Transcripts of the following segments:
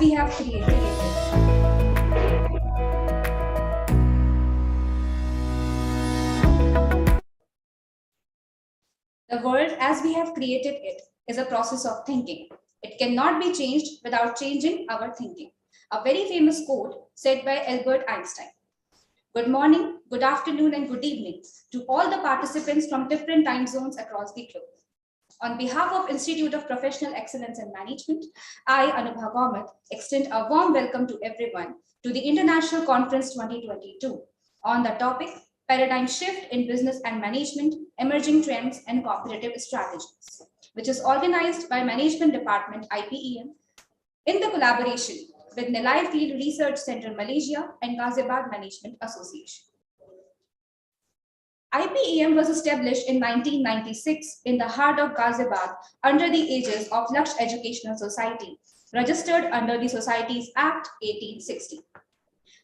we have created it. The world as we have created it is a process of thinking. It cannot be changed without changing our thinking. A very famous quote said by Albert Einstein. Good morning, good afternoon, and good evening to all the participants from different time zones across the globe. On behalf of Institute of Professional Excellence and Management, I, Anubha Gaumat, extend a warm welcome to everyone to the International Conference 2022 on the topic Paradigm Shift in Business and Management, Emerging Trends and Competitive Strategies, which is organized by Management Department IPEM in the collaboration with Nilai Field Research Center Malaysia and Ghaziabad Management Association. IPEM was established in 1996 in the heart of Ghaziabad under the aegis of Laksh Educational Society, registered under the Societies Act 1860.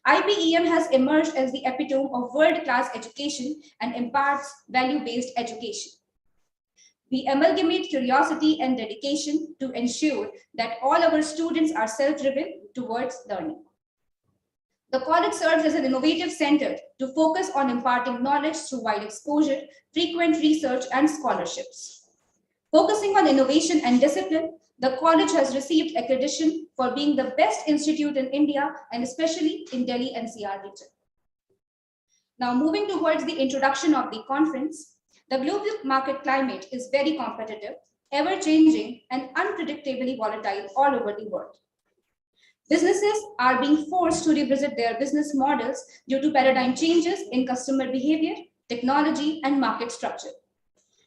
IPEM has emerged as the epitome of world-class education and imparts value-based education. We amalgamate curiosity and dedication to ensure that all our students are self-driven towards learning. The college serves as an innovative center to focus on imparting knowledge through wide exposure, frequent research, and scholarships. Focusing on innovation and discipline, the college has received accreditation for being the best institute in India and especially in Delhi NCR region. Now, moving towards the introduction of the conference, the global market climate is very competitive, ever-changing, and unpredictably volatile all over the world. Businesses are being forced to revisit their business models due to paradigm changes in customer behavior, technology, and market structure.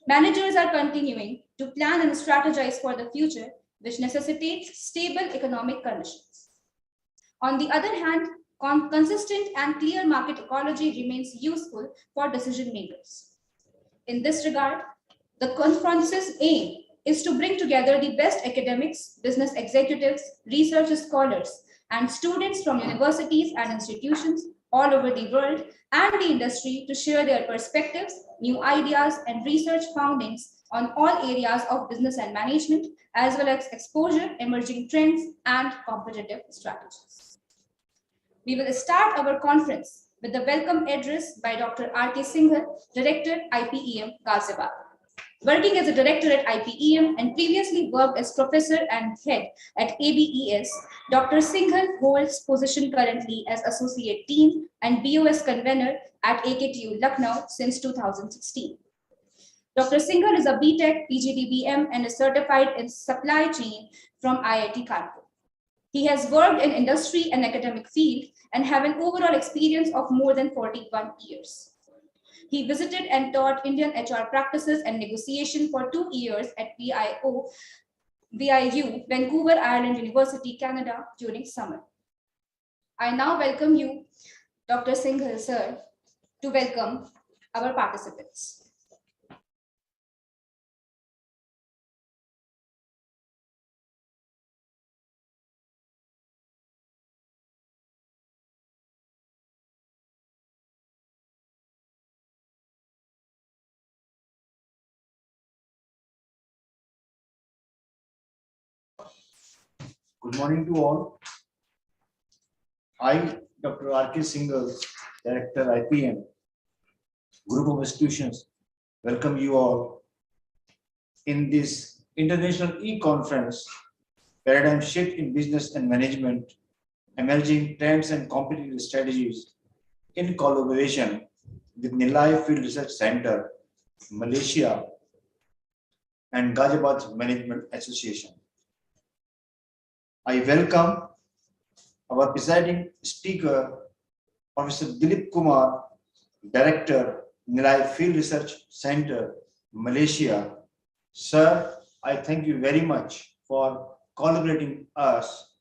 Managers are continuing to plan and strategize for the future, which necessitates stable economic conditions. On the other hand, consistent and clear market ecology remains useful for decision makers. In this regard, the conference's aim is to bring together the best academics, business executives, research scholars, and students from universities and institutions all over the world and the industry to share their perspectives, new ideas, and research findings on all areas of business and management, as well as exposure, emerging trends, and competitive strategies. We will start our conference with the welcome address by Dr. R.K. Singhal, Director, IPEM, Ghaziabad. Working as a director at IPEM and previously worked as professor and head at ABES, Dr. Singhal holds position currently as Associate Dean and BOS Convener at AKTU Lucknow since 2016. Dr. Singhal is a BTech, PGDBM, and is certified in supply chain from IIT Kanpur. He has worked in industry and academic field and have an overall experience of more than 41 years. He visited and taught Indian HR practices and negotiation for 2 years at VIU, Vancouver Island University, Canada during summer. I now welcome you, Dr. Singhal, sir, to welcome our participants. Good morning to all. I, Dr. R.K. Singhal, Director IPM, Group of Institutions, welcome you all in this International E-Conference, Paradigm Shift in Business and Management, Emerging Trends and Competitive Strategies, in collaboration with Nilai Field Research Center, Malaysia, and Ghaziabad Management Association. I welcome our presiding speaker, Professor Dilip Kumar, Director, Nilai Field Research Center, Malaysia. Sir, I thank you very much for collaborating us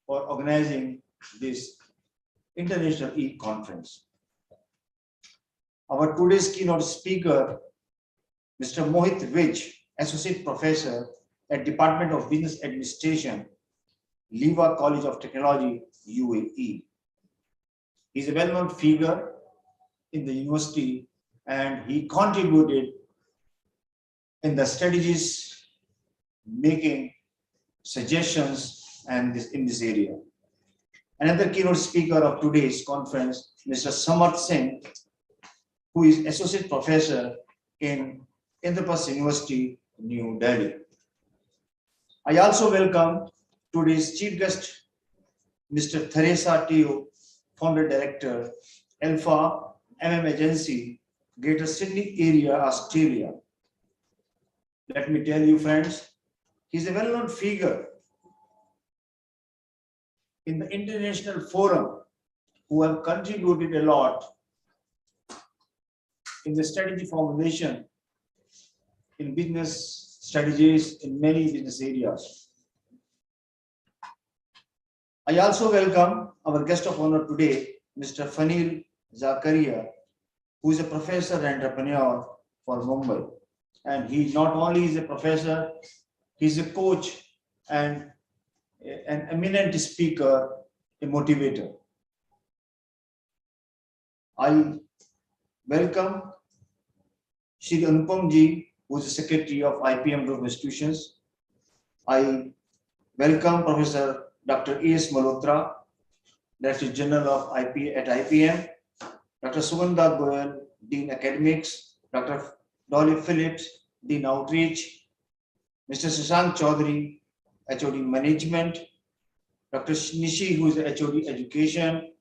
for organizing this International E-Conference. Our today's keynote speaker, Mr. Mohit Vij, Associate Professor at Department of Business Administration, Liva College of Technology, UAE. He's a well-known figure in the university and he contributed in the strategies, making suggestions and in this area. Another keynote speaker of today's conference, Mr. Samarth Singh, who is Associate Professor in Indraprasth University, New Delhi. I also welcome today's chief guest, Mr. Theresa Teo, Founder Director, Alpha Agency, Greater Sydney Area, Australia. Let me tell you, friends, he's a well-known figure in the international forum who have contributed a lot in the strategy formulation, in business strategies, in many business areas. I also welcome our guest of honor today, Mr. Fanil Zakaria, who is a professor and entrepreneur for Mumbai. And he not only is a professor, he's a coach and an eminent speaker, a motivator. I welcome Shri Anupam Ji, who is the Secretary of IBM Group Institutions. I welcome Professor Dr. E.S. Malhotra, Director General of IP at IBM, Dr. Sugandha Goyal, Dean Academics, Dr. Dolly Phillips, Dean Outreach, Mr. Shashank Chaudhary, HOD Management, Dr. Nishi, who is the HOD Education,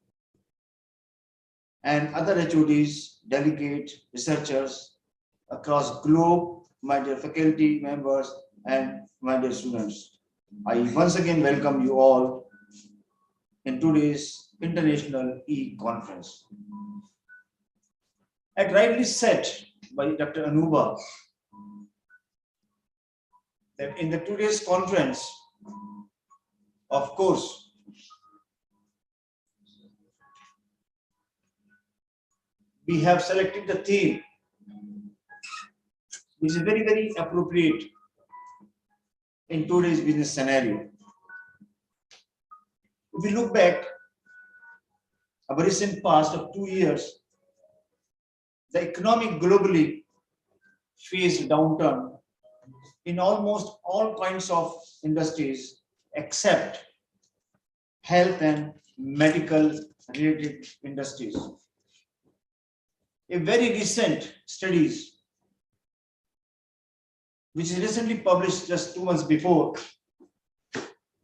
and other HODs, delegates, researchers across globe, my dear faculty members, and my dear students. I once again welcome you all in today's International E-Conference. As rightly said by Dr. Anuba, that in the today's conference, of course, we have selected the theme, which is very, very appropriate in today's business scenario. If we look back a recent past of 2 years, the economy globally faced downturn in almost all kinds of industries except health and medical related industries. A very recent studies, which is recently published just 2 months before,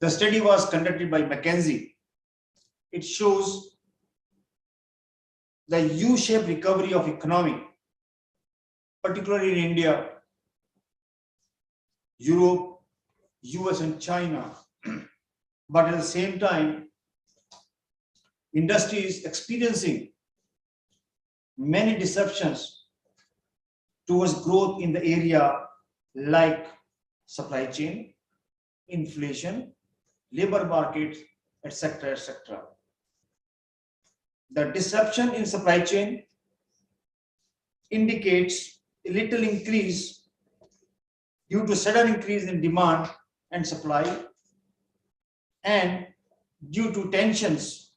the study was conducted by McKinsey. It shows the U-shaped recovery of economy, particularly in India, Europe, US and China. But at the same time, industry is experiencing many disruptions towards growth in the area like supply chain, inflation, labor market, etc., etc. The disruption in supply chain indicates a little increase due to sudden increase in demand and supply and due to tensions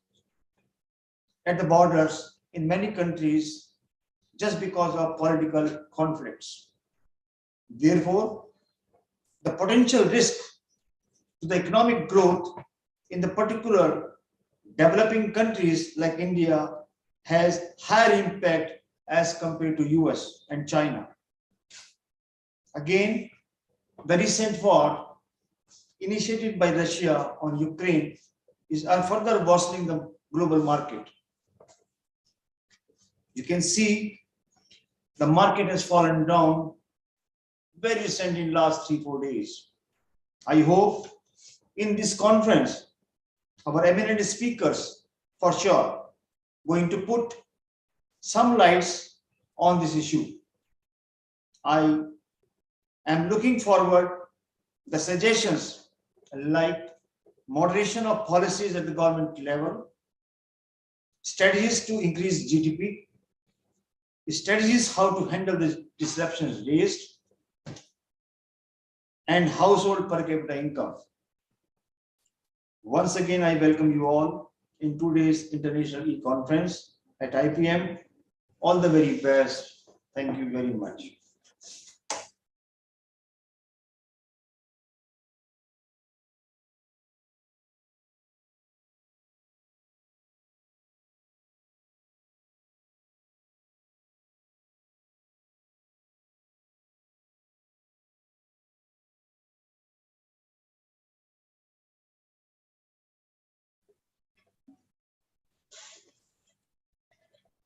at the borders in many countries just because of political conflicts. Therefore, the potential risk to the economic growth in the particular developing countries like India has higher impact as compared to US and China. Again, the recent war initiated by Russia on Ukraine is further worsening the global market. You can see the market has fallen down very recently in last 3-4 days. I hope in this conference, our eminent speakers for sure going to put some lights on this issue. I am looking forward the suggestions like moderation of policies at the government level, strategies to increase GDP, strategies how to handle the disruptions raised, and household per capita income. Once again, I welcome you all in today's International E-Conference at IBM. All the very best. Thank you very much.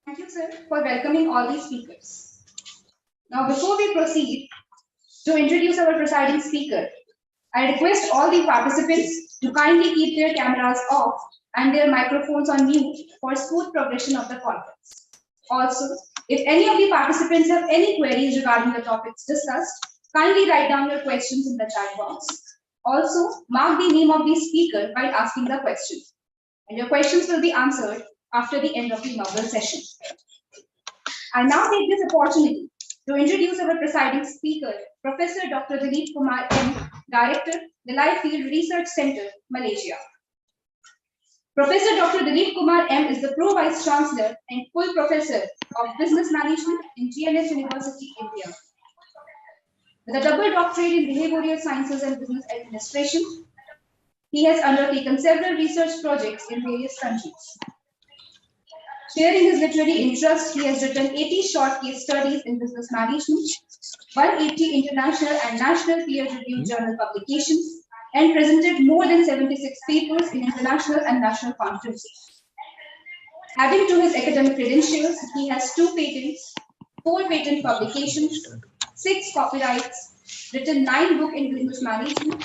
Thank you, sir, for welcoming all these speakers. Now, before we proceed to introduce our presiding speaker, I request all the participants to kindly keep their cameras off and their microphones on mute for smooth progression of the conference. Also, if any of the participants have any queries regarding the topics discussed, kindly write down your questions in the chat box. Also, mark the name of the speaker while asking the question, and your questions will be answered after the end of the inaugural session. I now take this opportunity to introduce our presiding speaker, Professor Dr. Dilip Kumar M, Director, Nilai Field Research Center, Malaysia. Professor Dr. Dilip Kumar M is the Pro Vice Chancellor and full Professor of Business Management in GNS University, India. With a double doctorate in Behavioral Sciences and Business Administration, he has undertaken several research projects in various countries. Sharing his literary interest, he has written 80 short case studies in business management, 180 international and national peer-reviewed journal publications, and presented more than 76 papers in international and national conferences. Adding to his academic credentials, he has 2 patents, 4 patent publications, 6 copyrights, written 9 books in business management,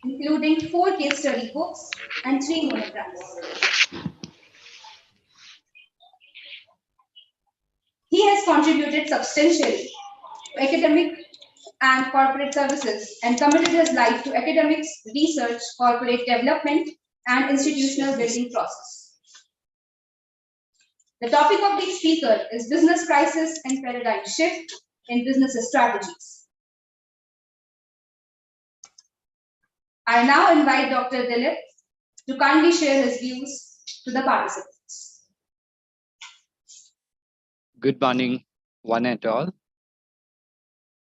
including 4 case study books and 3 monographs. He has contributed substantially to academic and corporate services and committed his life to academics, research, corporate development, and institutional building process. The topic of the speaker is business crisis and paradigm shift in business strategies. I now invite Dr. Dilip to kindly share his views to the participants. Good morning, one and all.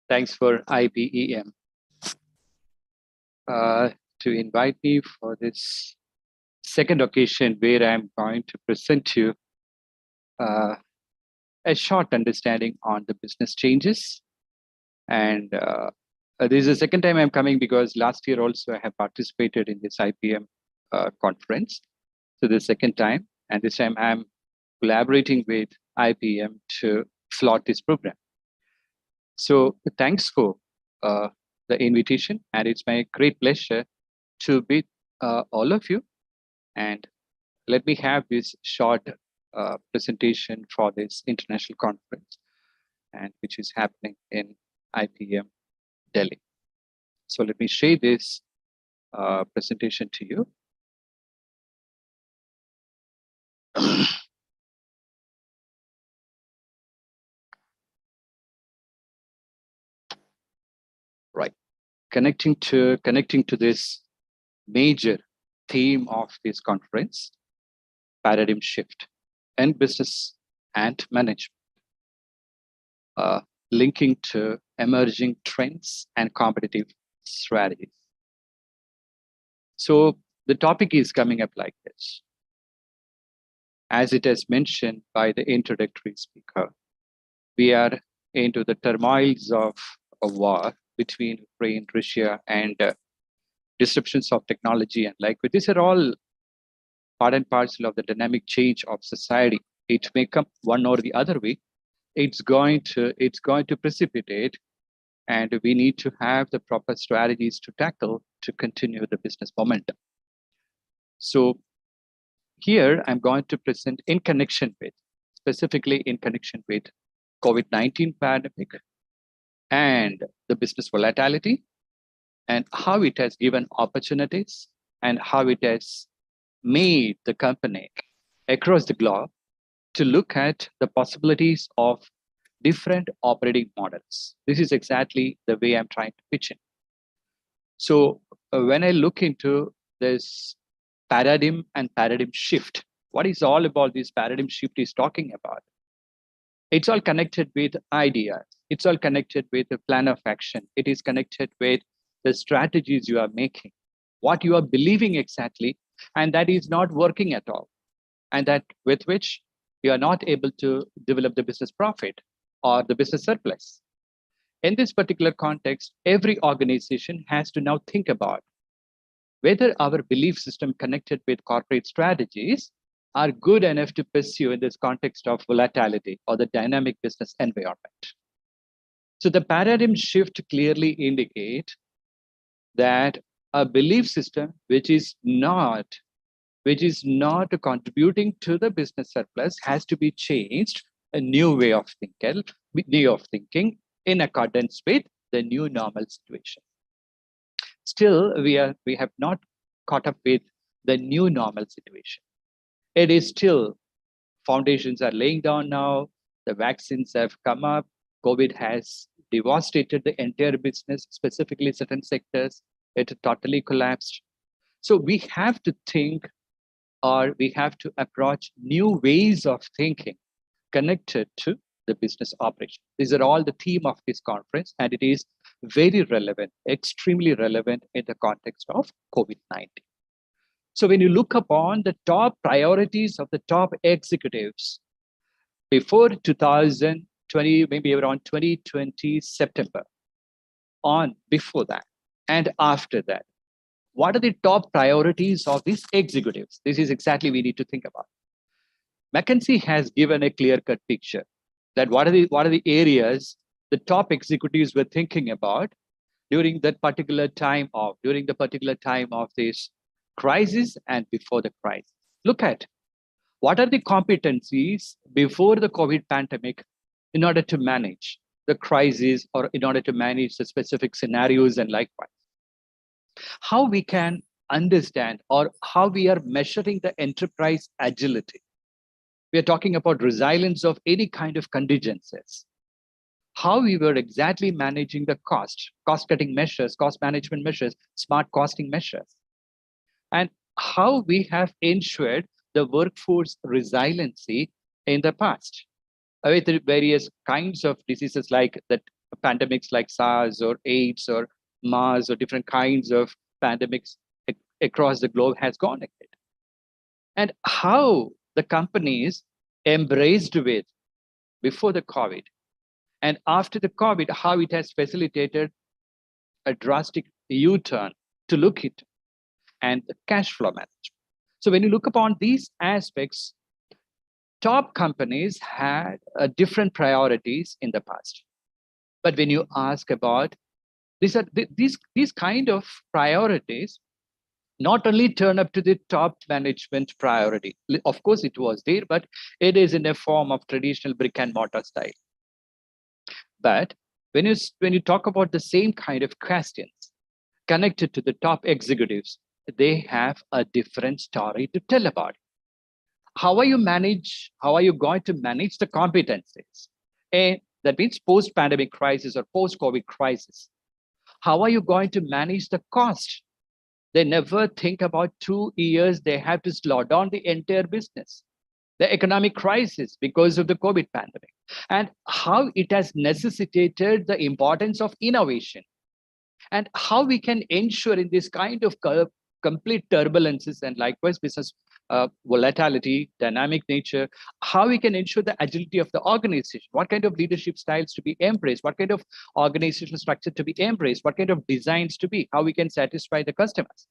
Thanks for IBEM to invite me for this second occasion where I'm going to present you a short understanding on the business changes. And this is the second time I'm coming because last year also I have participated in this IBM conference. So the second time, and this time I'm collaborating with IBM to slot this program. So thanks for the invitation, and it's my great pleasure to meet all of you. And let me have this short presentation for this international conference, and which is happening in IBM Delhi. So let me share this presentation to you. Right, connecting to this major theme of this conference, paradigm shift in business and management, linking to emerging trends and competitive strategies. So the topic is coming up like this. As it is mentioned by the introductory speaker, we are into the turmoils of a war between Ukraine, Russia, and disruptions of technology and like these are all part and parcel of the dynamic change of society. It may come one or the other way. It's going to precipitate, and we need to have the proper strategies to tackle to continue the business momentum. So here I'm going to present in connection with, specifically in connection with COVID-19 pandemic and the business volatility, and how it has given opportunities and how it has made the company across the globe to look at the possibilities of different operating models. This is exactly the way I'm trying to pitch in. So when I look into this paradigm and paradigm shift, what is all about this paradigm shift is talking about? It's all connected with ideas. It's all connected with the plan of action. It is connected with the strategies you are making, what you are believing exactly, and that is not working at all. And that with which you are not able to develop the business profit or the business surplus. In this particular context, every organization has to now think about whether our belief system connected with corporate strategies are good enough to pursue in this context of volatility or the dynamic business environment. So the paradigm shift clearly indicates that a belief system which is not contributing to the business surplus has to be changed, a new way of thinking in accordance with the new normal situation. Still, we have not caught up with the new normal situation. It is still, foundations are laying down now, the vaccines have come up, COVID has devastated the entire business, specifically certain sectors, it totally collapsed. So we have to think, or we have to approach new ways of thinking connected to the business operation. These are all the theme of this conference, and it is very relevant, extremely relevant in the context of COVID-19. So when you look upon the top priorities of the top executives before 2020, maybe around 2020 September, on before that and after that, what are the top priorities of these executives? This is exactly we need to think about. McKinsey has given a clear-cut picture that what are the areas the top executives were thinking about during the particular time of this crisis and before the crisis. Look at what are the competencies before the COVID pandemic in order to manage the crisis or in order to manage the specific scenarios and likewise. How we can understand or how we are measuring the enterprise agility. We are talking about resilience of any kind of contingencies. How we were exactly managing the cost-cutting measures, cost management measures, smart costing measures. And how we have ensured the workforce resiliency in the past with the various kinds of diseases like the pandemics like SARS or AIDS or MERS or different kinds of pandemics across the globe has gone ahead. And how the companies embraced with before the COVID and after the COVID, how it has facilitated a drastic U-turn to look at and the cash flow management. So when you look upon these aspects, top companies had different priorities in the past. But when you ask about these kind of priorities, not only turn up to the top management priority. Of course, it was there, but it is in a form of traditional brick and mortar style. But when you talk about the same kind of questions connected to the top executives, they have a different story to tell about it. How are you going to manage the competencies? And that means post-pandemic crisis or post-COVID crisis. How are you going to manage the cost? They never think about 2 years, they have to slow down the entire business. The economic crisis because of the COVID pandemic, and how it has necessitated the importance of innovation, and how we can ensure in this kind of complete turbulences and likewise business volatility, dynamic nature, how we can ensure the agility of the organization, what kind of leadership styles to be embraced, what kind of organizational structure to be embraced, what kind of designs to be, how we can satisfy the customers.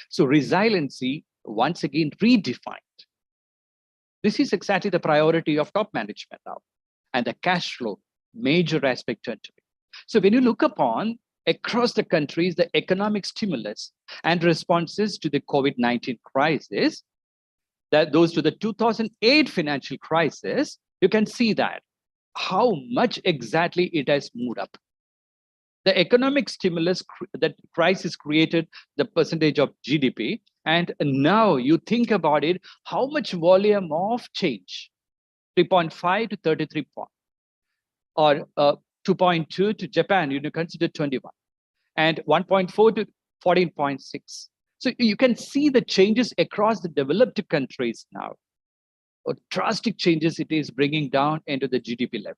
So resiliency, once again, redefined. This is exactly the priority of top management now, and the cash flow, major aspect to it. So when you look upon across the countries, the economic stimulus and responses to the COVID-19 crisis, that those to the 2008 financial crisis, you can see that how much exactly it has moved up. The economic stimulus, that crisis created the percentage of GDP. And now you think about it, how much volume of change? 3.5 to 33 point, or 2.2 to Japan, you consider 21, and 1.4 to 14.6. So you can see the changes across the developed countries now. Drastic changes it is bringing down into the GDP level.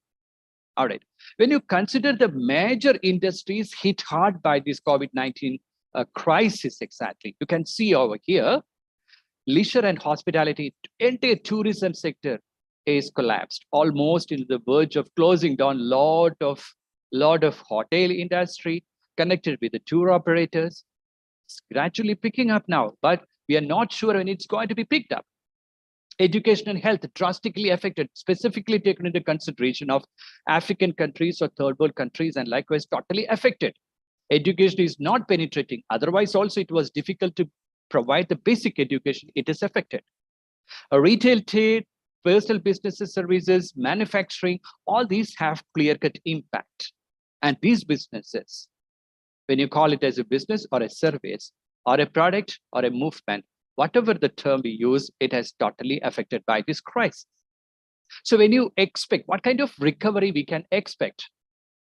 All right. When you consider the major industries hit hard by this COVID-19 crisis exactly, you can see over here, leisure and hospitality, entire tourism sector is collapsed, almost into the verge of closing down. Lot of hotel industry connected with the tour operators. It's gradually picking up now, but we are not sure when it's going to be picked up. Education and health drastically affected, specifically taken into consideration of African countries or third world countries, and likewise totally affected. Education is not penetrating. Otherwise, also it was difficult to provide the basic education. It is affected. A retail trade, personal businesses, services, manufacturing, all these have clear-cut impact. And these businesses, when you call it as a business or a service or a product or a movement, whatever the term we use, it has totally affected by this crisis. So when you expect, what kind of recovery we can expect?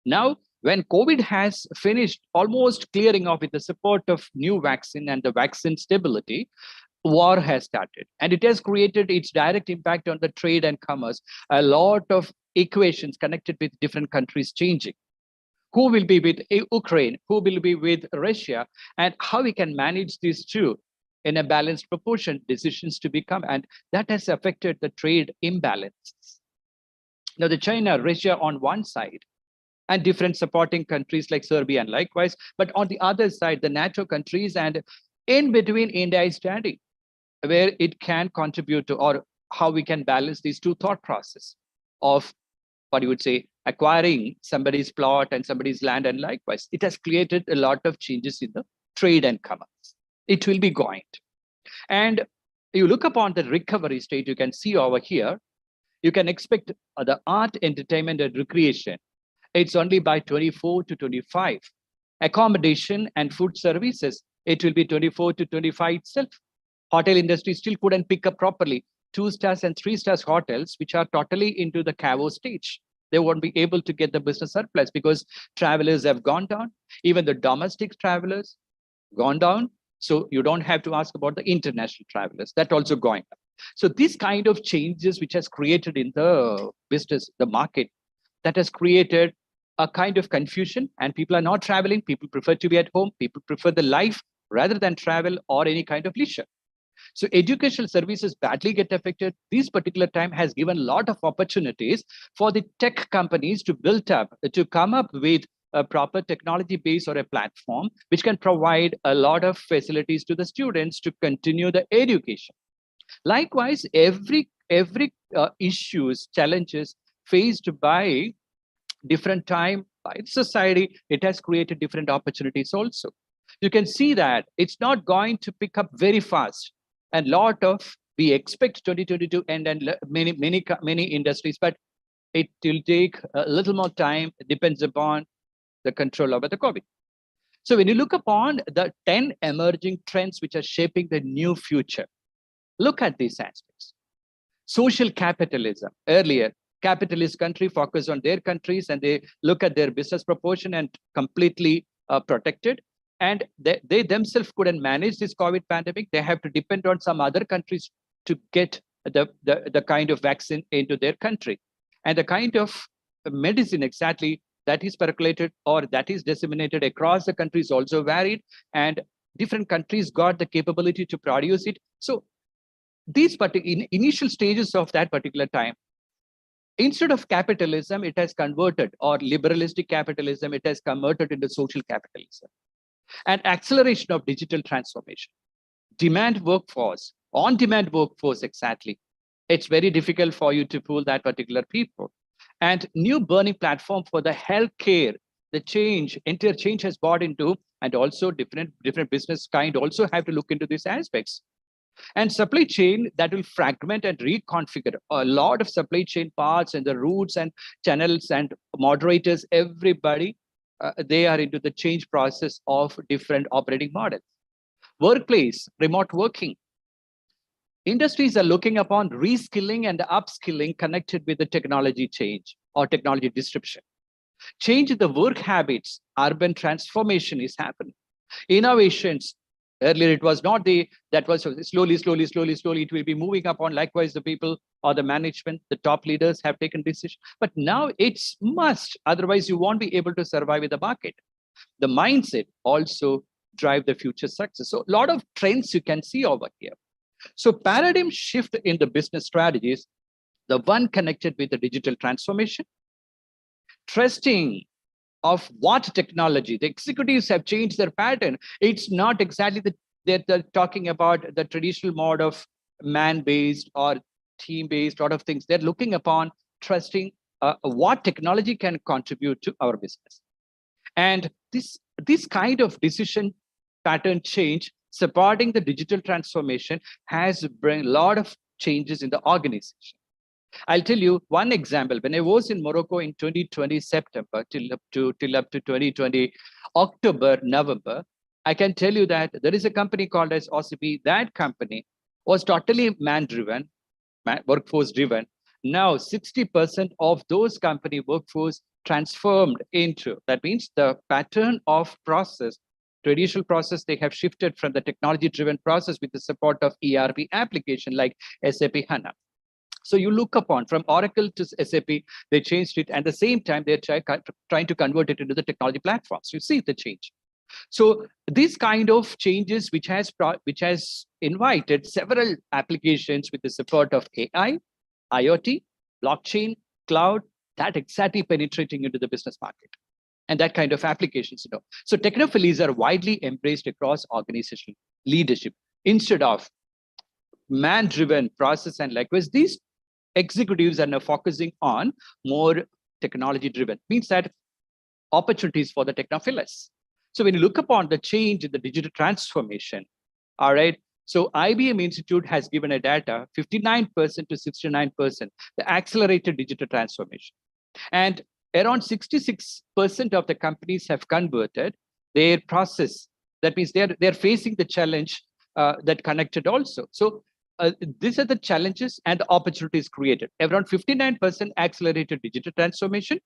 Now, when COVID has finished almost clearing off with the support of new vaccine and the vaccine stability, war has started, and it has created its direct impact on the trade and commerce. A lot of equations connected with different countries changing. Who will be with Ukraine? Who will be with Russia? And how we can manage these two in a balanced proportion, decisions to become, and that has affected the trade imbalances. Now, the China, Russia on one side, and different supporting countries like Serbia and likewise, but on the other side, the NATO countries, and in between, India is standing, where it can contribute to, or how we can balance these two thought process of what you would say, acquiring somebody's plot and somebody's land, and likewise, it has created a lot of changes in the trade and commerce. It will be going. And you look upon the recovery state, you can see over here, you can expect the art, entertainment, and recreation. It's only by 24 to 25. Accommodation and food services, it will be 24 to 25 itself. Hotel industry still couldn't pick up properly. 2-star and 3-star hotels, which are totally into the CAVO stage. They won't be able to get the business surplus because travelers have gone down. Even the domestic travelers gone down. So you don't have to ask about the international travelers. That also going down. So this kind of changes which has created in the business, the market, that has created a kind of confusion, and people are not traveling. People prefer to be at home. People prefer the life rather than travel or any kind of leisure. So educational services badly get affected. This particular time has given a lot of opportunities for the tech companies to build up, to come up with a proper technology base or a platform which can provide a lot of facilities to the students to continue the education. Likewise, every issues, challenges faced by different time by society, it has created different opportunities also. You can see that it's not going to pick up very fast. And lot of, we expect 2022 and many industries, but it will take a little more time. It depends upon the control over the COVID. So when you look upon the 10 emerging trends which are shaping the new future, look at these aspects. Social capitalism. Earlier, capitalist country focus on their countries and they look at their business proportion and completely protected. And they themselves couldn't manage this COVID pandemic. They have to depend on some other countries to get the kind of vaccine into their country. And the kind of medicine exactly that is percolated or that is disseminated across the countries also varied. And different countries got the capability to produce it. So these in initial stages of that particular time, instead of capitalism, it has converted, or liberalistic capitalism, it has converted into social capitalism. And acceleration of digital transformation, demand workforce, on-demand workforce exactly. It's very difficult for you to pull that particular people. And new burning platform for the healthcare, the change, interchange has brought into, and also different business kind also have to look into these aspects. And supply chain that will fragment and reconfigure a lot of supply chain parts and the routes and channels and moderators, everybody, they are into the change process of different operating models. Workplace, remote working. Industries are looking upon reskilling and upskilling connected with the technology change or technology disruption. Change in the work habits, urban transformation is happening. Innovations, earlier it was not that was slowly, it will be moving upon. Likewise, the people or the management, the top leaders have taken decision. But now it's must, otherwise you won't be able to survive in the market. The mindset also drive the future success. So a lot of trends you can see over here. So paradigm shift in the business strategies, the one connected with the digital transformation, trusting of what technology, the executives have changed their pattern. It's not exactly they're talking about the traditional mode of man-based or team-based, a lot of things. They're looking upon trusting what technology can contribute to our business. And this kind of decision pattern change supporting the digital transformation has brought a lot of changes in the organization. I'll tell you one example. When I was in Morocco in 2020 September till up to 2020 October, November, I can tell you that there is a company called as OCP. That company was totally man-driven, workforce-driven. Now 60% of those company workforce transformed into, that means the pattern of process, traditional process, they have shifted from the technology-driven process with the support of ERP application like SAP HANA. So you look upon from Oracle to SAP, they changed it. And at the same time, they're trying to convert it into the technology platforms. You see the change. So this kind of changes, which has invited several applications with the support of AI, IoT, blockchain, cloud, that exactly penetrating into the business market. And that kind of applications, So Technophiles are widely embraced across organizational leadership. Instead of man-driven process and likewise, these executives are now focusing on more technology-driven, means that opportunities for the Technophiles. So when you look upon the change in the digital transformation, all right, so IBM Institute has given a data 59% to 69%, the accelerated digital transformation. And around 66% of the companies have converted their process. That means they're facing the challenge that connected also. So these are the challenges and the opportunities created. Around 59% accelerated digital transformation,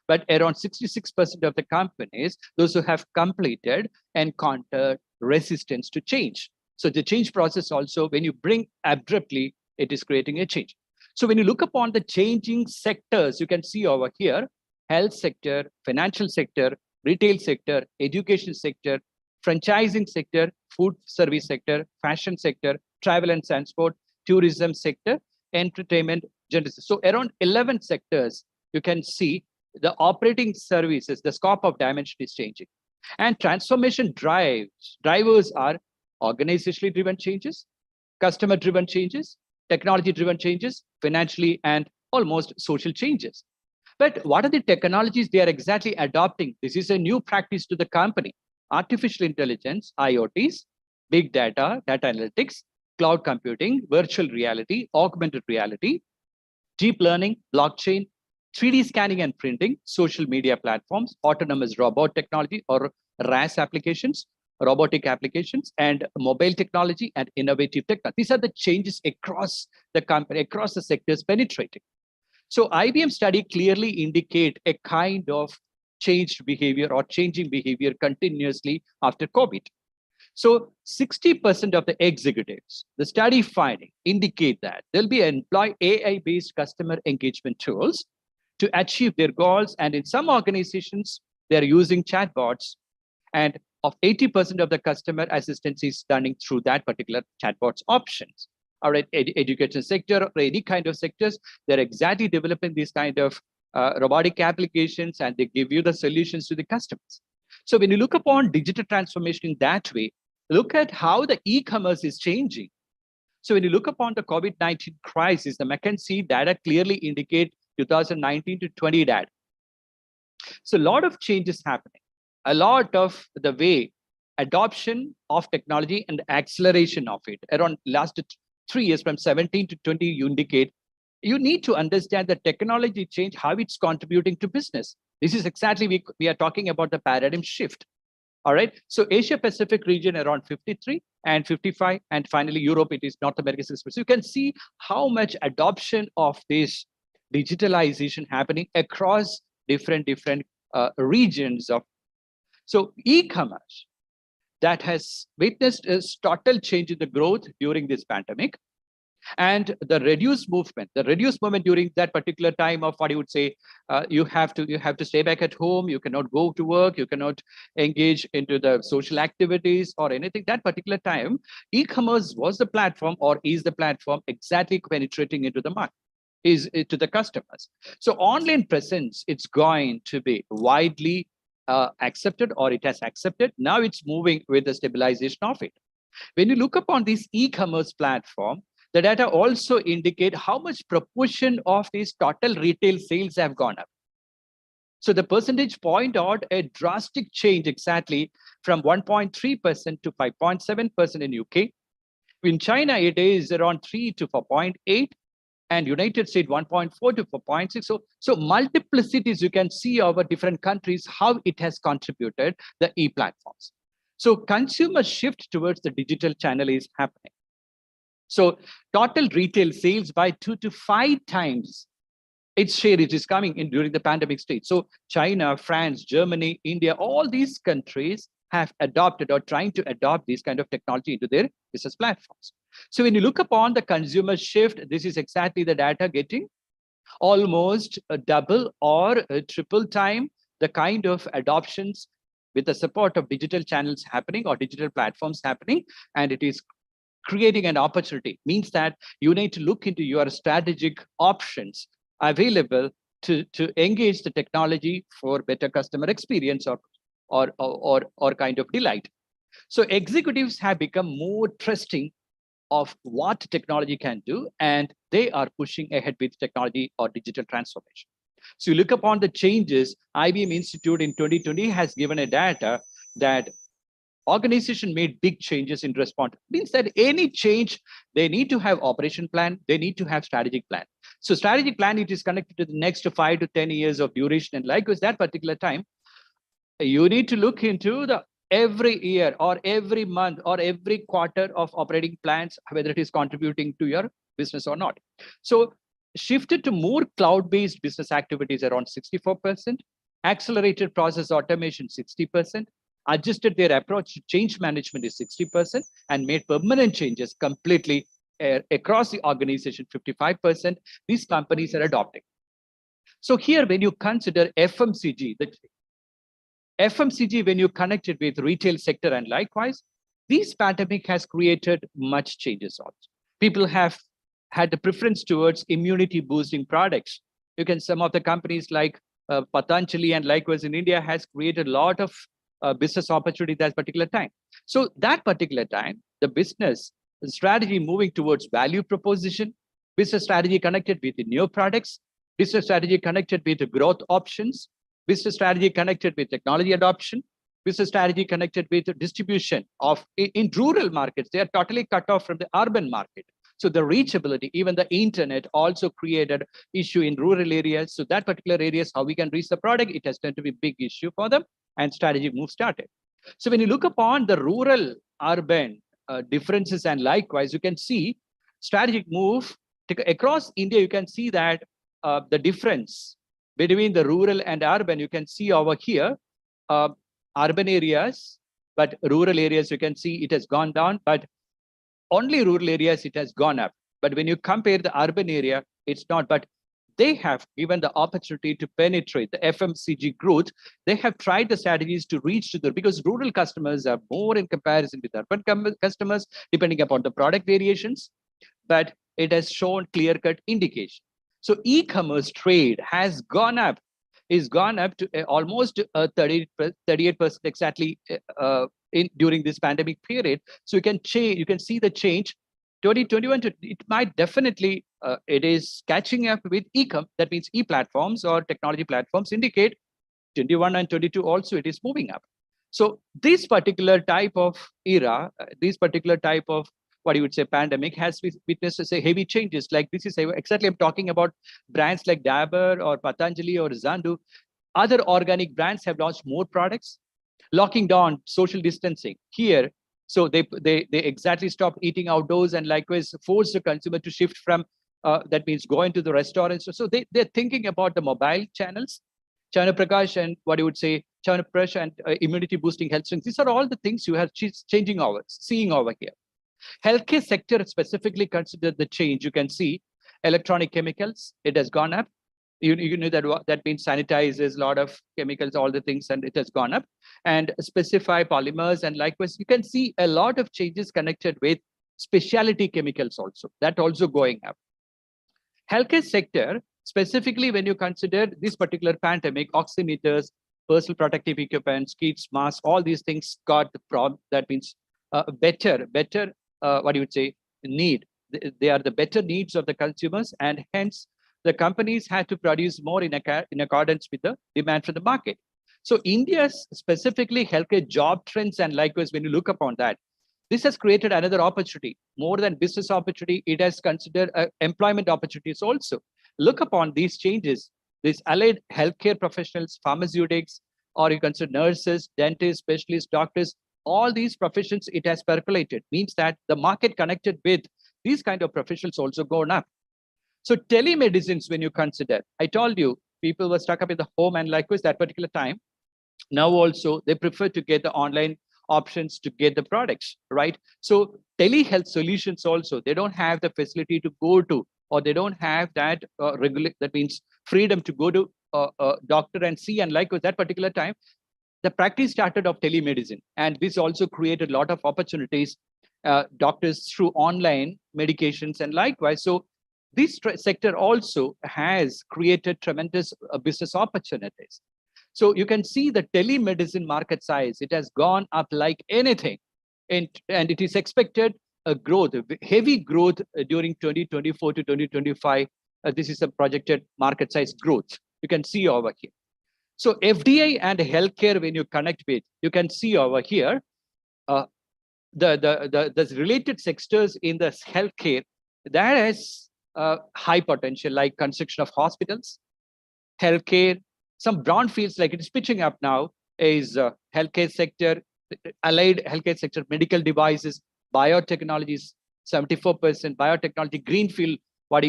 but around 66% of the companies, those who have completed encountered resistance to change. So the change process also, when you bring abruptly, it is creating a change. So when you look upon the changing sectors, you can see over here, health sector, financial sector, retail sector, education sector, franchising sector, food service sector, fashion sector, travel and transport, tourism sector, entertainment, generation. So around 11 sectors, you can see the operating services, the scope of dimension is changing. And transformation drivers are organizationally driven changes, customer driven changes, technology driven changes, financially and almost social changes. But what are the technologies they are exactly adopting? This is a new practice to the company. Artificial intelligence, IoTs, big data, data analytics, cloud computing, virtual reality, augmented reality, deep learning, blockchain, 3D scanning and printing, social media platforms, autonomous robot technology or RAS applications, robotic applications, and mobile technology and innovative technology. These are the changes across the company, across the sectors penetrating. So IBM study clearly indicate a kind of changed behavior or changing behavior continuously after COVID. So 60% of the executives, the study finding indicate that they'll be employ AI-based customer engagement tools to achieve their goals. And in some organizations, they're using chatbots. And of 80% of the customer assistance is done through that particular chatbots options. All right, education sector or any kind of sectors, they're exactly developing these kind of robotic applications and they give you the solutions to the customers. So when you look upon digital transformation in that way, look at how the e-commerce is changing. So when you look upon the COVID-19 crisis, the McKinsey data clearly indicate 2019 to 20 data. So a lot of changes happening. A lot of the way adoption of technology and acceleration of it around last 3 years from 17 to 20, you indicate, you need to understand the technology change, how it's contributing to business. This is exactly, we are talking about the paradigm shift. All right. So Asia Pacific region around 53 and 55, and finally Europe, it is North America 60%. So you can see how much adoption of this digitalization happening across different regions of. So e-commerce that has witnessed a total change in the growth during this pandemic. And the reduced movement during that particular time of what you would say, you have to stay back at home, you cannot go to work, you cannot engage into the social activities or anything. That particular time, e-commerce was the platform or is the platform exactly penetrating into the market, is to the customers. So online presence, it's going to be widely accepted or it has accepted. Now it's moving with the stabilization of it. When you look upon this e-commerce platform, The data also indicate how much proportion of these total retail sales have gone up. So the percentage point out a drastic change exactly from 1.3% to 5.7% in UK. In China, it is around 3 to 4.8, and United States 1.4 to 4.6. So multiplicities, you can see over different countries, how it has contributed the e-platforms. So consumer shift towards the digital channel is happening. So total retail sales by 2 to 5 times its share is coming in during the pandemic stage. So China, France, Germany, India, all these countries have adopted or trying to adopt this kind of technology into their business platforms. So when you look upon the consumer shift, this is exactly the data getting almost a double or a triple time the kind of adoptions with the support of digital channels happening or digital platforms happening, and it is creating an opportunity. Means that you need to look into your strategic options available to engage the technology for better customer experience or kind of delight. So executives have become more trusting of what technology can do, and they are pushing ahead with technology or digital transformation. So you look upon the changes, IBM Institute in 2020 has given a data that organization made big changes in response. Means that any change, they need to have operation plan, they need to have strategic plan. So strategic plan, it is connected to the next 5 to 10 years of duration, and likewise that particular time, you need to look into the every year or every month or every quarter of operating plans, whether it is contributing to your business or not. So shifted to more cloud-based business activities around 64%, accelerated process automation 60%, adjusted their approach to change management is 60%, and made permanent changes completely across the organization 55%. These companies are adopting. So here, when you consider FMCG, when you connect it with retail sector and likewise, this pandemic has created much changes also. People have had the preference towards immunity boosting products. You can, some of the companies like Patanjali and likewise in India has created a lot of business opportunity that particular time. So that particular time, the business strategy moving towards value proposition, business strategy connected with the new products, business strategy connected with the growth options, business strategy connected with technology adoption, business strategy connected with distribution of in rural markets. They are totally cut off from the urban market. So the reachability, even the internet also created issue in rural areas. So that particular areas, how we can reach the product, it has turned to be a big issue for them, and strategy move started. So when you look upon the rural urban differences and likewise, you can see strategic move across India. You can see that the difference between the rural and urban, you can see over here, urban areas, but rural areas, you can see it has gone down, but only rural areas, it has gone up. But when you compare the urban area, it's not, but they have given the opportunity to penetrate the FMCG growth. They have tried the strategies to reach to the, because rural customers are more in comparison with urban customers, depending upon the product variations, but it has shown clear-cut indication. So e-commerce trade has gone up, to almost 38% exactly during this pandemic period. So you can see the change. 2021, it might definitely, it is catching up with e-com, that means e-platforms or technology platforms indicate 21 and 22 also it is moving up. So this particular type of era, this particular type of what you would say pandemic has witnessed say heavy changes. Like this is exactly, I'm talking about brands like Dabur or Patanjali or Zandu. Other organic brands have launched more products, locking down social distancing here. So they exactly stopped eating outdoors and likewise forced the consumer to shift from that means going to the restaurants. So they're thinking about the mobile channels, Chana Prakash and what you would say Chana Prakash and immunity boosting health drinks. These are all the things you have changing over, seeing over here. Healthcare sector specifically considered the change. You can see electronic chemicals, it has gone up. You know that means sanitizers, a lot of chemicals, all the things, and it has gone up. And specify polymers, and likewise, you can see a lot of changes connected with specialty chemicals also, that also going up. Healthcare sector, specifically when you consider this particular pandemic, oximeters, personal protective equipment, kits, masks, all these things got the problem. That means better, what you would say, need. they are the better needs of the consumers, and hence the companies had to produce more in accordance with the demand from the market. So India's specifically healthcare job trends, and likewise, when you look upon that, this has created another opportunity. More than business opportunity, it has considered employment opportunities also. Look upon these changes. These allied healthcare professionals, pharmaceutics, or you consider nurses, dentists, specialists, doctors, all these professions, it has percolated. Means that the market connected with these kind of professionals also gone up. So telemedicines, when you consider, I told you, people were stuck up in the home, and likewise that particular time, now also they prefer to get the online options to get the products, right? So telehealth solutions also, they don't have the facility to go to, or they don't have that that means freedom to go to a doctor and see, and likewise that particular time, the practice started of telemedicine, and this also created a lot of opportunities, doctors through online medications and likewise. So this sector also has created tremendous business opportunities. So you can see the telemedicine market size, it has gone up like anything. And it is expected a growth, heavy growth during 2024 to 2025. This is a projected market size growth. You can see over here. So FDI and healthcare, when you connect with, you can see over here, the related sectors in the healthcare, that has high potential, like construction of hospitals, healthcare, some brownfields like it is pitching up now is healthcare sector, allied healthcare sector, medical devices, biotechnologies, 74%, biotechnology, greenfield, that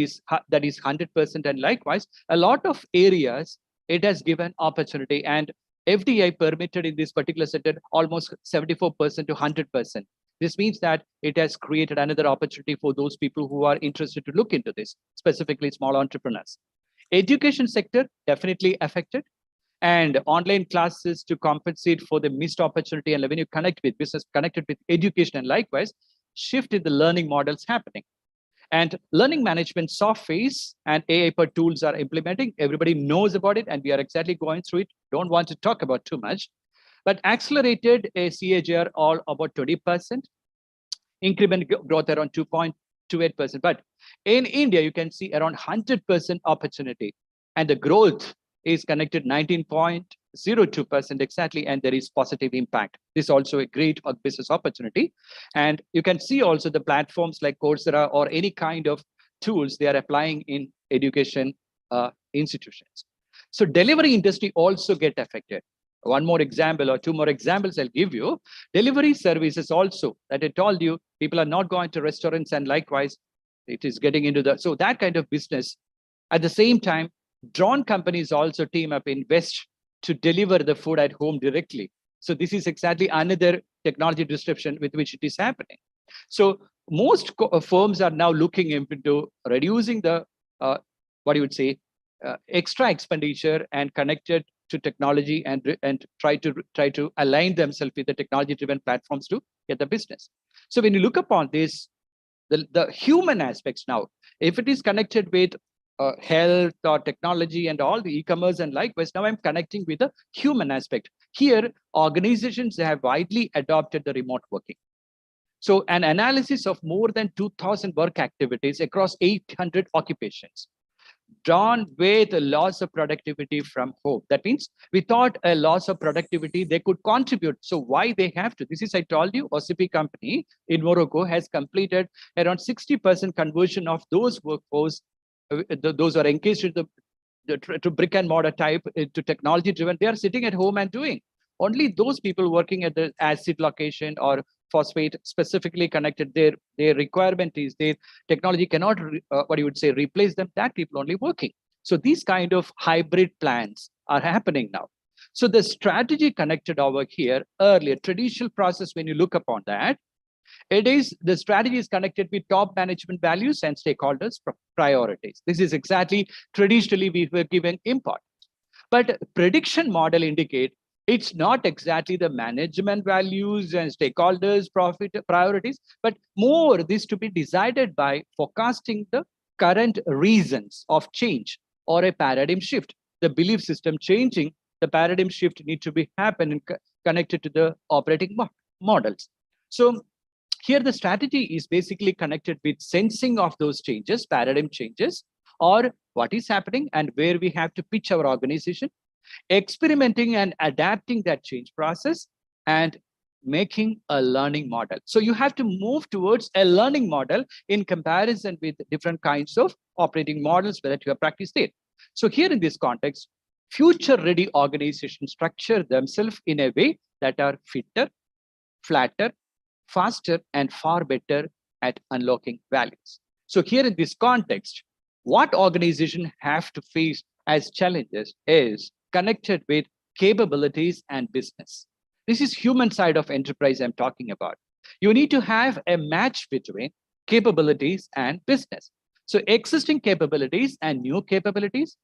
is 100%, and likewise, a lot of areas it has given opportunity, and FDI permitted in this particular sector almost 74% to 100%. This means that it has created another opportunity for those people who are interested to look into this, specifically small entrepreneurs. Education sector definitely affected, and online classes to compensate for the missed opportunity, and when you connect with business connected with education, and likewise shift in the learning models happening. And learning management softwares and AI per tools are implementing. Everybody knows about it, and we are exactly going through it. Don't want to talk about too much, but accelerated a CAGR all about 20%, increment growth around 2.28%. But in India, you can see around 100% opportunity, and the growth is connected 19.02% exactly, and there is positive impact. This is also a great business opportunity. And you can see also the platforms like Coursera or any kind of tools they are applying in education institutions. So delivery industry also get affected. One more example or two more examples I'll give you. Delivery services also, that I told you, people are not going to restaurants, and likewise, it is getting into so that kind of business. At the same time, drone companies also team up, invest to deliver the food at home directly. So this is exactly another technology disruption with which it is happening. So most firms are now looking into reducing the, extra expenditure and connected to technology, and try to align themselves with the technology-driven platforms to get the business. So when you look upon this, the human aspects now, if it is connected with health or technology and all the e-commerce and likewise, now I'm connecting with the human aspect. Here, organizations have widely adopted the remote working. So an analysis of more than 2,000 work activities across 800 occupations, drawn with a loss of productivity from home. That means without a loss of productivity, they could contribute. So why they have to? This is, I told you, OCP company in Morocco has completed around 60% conversion of those workforce, those are engaged in to brick and mortar type, to technology driven. They are sitting at home and doing. Only those people working at the acid location or phosphate specifically connected, their requirement is their technology cannot replace them, that people only working. So these kind of hybrid plans are happening now. So the strategy connected over here earlier, traditional process, when you look upon that, it is the strategy is connected with top management values and stakeholders priorities. This is exactly traditionally we were given importance. But prediction model indicate it's not exactly the management values and stakeholders profit priorities, but more this to be decided by forecasting the current reasons of change or a paradigm shift. The belief system changing, the paradigm shift need to be happen and connected to the operating models. So Here, the strategy is basically connected with sensing of those changes, paradigm changes, or what is happening and where we have to pitch our organization, experimenting and adapting that change process, and making a learning model. So you have to move towards a learning model in comparison with different kinds of operating models that you have practiced in. So here in this context, future-ready organizations structure themselves in a way that are fitter, flatter, faster, and far better at unlocking values. So here in this context, what organizations have to face as challenges is connected with capabilities and business. This is human side of enterprise I'm talking about. You need to have a match between capabilities and business. So existing capabilities and new capabilities,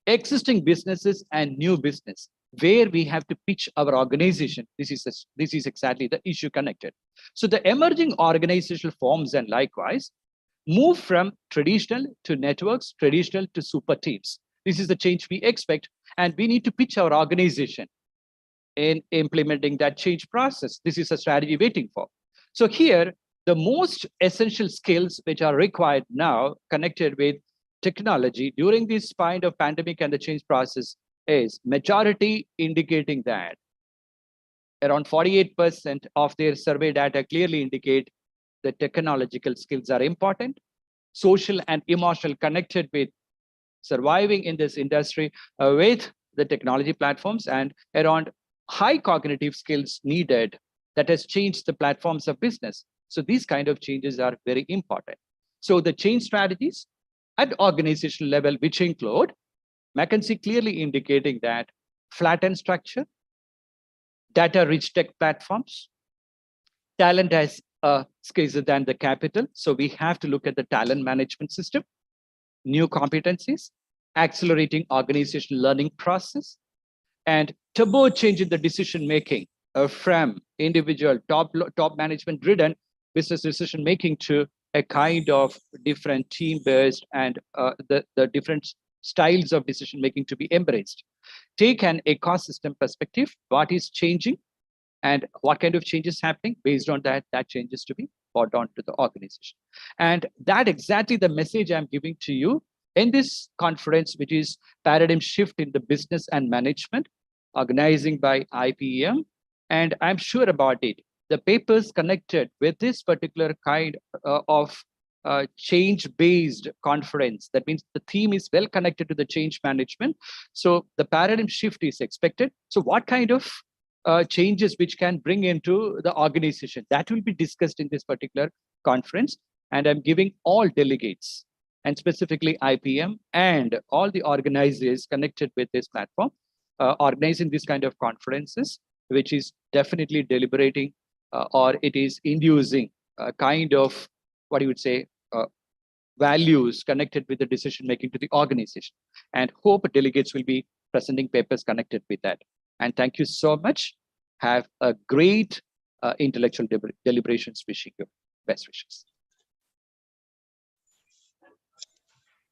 existing businesses and new business, where we have to pitch our organization. This is exactly the issue connected. So the emerging organizational forms and likewise move from traditional to networks, traditional to super teams. This is the change we expect, and we need to pitch our organization in implementing that change process. This is a strategy waiting for. So here, the most essential skills which are required now connected with technology during this kind of pandemic and the change process is majority indicating that around 48% of their survey data clearly indicate the technological skills are important, social and emotional connected with surviving in this industry with the technology platforms, and around high cognitive skills needed that has changed the platforms of business. So these kind of changes are very important. So the change strategies at organizational level, which include McKinsey clearly indicating that flattened structure, data-rich tech platforms, talent has scarcer than the capital. So we have to look at the talent management system, new competencies, accelerating organizational learning process, and turbo change in the decision making from individual top management driven business decision making to a kind of different team based and the different styles of decision making to be embraced. Take an ecosystem perspective, what is changing and what kind of changes happening. Based on that changes to be brought on to the organization. And that exactly the message I'm giving to you in this conference, which is paradigm shift in the business and management, organizing by IBM. And I'm sure about it. The papers connected with this particular kind of change-based conference. That means the theme is well connected to the change management. So the paradigm shift is expected. So what kind of changes which can bring into the organization, that will be discussed in this particular conference. And I'm giving all delegates and specifically IBM and all the organizers connected with this platform, organizing this kind of conferences, which is definitely deliberating or it is inducing a kind of, what you would say, values connected with the decision making to the organization. And hope delegates will be presenting papers connected with that. And thank you so much. Have a great intellectual deliberations. Wishing you best wishes.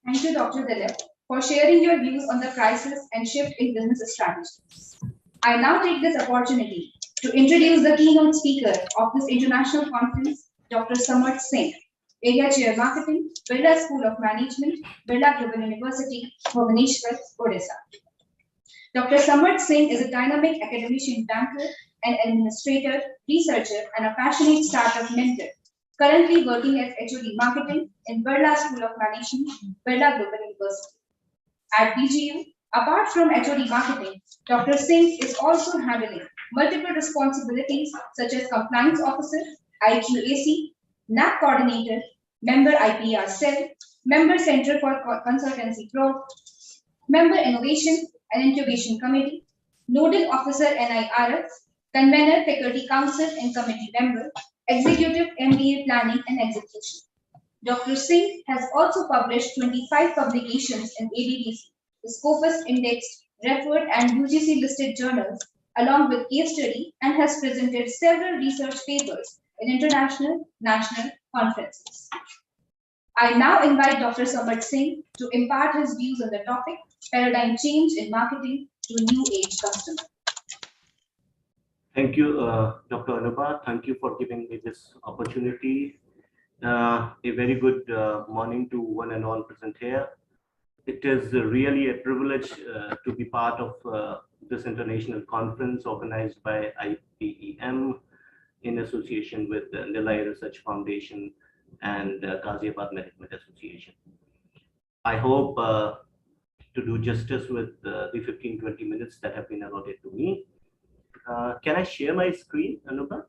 Thank you, Dr. Dilip, for sharing your views on the crisis and shift in business strategy. I now take this opportunity to introduce the keynote speaker of this international conference, Dr. Samarth Singh, Area Chair Marketing, Birla School of Management, Birla Global University, Bhubaneswar, Odisha. Dr. Samarth Singh is a dynamic academician, banker, an administrator, researcher, and a passionate startup mentor, currently working as HOD Marketing in Birla School of Management, Birla Global University. At BGU, apart from HOD Marketing, Dr. Singh is also handling multiple responsibilities such as Compliance Officer, IQAC, NAP Coordinator, Member IPR Cell, Member Center for Consultancy Growth, Member Innovation and Incubation Committee, Nodal Officer NIRF, Convener Faculty Council and Committee Member, Executive MBA Planning and Execution. Dr. Singh has also published 25 publications in ADDC, the Scopus indexed, referred and UGC listed journals, along with case study, and has presented several research papers in international, national conferences. I now invite Dr. Samarth Singh to impart his views on the topic, paradigm change in marketing to new age customer. Thank you, Dr. Anubha. Thank you for giving me this opportunity. A very good morning to one and all present here. It is really a privilege to be part of this international conference organized by IBM in association with the Nilai Research Foundation and Ghaziabad Management Association. I hope to do justice with the 15-20 minutes that have been allotted to me. Can I share my screen, Anubha?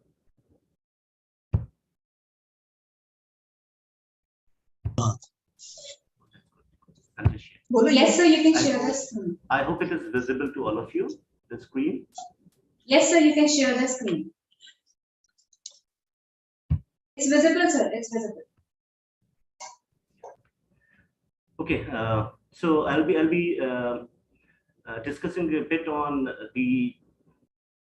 Yes, sir, you can share the screen. I hope it is visible to all of you, the screen. Yes, sir, you can share the screen. It's visible, sir. It's visible. Okay, so I'll be discussing a bit on the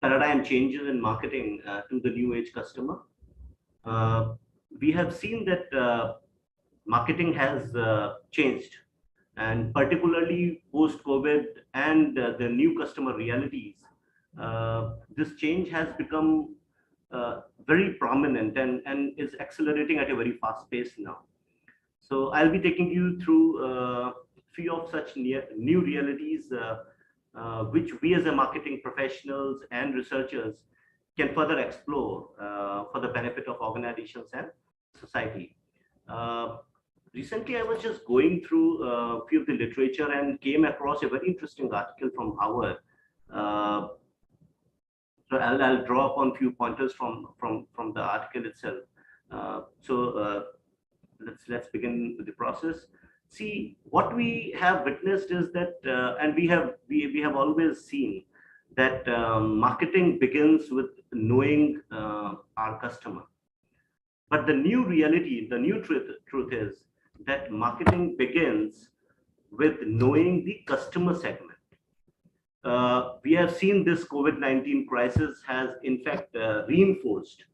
paradigm changes in marketing to the new age customer. We have seen that marketing has changed, and particularly post-COVID and the new customer realities, this change has become very prominent and is accelerating at a very fast pace now. So I'll be taking you through a few of such new realities which we as a marketing professionals and researchers can further explore for the benefit of organizations and society. Recently, I was just going through a few of the literature and came across a very interesting article from Harvard. So I'll draw upon a few pointers from the article itself. Let's begin with the process. See, what we have witnessed is that, and we have always seen that marketing begins with knowing our customer. But the new reality, the new truth is that marketing begins with knowing the customer segment. We have seen this COVID-19 crisis has in fact reinforced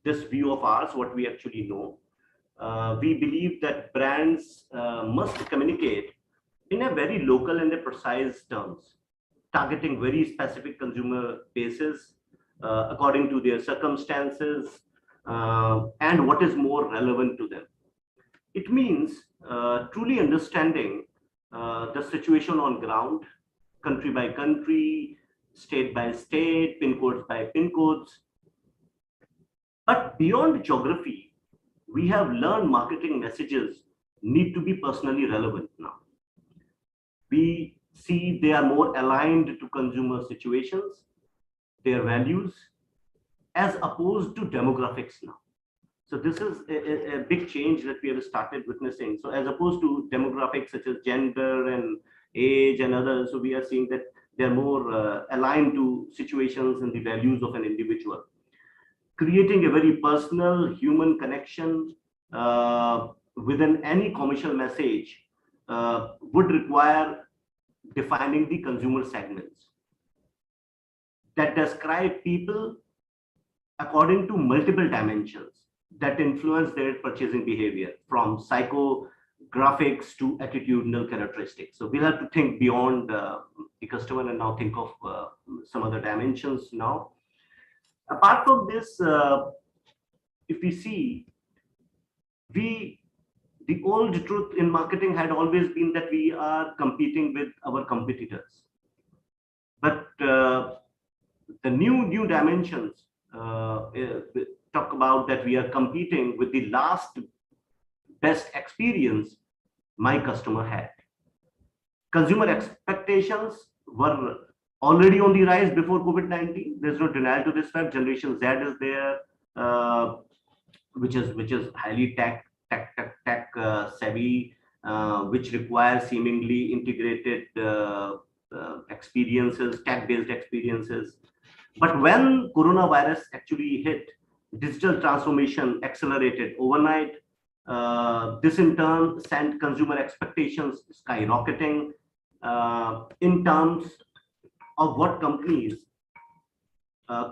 this view of ours, what we actually know. We believe that brands must communicate in a very local and a precise terms, targeting very specific consumer bases according to their circumstances and what is more relevant to them. It means truly understanding the situation on ground, country by country, state by state, pin codes by pin codes. But beyond geography, we have learned marketing messages need to be personally relevant now. We see they are more aligned to consumer situations, their values, as opposed to demographics now. So this is a big change that we have started witnessing. So as opposed to demographics such as gender and age and others, so we are seeing that they're more aligned to situations and the values of an individual. Creating a very personal human connection within any commercial message would require defining the consumer segments that describe people according to multiple dimensions that influence their purchasing behavior, from psychographics to attitudinal characteristics. So we'll have to think beyond the customer and now think of some other dimensions now. Apart from this, if we see, the old truth in marketing had always been that we are competing with our competitors. But the new dimensions talk about that we are competing with the last best experience my customer had. Consumer expectations were already on the rise before COVID-19. There's no denial to this fact. Generation Z is there, which is highly tech savvy, which requires seemingly integrated experiences, tech-based experiences. But when coronavirus actually hit, digital transformation accelerated overnight. This in turn sent consumer expectations skyrocketing in terms of what companies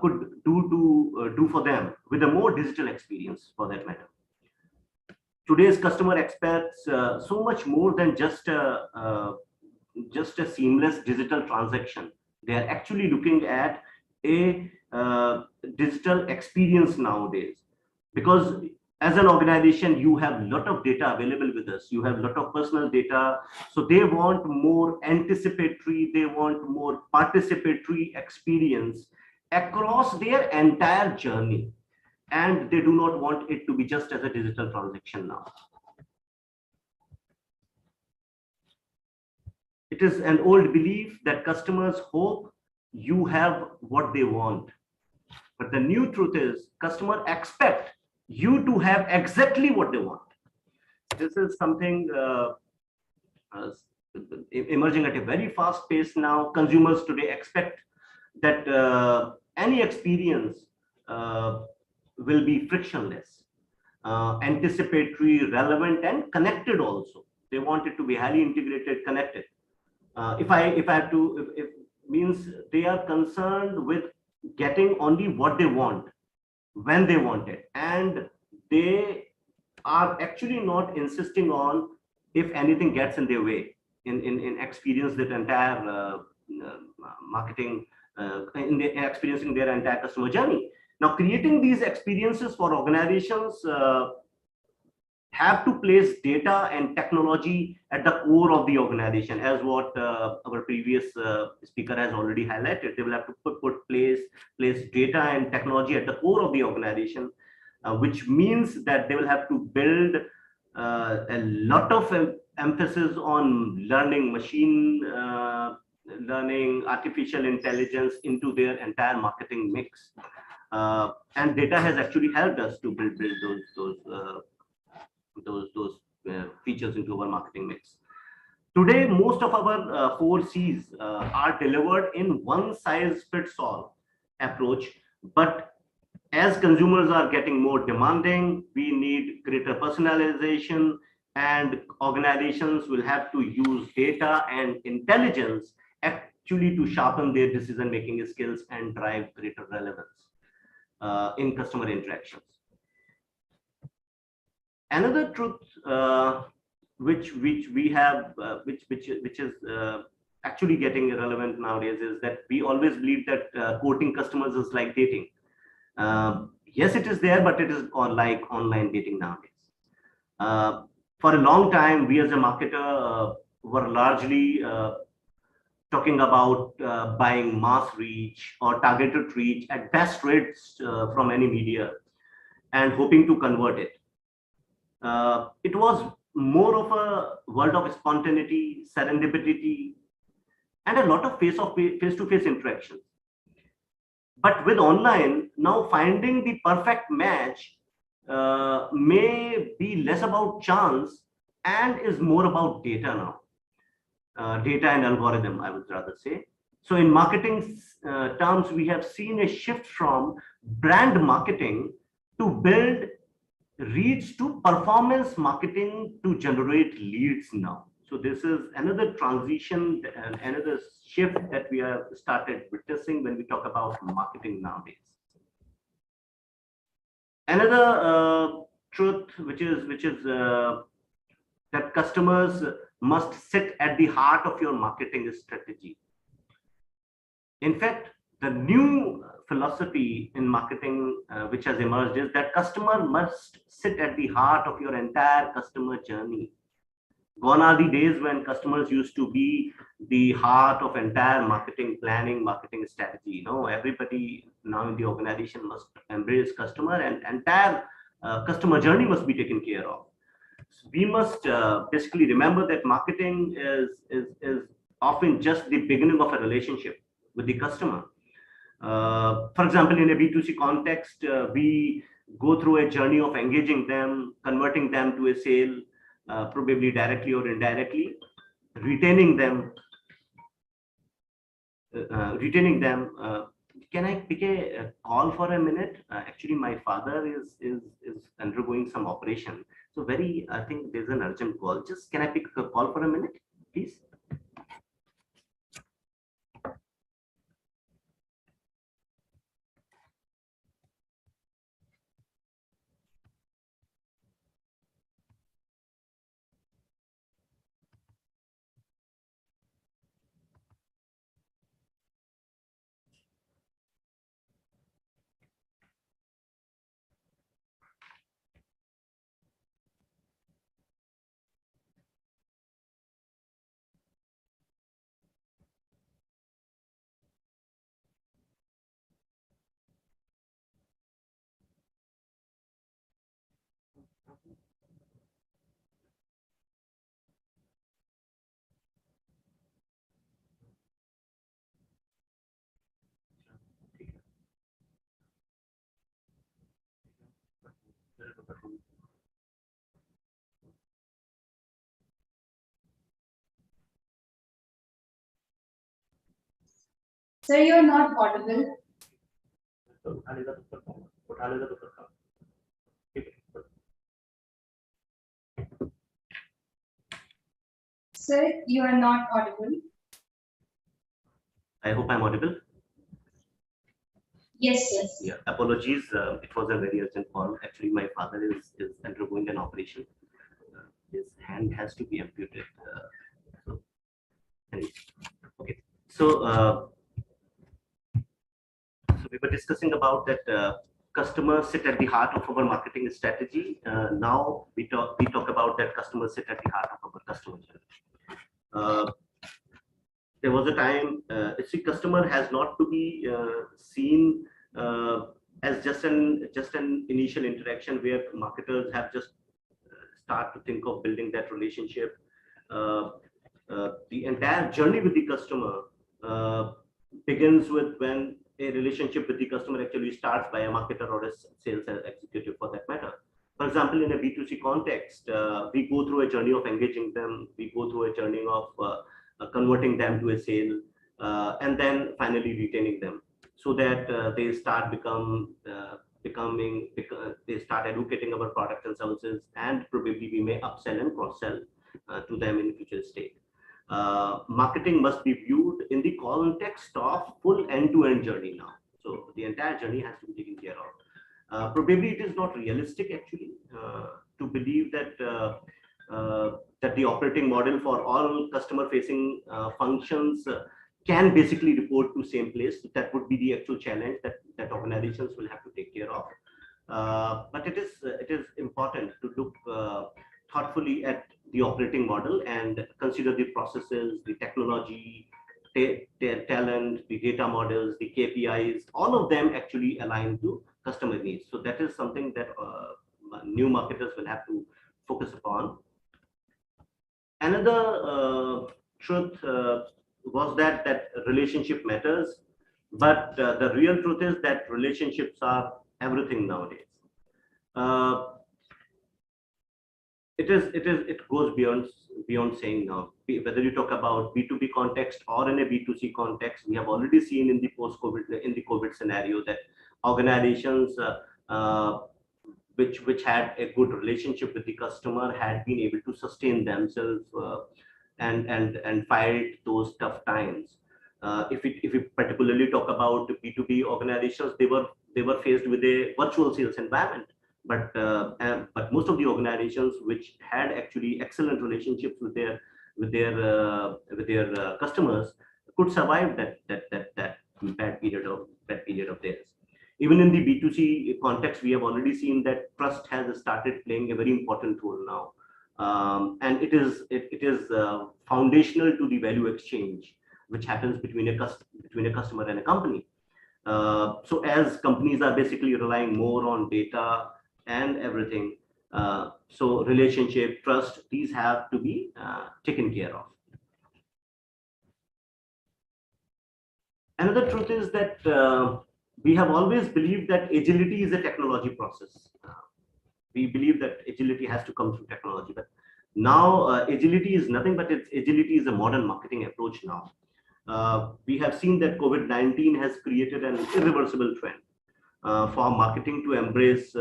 could do for them with a more digital experience, for that matter. Today's customer expects so much more than just a seamless digital transaction. They are actually looking at a digital experience nowadays, because as an organization you have a lot of data available with us, you have a lot of personal data, so they want more anticipatory, they want more participatory experience across their entire journey, and they do not want it to be just as a digital transaction now. It is an old belief that customers hope you have what they want, but the new truth is customer expect you to have exactly what they want. This is something uh, emerging at a very fast pace now. Consumers today expect that any experience will be frictionless, anticipatory, relevant, and connected also. They want it to be highly integrated, connected. If I have to, if means they are concerned with getting only what they want when they want it, and they are actually not insisting on if anything gets in their way in experience that entire marketing, in the experiencing their entire customer journey. Now creating these experiences for organizations have to place data and technology at the core of the organization, as what our previous speaker has already highlighted. They will have to place data and technology at the core of the organization, which means that they will have to build a lot of emphasis on learning, machine learning, artificial intelligence into their entire marketing mix. And data has actually helped us to build those features into our marketing mix. Today, most of our 4Cs are delivered in one size fits all approach, but as consumers are getting more demanding, we need greater personalization, and organizations will have to use data and intelligence actually to sharpen their decision making skills and drive greater relevance in customer interactions. Another truth which we have, which is actually getting relevant nowadays, is that we always believe that courting customers is like dating. Yes, it is there, but it is like online dating nowadays. For a long time, we as a marketer were largely talking about buying mass reach or targeted reach at best rates from any media and hoping to convert it. It was more of a world of spontaneity, serendipity, and a lot of face-to-face interactions. But with online, now finding the perfect match may be less about chance and is more about data now. Data and algorithm, I would rather say. So in marketing terms, we have seen a shift from brand marketing to build reach to performance marketing to generate leads now. So this is another transition and another shift that we have started witnessing when we talk about marketing nowadays. Another truth which is that customers must sit at the heart of your marketing strategy. In fact, the new philosophy in marketing which has emerged is that customer must sit at the heart of your entire customer journey. Gone are the days when customers used to be the heart of entire marketing planning, marketing strategy. You know, everybody now in the organization must embrace customer, and entire customer journey must be taken care of. So we must basically remember that marketing is often just the beginning of a relationship with the customer. For example, in a B2C context, we go through a journey of engaging them, converting them to a sale, probably directly or indirectly, retaining them. Can I pick a call for a minute? Actually, my father is undergoing some operation. So I think there's an urgent call. Just can I pick a call for a minute, please? Sir, you are not audible. Sir, you are not audible. I hope I'm audible. Yes, yes. Yeah, apologies. It was a very urgent call. Actually, my father is undergoing an operation. His hand has to be amputated. So, anyways, okay. So we were discussing about that customers sit at the heart of our marketing strategy. Now we talk about that customers sit at the heart of our customer journey. There was a time, see, customer has not to be seen as just an initial interaction where marketers have just start to think of building that relationship. The entire journey with the customer begins with when a relationship with the customer actually starts by a marketer or a sales executive, for that matter. For example, in a B2C context, we go through a journey of engaging them, we go through a journey of converting them to a sale, and then finally retaining them, so that they start they start educating our products and services, and probably we may upsell and cross-sell to them in future state. Marketing must be viewed in the context of full end-to-end journey now. So the entire journey has to be taken care of. Probably it is not realistic actually to believe that that the operating model for all customer-facing functions can basically report to same place. That would be the actual challenge that organizations will have to take care of. But it is important to look thoughtfully at the operating model and consider the processes, the technology, talent, the data models, the KPIs, all of them actually align to customer needs. So that is something that new marketers will have to focus upon. Another truth was that relationship matters, but the real truth is that relationships are everything nowadays. It goes beyond saying now. Whether you talk about B2B context or in a B2C context, we have already seen in the COVID scenario that organizations which had a good relationship with the customer had been able to sustain themselves and fight those tough times. If we particularly talk about B2B organizations, they were faced with a virtual sales environment. But most of the organizations which had actually excellent relationships with their customers could survive that bad period of theirs. Even in the B2C context, we have already seen that trust has started playing a very important role now, and it is foundational to the value exchange which happens between a customer and a company. So as companies are basically relying more on data and everything, so relationship, trust, these have to be taken care of. Another truth is that we have always believed that agility is a technology process. We believe that agility has to come through technology, but now agility is nothing but agility is a modern marketing approach now. We have seen that COVID-19 has created an irreversible trend for marketing to embrace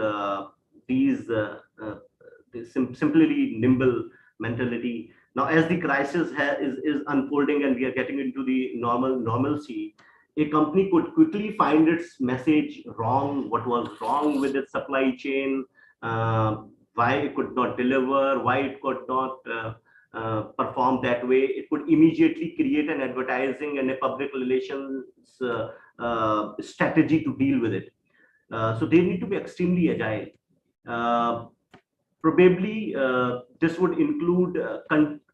this simply nimble mentality. Now, as the crisis is unfolding and we are getting into the normalcy, a company could quickly find its message wrong, what was wrong with its supply chain, why it could not deliver, why it could not perform that way. It could immediately create an advertising and a public relations strategy to deal with it. So they need to be extremely agile. Probably this would include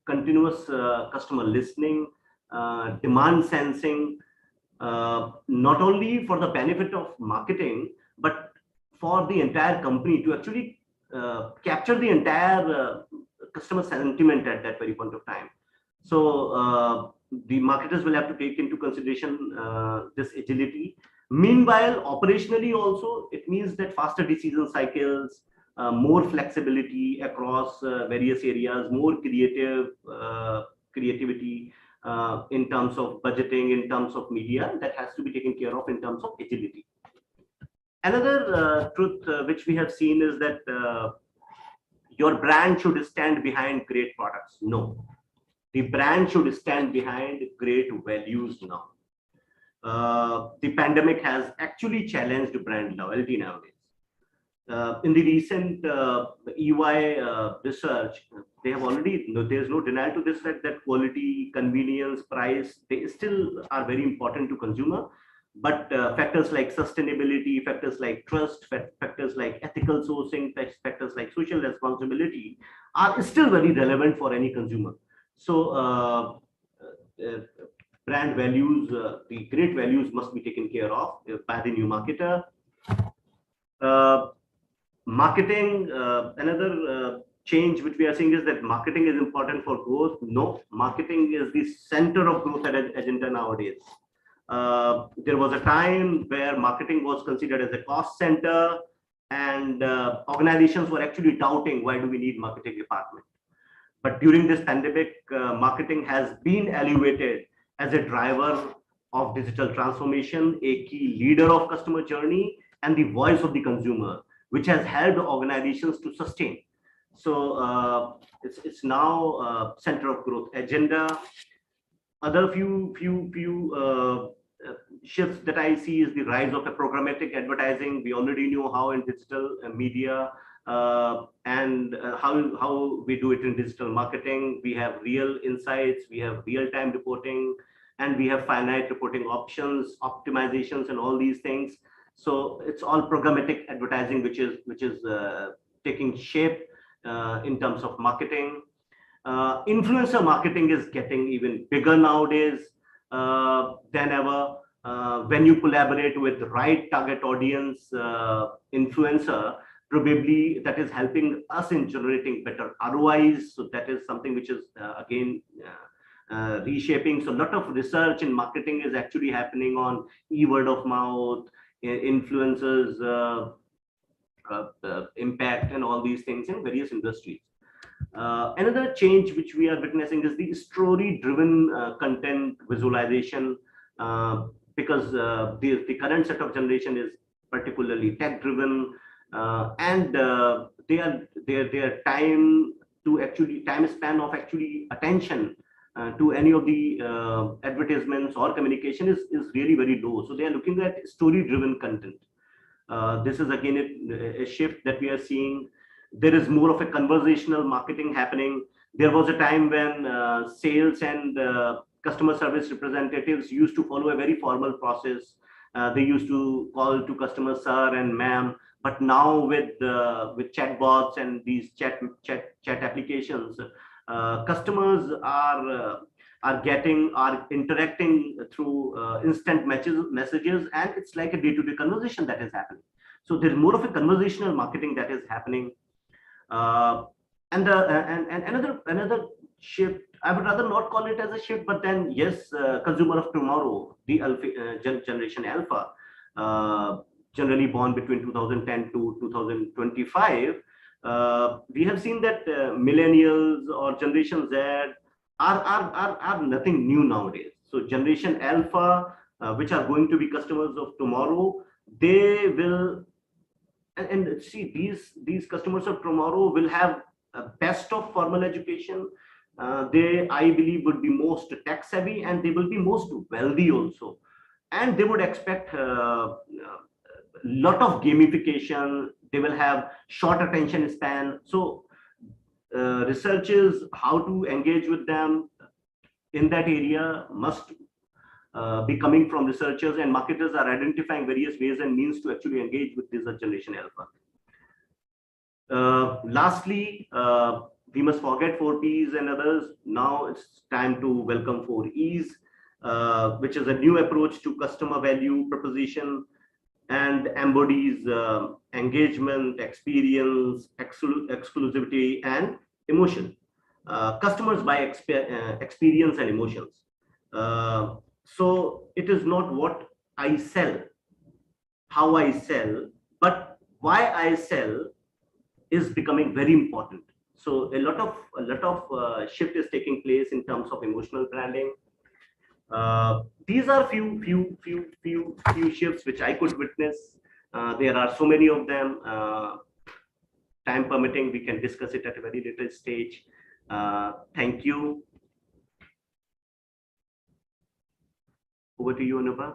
continuous customer listening, demand sensing, not only for the benefit of marketing, but for the entire company to actually capture the entire customer sentiment at that very point of time. So the marketers will have to take into consideration this agility. Meanwhile, operationally also, it means that faster decision cycles, more flexibility across various areas, more creativity, in terms of budgeting, in terms of media, that has to be taken care of in terms of agility. Another truth which we have seen is that your brand should stand behind great products. No, the brand should stand behind great values now. The pandemic has actually challenged brand loyalty nowadays. In the recent EY research, they have already, there's no denial to this fact that quality, convenience, price, they still are very important to consumer. But factors like sustainability, factors like trust, factors like ethical sourcing, factors like social responsibility are still very relevant for any consumer. So brand values, the great values must be taken care of by the new marketer. Marketing, another change which we are seeing is that marketing is important for growth. No, marketing is the center of growth agenda nowadays. There was a time where marketing was considered as a cost center, and organizations were actually doubting, why do we need marketing department? But during this pandemic, marketing has been elevated as a driver of digital transformation, a key leader of customer journey, and the voice of the consumer, which has helped organizations to sustain. So it's now center of growth agenda. Other few shifts that I see is the rise of a programmatic advertising. We already know how in digital media and how we do it in digital marketing. We have real insights, we have real-time reporting, and we have finite reporting options, optimizations, and all these things. So it's all programmatic advertising, which is taking shape in terms of marketing. Influencer marketing is getting even bigger nowadays than ever. When you collaborate with the right target audience influencer, probably that is helping us in generating better ROIs. So that is something which is again reshaping. So a lot of research in marketing is actually happening on word of mouth, influencers impact, and all these things in various industries. Another change which we are witnessing is the story-driven content visualization, because the current set of generation is particularly tech-driven, and their time span of actually attention to any of the advertisements or communication is really very low. So they are looking at story-driven content. This is again a shift that we are seeing. There is more of a conversational marketing happening. There was a time when sales and customer service representatives used to follow a very formal process. They used to call to customer sir and ma'am. But now with chatbots and these chat applications, customers are interacting through instant messages, and it's like a day-to-day conversation that is happening. So there's more of a conversational marketing that is happening. And another shift, I would rather not call it as a shift, but then yes, consumer of tomorrow, the generation alpha, generally born between 2010 to 2025, we have seen that millennials or generation Z are nothing new nowadays. So generation alpha, which are going to be customers of tomorrow, they will, and see, these customers of tomorrow will have best of formal education. They, I believe, would be most tech savvy, and they will be most wealthy also, and they would expect lot of gamification. They will have short attention span. So researchers, how to engage with them in that area must be coming from researchers, and marketers are identifying various ways and means to actually engage with this generation alpha. Lastly, we must forget 4 Ps and others. Now it's time to welcome 4 Es, which is a new approach to customer value proposition and embodies engagement, experience, exclusivity, and emotion. Customers buy experience and emotions. So it is not what I sell, how I sell, but why I sell is becoming very important. So a lot of shift is taking place in terms of emotional branding. These are few shifts which I could witness. There are so many of them. Time permitting, we can discuss it at a very later stage. Thank you. Over to you, Anubha.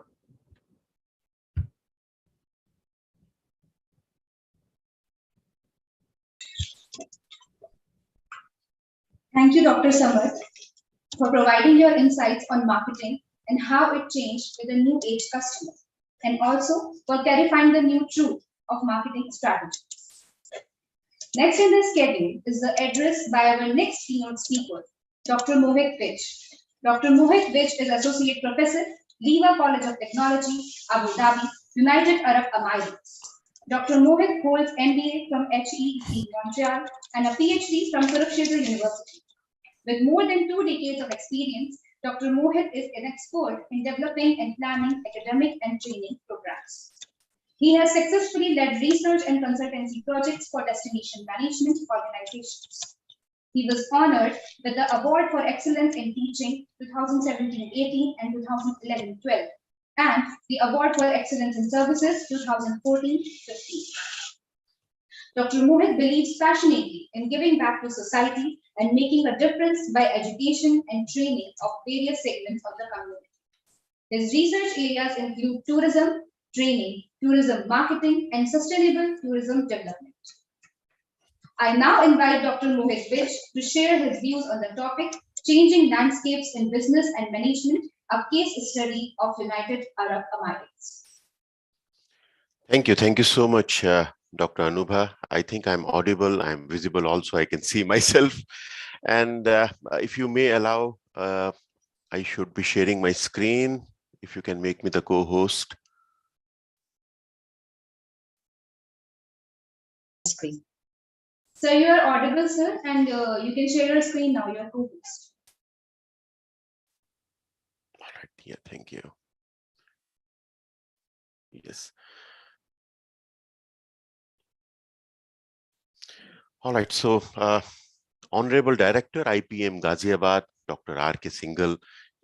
Thank you, Dr. Samarth, for providing your insights on marketing and how it changed with the new age customer, and also for clarifying the new truth of marketing strategies. Next in the schedule is the address by our next keynote speaker, Dr. Mohit Vij. Dr. Mohit Vij is Associate Professor, Liva College of Technology, Abu Dhabi, United Arab Emirates. Dr. Mohit holds MBA from HEC Montreal and a PhD from Kurukshetra University. With more than 2 decades of experience, Dr. Mohit is an expert in developing and planning academic and training programs. He has successfully led research and consultancy projects for destination management organizations. He was honored with the Award for Excellence in Teaching 2017-18 and 2011-12, and the Award for Excellence in Services 2014-15. Dr. Mohit believes passionately in giving back to society and making a difference by education and training of various segments of the community. His research areas include tourism, training, tourism marketing, and sustainable tourism development. I now invite Dr. Mohit Vij to share his views on the topic, Changing Landscapes in Business and Management, a case study of United Arab Emirates. Thank you. Thank you so much, Dr. Anubha. I think I'm audible. I'm visible also. I can see myself. And if you may allow, I should be sharing my screen. If you can make me the co-host. Screen. So you are audible, sir, and you can share your screen now, your co-host. All right. Yeah, thank you. Yes. All right. So, Honorable Director, IBM Ghaziabad, Dr. R.K. Singhal,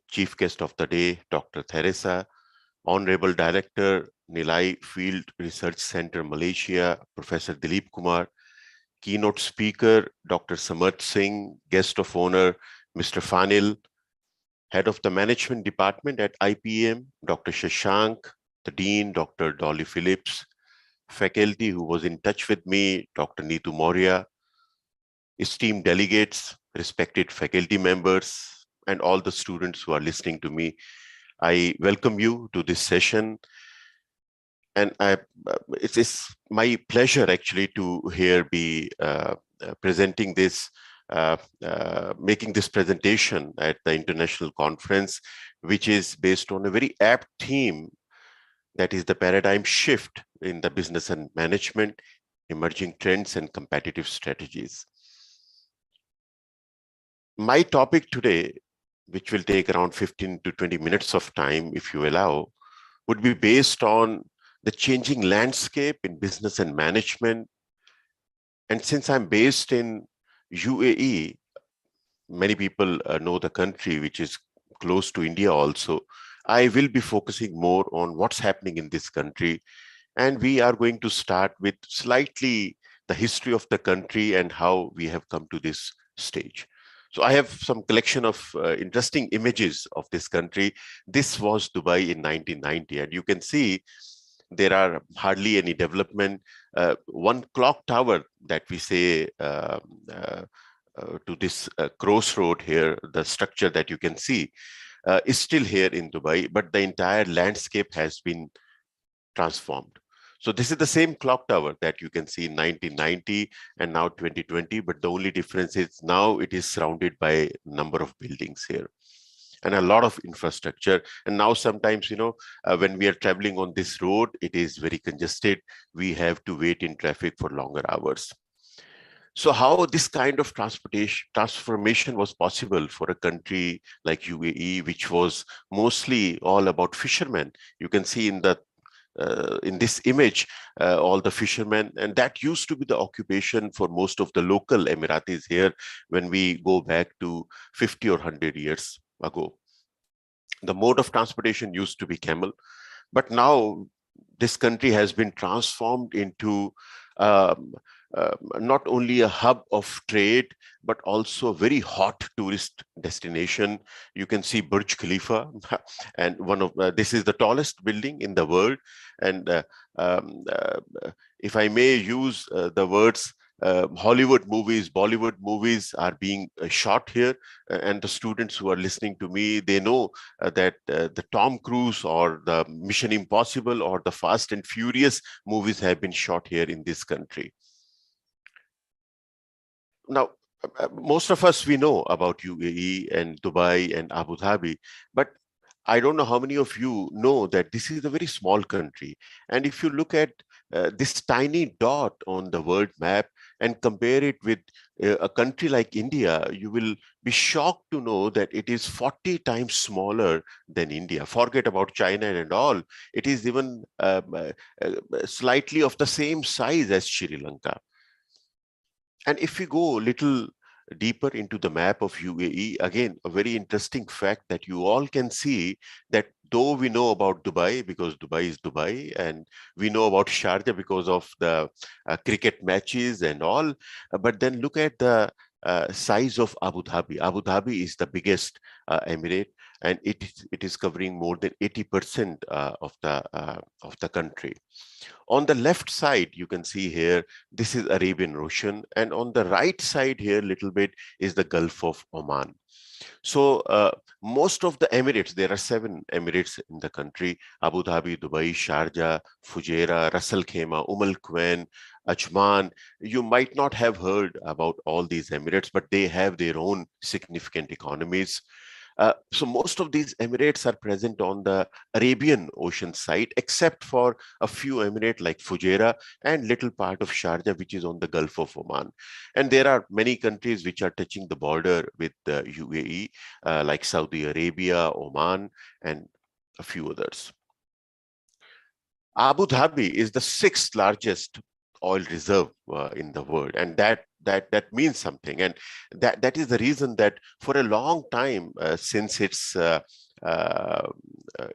Chief Guest of the Day, Dr. Theresa, Honorable Director, Nilai Field Research Center, Malaysia, Professor Dilip Kumar, Keynote Speaker, Dr. Samarth Singh, Guest of Honor, Mr. Fanil, Head of the Management Department at IBM, Dr. Shashank, the Dean, Dr. Dolly Phillips, faculty who was in touch with me, Dr. Neetu Maurya, esteemed delegates, respected faculty members, and all the students who are listening to me. I welcome you to this session. And it's my pleasure actually to here be presenting this, making this presentation at the international conference, which is based on a very apt theme, that is the paradigm shift in the business and management, emerging trends and competitive strategies. My topic today, which will take around 15 to 20 minutes of time, if you allow, would be based on the changing landscape in business and management. And since I'm based in UAE, many people know the country, which is close to India also. I will be focusing more on what's happening in this country. And we are going to start with slightly the history of the country and how we have come to this stage. So I have some collection of interesting images of this country. This was Dubai in 1990, and you can see there are hardly any development. One clock tower that we say to this crossroad here, the structure that you can see is still here in Dubai, but the entire landscape has been transformed. So this is the same clock tower that you can see in 1990 and now 2020, but the only difference is now it is surrounded by a number of buildings here and a lot of infrastructure. And now sometimes, when we are traveling on this road, it is very congested. We have to wait in traffic for longer hours. So how this kind of transformation was possible for a country like UAE, which was mostly all about fishermen. You can see in this image, all the fishermen, and that used to be the occupation for most of the local Emiratis here when we go back to 50 or 100 years ago. The mode of transportation used to be camel, but now this country has been transformed into um, not only a hub of trade, but also a very hot tourist destination. You can see Burj Khalifa, and this is the tallest building in the world. And um, uh, if I may use the words, Hollywood movies, Bollywood movies are being shot here, and the students who are listening to me, they know that the Tom Cruise or the Mission Impossible or the Fast and Furious movies have been shot here in this country. Now, most of us, we know about UAE and Dubai and Abu Dhabi, but I don't know how many of you know that this is a very small country. And if you look at this tiny dot on the world map and compare it with a country like India, you will be shocked to know that it is 40 times smaller than India. Forget about China and all. It is even slightly of the same size as Sri Lanka. And if we go a little deeper into the map of UAE, again, a very interesting fact that you all can see that though we know about Dubai because Dubai is Dubai, and we know about Sharjah because of the cricket matches and all, but then look at the size of Abu Dhabi. Abu Dhabi is the biggest emirate, and it is covering more than 80% of the country. On the left side, you can see here, this is Arabian Ocean. And on the right side here, little bit, is the Gulf of Oman. So most of the Emirates, there are 7 Emirates in the country: Abu Dhabi, Dubai, Sharjah, Fujairah, Ras Al Khaimah, Al Quwain, Ajman. You might not have heard about all these Emirates, but they have their own significant economies. So most of these emirates are present on the Arabian Ocean side, except for a few emirates like Fujairah and little part of Sharjah, which is on the Gulf of Oman. And there are many countries which are touching the border with the UAE, like Saudi Arabia, Oman, and a few others. Abu Dhabi is the 6th largest oil reserve in the world, and that means something. And that is the reason that for a long time, since its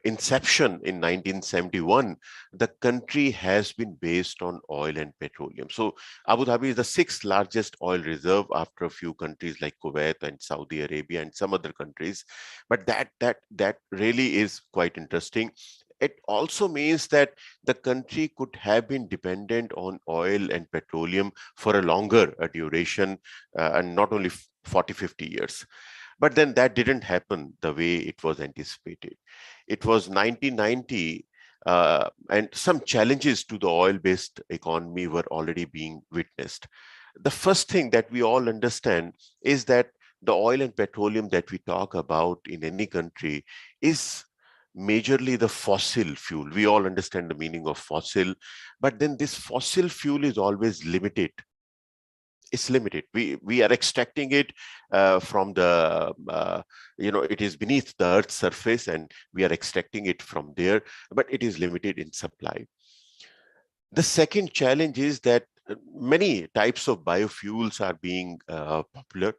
inception in 1971, the country has been based on oil and petroleum. So Abu Dhabi is the 6th largest oil reserve after a few countries like Kuwait and Saudi Arabia and some other countries. But that really is quite interesting. It also means that the country could have been dependent on oil and petroleum for a longer duration, and not only 40, 50 years. But then that didn't happen the way it was anticipated. It was 1990, and some challenges to the oil-based economy were already being witnessed. The first thing that we all understand is that the oil and petroleum that we talk about in any country is majorly the fossil fuel. We all understand the meaning of fossil, but then this fossil fuel is always limited. It's limited. We are extracting it from the, it is beneath the Earth's surface, and we are extracting it from there, but it is limited in supply. The second challenge is that many types of biofuels are being popular.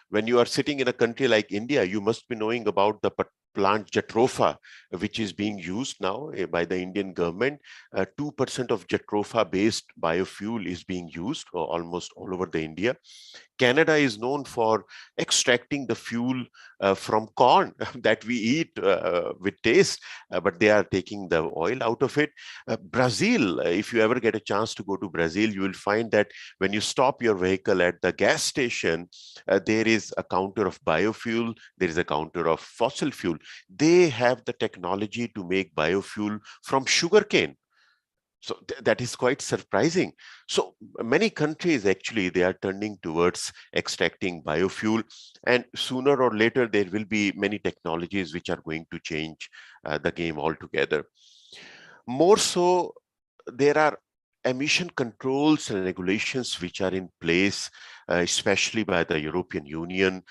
When you are sitting in a country like India, you must be knowing about the plant Jatropha, which is being used now by the Indian government. 2% of Jatropha-based biofuel is being used almost all over the India. Canada is known for extracting the fuel from corn that we eat with taste, but they are taking the oil out of it. Brazil, if you ever get a chance to go to Brazil, you will find that when you stop your vehicle at the gas station, there is a counter of biofuel, there is a counter of fossil fuel. They have the technology to make biofuel from sugarcane. So that is quite surprising. So many countries, actually, they are turning towards extracting biofuel, and sooner or later, there will be many technologies which are going to change the game altogether. More so, there are emission controls and regulations which are in place especially by the European Union,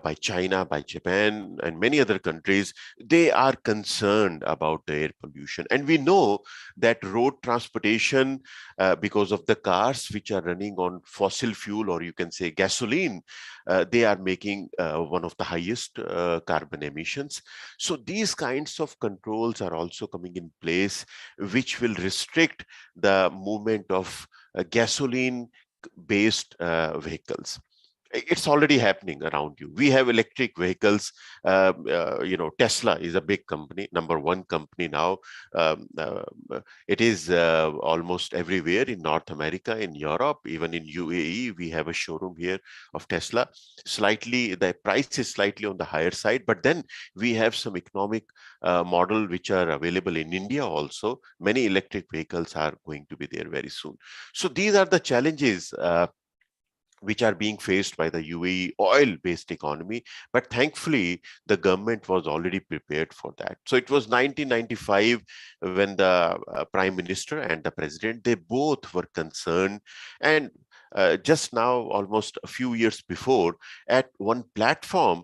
by China, by Japan, and many other countries. They are concerned about the air pollution. And we know that road transportation, because of the cars which are running on fossil fuel, or you can say gasoline, they are making one of the highest carbon emissions. So these kinds of controls are also coming in place, which will restrict the movement of gasoline-based vehicles. It's already happening around you. We have electric vehicles. Tesla is a big company, #1 company now. It is almost everywhere in North America, in Europe, even in UAE. We have a showroom here of Tesla. The price is slightly on the higher side, but then we have some economic model which are available in India also. Many electric vehicles are going to be there very soon. So these are the challenges which are being faced by the UAE oil-based economy. But thankfully, the government was already prepared for that. So it was 1995 when the Prime Minister and the President, they both were concerned. And just now, almost a few years before, at one platform,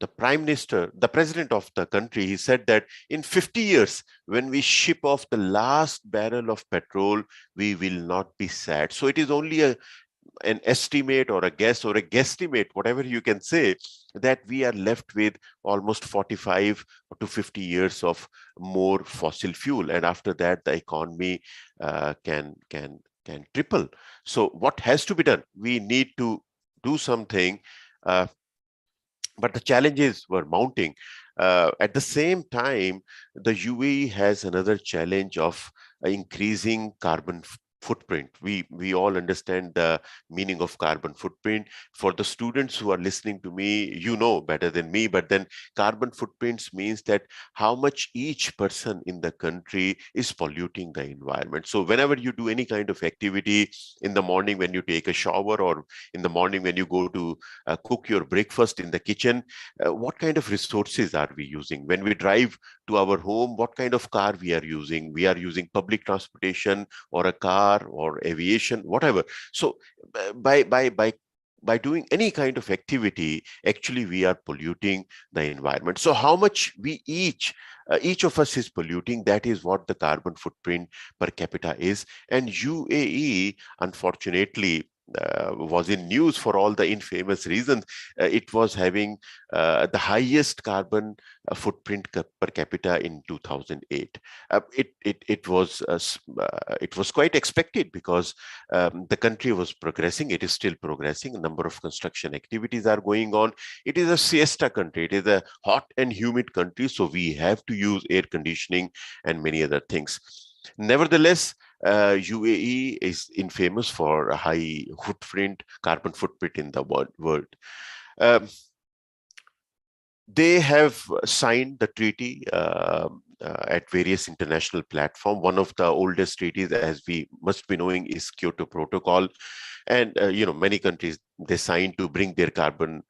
the Prime Minister, the President of the country, he said that in 50 years, when we ship off the last barrel of petrol, we will not be sad. So it is only an estimate or a guess or a guesstimate, whatever you can say, that we are left with almost 45 to 50 years of more fossil fuel. And after that, the economy can triple. So what has to be done? We need to do something. But the challenges were mounting. At the same time, the UAE has another challenge of increasing carbon footprint. We all understand the meaning of carbon footprint. For the students who are listening to me, you know better than me, but then carbon footprints means that how much each person in the country is polluting the environment. So whenever you do any kind of activity, in the morning when you take a shower, or in the morning when you go to cook your breakfast in the kitchen, what kind of resources are we using? When we drive to our home, what kind of car we are using? We are using public transportation or a car or aviation, whatever. So by doing any kind of activity, actually we are polluting the environment. So how much we each of us is polluting, that is what the carbon footprint per capita is. And UAE, unfortunately, was in news for all the infamous reasons. It was having the highest carbon footprint per capita in 2008. It was quite expected, because the country was progressing. It is still progressing. A number of construction activities are going on. It is a siesta country. It is a hot and humid country. So we have to use air conditioning and many other things. Nevertheless, UAE is infamous for a high carbon footprint in the world. They have signed the treaty at various international platforms. One of the oldest treaties, as we must be knowing, is Kyoto Protocol. And many countries, they signed to bring their carbon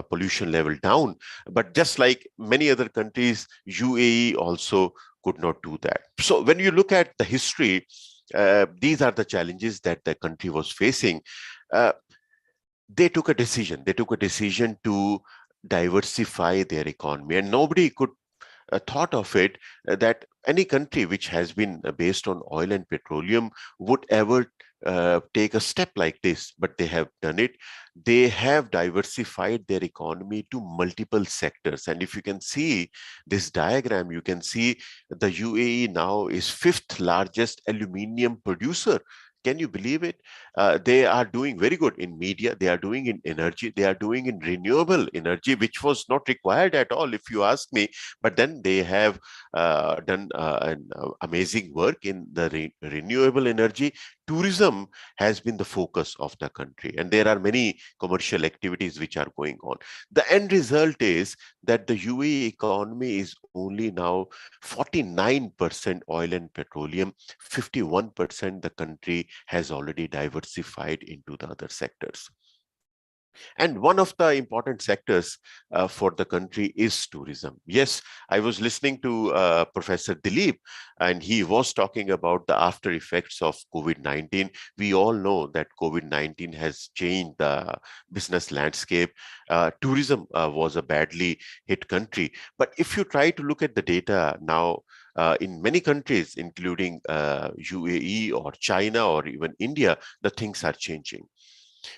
pollution level down. But just like many other countries, UAE also could not do that. So when you look at the history, these are the challenges that the country was facing. They took a decision. They took a decision to diversify their economy, and nobody could thought of it that any country which has been based on oil and petroleum would ever take a step like this, but they have done it. They have diversified their economy to multiple sectors. And if you can see this diagram, you can see the UAE now is 5th largest aluminium producer. Can you believe it? They are doing very good in media. They are doing in energy. They are doing in renewable energy, which was not required at all, if you ask me. But then they have done an amazing work in the renewable energy. Tourism has been the focus of the country, and there are many commercial activities which are going on. The end result is that the UAE economy is only now 49% oil and petroleum, 51% the country has already diversified into the other sectors. And one of the important sectors for the country is tourism. Yes, I was listening to Professor Dilip, and he was talking about the after effects of COVID-19. We all know that COVID-19 has changed the business landscape. Tourism was a badly hit country. But if you try to look at the data now, in many countries, including UAE or China or even India, the things are changing.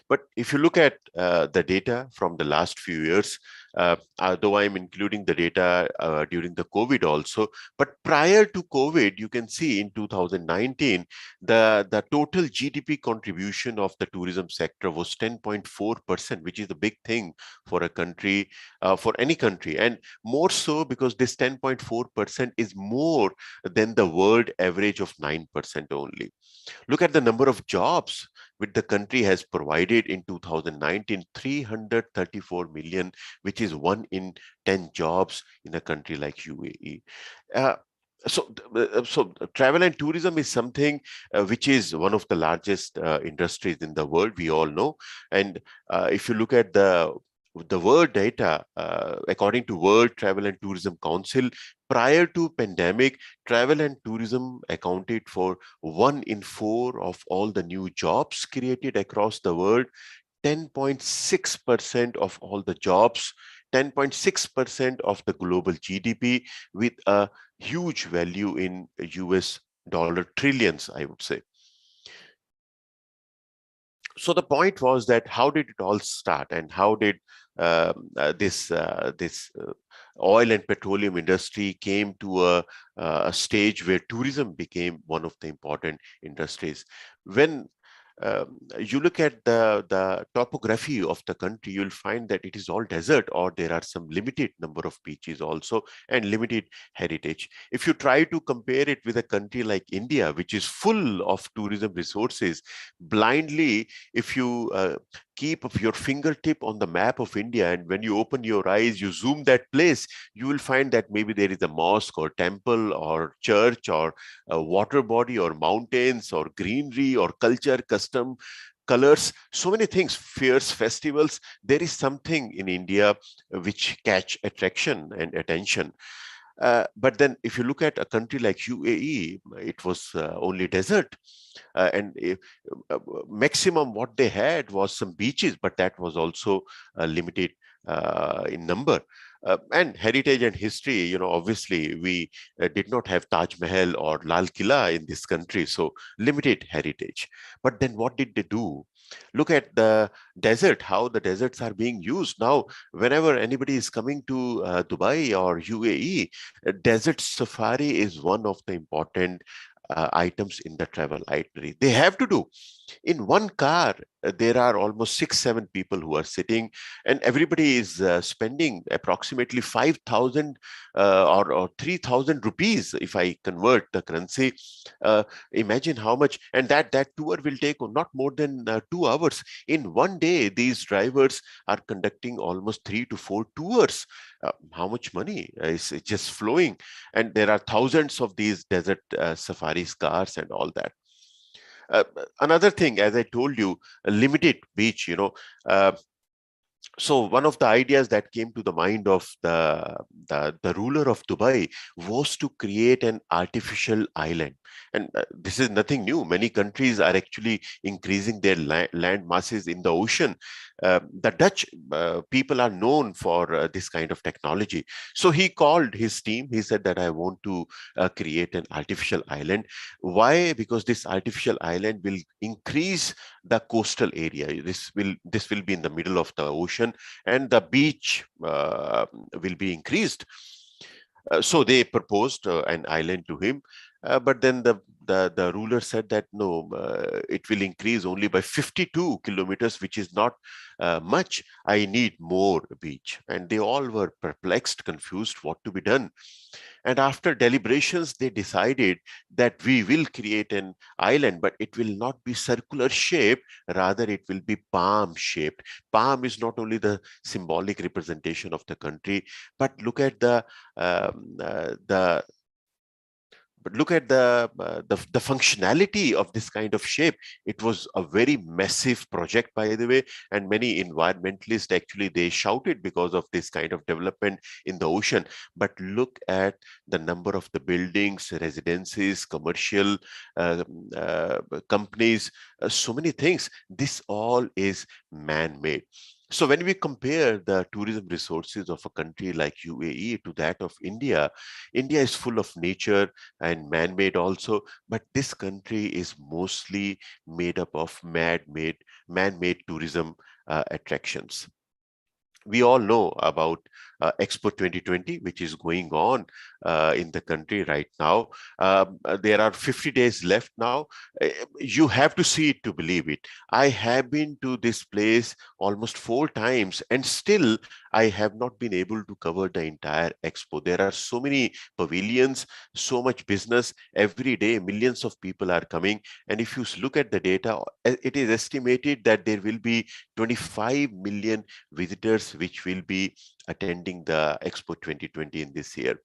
But if you look at the data from the last few years, though I'm including the data during the COVID also, but prior to COVID, you can see in 2019, the total GDP contribution of the tourism sector was 10.4%, which is a big thing for a country, for any country. And more so because this 10.4% is more than the world average of 9% only. Look at the number of jobs which the country has provided in 2019, 334 million, which is 1 in 10 jobs in a country like UAE. Uh, so travel and tourism is something which is one of the largest industries in the world, we all know. And if you look at the world data, according to World Travel and Tourism Council, prior to pandemic, travel and tourism accounted for 1 in 4 of all the new jobs created across the world, 10.6% of all the jobs, 10.6% of the global GDP, with a huge value in US dollar trillions, I would say. So the point was that how did it all start, and how did this oil and petroleum industry came to a stage where tourism became one of the important industries. When you look at the topography of the country, you'll find that it is all desert, or there are some limited number of beaches also, and limited heritage. If you try to compare it with a country like India, which is full of tourism resources, blindly, if you keep your fingertip on the map of India, and when you open your eyes, you zoom that place, you will find that maybe there is a mosque or temple or church or a water body or mountains or greenery or culture, custom, colors, so many things, fairs, festivals. There is something in India which catch attraction and attention. But then if you look at a country like UAE, it was only desert. And if, maximum what they had was some beaches, but that was also limited in number. And heritage and history, obviously we did not have Taj Mahal or Lal Killa in this country, so limited heritage. But then what did they do? Look at the desert, how the deserts are being used. Now, whenever anybody is coming to Dubai or UAE, desert safari is one of the important items in the travel itinerary. They have to do. In one car, there are almost 6-7 people who are sitting, and everybody is spending approximately 5,000 or 3,000 rupees, if I convert the currency. Imagine how much, and that tour will take not more than 2 hours. In one day, these drivers are conducting almost 3 to 4 tours. How much money is just flowing? And there are thousands of these desert safari cars and all that. Another thing, as I told you, a limited beach, so one of the ideas that came to the mind of the ruler of Dubai was to create an artificial island. And this is nothing new. Many countries are actually increasing their land masses in the ocean. The Dutch people are known for this kind of technology. So he called his team. He said that I want to create an artificial island. Why? Because this artificial island will increase the coastal area. This will be in the middle of the ocean, and the beach will be increased. So they proposed an island to him, but then the ruler said that no, it will increase only by 52 kilometers, which is not much. I need more beach. And they all were perplexed, confused, what to be done. And after deliberations, they decided that we will create an island, but it will not be circular shape, rather it will be palm shaped. Palm is not only the symbolic representation of the country, but look at the But look at the functionality of this kind of shape. It was a very massive project, by the way, and many environmentalists actually they shouted because of this kind of development in the ocean. But look at the number of the buildings, residences, commercial uh, companies, so many things. This all is man-made. So when we compare the tourism resources of a country like UAE to that of India, India is full of nature and man-made also, but this country is mostly made up of man-made tourism attractions. We all know about Expo 2020, which is going on in the country right now. There are 50 days left now. You have to see it to believe it. I have been to this place almost 4 times, and still I have not been able to cover the entire Expo. There are so many pavilions, so much business. Every day, millions of people are coming. And if you look at the data, it is estimated that there will be 25 million visitors which will be attending the Expo 2020 in this year.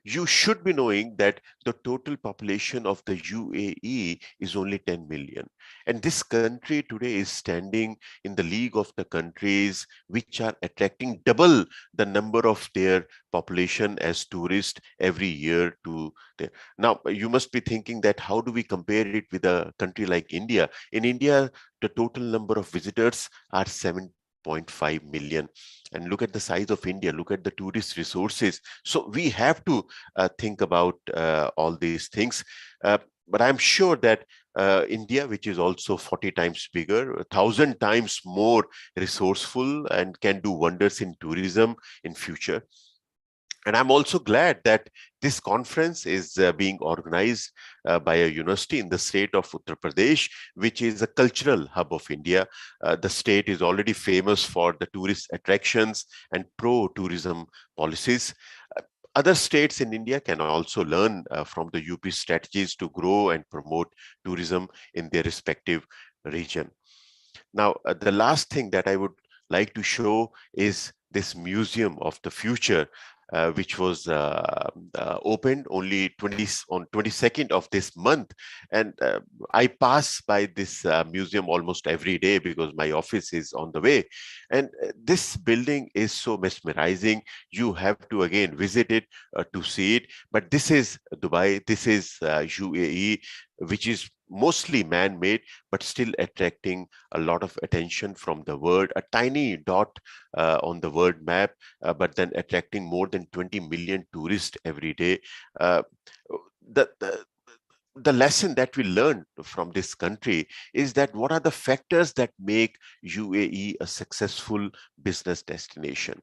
You should be knowing that the total population of the UAE is only 10 million. And this country today is standing in the league of the countries which are attracting double the number of their population as tourists every year to there. Now, you must be thinking that how do we compare it with a country like India? In India, the total number of visitors are 7.5 million. And look at the size of India, look at the tourist resources. So we have to think about all these things. But I'm sure that India, which is also 40 times bigger, 1,000 times more resourceful and can do wonders in tourism in future. And I'm also glad that this conference is being organized by a university in the state of Uttar Pradesh, which is a cultural hub of India. The state is already famous for the tourist attractions and pro-tourism policies. Other states in India can also learn from the UP strategies to grow and promote tourism in their respective region. Now, the last thing that I would like to show is this Museum of the Future, which was opened only on 22nd of this month. And I pass by this museum almost every day because my office is on the way. And this building is so mesmerizing. You have to again visit it to see it. But this is Dubai, this is UAE, which is mostly man-made, but still attracting a lot of attention from the world. A tiny dot on the world map, but then attracting more than 20 million tourists every day. The, the the lesson that we learned from this country is that what are the factors that make UAE a successful business destination?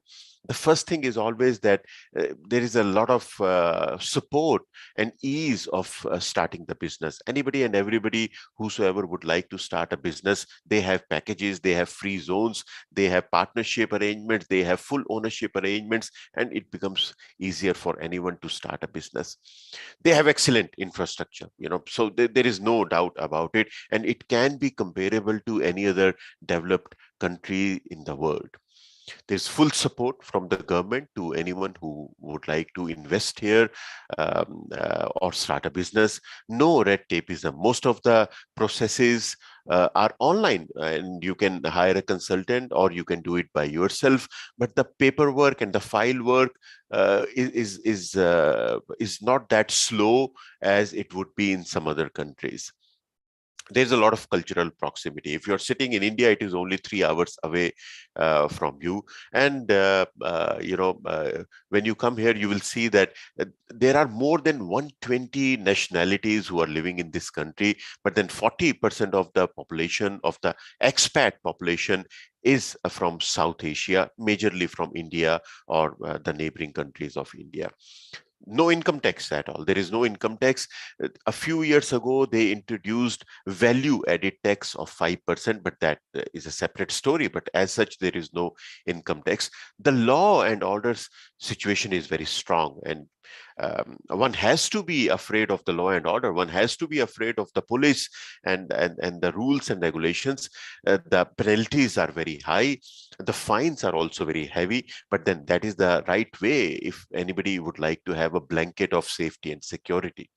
The first thing is always that there is a lot of support and ease of starting the business. Anybody and everybody whosoever would like to start a business, they have packages, they have free zones, they have partnership arrangements, they have full ownership arrangements, and it becomes easier for anyone to start a business. They have excellent infrastructure, so there is no doubt about it, and it can be comparable to any other developed country in the world. There's full support from the government to anyone who would like to invest here or start a business. No red tapeism. Most of the processes are online, and you can hire a consultant or you can do it by yourself. But the paperwork and the file work is not that slow as it would be in some other countries. There's a lot of cultural proximity. If you're sitting in India, it is only 3 hours away from you. And, when you come here, you will see that there are more than 120 nationalities who are living in this country, but then 40% of the population, of the expat population, is from South Asia, majorly from India or the neighboring countries of India. No income tax at all. There is no income tax. A few years ago, they introduced value added tax of 5%, but that is a separate story. But as such, there is no income tax. The law and orders situation is very strong. And One has to be afraid of the law and order. One has to be afraid of the police and the rules and regulations. The penalties are very high. The fines are also very heavy, but then that is the right way if anybody would like to have a blanket of safety and security.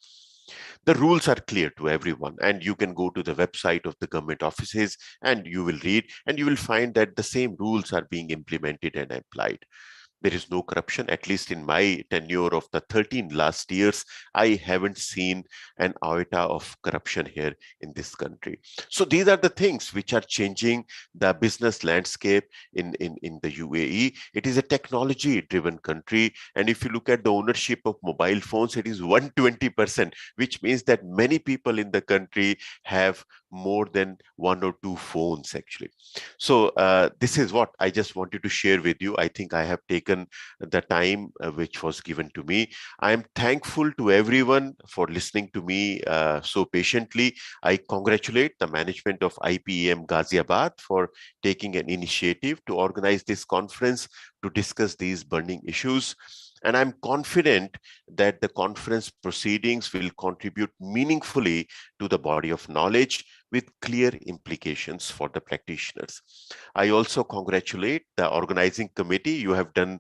The rules are clear to everyone, and you can go to the website of the government offices and you will read, and you will find that the same rules are being implemented and applied. There is no corruption. At least in my tenure of the 13 last years, I haven't seen an iota of corruption here in this country. So these are the things which are changing the business landscape in the UAE. It is a technology-driven country. And if you look at the ownership of mobile phones, it is 120%, which means that many people in the country have more than 1 or 2 phones, actually. So this is what I just wanted to share with you. I think I have taken the time which was given to me. I am thankful to everyone for listening to me so patiently. I congratulate the management of IBM Ghaziabad for taking an initiative to organize this conference to discuss these burning issues. And I'm confident that the conference proceedings will contribute meaningfully to the body of knowledge with clear implications for the practitioners. I also congratulate the organizing committee. You have done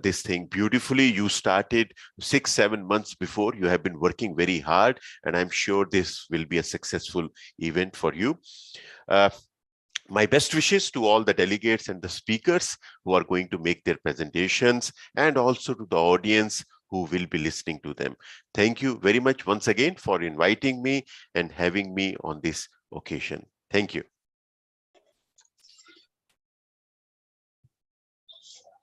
this thing beautifully. You started 6-7 months before. You have been working very hard, and I'm sure this will be a successful event for you. My best wishes to all the delegates and the speakers who are going to make their presentations, and also to the audience who will be listening to them. Thank you very much once again for inviting me and having me on this occasion. Thank you.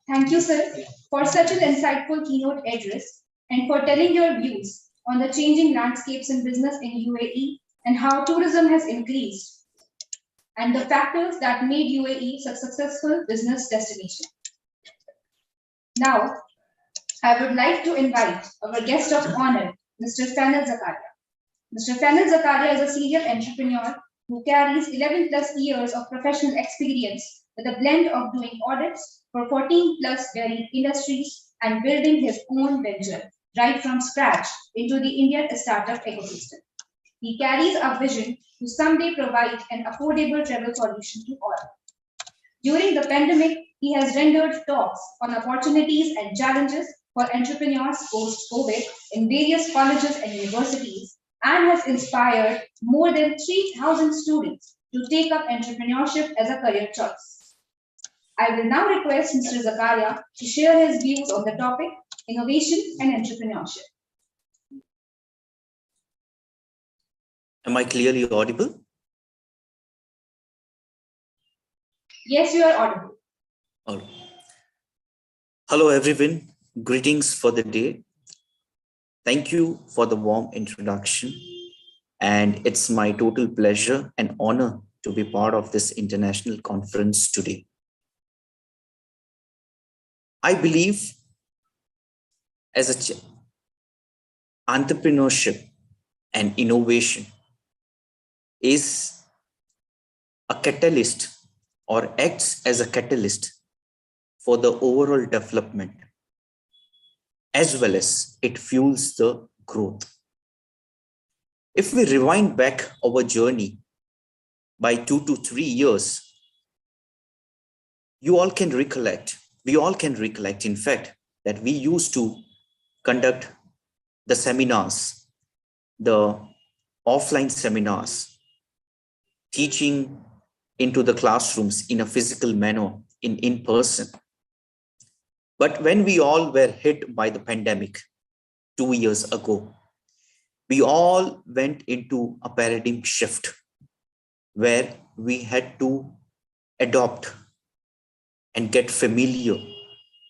Thank you, sir, for such an insightful keynote address and for telling your views on the changing landscapes in business in UAE and how tourism has increased and the factors that made UAE a successful business destination. Now, I would like to invite our guest of honor, Mr. Fanil Zakaria. Mr. Fanil Zakaria is a serial entrepreneur who carries 11 plus years of professional experience with a blend of doing audits for 14 plus varied industries and building his own venture right from scratch into the Indian startup ecosystem. He carries a vision to someday provide an affordable travel solution to all. During the pandemic, he has rendered talks on opportunities and challenges for entrepreneurs post-COVID in various colleges and universities, and has inspired more than 3,000 students to take up entrepreneurship as a career choice. I will now request Mr. Zakaria to share his views on the topic, innovation and entrepreneurship. Am I clearly audible? Yes, you are audible. All right. Hello, everyone. Greetings for the day. Thank you for the warm introduction. And it's my total pleasure and honor to be part of this international conference today. I believe as entrepreneurship and innovation is a catalyst or acts as a catalyst for the overall development, as well as it fuels the growth. If we rewind back our journey by 2 to 3 years, we all can recollect, in fact, that we used to conduct the seminars, the offline seminars, teaching into the classrooms in a physical manner, in person. But when we all were hit by the pandemic 2 years ago, we all went into a paradigm shift where we had to adopt and get familiar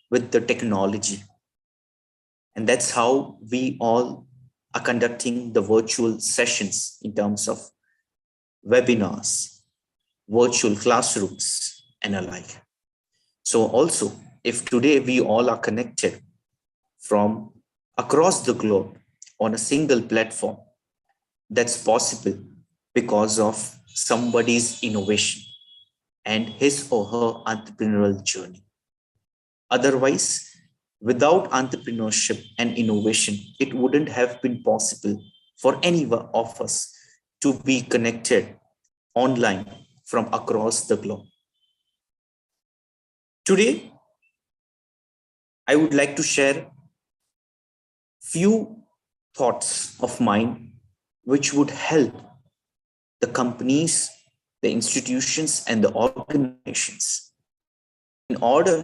with the technology. And that's how we all are conducting the virtual sessions in terms of webinars, virtual classrooms, and alike. So also, if today we all are connected from across the globe on a single platform, that's possible because of somebody's innovation and his or her entrepreneurial journey. Otherwise, Without entrepreneurship and innovation, it wouldn't have been possible for any of us to be connected online from across the globe. Today, I would like to share few thoughts of mine which would help the companies, the institutions, and the organizations in order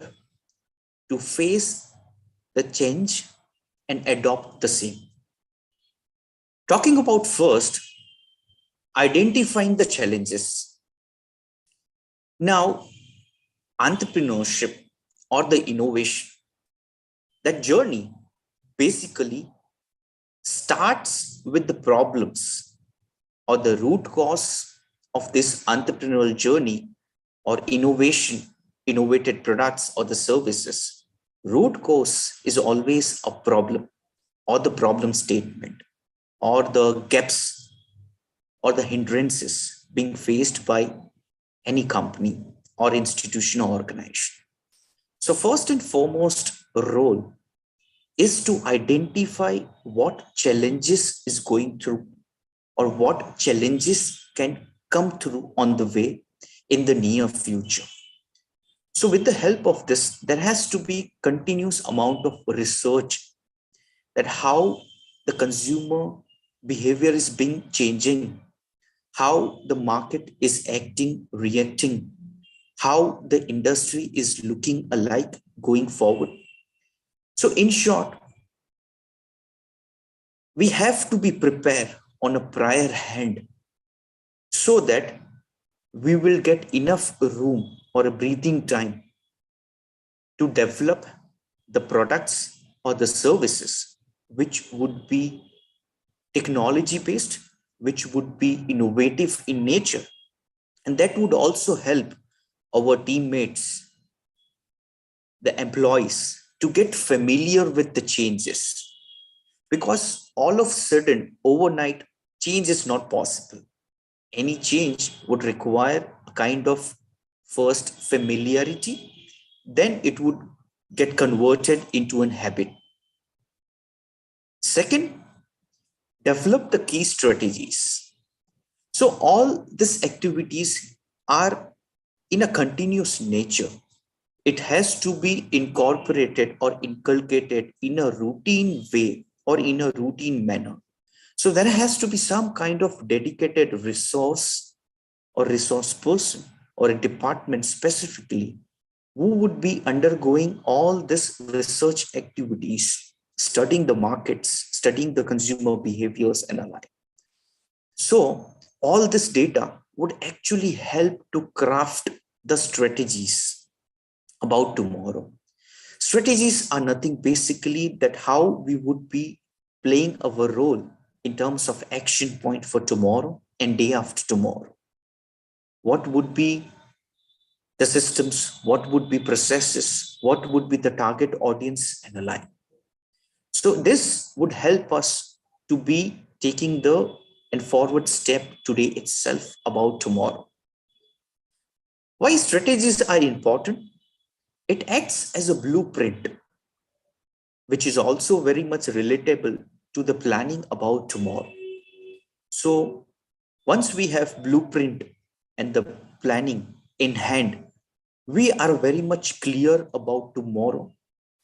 to face the change and adopt the same. Talking about first, identifying the challenges. Now, entrepreneurship or the innovation, that journey basically starts with the problems or the root cause of this entrepreneurial journey or innovation, innovated products or the services. Root cause is always a problem or the problem statement or the gaps or the hindrances being faced by any company or institution or organization. So first and foremost role is to identify what challenges is going through or what challenges can come through on the way in the near future. So with the help of this, there has to be continuous amount of research that how the consumer behavior is being changing, how the market is acting, reacting, how the industry is looking alike going forward. So in short, we have to be prepared on a prior hand so that we will get enough room or a breathing time to develop the products or the services which would be technology based, which would be innovative in nature. And that would also help our teammates, the employees, to get familiar with the changes. Because all of a sudden, overnight, change is not possible. Any change would require a kind of first familiarity, then it would get converted into an habit. Second, develop the key strategies. So all these activities are in a continuous nature. It has to be incorporated or inculcated in a routine way or in a routine manner. So there has to be some kind of dedicated resource or resource person or a department specifically who would be undergoing all this research activities, studying the markets, studying the consumer behaviors and alike. So all this data would actually help to craft the strategies about tomorrow. Strategies are nothing basically that how we would be playing our role in terms of action point for tomorrow and day after tomorrow. What would be the systems, what would be processes, what would be the target audience and alike. So this would help us to be taking the and forward step today itself about tomorrow. Why strategies are important? It acts as a blueprint, which is also very much relatable to the planning about tomorrow. So once we have blueprint and the planning in hand, we are very much clear about tomorrow,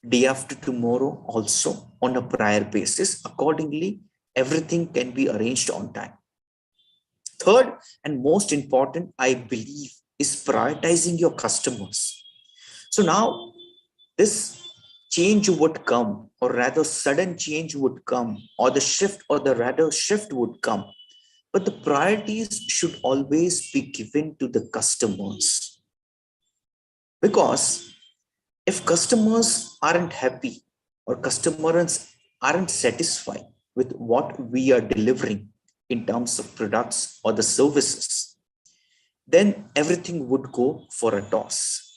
day after tomorrow also on a prior basis. Accordingly, everything can be arranged on time. Third and most important, I believe, is prioritizing your customers. So now this change would come, or rather sudden change would come, or the shift or the rather shift would come. But the priorities should always be given to the customers. Because if customers aren't happy or customers aren't satisfied with what we are delivering in terms of products or the services, then everything would go for a toss.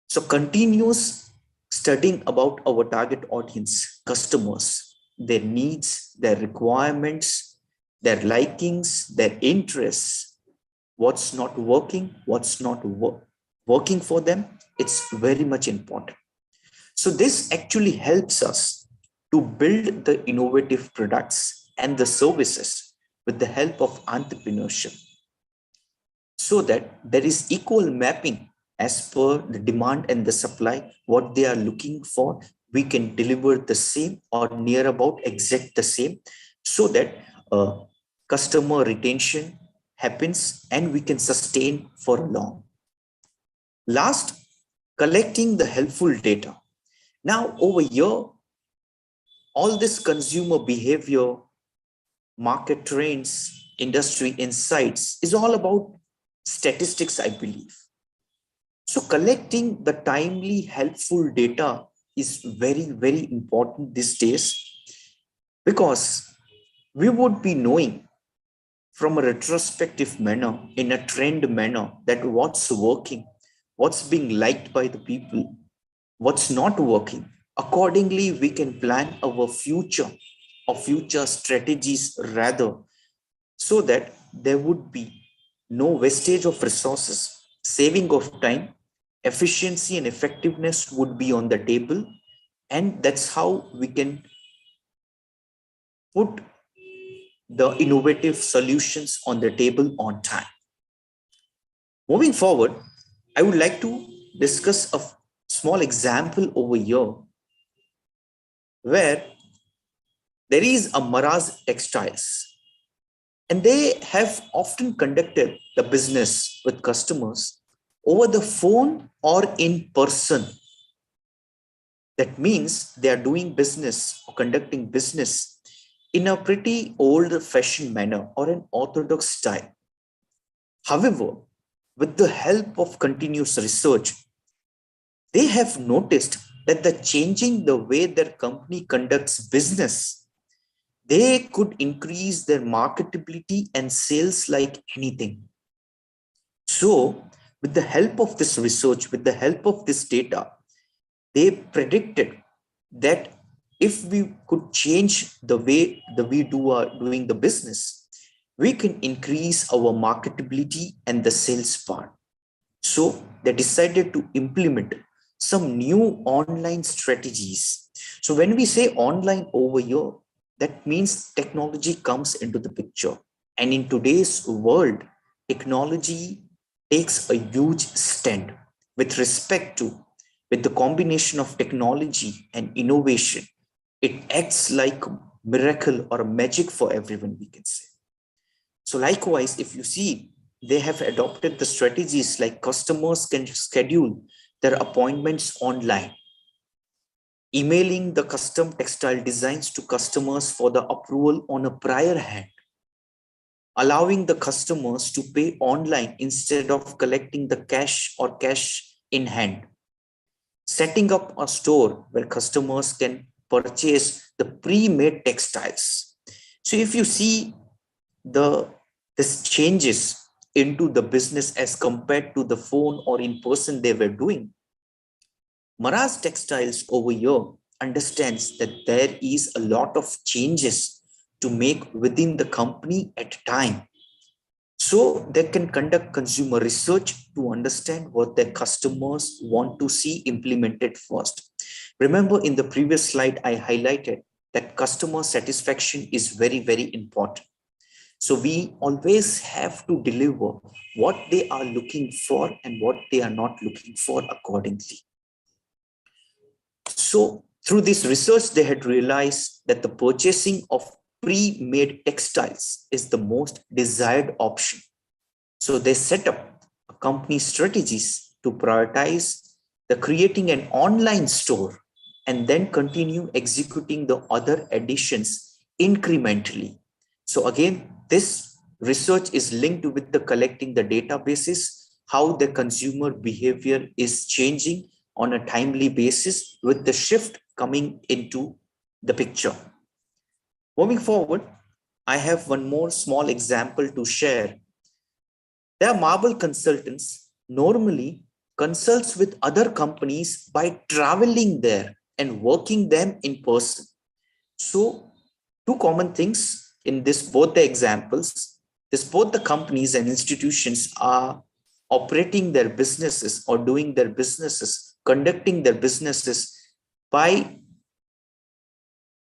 So continuous studying about our target audience, customers, their needs, their requirements, their likings, their interests, what's not working, what's not working for them, it's very much important. So this actually helps us to build the innovative products and the services with the help of entrepreneurship, so that there is equal mapping as per the demand and the supply, what they are looking for. We can deliver the same or near about exact the same, so that customer retention happens and we can sustain for long. Last, collecting the helpful data. Now over here, all this consumer behavior, market trends, industry insights is all about statistics, I believe. So collecting the timely, helpful data is very, very important these days, because we would be knowing from a retrospective manner, in a trend manner, that what's working, what's being liked by the people, what's not working. Accordingly, we can plan our future or future strategies rather, so that there would be no wastage of resources, saving of time, efficiency and effectiveness would be on the table. And that's how we can put the innovative solutions on the table on time. Moving forward, I would like to discuss a small example over here where there is a Maraz Textiles, and they have often conducted the business with customers over the phone or in person. That means they are doing business or conducting business in a pretty old-fashioned manner or an orthodox style. However, with the help of continuous research, they have noticed that the changing the way their company conducts business, they could increase their marketability and sales like anything. So, with the help of this research, with the help of this data, they predicted that if we could change the way we are doing the business, we can increase our marketability and the sales part. So they decided to implement some new online strategies. So when we say online over here, that means technology comes into the picture. And in today's world, technology takes a huge stand with respect to, with the combination of technology and innovation. It acts like a miracle or a magic for everyone, we can say. So likewise, if you see, they have adopted the strategies like customers can schedule their appointments online, emailing the custom textile designs to customers for the approval on a prior hand, allowing the customers to pay online instead of collecting the cash or cash in hand, setting up a store where customers can purchase the pre-made textiles. So if you see this changes into the business as compared to the phone or in person they were doing, Maraz Textiles over here understands that there is a lot of changes to make within the company at a time. So they can conduct consumer research to understand what their customers want to see implemented first. Remember, in the previous slide, I highlighted that customer satisfaction is very, very important. So we always have to deliver what they are looking for and what they are not looking for accordingly. So through this research, they had realized that the purchasing of pre-made textiles is the most desired option. So they set up company strategies to prioritize the creating an online store and then continue executing the other additions incrementally. So again, this research is linked with the collecting the databases, how the consumer behavior is changing on a timely basis with the shift coming into the picture. Moving forward, I have one more small example to share. Their Marble consultants normally consults with other companies by traveling there and working them in person. So two common things in this, both the examples, both the companies and institutions are operating their businesses or doing their businesses, conducting their businesses by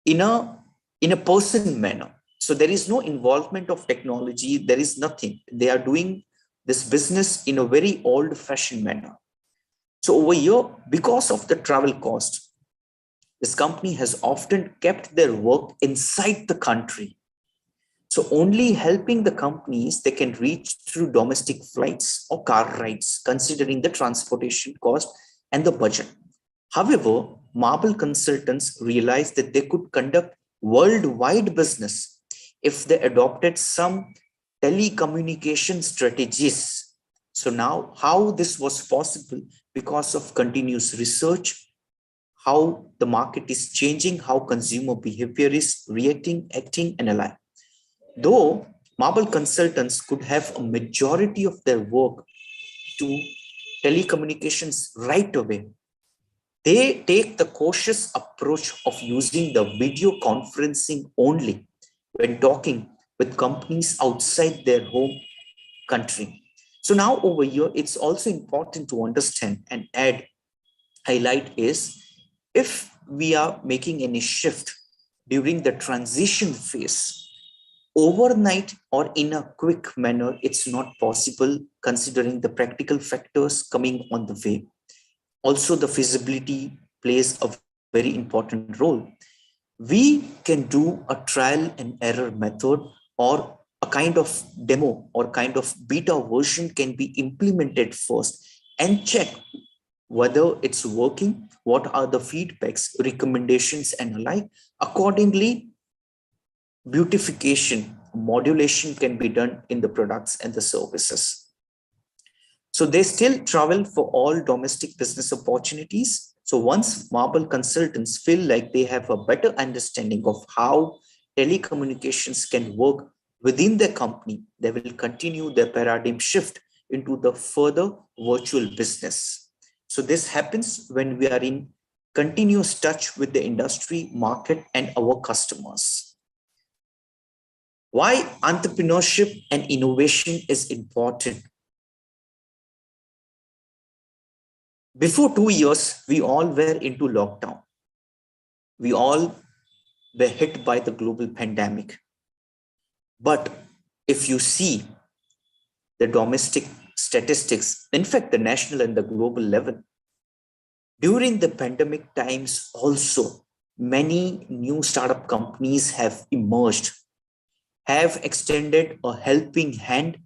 in a person manner. So there is no involvement of technology. There is nothing. They are doing this business in a very old-fashioned manner. So over here, because of the travel cost, this company has often kept their work inside the country. So only helping the companies they can reach through domestic flights or car rides, considering the transportation cost and the budget. However, Marble consultants realized that they could conduct worldwide business if they adopted some telecommunication strategies. So now how this was possible because of continuous research, how the market is changing, how consumer behavior is reacting, acting, and alike. Though Marble consultants could have a majority of their work to telecommunications right away, they take the cautious approach of using the video conferencing only when talking with companies outside their home country. So now over here, it's also important to understand and highlight is if we are making any shift during the transition phase, overnight or in a quick manner, it's not possible considering the practical factors coming on the way. Also, the feasibility plays a very important role. We can do a trial and error method, or a kind of demo or kind of beta version can be implemented first and check whether it's working, what are the feedbacks, recommendations, and alike. Accordingly, beautification, modulation can be done in the products and the services. So they still travel for all domestic business opportunities. So once Marble consultants feel like they have a better understanding of how telecommunications can work within their company, they will continue their paradigm shift into the further virtual business. So this happens when we are in continuous touch with the industry, market, and our customers. Why entrepreneurship and innovation is important? Before 2 years, we all were into lockdown. We all were hit by the global pandemic. But if you see the domestic statistics, in fact, the national and the global level, during the pandemic times also, many new startup companies have emerged, have extended a helping hand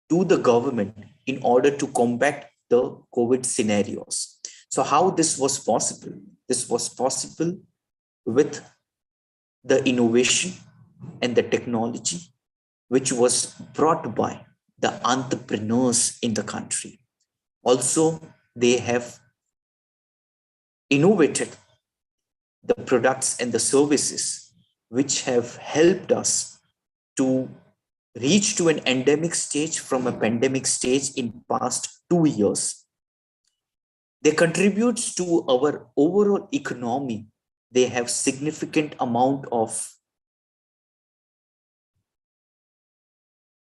to the government in order to combat the COVID scenarios. So how this was possible? This was possible with the innovation and the technology which was brought by the entrepreneurs in the country. Also, they have innovated the products and the services which have helped us to reach to an endemic stage from a pandemic stage in past 2 years. They contribute to our overall economy. They have significant amount of.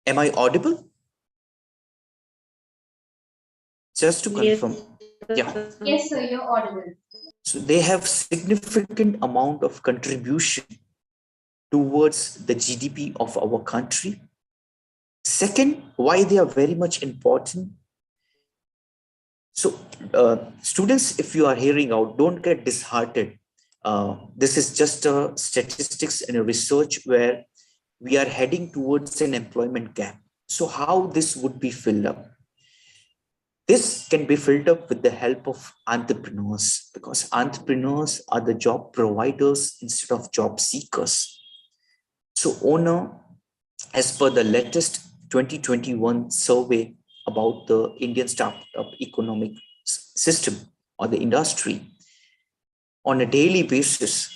Am I audible? Just to confirm. Yeah. Yes, sir, you're audible. So they have significant amount of contribution towards the GDP of our country. Second, why they are very much important. So students, if you are hearing out, don't get disheartened. This is just a statistics and a research where we are heading towards an employment gap. So how this would be filled up? This can be filled up with the help of entrepreneurs, because entrepreneurs are the job providers instead of job seekers. So owner, as per the latest 2021 survey about the Indian startup economic system or the industry, on a daily basis,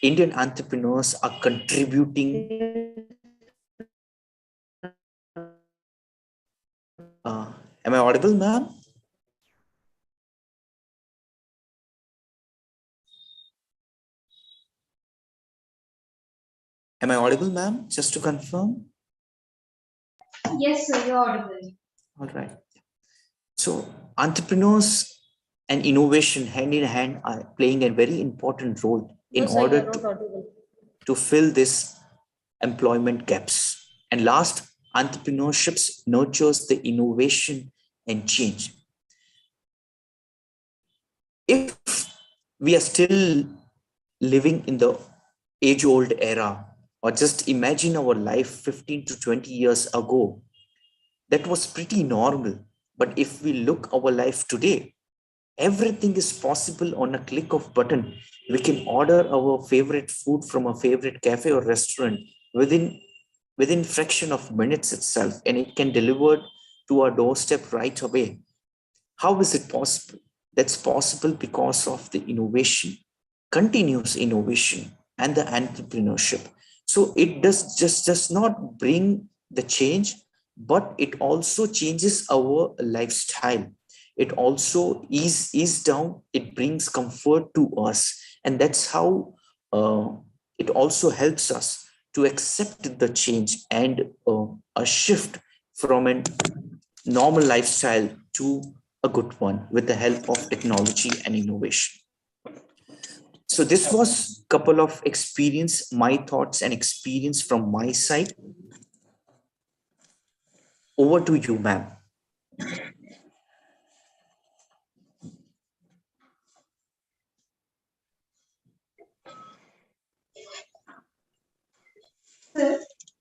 Indian entrepreneurs are contributing. Am I audible, ma'am? Am I audible, ma'am? Just to confirm. Yes, sir, you're audible. All right. So entrepreneurs and innovation hand in hand are playing a very important role in order to fill this employment gaps. And last, entrepreneurship nurtures the innovation and change. If we are still living in the age-old era, or just imagine our life 15 to 20 years ago, that was pretty normal. But if we look our life today, everything is possible on a click of button. We can order our favorite food from a favorite cafe or restaurant within fraction of minutes itself, and it can deliver to our doorstep right away. How is it possible? That's possible because of the innovation, continuous innovation, and the entrepreneurship. So it does not bring the change, but it also changes our lifestyle. It also ease down, it brings comfort to us. And that's how it also helps us to accept the change and a shift from a normal lifestyle to a good one with the help of technology and innovation. So this was a couple of experience, my thoughts and experience from my side. Over to you, ma'am.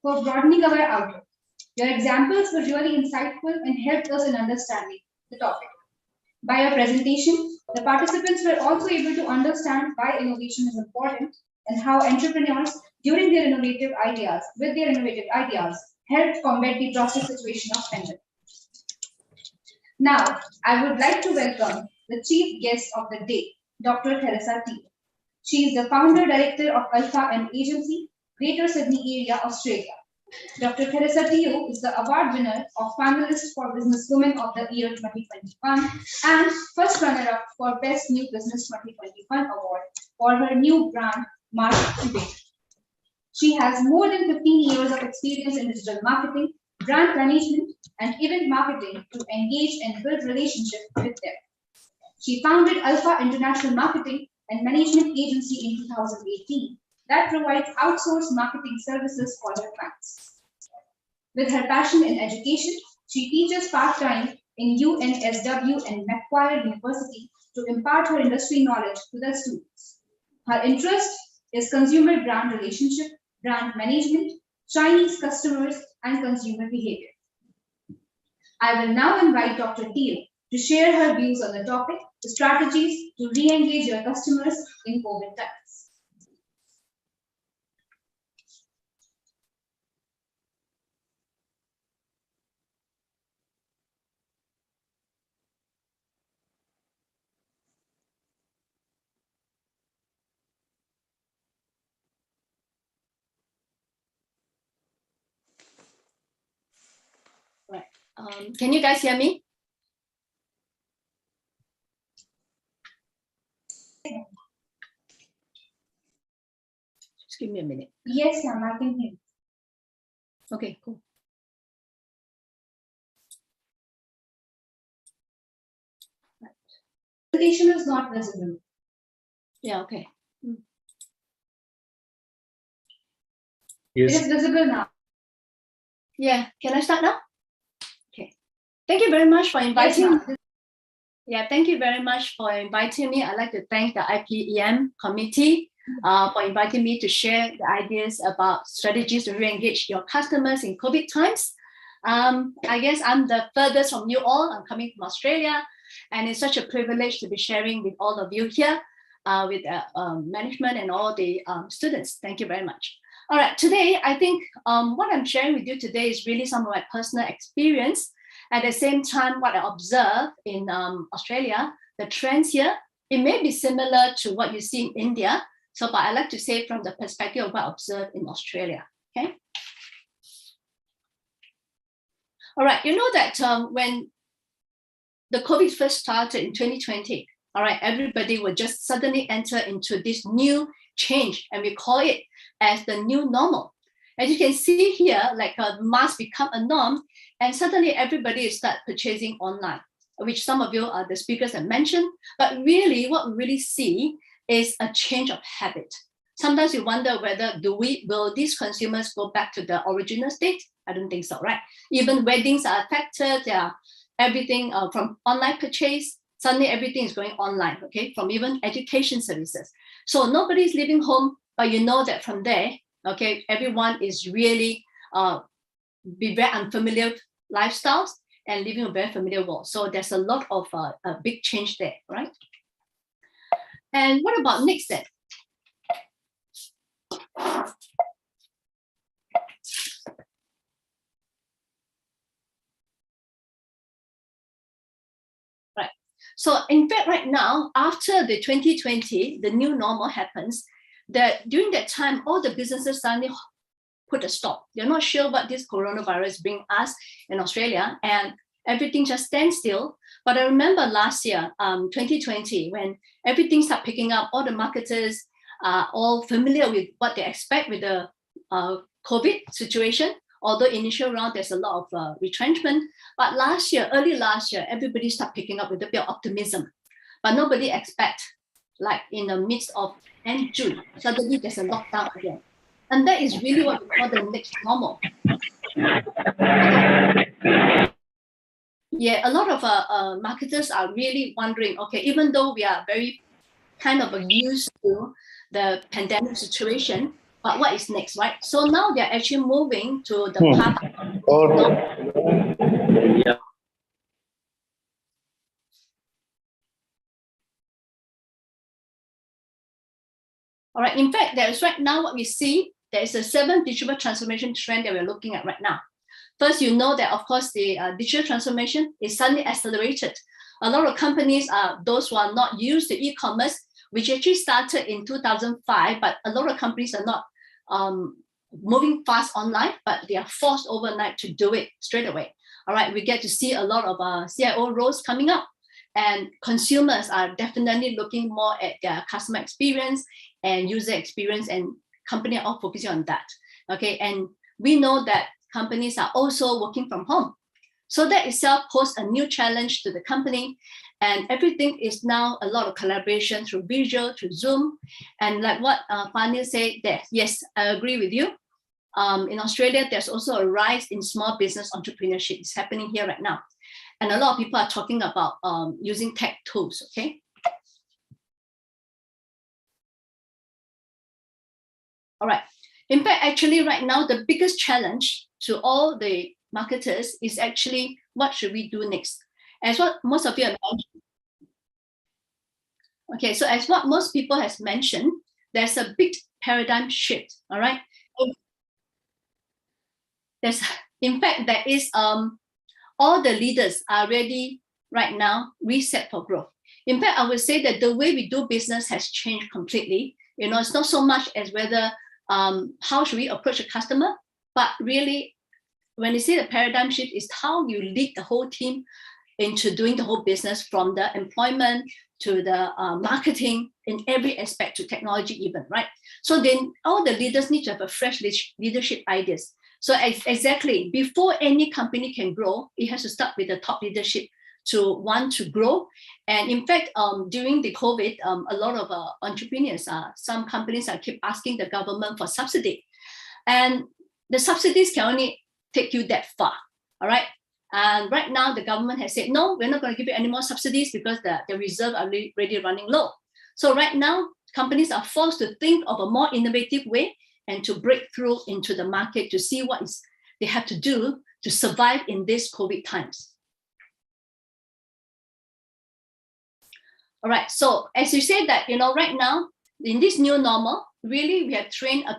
For broadening our outlook. Your examples were really insightful and helped us in understanding the topic. By your presentation, the participants were also able to understand why innovation is important and how entrepreneurs, with their innovative ideas, helped combat the drastic situation of pandemic. Now, I would like to welcome the chief guest of the day, Dr. Theresa T. She is the founder director of Alpha M Agency, Greater Sydney Area, Australia. Dr. Theresa Teo is the award winner of Finalist for Businesswoman of the Year 2021 and first runner-up for Best New Business 2021 award for her new brand, Mark Debate. She has more than 15 years of experience in digital marketing, brand management, and event marketing to engage and build relationships with them. She founded Alpha International Marketing and Management Agency in 2018 that provides outsourced marketing services for her clients. With her passion in education, she teaches part-time in UNSW and Macquarie University to impart her industry knowledge to the students. Her interest is consumer brand relationship, brand management, Chinese customers, and consumer behavior. I will now invite Dr. Teo to share her views on the topic, the strategies to re-engage your customers in COVID times. Right. Can you guys hear me? Just give me a minute. Yes, ma'am, I can hear you. Okay, cool. Presentation is not visible. Yeah, okay. Yes. It is visible now. Yeah, can I start now? Okay. Thank you very much for inviting me. Yeah, thank you very much for inviting me. I'd like to thank the IPEM committee for inviting me to share the ideas about strategies to re-engage your customers in COVID times. I guess I'm the furthest from you all. I'm coming from Australia, and it's such a privilege to be sharing with all of you here with management and all the students. Thank you very much. All right, today, I think what I'm sharing with you today is really some of my personal experience. At the same time, what I observe in Australia, the trends here, it may be similar to what you see in India. So, but I like to say from the perspective of what I observe in Australia, okay? All right, you know that when the COVID first started in 2020, all right, everybody would just suddenly enter into this new change, and we call it as the new normal. As you can see here, like a mask become a norm, and suddenly everybody start purchasing online. which some of you the speakers have mentioned. But really, what we really see is a change of habit. Sometimes you wonder whether will these consumers go back to the original state? I don't think so, right? Even weddings are affected. Everything from online purchase, suddenly everything is going online, okay? From even education services. So nobody's leaving home, but you know that from there, okay, everyone is really be very unfamiliar lifestyles and living a very familiar world. So there's a lot of a big change there, right? And what about next then? Right. So in fact, right now, after the 2020, the new normal happens, that during that time, all the businesses suddenly put a stop. They're not sure what this coronavirus bring us in Australia, and everything just stands still. But I remember last year, 2020, when everything started picking up, all the marketers are all familiar with what they expect with the COVID situation. Although initial round, there's a lot of retrenchment. But last year, early last year, everybody started picking up with a bit of optimism. But nobody expect, like in the midst of end June, suddenly there's a lockdown again. And that is really what we call the next normal. Yeah, a lot of marketers are really wondering, okay, even though we are very kind of used to the pandemic situation, but what is next, right? So now they're actually moving to the path. All right, in fact, there's right now what we see, there's a 7 digital transformation trend that we're looking at right now. First, you know that, of course, the digital transformation is suddenly accelerated. A lot of companies are those who are not used to e-commerce, which actually started in 2005, but a lot of companies are not moving fast online, but they are forced overnight to do it straight away. All right, we get to see a lot of CIO roles coming up, and consumers are definitely looking more at their customer experience and user experience, and companies are all focusing on that. Okay, and we know that companies are also working from home. So that itself poses a new challenge to the company. And everything is now a lot of collaboration through visual, through Zoom. And like what Fania said, that yes, I agree with you. In Australia, there's also a rise in small business entrepreneurship. It's happening here right now. And a lot of people are talking about using tech tools, okay? All right. In fact, actually right now, the biggest challenge to all the marketers is actually, what should we do next? As what most of you have mentioned. Okay, so as what most people has mentioned, there's a big paradigm shift, all right? In fact, there is, all the leaders are ready right now, reset for growth. In fact, I would say that the way we do business has changed completely. You know, it's not so much as whether how should we approach a customer, but really, when you say the paradigm shift, is how you lead the whole team into doing the whole business, from the employment to the marketing, in every aspect, to technology even, right? So then all the leaders need to have a fresh leadership ideas. So exactly, before any company can grow, it has to start with the top leadership to want to grow. And in fact, during the COVID, a lot of entrepreneurs, some companies keep asking the government for subsidy. And the subsidies can only take you that far, all right? And right now, the government has said, no, we're not going to give you any more subsidies because the reserves are already running low. So right now, companies are forced to think of a more innovative way and to break through into the market to see what they have to do to survive in these COVID times. All right, so as you said that, you know, right now, in this new normal, really we have trained a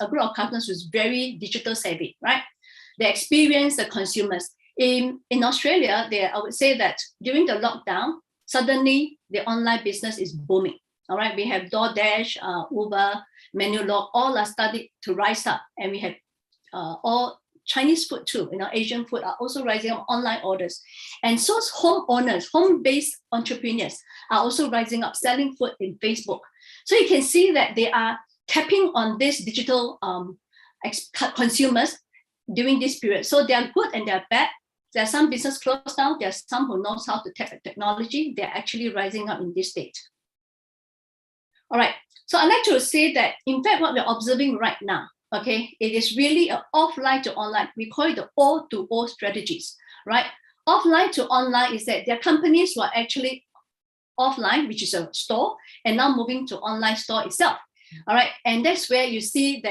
group of customers who's very digital savvy, right? They experience the consumers. In Australia, I would say that during the lockdown, suddenly the online business is booming. All right, we have DoorDash, Uber, Menulog, all are starting to rise up, and we have all Chinese food too. You know, Asian food are also rising up online orders, and so homeowners, home-based entrepreneurs are also rising up, selling food in Facebook. So you can see that they are tapping on this digital consumers during this period. So they are good and they are bad. There are some business closed down. There are some who knows how to tech technology. They're actually rising up in this state. All right. So I'd like to say that, in fact, what we're observing right now, okay, it is really an offline to online. We call it the O2O strategies, right? Offline to online is that there are companies who are actually offline, which is a store, and now moving to online store itself. All right. And that's where you see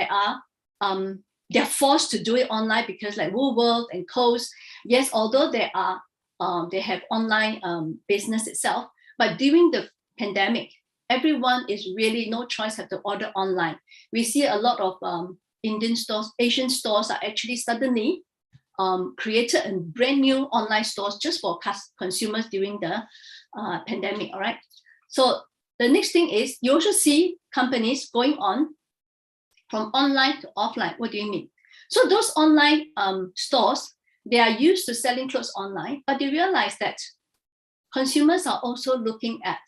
they're forced to do it online because like Woolworth and Coles, yes, although they have online business itself, but during the pandemic, everyone is really no choice, have to order online. We see a lot of Indian stores, Asian stores are actually suddenly created a brand new online stores just for consumers during the pandemic, all right? So the next thing is you also see companies going on from online to offline. What do you mean? So those online stores, they are used to selling clothes online, but they realize that consumers are also looking at,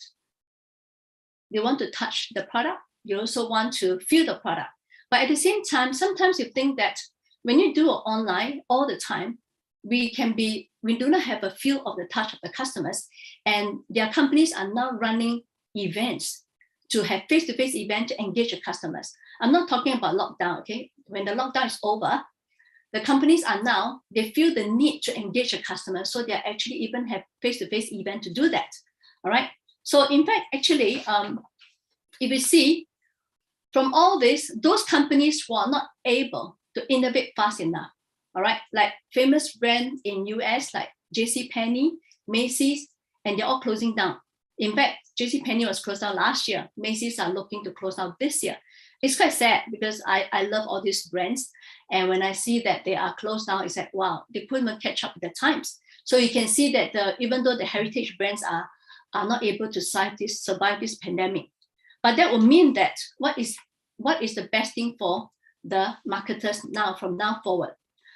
they want to touch the product, they also want to feel the product. But at the same time, sometimes you think that when you do it online all the time, we do not have a feel of the touch of the customers, and their companies are now running events to have face-to-face event to engage the customers. I'm not talking about lockdown, okay? When the lockdown is over, the companies are now, they feel the need to engage the customers, so they actually even have face-to-face event to do that, all right? So in fact, actually, if you see from all this, those companies who are not able to innovate fast enough, all right? Like famous brands in US, like JCPenney, Macy's, and they're all closing down. In fact, JCPenney was closed down last year. Macy's are looking to close down this year. It's quite sad because I love all these brands. And when I see that they are closed down, it's like, wow, they couldn't catch up with the times. So you can see that even though the heritage brands are not able to survive this pandemic, but that will mean that what is the best thing for the marketers now from now forward?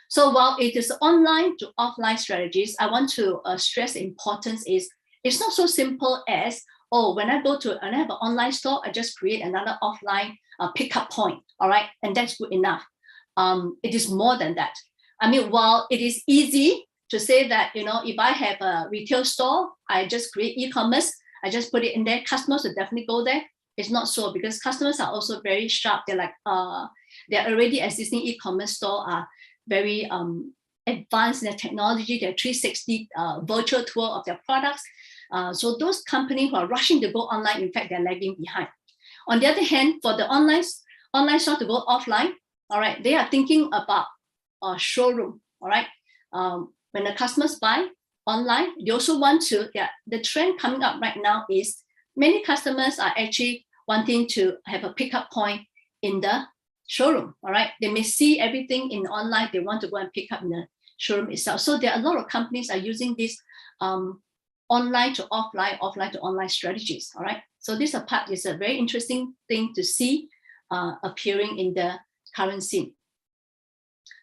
So while it is online to offline strategies, I want to stress the importance is it's not so simple as, oh, when I have an online store, I just create another offline pickup point, all right? And that's good enough. It is more than that. I mean, while it is easy to say that, you know, if I have a retail store, I just create e-commerce, I just put it in there, customers will definitely go there. It's not so, because customers are also very sharp. They're like, they're already existing e-commerce store are very advanced in the technology, their 360 virtual tour of their products. So those companies who are rushing to go online, in fact, they're lagging behind. On the other hand, for the online store to go offline, all right, they are thinking about a showroom, all right? When the customers buy online, they also want to, the trend coming up right now is many customers are actually wanting to have a pickup point in the showroom, all right? They may see everything in online, they want to go and pick up in the showroom itself. So there are a lot of companies are using this online to offline, offline to online strategies, all right? So this part is a very interesting thing to see appearing in the current scene.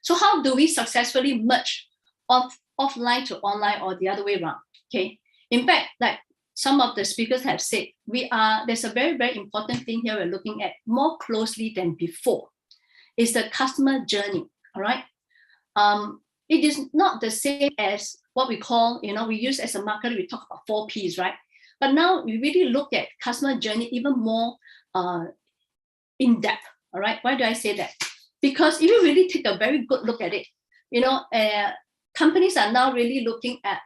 So how do we successfully merge offline to online or the other way around, okay? In fact, like some of the speakers have said, there's a very, very important thing here we're looking at more closely than before, is the customer journey, all right? It is not the same as what we call, you know, we use as a marketer, we talk about 4 Ps, right? But now we really look at customer journey even more in depth, all right? Why do I say that? Because if you really take a very good look at it, you know, companies are now really looking at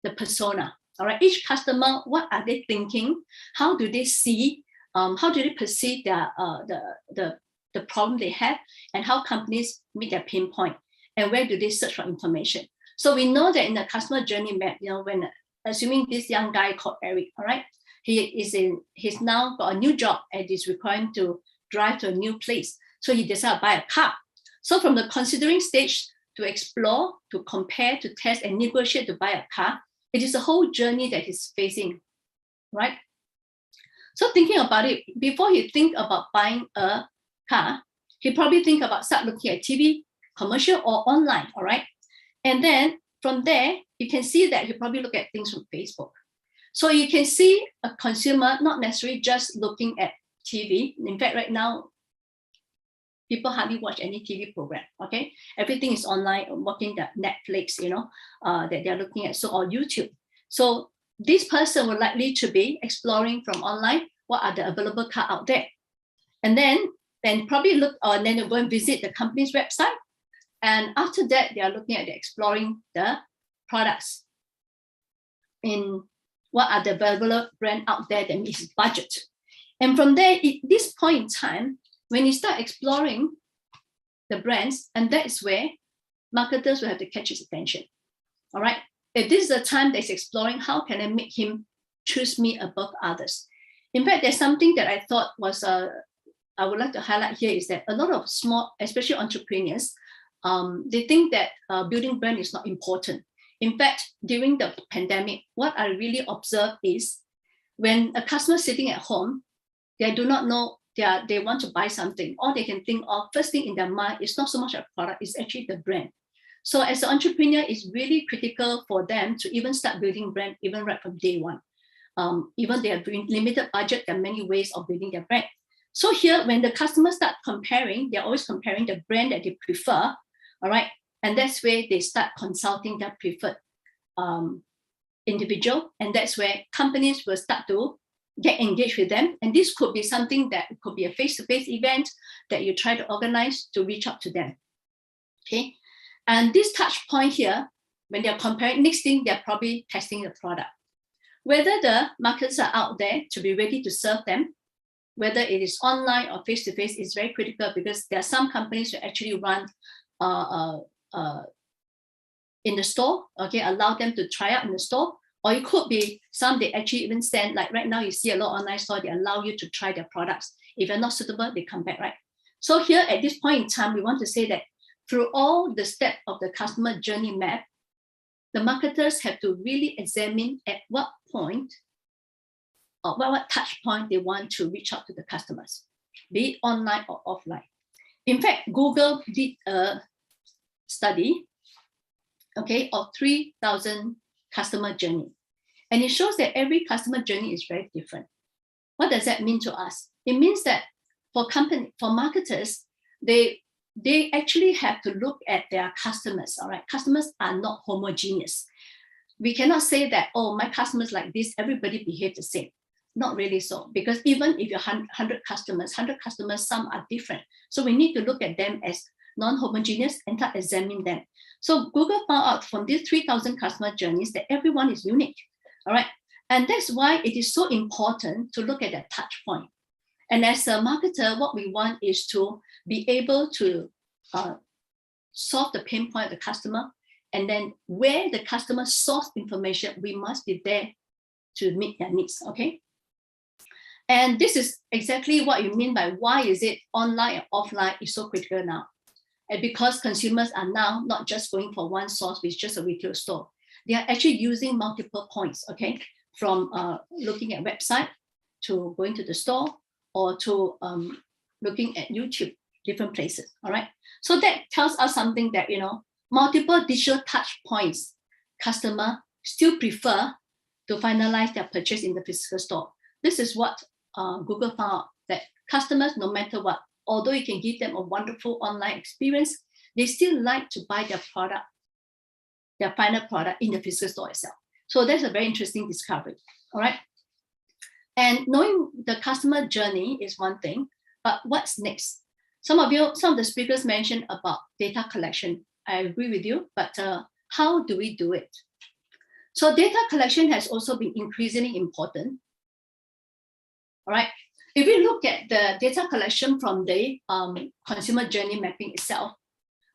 the persona, all right? Each customer, what are they thinking? How do they see? How do they perceive their, the problem they have, and how companies meet their pain point, and where do they search for information? So we know that in the customer journey map, you know, when assuming this young guy called Eric, all right, he's now got a new job and is requiring to drive to a new place. So he decided to buy a car. So from the considering stage to explore, to compare, to test and negotiate to buy a car, it is a whole journey that he's facing, right? So thinking about it, before he think about buying a car, he probably think about start looking at TV, commercial or online, all right? And then from there, you can see that he probably look at things from Facebook. So you can see a consumer not necessarily just looking at TV. In fact, right now, People hardly watch any TV program. Okay, everything is online, watching the Netflix, that they're looking at, so or YouTube. So this person will likely to be exploring from online what are the available car out there, and then probably look, or then they'll go and visit the company's website, and after that they are looking at exploring the products in what are the available brand out there that meets budget. And from there, at this point in time, when you start exploring the brands, and that's where marketers will have to catch his attention. All right. If this is the time that's exploring, how can I make him choose me above others? In fact, there's something that I thought was, I would like to highlight here, is that a lot of small, especially entrepreneurs, they think that building brand is not important. In fact, during the pandemic, what I really observed is when a customer is sitting at home, they do not know they want to buy something. All they can think of, first thing in their mind, is not so much a product, it's actually the brand. So as an entrepreneur, it's really critical for them to even start building brand, even right from day one. Even they have limited budget, there are many ways of building their brand. So here, when the customers start comparing, they're always comparing the brand that they prefer, all right? And that's where they start consulting their preferred individual. And that's where companies will start to get engaged with them. And this could be something that could be a face-to-face event that you try to organize to reach out to them, okay? And this touch point here, when they're comparing, next thing, they're probably testing the product. Whether the markets are out there to be ready to serve them, whether it is online or face-to-face, is very critical, because there are some companies that actually run in the store, okay, allow them to try out in the store. Or it could be some they actually even send, like right now you see a lot of online store, they allow you to try their products. If you're not suitable, they come back, right? So here at this point in time, we want to say that through all the steps of the customer journey map, the marketers have to really examine at what point or what touch point they want to reach out to the customers, be it online or offline. In fact, Google did a study, okay, of 3,000 customer journey. And it shows that every customer journey is very different. What does that mean to us? It means that for marketers, they actually have to look at their customers, all right? Customers are not homogeneous. We cannot say that, oh, my customers like this, everybody behave the same. Not really so, because even if you're 100 customers, some are different. So we need to look at them as non-homogeneous and start examining them. So Google found out from these 3,000 customer journeys that everyone is unique, all right? And that's why it is so important to look at that touch point. And as a marketer, what we want is to be able to solve the pain point of the customer, and then where the customer source information, we must be there to meet their needs, okay? And this is exactly what you mean by why is it online and offline is so critical now. And because consumers are now not just going for one source, which is just a retail store. They are actually using multiple points, okay? From looking at website to going to the store or to looking at YouTube, different places, all right? So that tells us something that, multiple digital touch points, customer still prefer to finalize their purchase in the physical store. This is what Google found out, that customers, no matter what, although you can give them a wonderful online experience, they still like to buy their product, their final product in the physical store itself. So that's a very interesting discovery, all right? And knowing the customer journey is one thing, but what's next? Some of the speakers mentioned about data collection. I agree with you, but how do we do it? So data collection has also been increasingly important, all right? If we look at the data collection from the consumer journey mapping itself,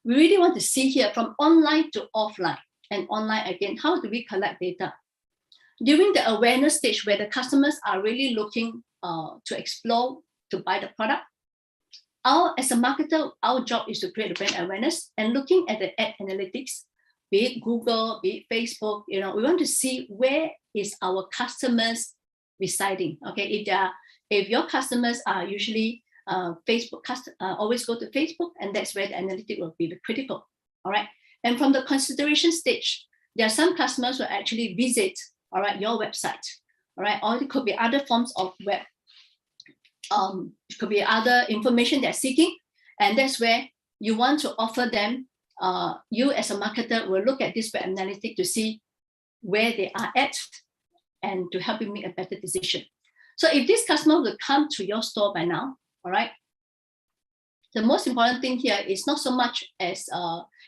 we really want to see here from online to offline, and online again, how do we collect data? During the awareness stage where the customers are really looking to explore, to buy the product, as a marketer, our job is to create a brand awareness and looking at the ad analytics, be it Google, be it Facebook, we want to see where is our customers residing, okay? If your customers are usually Facebook, always go to Facebook, and that's where the analytic will be critical, all right? And from the consideration stage, there are some customers who actually visit, all right, your website, all right? Or it could be other forms of web, it could be other information they're seeking, And that's where you want to offer them, you as a marketer will look at this web analytics to see where they are at and to help you make a better decision. So if this customer will come to your store by now, all right, the most important thing here is not so much as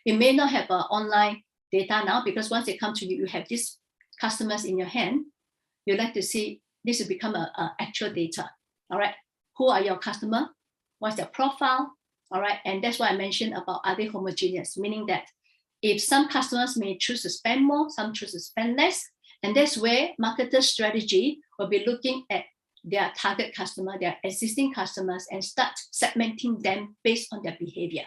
it may not have online data now, because once they come to you, you have these customers in your hand. You like to see this will become a actual data. All right, who are your customer? What's their profile? All right, and that's why I mentioned about are they homogeneous, meaning that if some customers may choose to spend more, some choose to spend less, and that's where marketer strategy will be looking at their target customer, their existing customers, and start segmenting them based on their behavior.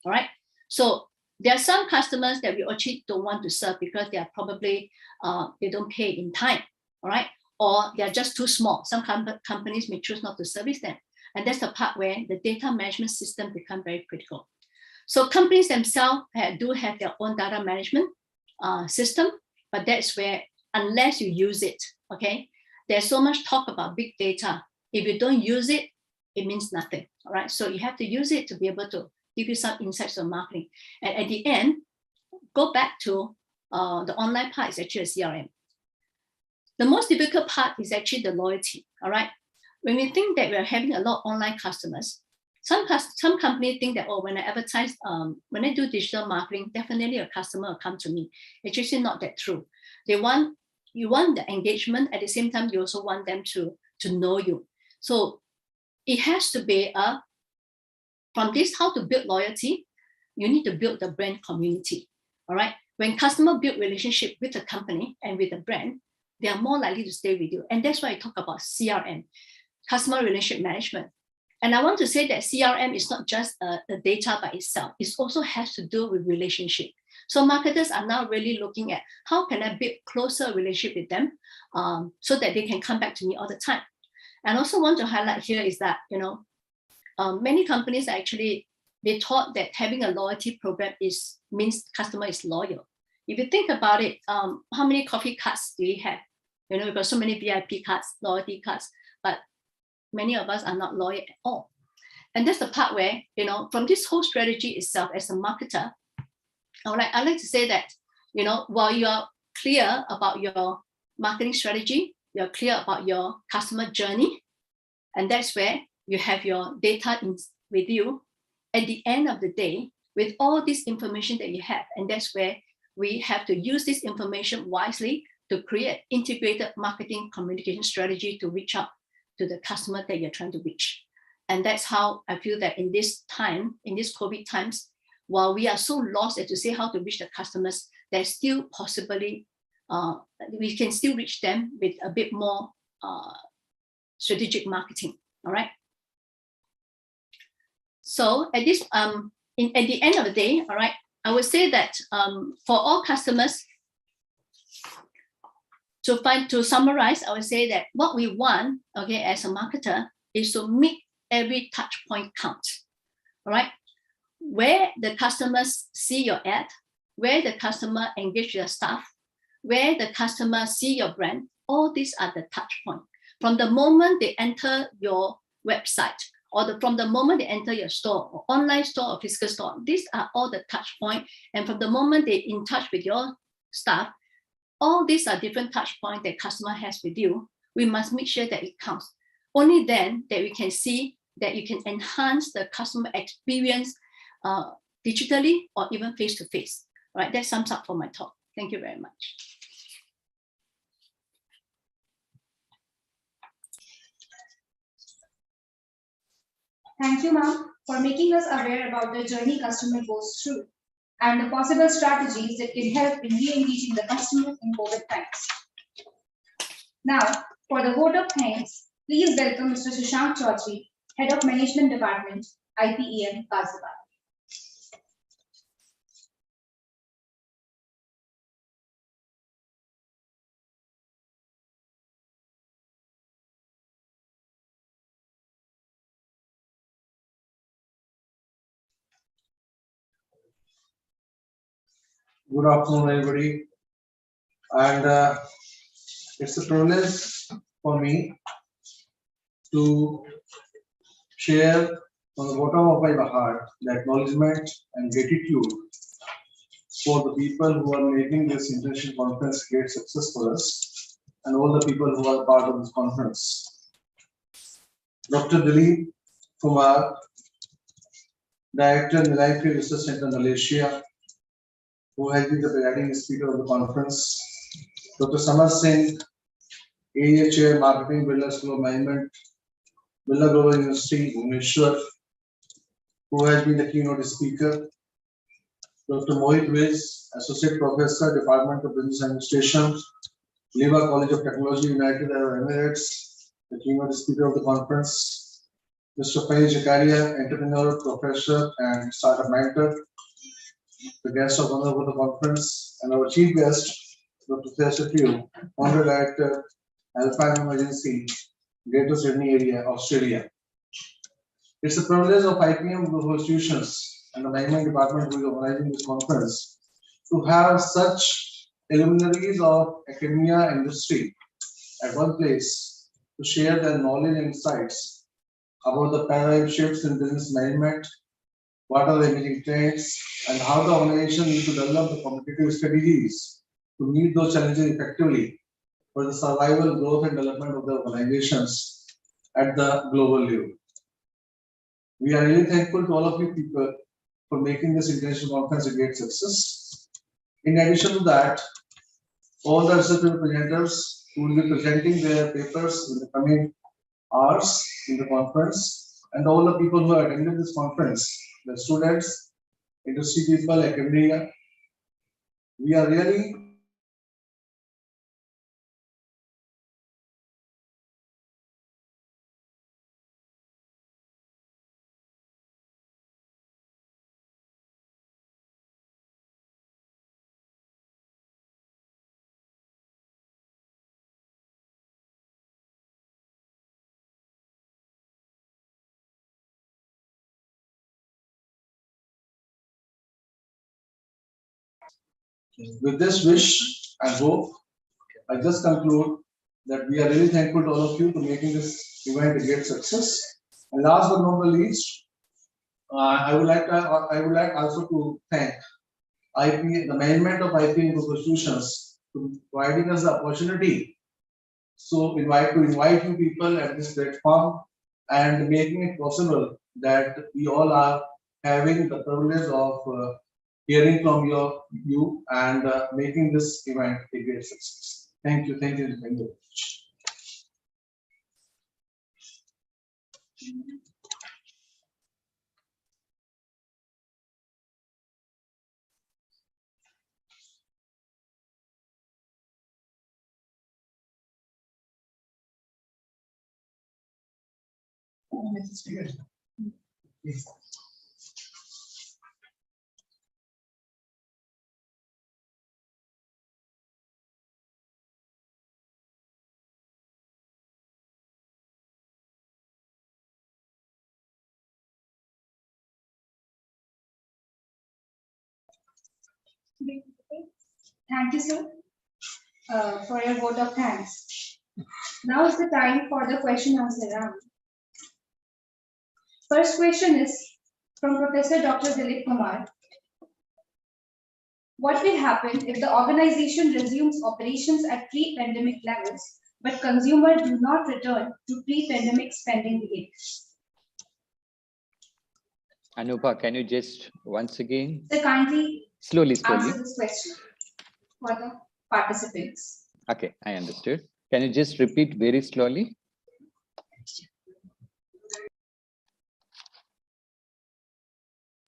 All right. So there are some customers that we actually don't want to serve because they are probably they don't pay in time. All right. Or they are just too small. Some companies may choose not to service them. And that's the part where the data management system becomes very critical. So companies themselves do have their own data management system, but that's where, unless you use it, okay, there's so much talk about big data. If you don't use it, it means nothing. All right. So you have to use it to be able to give you some insights on marketing. And at the end, go back to the online part is actually a CRM. The most difficult part is actually the loyalty. All right. When we think that we're having a lot of online customers, some companies think that, oh, when I advertise, when I do digital marketing, definitely a customer will come to me. It's actually not that true. You want the engagement, at the same time, you also want them to know you. So it has to be from this, how to build loyalty, you need to build the brand community. All right. When customers build relationship with the company and with the brand, they are more likely to stay with you. And that's why I talk about CRM, customer relationship management. And I want to say that CRM is not just the data by itself. It also has to do with relationship. So marketers are now really looking at how can I build closer relationship with them so that they can come back to me all the time. And also want to highlight here is that, many companies actually, they thought that having a loyalty program means customer is loyal. If you think about it, how many coffee cards do you have? We've got so many VIP cards, loyalty cards, but many of us are not loyal at all. And that's the part where, from this whole strategy itself as a marketer, all right, I like to say that, while you are clear about your marketing strategy, you're clear about your customer journey, and that's where you have your data with you. At the end of the day, with all this information that you have, and that's where we have to use this information wisely to create integrated marketing communication strategy to reach out to the customer that you're trying to reach. And that's how I feel that in this time, in these COVID times, while we are so lost as to say how to reach the customers, there's still possibly, we can still reach them with a bit more strategic marketing, all right? So at this, at the end of the day, all right, I would say that for all customers, to summarize, I would say that what we want, okay, as a marketer, is to make every touch point count. All right, where the customers see your ad, where the customer engage your staff, where the customer see your brand, all these are the touch point. From the moment they enter your website, or from the moment they enter your store, or online store or physical store, these are all the touch point. And from the moment they're in touch with your staff, all these are different touch points that customer has with you. We must make sure that it counts. Only then that we can see that you can enhance the customer experience digitally or even face-to-face. Right, that sums up for my talk. Thank you very much. Thank you, ma'am, for making us aware about the journey customer goes through and the possible strategies that can help in re-engaging the customers in COVID times. Now, for the vote of thanks, please welcome Mr. Shashank Chaudhary, Head of Management Department, IBM Ghaziabad. Good afternoon, everybody. And it's a privilege for me to share from the bottom of my heart the acknowledgement and gratitude for the people who are making this international conference a great success for us and all the people who are part of this conference. Dr. Dilip Kumar, Director, Nilai Research Center, Malaysia, who has been the presiding speaker of the conference. Dr. Samar Singh, Area Chair, Marketing, Birla School of Management, Birla Global University, Bhubaneswar, who has been the keynote speaker. Dr. Mohit Viz, Associate Professor, Department of Business Administration, Liva College of Technology, United Arab Emirates, the keynote speaker of the conference. Mr. Faiz Zakaria, Entrepreneur, Professor, and Startup Mentor, the guest of honor for the conference, and our chief guest, Dr. Professor Pugh, Founder Director, Alpine Emergency, Greater Sydney Area, Australia. It's a privilege of IBM Global Institutions and the Management Department who is organizing this conference to have such luminaries of academia and industry at one place to share their knowledge and insights about the paradigm shifts in business management, what are the emerging trends, and how the organization needs to develop the competitive strategies to meet those challenges effectively for the survival, growth, and development of the organizations at the global level. We are really thankful to all of you people for making this international conference a great success. In addition to that, all the research presenters who will be presenting their papers in the coming hours in the conference, and all the people who are attending this conference, the students, industry people, academia, we are really with this wish and hope, I just conclude that we are really thankful to all of you for making this event a great success. And last but not the least, I would like also to thank IP, the management of IPM Institutions, to providing us the opportunity. So invite you people at this platform and making it possible that we all are having the privilege of hearing from you and making this event a great success. Thank you. Thank you. Thank you. Thank you, sir, for your vote of thanks. Now is the time for the question answer round. First question is from Professor Dr. Dilip Kumar. What will happen if the organization resumes operations at pre-pandemic levels, but consumers do not return to pre-pandemic spending behaviors? Anupa, can you just once again? So kindly slowly. Answer this question for the participants. Okay, I understood. Can you just repeat very slowly?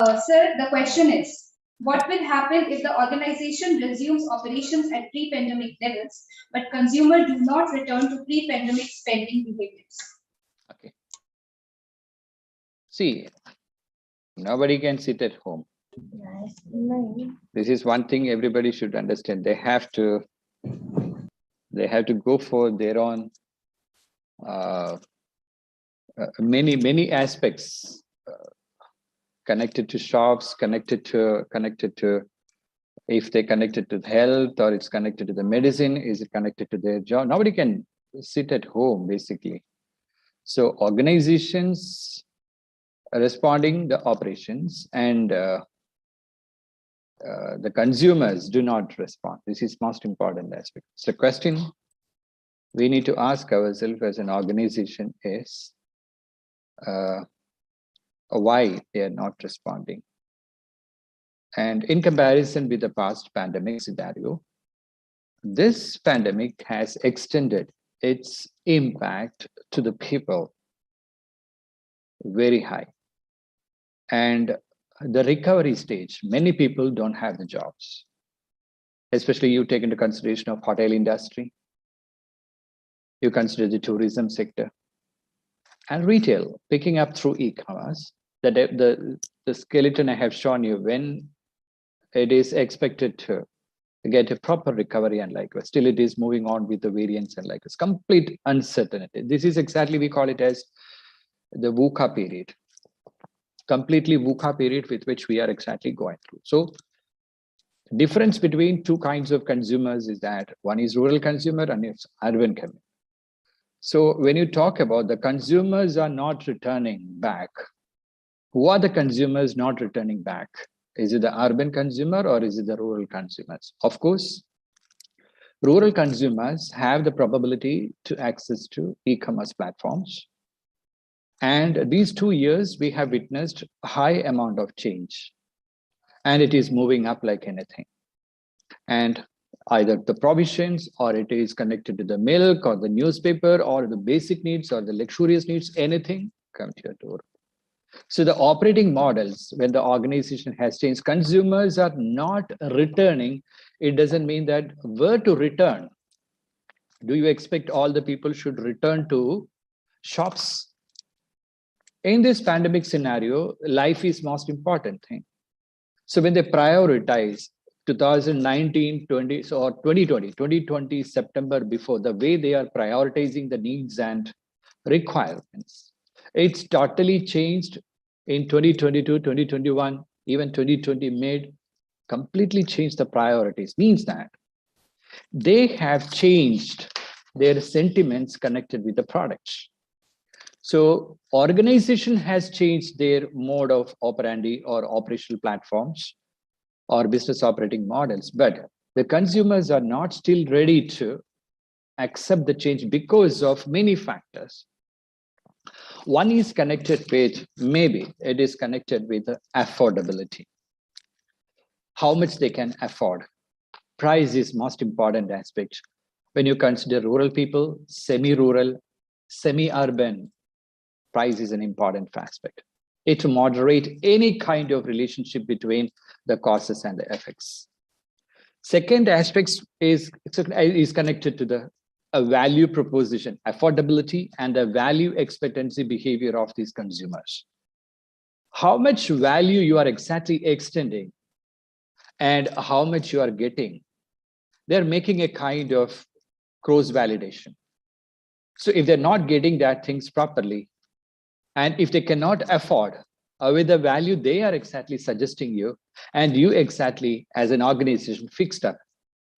Sir, the question is, what will happen if the organization resumes operations at pre-pandemic levels, but consumers do not return to pre-pandemic spending behaviors? Okay. See, nobody can sit at home. This is one thing everybody should understand. They have to go for their own many aspects connected to shops, connected to if they connected to health, or it's connected to the medicine, is it connected to their job? Nobody can sit at home basically. So organizations responding the operations and the consumers do not respond. This is most important aspect. So the question we need to ask ourselves as an organization is why they are not responding. And in comparison with the past pandemic scenario, this pandemic has extended its impact to the people very high. And the recovery stage, many people don't have the jobs, especially you take into consideration of hotel industry, you consider the tourism sector and retail picking up through e-commerce. The skeleton I have shown you, when it is expected to get a proper recovery and likewise, still it is moving on with the variants and likewise, complete uncertainty. This is exactly, we call it as the VUCA period, completely VUCA period with which we are exactly going through. So difference between two kinds of consumers is that one is rural consumer and it's urban consumer. So when you talk about the consumers are not returning back, who are the consumers not returning back? Is it the urban consumer or is it the rural consumers? Of course, rural consumers have the probability to access to e-commerce platforms. And these 2 years, we have witnessed a high amount of change. And it is moving up like anything. And either the provisions or it is connected to the milk or the newspaper or the basic needs or the luxurious needs, anything come to your door. So the operating models, when the organization has changed, consumers are not returning. It doesn't mean that where to return. Do you expect all the people should return to shops? In this pandemic scenario, life is most important thing. So when they prioritize 2019, 20 or 2020 September before, the way they are prioritizing the needs and requirements, it's totally changed in 2022, 2021, even 2020 made completely changed the priorities. Means that they have changed their sentiments connected with the products. So organization has changed their mode of operandi or operational platforms or business operating models, but the consumers are not still ready to accept the change because of many factors. One is connected with, maybe it is connected with affordability. How much they can afford. Price is most important aspect. When you consider rural people, semi-rural, semi-urban, price is an important aspect. It moderate any kind of relationship between the causes and the effects. Second aspect is connected to the value proposition, affordability, and the value expectancy behavior of these consumers. How much value you are exactly extending and how much you are getting. They're making a kind of cross validation. So if they're not getting that things properly, and if they cannot afford with the value they are exactly suggesting you, and you exactly as an organization fixed up,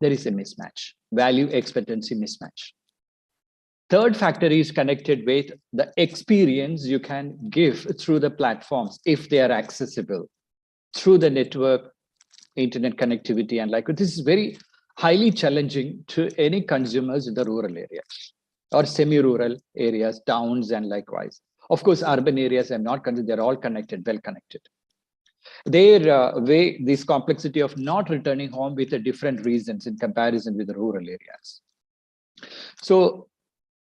there is a mismatch, value expectancy mismatch. Third factor is connected with the experience you can give through the platforms if they are accessible through the network, internet connectivity, and like this is very highly challenging to any consumers in the rural areas or semi-rural areas, towns, and likewise. Of course, urban areas are not connected, they're all connected, well connected. Their way, this complexity of not returning home with the different reasons in comparison with the rural areas. So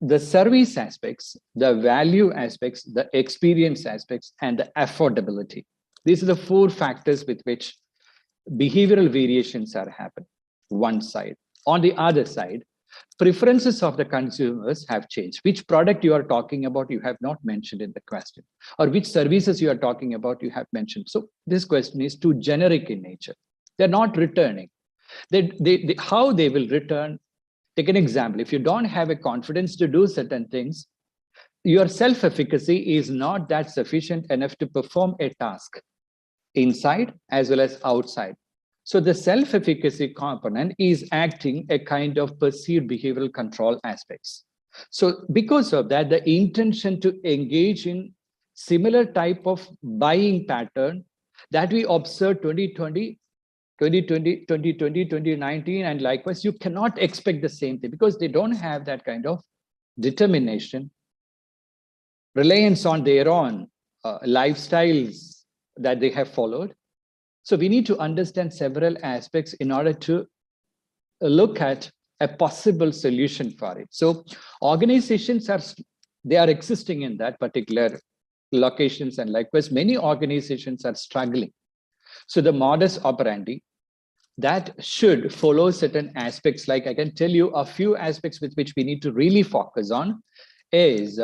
the service aspects, the value aspects, the experience aspects, and the affordability. These are the four factors with which behavioral variations are happening, one side. On the other side, preferences of the consumers have changed. Which product you are talking about, you have not mentioned in the question, or which services you are talking about, you have mentioned. So this question is too generic in nature. They're not returning. How they will return? Take an example. If you don't have a confidence to do certain things, your self-efficacy is not that sufficient enough to perform a task inside as well as outside. So the self-efficacy component is acting a kind of perceived behavioral control aspects. So because of that, the intention to engage in similar type of buying pattern that we observed 2020, 2019, and likewise, you cannot expect the same thing because they don't have that kind of determination, reliance on their own lifestyles that they have followed. So we need to understand several aspects in order to look at a possible solution for it. So organizations they are existing in that particular locations, and likewise, many organizations are struggling. So the modus operandi that should follow certain aspects, like I can tell you a few aspects with which we need to really focus on is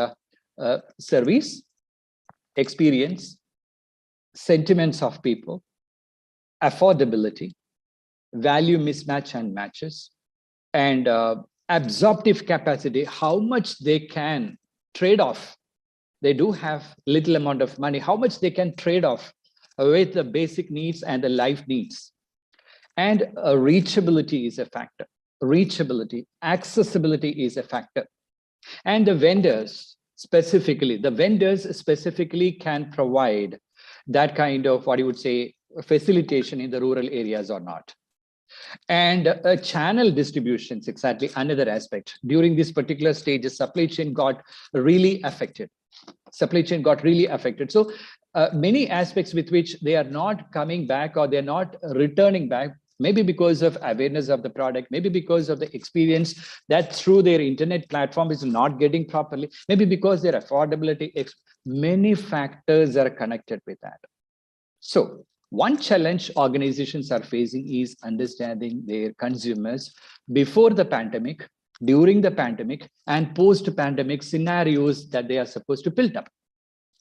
service, experience, sentiments of people, affordability, value mismatch and matches, and absorptive capacity, how much they can trade off. They do have little amount of money, how much they can trade off with the basic needs and the life needs. And reachability is a factor. Reachability, accessibility is a factor. And the vendors specifically can provide that kind of, what you would say, facilitation in the rural areas or not. And channel distributions, exactly another aspect. During this particular stage, the supply chain got really affected. So many aspects with which they are not coming back or they're not returning back, maybe because of awareness of the product, maybe because of the experience that through their internet platform is not getting properly, maybe because their affordability, many factors are connected with that. So one challenge organizations are facing is understanding their consumers before the pandemic, during the pandemic, and post-pandemic scenarios that they are supposed to build up.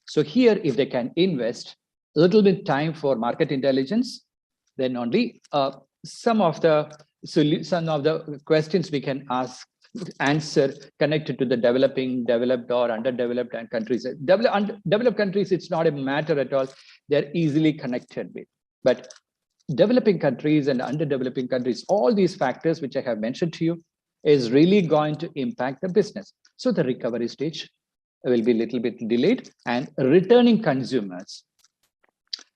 So here, if they can invest a little bit time for market intelligence, then only some of the questions we can answer connected to the developing, developed, or underdeveloped and countries. Developed countries, it's not a matter at all. They're easily connected with. But developing countries and underdeveloping countries, all these factors which I have mentioned to you is really going to impact the business. So the recovery stage will be a little bit delayed, and returning consumers,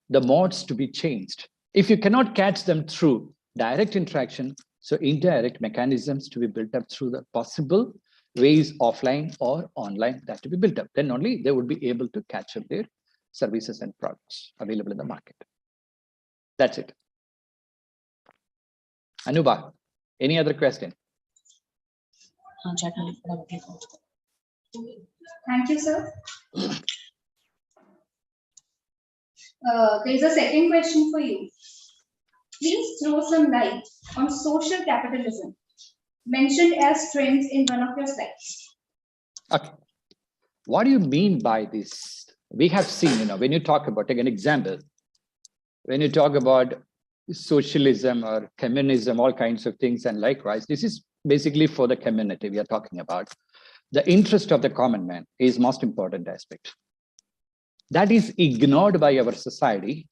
the modes to be changed. If you cannot catch them through direct interaction, so indirect mechanisms to be built up through the possible ways offline or online that to be built up, then only they would be able to catch up their services and products available in the market. That's it. Anuba, any other question? Thank you, sir. There's a second question for you. Please throw some light on social capitalism, mentioned as trends in one of your slides. Okay. What do you mean by this? We have seen, when you talk about, take an example, when you talk about socialism or communism, all kinds of things, and likewise, this is basically for the community we are talking about. The interest of the common man is most important aspect. That is ignored by our society.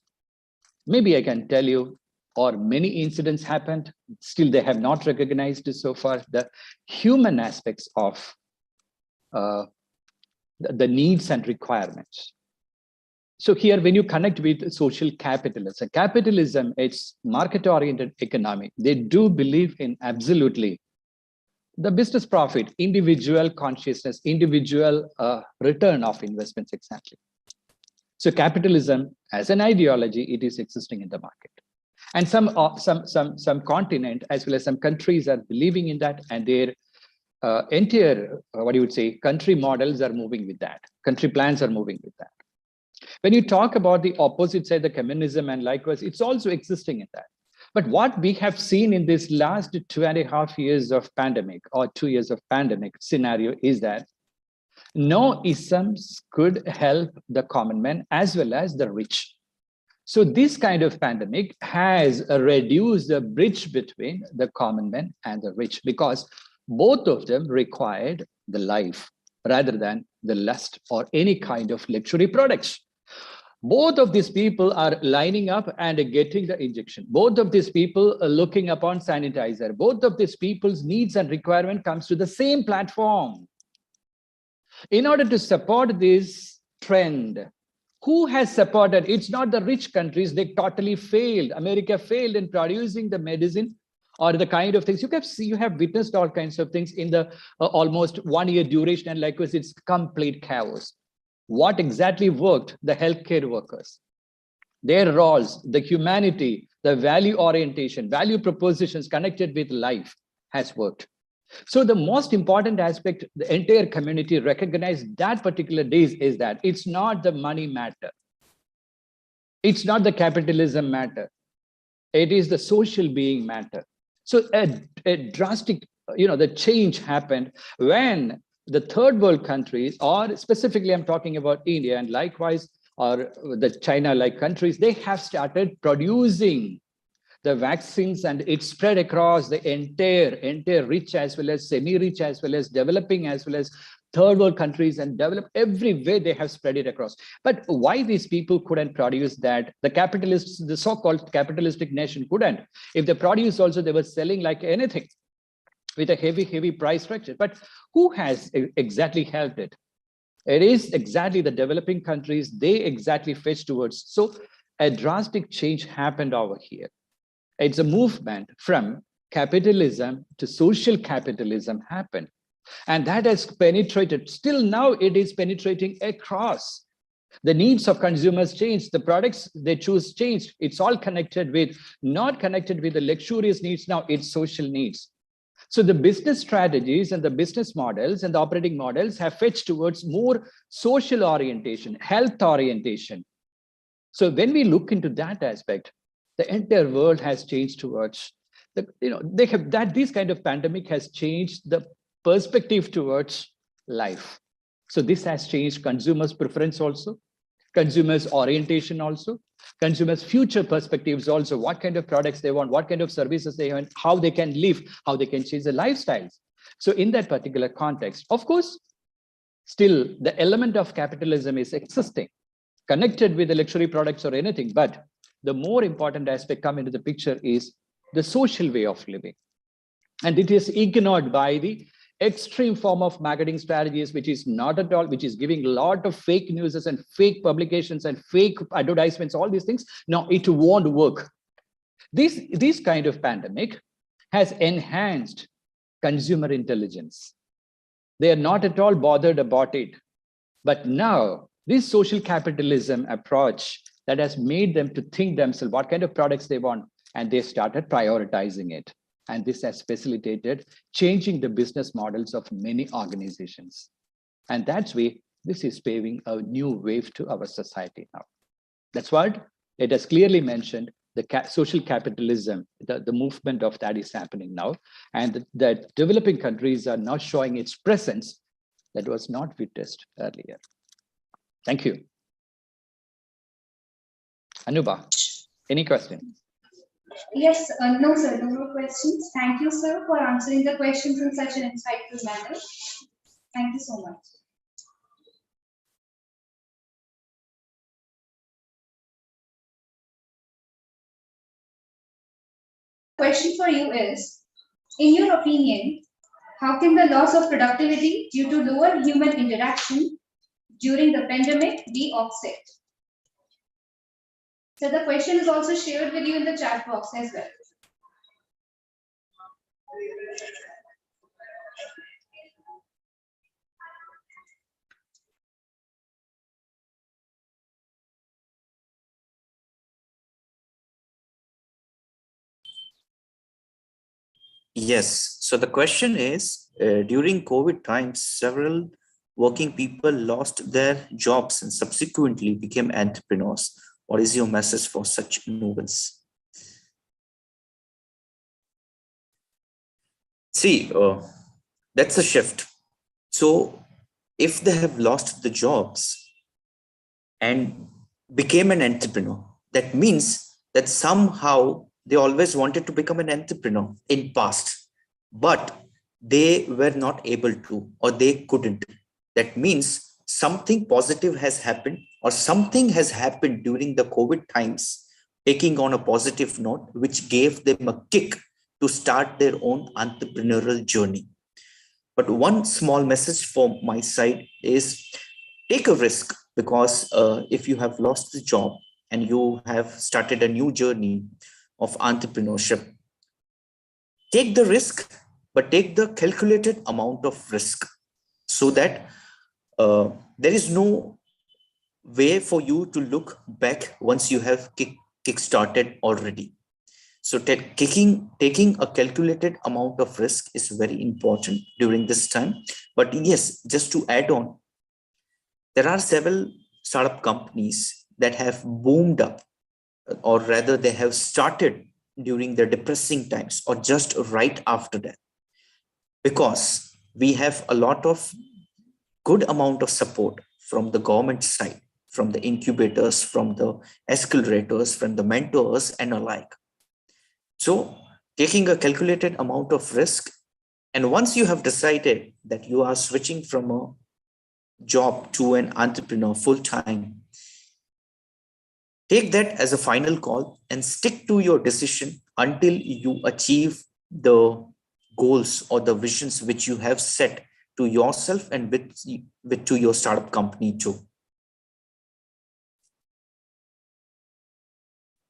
Maybe I can tell you, or many incidents happened, still they have not recognized so far the human aspects of the needs and requirements. So here, when you connect with social capitalism, it's market-oriented economy. They do believe in absolutely the business profit, individual consciousness, individual return of investments, exactly. So capitalism as an ideology, it is existing in the market. And some continent as well as some countries are believing in that, and their entire, country models are moving with that. Country plans are moving with that. When you talk about the opposite side, the communism and likewise, it's also existing in that. But what we have seen in this last 2.5 years of pandemic or 2 years of pandemic scenario is that no isms could help the common man as well as the rich. So this kind of pandemic has reduced the bridge between the common man and the rich, because both of them required the life rather than the lust or any kind of luxury products. Both of these people are lining up and getting the injection. Both of these people are looking upon sanitizer. Both of these people's needs and requirement comes to the same platform. In order to support this trend, Who has supported? It's not the rich countries. They totally failed. America failed in producing the medicine or the kind of things. You have witnessed all kinds of things in the almost 1 year duration, and likewise, it's complete chaos. What exactly worked? The healthcare workers, their roles, the humanity, the value orientation, value propositions connected with life has worked. So the most important aspect the entire community recognized that particular days is that it's not the money matter. It's not the capitalism matter. It is the social being matter. So a drastic, the change happened when the third world countries, or specifically I'm talking about India and likewise, or the China-like countries, they have started producing the vaccines, and it spread across the entire rich as well as semi-rich as well as developing as well as third world countries, and develop everywhere they have spread it across. But why these people couldn't produce that? The capitalists, the so-called capitalistic nation couldn't. If they produced also, they were selling like anything with a heavy price structure. But who has exactly helped it? It is exactly the developing countries, they exactly fetch towards. So a drastic change happened over here. It's a movement from capitalism to social capitalism happened. And that has penetrated. Still now it is penetrating across. The needs of consumers changed. The products they choose changed. It's all connected with, not connected with the luxurious needs now, it's social needs. So the business strategies and the business models and the operating models have fetched towards more social orientation, health orientation. So when we look into that aspect, the entire world has changed towards they have that this kind of pandemic has changed the perspective towards life. So this has changed consumers' preference also, consumers' orientation also, consumers' future perspectives also, what kind of products they want, what kind of services they want, how they can live, how they can change their lifestyles. So in that particular context, of course, still the element of capitalism is existing, connected with the luxury products or anything, but the more important aspect come into the picture is the social way of living. And it is ignored by the extreme form of marketing strategies, which is not at all, which is giving a lot of fake news and fake publications and fake advertisements, all these things. No, it won't work. This kind of pandemic has enhanced consumer intelligence. They are not at all bothered about it. But now this social capitalism approach that has made them to think themselves what kind of products they want, and they started prioritizing it. And this has facilitated changing the business models of many organizations. And that's why this is paving a new wave to our society now. That's what it has clearly mentioned, the social capitalism, the movement of that is happening now. And the developing countries are now showing its presence that was not witnessed earlier. Thank you. Anuba, any questions? Yes, no, sir, no more questions. Thank you, sir, for answering the questions in such an insightful manner. Thank you so much. Question for you is, in your opinion, how can the loss of productivity due to lower human interaction during the pandemic be offset? So the question is also shared with you in the chat box as well. Yes. So the question is, during COVID times, several working people lost their jobs and subsequently became entrepreneurs. What is your message for such movers? See, that's a shift. So if they have lost the jobs and became an entrepreneur, that means that somehow they always wanted to become an entrepreneur in past, but they were not able to, or they couldn't. That means something positive has happened, or something has happened during the COVID times, taking on a positive note, which gave them a kick to start their own entrepreneurial journey. But one small message from my side is, take a risk, because if you have lost the job and you have started a new journey of entrepreneurship, take the risk, but take the calculated amount of risk, so that there is no way for you to look back once you have kick-started already. So taking a calculated amount of risk is very important during this time. But yes, just to add on, there are several startup companies that have boomed up, or rather they have started during the depressing times or just right after that, because we have a lot of good amount of support from the government side, from the incubators, from the accelerators, from the mentors and alike. So taking a calculated amount of risk, and once you have decided that you are switching from a job to an entrepreneur full-time, take that as a final call and stick to your decision until you achieve the goals or the visions which you have set to yourself and to your startup company too.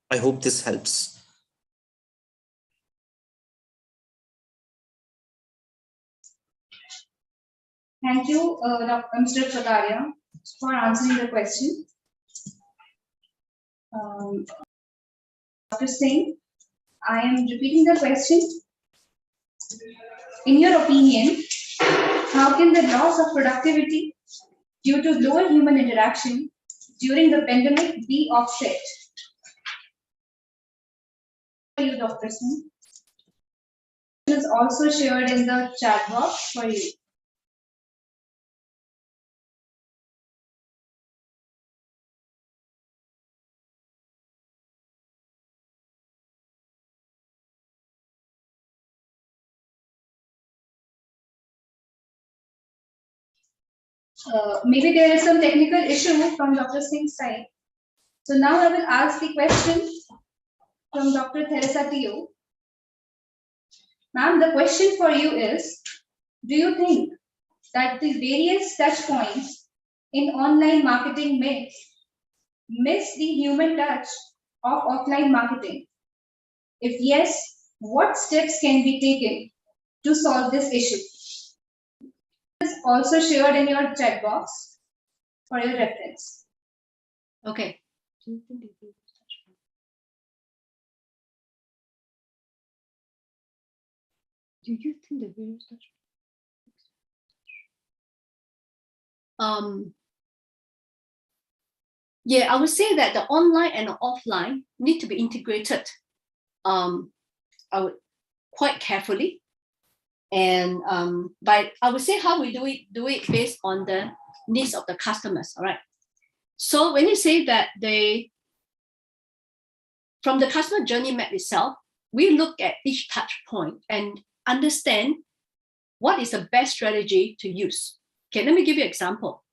I hope this helps. Thank you, Mr. Pagaria, for answering the question. Dr. Singh, I am repeating the question. In your opinion, how can the loss of productivity due to lower human interaction during the pandemic be offset? For you, Dr. Singh. It is also shared in the chat box for you. Maybe there is some technical issue from Dr. Singh's side. So now I will ask the question from Dr. Teresa Teo. Ma'am, the question for you is, do you think that the various touch points in online marketing miss the human touch of offline marketing? If yes, what steps can be taken to solve this issue? This is also shared in your chat box for your reference. Okay. Do you think the various touch? Yeah, I would say that the online and the offline need to be integrated. I would quite carefully, and but I would say how we do it based on the needs of the customers. All right. So when you say that from the customer journey map itself, we look at each touch point and understand what is the best strategy to use. Okay, let me give you an example.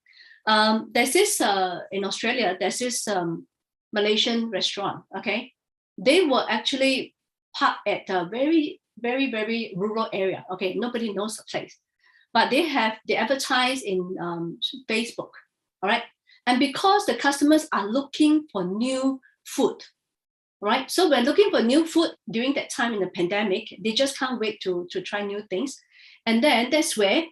There's this in Australia, there's this Malaysian restaurant. Okay, they were actually parked at a very, very, very rural area. Okay, nobody knows the place, but they advertise in Facebook. All right, and because the customers are looking for new food, right? So we're looking for new food during that time in the pandemic. They just can't wait to try new things, and then that's where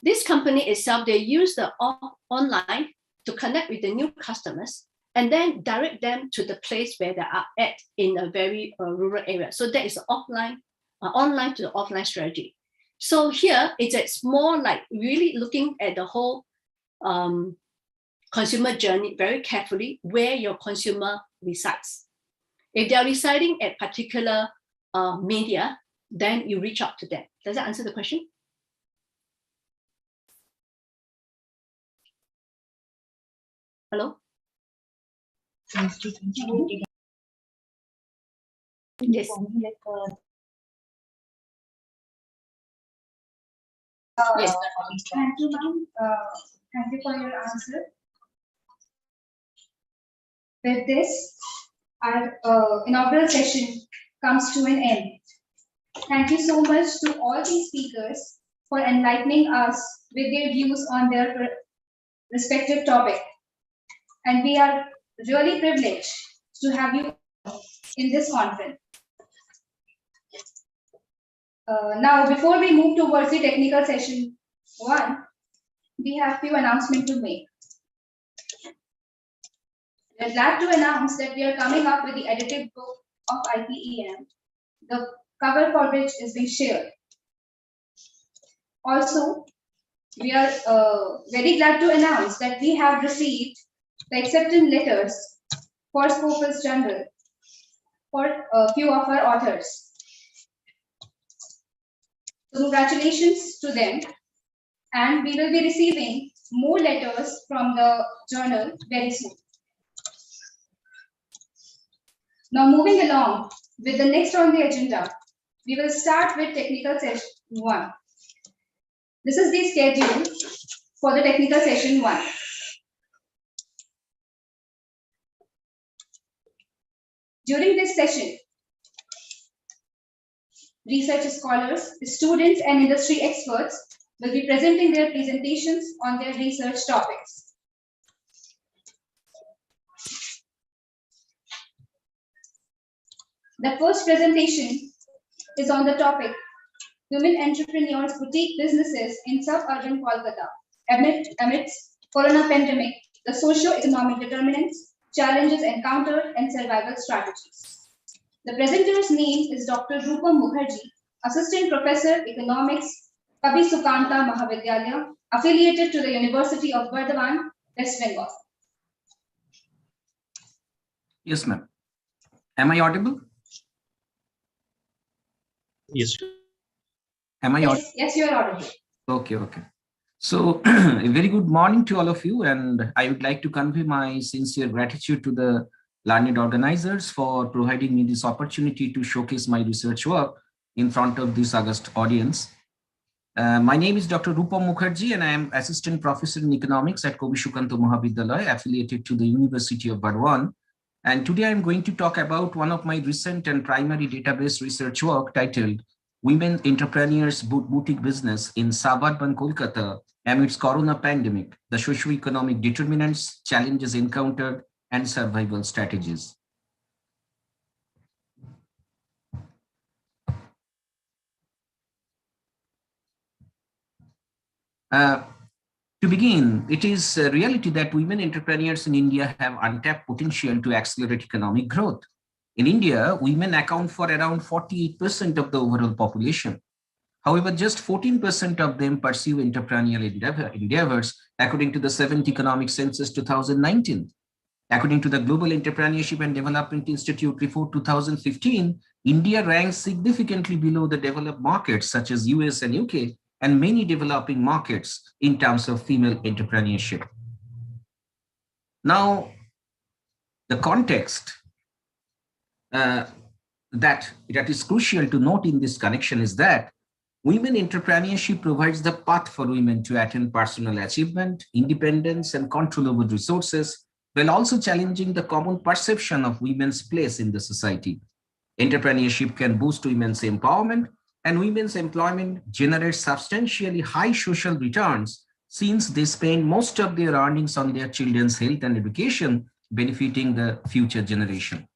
this company itself, they use the online to connect with the new customers and then direct them to the place where they are at in a very rural area. So that is online to the offline strategy. So here it's more like really looking at the whole consumer journey very carefully, where your consumer resides. If they are residing at particular media, then you reach out to them. Does that answer the question? Hello? Yes. Yes. Thank you, ma'am. Thank you for your answer. With this, our inaugural session comes to an end. Thank you so much to all these speakers for enlightening us with their views on their respective topic. and we are really privileged to have you in this conference. Now, before we move towards the technical session 1, we have few announcements to make. We are glad to announce that we are coming up with the edited book of IPEM, the cover for which is being shared. Also, we are very glad to announce that we have received the acceptance letters for Scopus General for a few of our authors. So congratulations to them, and we will be receiving more letters from the journal very soon. Now moving along with the next on the agenda, we will start with technical session 1. This is the schedule for the technical session 1. During this session, research scholars, students, and industry experts will be presenting their presentations on their research topics. The first presentation is on the topic Women Entrepreneurs Boutique Businesses in Suburban Kolkata amidst Corona Pandemic, the Socio-Economic Determinants, Challenges Encountered, and Survival Strategies. The presenter's name is Dr. Rupa Mukherjee, Assistant Professor, Economics, Kabi Sukanta Mahavidyalaya, affiliated to the University of Burdwan, West Bengal. Yes, ma'am. Am I audible? Yes. Am I audible? Yes, you are audible. Okay. So, a very good morning to all of you, and I would like to convey my sincere gratitude to the learned organizers for providing me this opportunity to showcase my research work in front of this august audience. My name is Dr. Rupa Mukherjee, and I am Assistant Professor in Economics at Kabi Sukanta Mahavidyalaya, affiliated to the University of Burdwan. And today I'm going to talk about one of my recent and primary database research work titled Women Entrepreneurs Boutique Business in Suburban Kolkata Amidst Corona Pandemic, the Socio-Economic Determinants, Challenges Encountered, and Survival Strategies. To begin, it is a reality that women entrepreneurs in India have untapped potential to accelerate economic growth. In India, women account for around 48% of the overall population. However, just 14% of them pursue entrepreneurial endeavors, according to the 7th Economic Census 2019. According to the Global Entrepreneurship and Development Institute report 2015, India ranks significantly below the developed markets such as US and UK and many developing markets in terms of female entrepreneurship. Now, the context that is crucial to note in this connection is that women entrepreneurship provides the path for women to attain personal achievement, independence, and control over resources, while also challenging the common perception of women's place in the society. Entrepreneurship can boost women's empowerment, and women's employment generates substantially high social returns since they spend most of their earnings on their children's health and education, benefiting the future generation.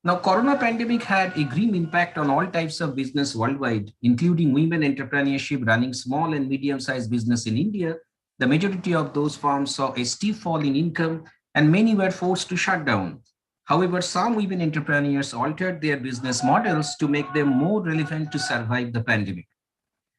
Now, Corona pandemic had a grim impact on all types of business worldwide, including women entrepreneurship running small and medium-sized business in India. The majority of those firms saw a steep fall in income and many were forced to shut down. However, some women entrepreneurs altered their business models to make them more relevant to survive the pandemic.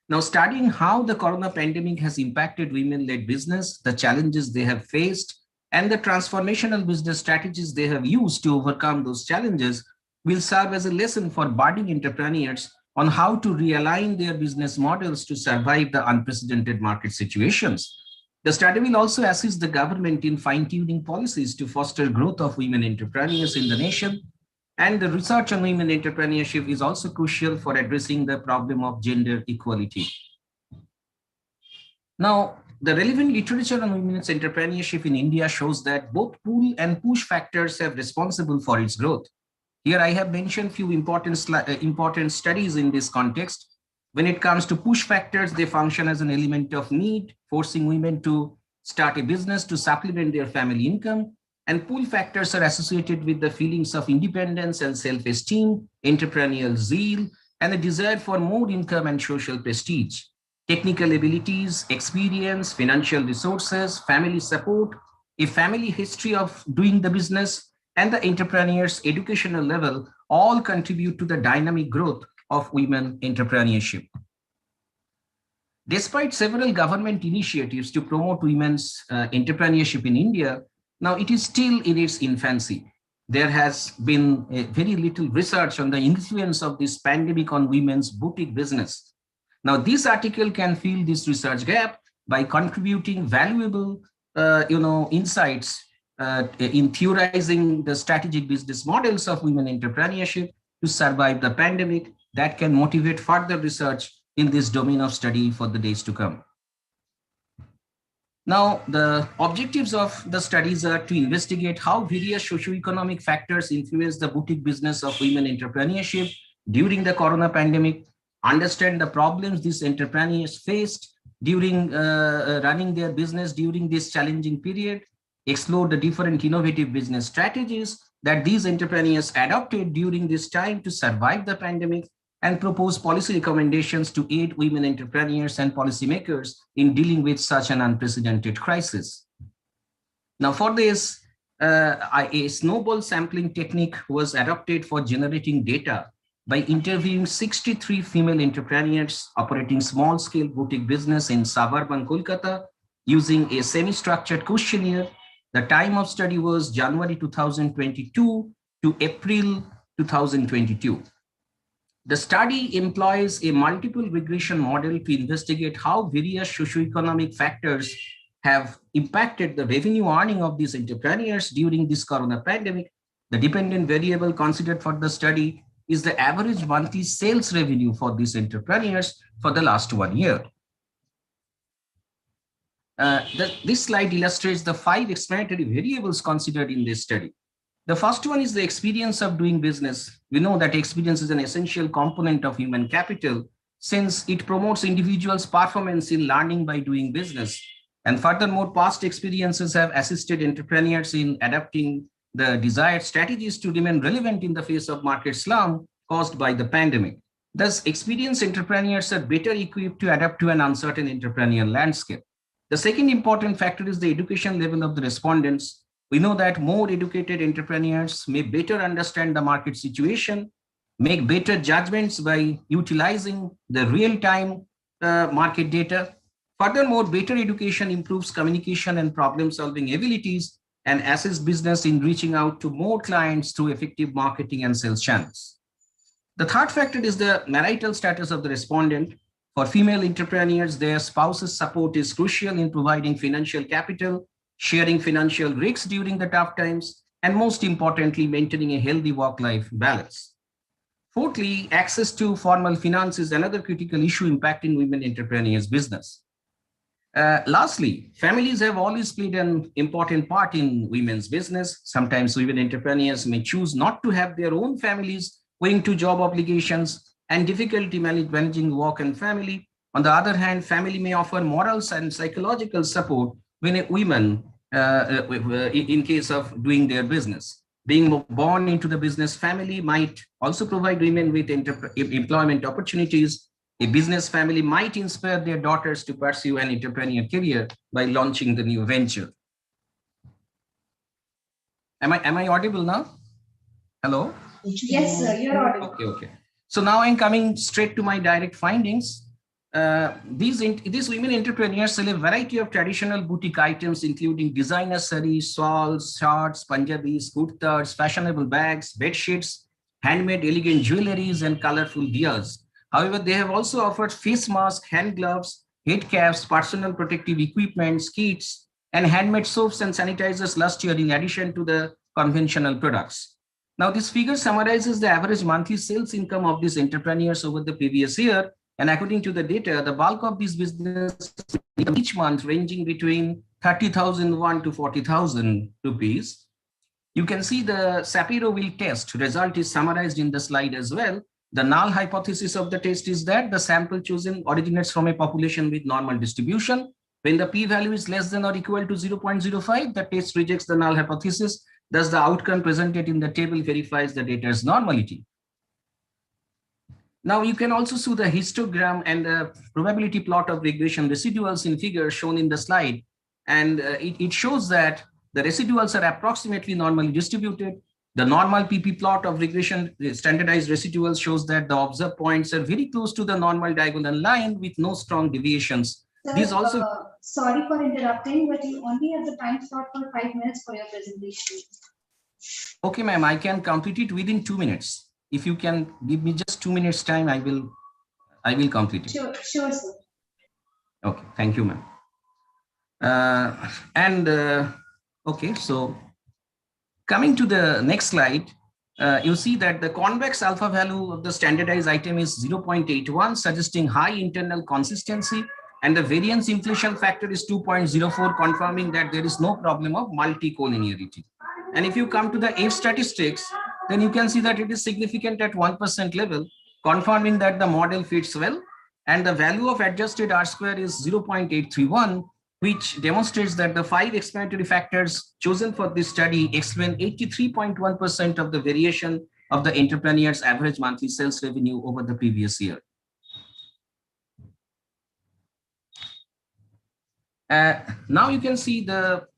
Now, studying how the Corona pandemic has impacted women-led business, the challenges they have faced, and the transformational business strategies they have used to overcome those challenges will serve as a lesson for budding entrepreneurs on how to realign their business models to survive the unprecedented market situations. The study will also assist the government in fine-tuning policies to foster growth of women entrepreneurs in the nation. And the research on women entrepreneurship is also crucial for addressing the problem of gender equality. Now, the relevant literature on women's entrepreneurship in India shows that both pull and push factors are responsible for its growth. Here I have mentioned few important studies in this context. When it comes to push factors, they function as an element of need, forcing women to start a business to supplement their family income, and pull factors are associated with the feelings of independence and self-esteem, entrepreneurial zeal, and the desire for more income and social prestige. Technical abilities, experience, financial resources, family support, a family history of doing the business, and the entrepreneur's educational level all contribute to the dynamic growth of women entrepreneurship. Despite several government initiatives to promote women's entrepreneurship in India, now it is still in its infancy. There has been very little research on the influence of this pandemic on women's boutique business. Now, this article can fill this research gap by contributing valuable insights in theorizing the strategic business models of women entrepreneurship to survive the pandemic that can motivate further research in this domain of study for the days to come. Now, the objectives of the studies are to investigate how various socioeconomic factors influence the boutique business of women entrepreneurship during the corona pandemic, understand the problems these entrepreneurs faced during running their business during this challenging period, explore the different innovative business strategies that these entrepreneurs adopted during this time to survive the pandemic, and propose policy recommendations to aid women entrepreneurs and policymakers in dealing with such an unprecedented crisis. Now, for this, a snowball sampling technique was adopted for generating data by interviewing 63 female entrepreneurs operating small-scale boutique business in suburban Kolkata using a semi-structured questionnaire. The time of study was January 2022 to April 2022. The study employs a multiple regression model to investigate how various socioeconomic factors have impacted the revenue earning of these entrepreneurs during this corona pandemic. The dependent variable considered for the study is the average monthly sales revenue for these entrepreneurs for the last 1 year. This slide illustrates the 5 explanatory variables considered in this study. The first one is the experience of doing business. We know that experience is an essential component of human capital since it promotes individuals' performance in learning by doing business. And furthermore, past experiences have assisted entrepreneurs in adapting the desired strategies to remain relevant in the face of market slump caused by the pandemic. Thus, experienced entrepreneurs are better equipped to adapt to an uncertain entrepreneurial landscape. The second important factor is the education level of the respondents. We know that more educated entrepreneurs may better understand the market situation, make better judgments by utilizing the real-time market data. Furthermore, better education improves communication and problem-solving abilities and assists business in reaching out to more clients through effective marketing and sales channels. The third factor is the marital status of the respondent. For female entrepreneurs, their spouse's support is crucial in providing financial capital, sharing financial risks during the tough times, and most importantly, maintaining a healthy work-life balance. Fourthly, access to formal finance is another critical issue impacting women entrepreneurs' business. Lastly, families have always played an important part in women's business. Sometimes women entrepreneurs may choose not to have their own families owing to job obligations and difficulty managing work and family. On the other hand, family may offer moral and psychological support when a woman, in case of doing their business. Being born into the business family might also provide women with employment opportunities. A business family might inspire their daughters to pursue an entrepreneurial career by launching the new venture. Am I audible now? Hello? Yes, sir, you're audible. Okay. So now I'm coming straight to my direct findings. These women entrepreneurs sell a variety of traditional boutique items, including designer sarees, shawls, shirts, Punjabis, kurtas, fashionable bags, bed sheets, handmade elegant jewelries, and colorful diyas. However, they have also offered face masks, hand gloves, head caps, personal protective equipment, kits, and handmade soaps and sanitizers last year in addition to the conventional products. Now, this figure summarizes the average monthly sales income of these entrepreneurs over the previous year. And according to the data, the bulk of these businesses each month ranging between 30,001 to 40,000 rupees. You can see the Shapiro wheel test result is summarized in the slide as well. The null hypothesis of the test is that the sample chosen originates from a population with normal distribution. When the p-value is less than or equal to 0.05, the test rejects the null hypothesis. Thus, the outcome presented in the table verifies the data's normality. Now, you can also see the histogram and the probability plot of regression residuals in figure shown in the slide. And it shows that the residuals are approximately normally distributed. The normal PP plot of regression standardized residuals shows that the observed points are very close to the normal diagonal line with no strong deviations. Sir, These also. Sorry for interrupting, but you only have the time slot for 5 minutes for your presentation. Okay, ma'am, I can complete it within 2 minutes. If you can give me just 2 minutes time, I will complete it. Sure, sir. Okay, thank you, ma'am. Okay, so coming to the next slide, you see that the convex alpha value of the standardized item is 0.81, suggesting high internal consistency, and the variance inflation factor is 2.04, confirming that there is no problem of multicollinearity. And if you come to the F statistics, then you can see that it is significant at 1% level, confirming that the model fits well. And the value of adjusted R square is 0.831, which demonstrates that the 5 explanatory factors chosen for this study explain 83.1% of the variation of the entrepreneur's average monthly sales revenue over the previous year. Now you can see the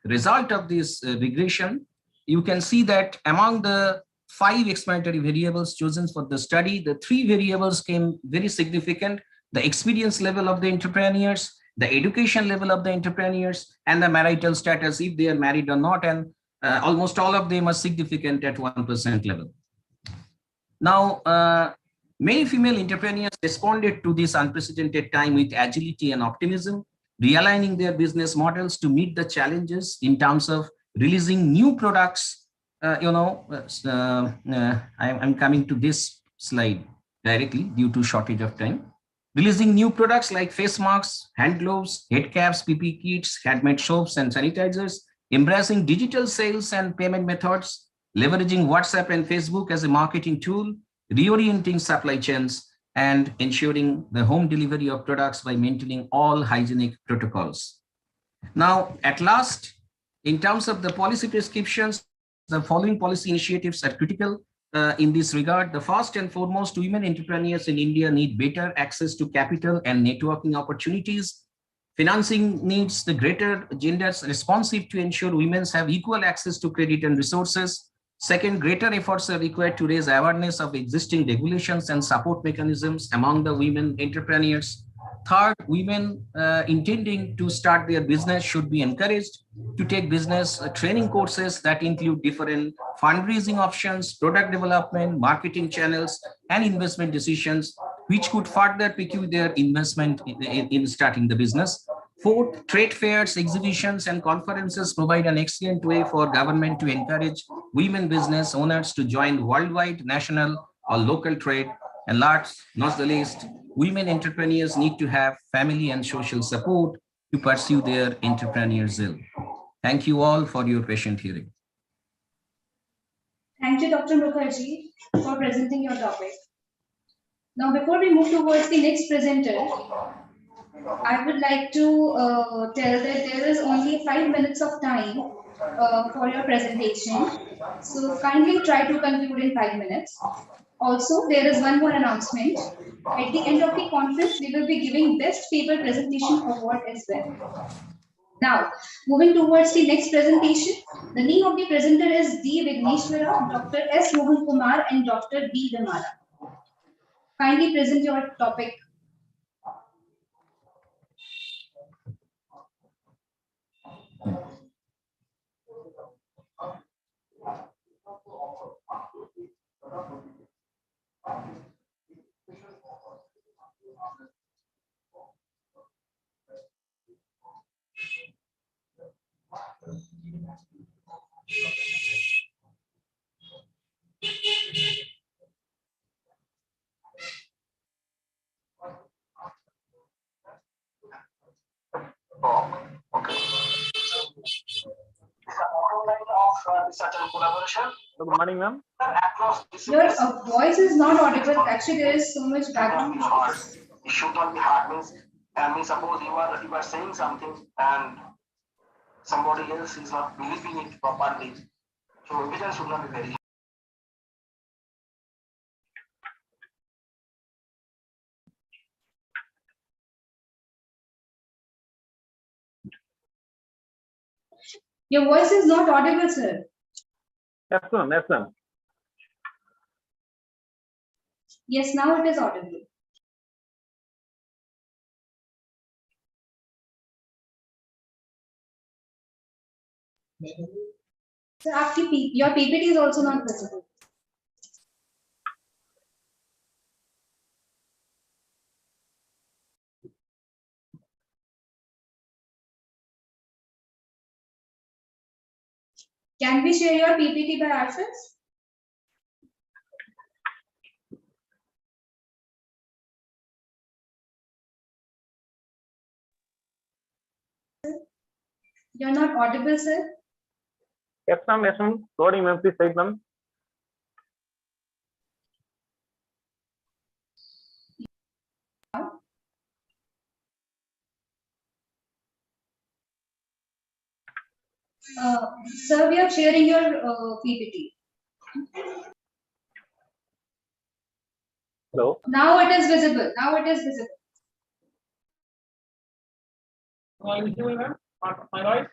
result of this regression. You can see that among the 5 explanatory variables chosen for the study, the 3 variables came very significant: the experience level of the entrepreneurs, the education level of the entrepreneurs, and the marital status, if they are married or not, and almost all of them are significant at 1% level. Now, many female entrepreneurs responded to this unprecedented time with agility and optimism, realigning their business models to meet the challenges in terms of releasing new products. I'm coming to this slide directly due to shortage of time. Releasing new products like face masks, hand gloves, head caps, PP kits, handmade soaps and sanitizers, embracing digital sales and payment methods, leveraging WhatsApp and Facebook as a marketing tool, reorienting supply chains, and ensuring the home delivery of products by maintaining all hygienic protocols. Now, at last, in terms of the policy prescriptions, the following policy initiatives are critical in this regard. The first and foremost, women entrepreneurs in India need better access to capital and networking opportunities. Financing needs the greater genders responsive to ensure women have equal access to credit and resources. Second, greater efforts are required to raise awareness of existing regulations and support mechanisms among the women entrepreneurs. Third, women intending to start their business should be encouraged to take business training courses that include different fundraising options, product development, marketing channels, and investment decisions, which could further pique their investment in starting the business. Fourth, trade fairs, exhibitions, and conferences provide an excellent way for government to encourage women business owners to join worldwide, national, or local trade. And last, not the least, women entrepreneurs need to have family and social support to pursue their entrepreneurial zeal. Thank you all for your patient hearing. Thank you, Dr. Mukherjee, for presenting your topic. Now, before we move towards the next presenter, I would like to tell that there is only 5 minutes of time for your presentation. So kindly try to conclude in 5 minutes. Also, there is one more announcement. At the end of the conference, we will be giving Best Paper Presentation Award as well. Now, moving towards the next presentation, the name of the presenter is D. Vigneshwara, Dr. S. Mohan Kumar, and Dr. B. Damara. Kindly present your topic. Good morning, ma'am. Your voice is not audible. Actually, there is so much background noise. It should not be hard. Means I mean, suppose you are saying something and somebody else is not believing it properly. So evidence should not be very. Your voice is not audible, sir. Yes, ma'am. Yes, ma'am. Yes, now it is audible. So your PPT is also not visible. Can we share your PPT by access? You're not audible, sir. Yes, ma'am. Yes, ma'am. Sorry, ma'am. Please say, ma'am. Sir, we are sharing your PPT. Hello. Now it is visible. Now it is visible. My voice?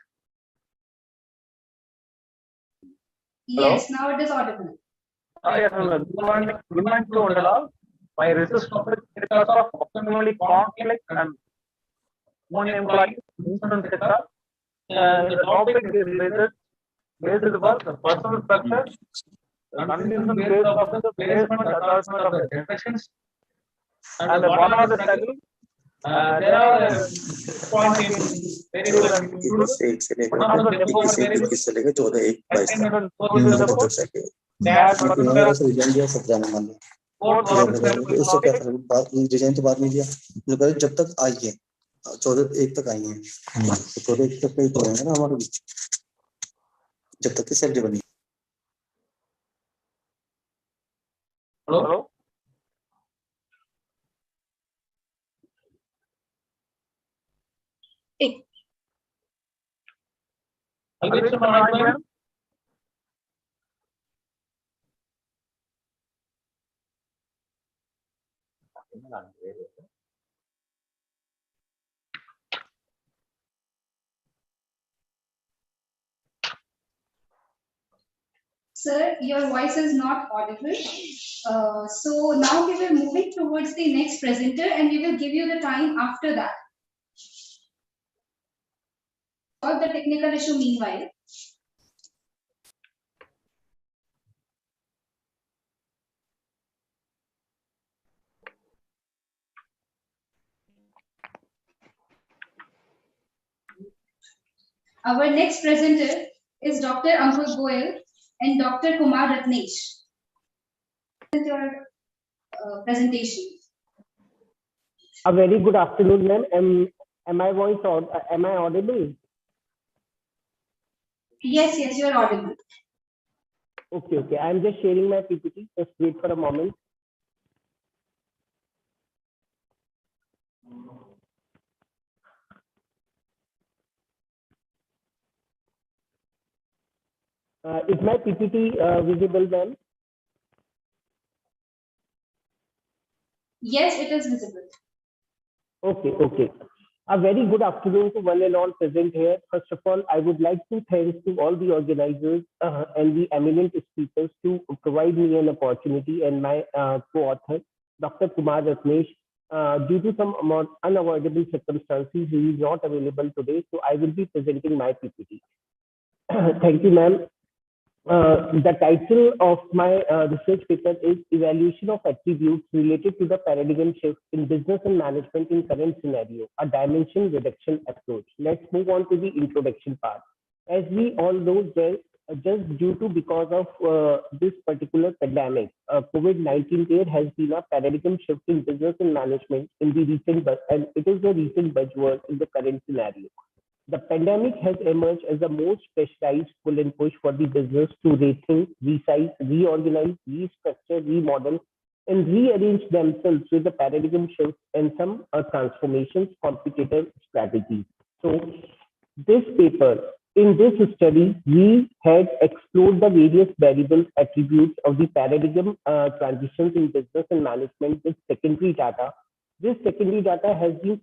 Yes, now it is audible. Yes, ma'am. Good morning to all. My research topic is of optimally complex and non-employee insurance sector. The topic is based upon the personal structure, the condition based of the placement assessment of the professions, and the one of the struggle. There are points in variable and included. One of the depot variable उससे क्या करें बात design तो बाद में दिया जब तक आई है 14/1 तक आई है तो 14/1 तक ही तो रहेंगे ना हमारे बीच जब तक की सैलरी बनी Hello. Sir, your voice is not audible. So now we will move it towards the next presenter and we will give you the time after that. Solve the technical issue meanwhile. Our next presenter is Dr. Ankur Goyal and Dr. Kumar Ratnesh. Your presentation. A very good afternoon, ma'am. Am I audible? Yes, you are audible. Okay. I'm just sharing my PPT. Just wait for a moment. Is my PPT visible, ma'am? Yes, it is visible. Okay. A very good afternoon to one and all present here. First of all, I would like to thank to all the organizers and the eminent speakers to provide me an opportunity, and my co-author, Dr. Kumar Ratnesh. Due to some unavoidable circumstances, he is not available today, so I will be presenting my PPT. Thank you, ma'am. The title of my research paper is Evaluation of Attributes Related to the Paradigm Shift in Business and Management in Current Scenario, a Dimension Reduction Approach. Let's move on to the introduction part. As we all know, just because of this particular pandemic, COVID-19, there has been a paradigm shift in business and management in the recent, and it is a recent buzzword in the current scenario. The pandemic has emerged as the most specialized pull and push for the business to rethink, resize, reorganize, restructure, remodel, and rearrange themselves with the paradigm shift and some transformations, competitive strategies. So this paper, in this study, we had explored the various variables, attributes of the paradigm transitions in business and management with secondary data. This secondary data has been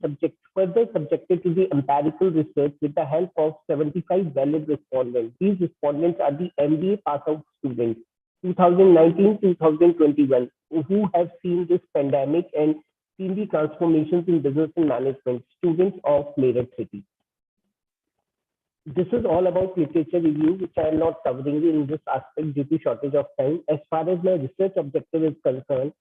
further subjected to the empirical research with the help of 75 valid respondents. These respondents are the MBA pass-out students, 2019-2021, who have seen this pandemic and seen the transformations in business and management, students of Meerut City. This is all about literature review, which I am not covering in this aspect due to shortage of time. As far as my research objective is concerned,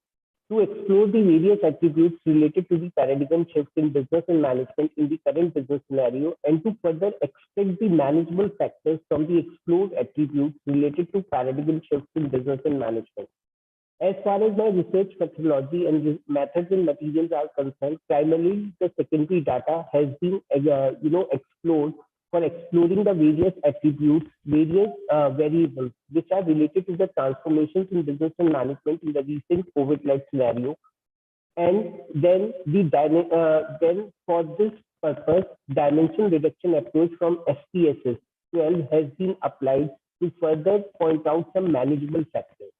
to explore the various attributes related to the paradigm shift in business and management in the current business scenario, and to further extract the manageable factors from the explored attributes related to paradigm shifts in business and management. As far as my research methodology and methods and materials are concerned, primarily the secondary data has been explored for exploring the various attributes, various variables which are related to the transformations in business and management in the recent COVID-led scenario. And then then for this purpose, dimension reduction approach from SPSS 12 has been applied to further point out some manageable factors.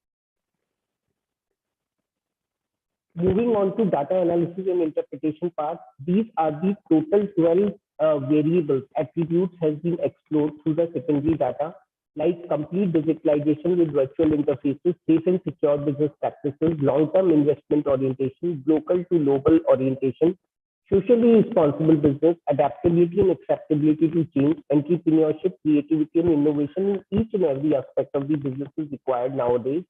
Moving on to data analysis and interpretation part, these are the total 12 variables, attributes has been explored through the secondary data, like complete digitalization with virtual interfaces, safe and secure business practices, long-term investment orientation, local to global orientation, socially responsible business, adaptability and acceptability to change, entrepreneurship, creativity and innovation in each and every aspect of the business is required nowadays.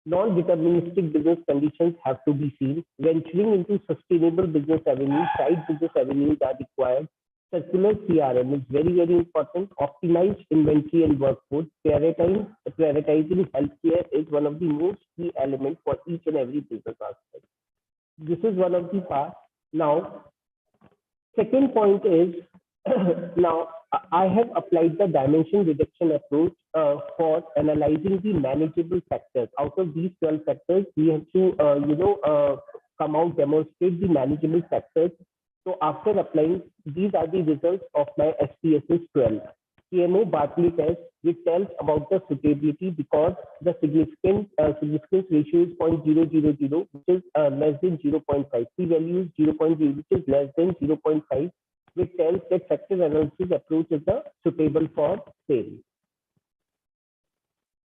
Non-deterministic business conditions have to be seen. Venturing into sustainable business avenues, side business avenues are required. Circular CRM is very, very important. Optimized inventory and workforce. Prioritizing healthcare is one of the most key elements for each and every business aspect. This is one of the parts. Now, second point is, now I have applied the dimension reduction approach for analyzing the manageable factors. Out of these 12 factors, we have to come out, demonstrate the manageable factors. So after applying, these are the results of my SPSS 12. CMO Bartley test, which tells about the suitability because the significance ratio is 0.000, which is less than 0.5. P value is 0.0, which is less than 0.5, which tells that factor analysis approach is suitable for sale.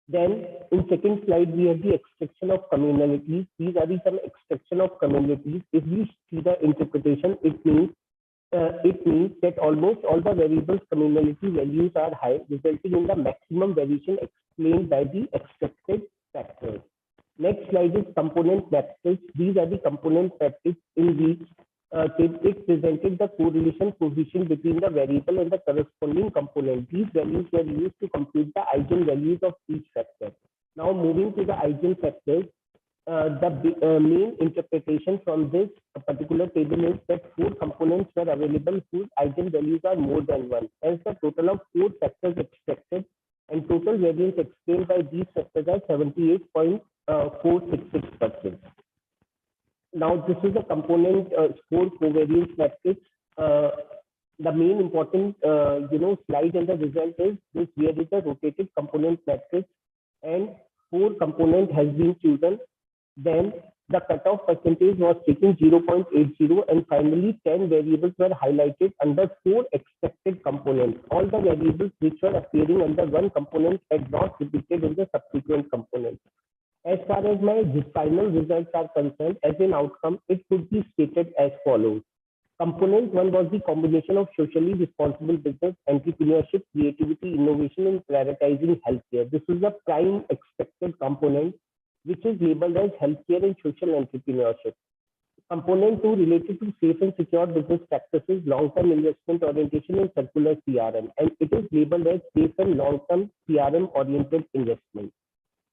Then in second slide, we have the extraction of commonalities. These are some extraction of commonalities. If we see the interpretation, it means that almost all the variables commonality values are high, resulting in the maximum variation explained by the extracted factors. Next slide is component matrices. These are the component matrices in which it presented the correlation coefficient between the variable and the corresponding component. These values were used to compute the eigenvalues of each factor. Now moving to the eigenfactors, the main interpretation from this particular table is that 4 components were available whose eigenvalues are more than 1. Hence, the total of 4 factors extracted and total variance explained by these factors are 78.466%. Now, this is a component score covariance matrix. The main important slide in the result is this, where is the rotated component matrix and 4 component has been chosen. Then the cutoff percentage was taken 0.80, and finally 10 variables were highlighted under 4 expected components. All the variables which were appearing under one component had not repeated in the subsequent components. As far as my final results are concerned, as an outcome, it could be stated as follows. Component 1 was the combination of socially responsible business, entrepreneurship, creativity, innovation, and prioritizing healthcare. This is the prime expected component, which is labeled as healthcare and social entrepreneurship. Component 2 related to safe and secure business practices, long-term investment orientation, and circular CRM, and it is labeled as safe and long-term CRM-oriented investment.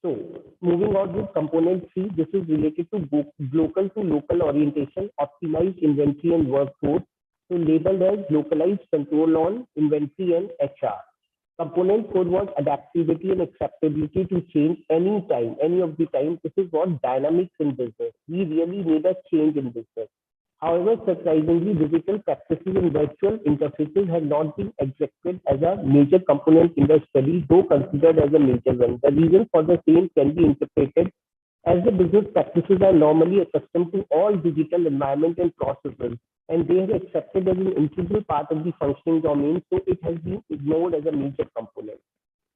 So, moving on with component 3, this is related to local orientation, optimized inventory and workforce, so labeled as localized control on inventory and HR. Component 4 was adaptability and acceptability to change any time, any of the time. This is what dynamics in business. We really need a change in business. However, surprisingly, digital practices and virtual interfaces have not been accepted as a major component in the study, though considered as a major one. The reason for the same can be interpreted as the business practices are normally accustomed to all digital environment and processes, and they are accepted as an integral part of the functioning domain, so it has been ignored as a major component.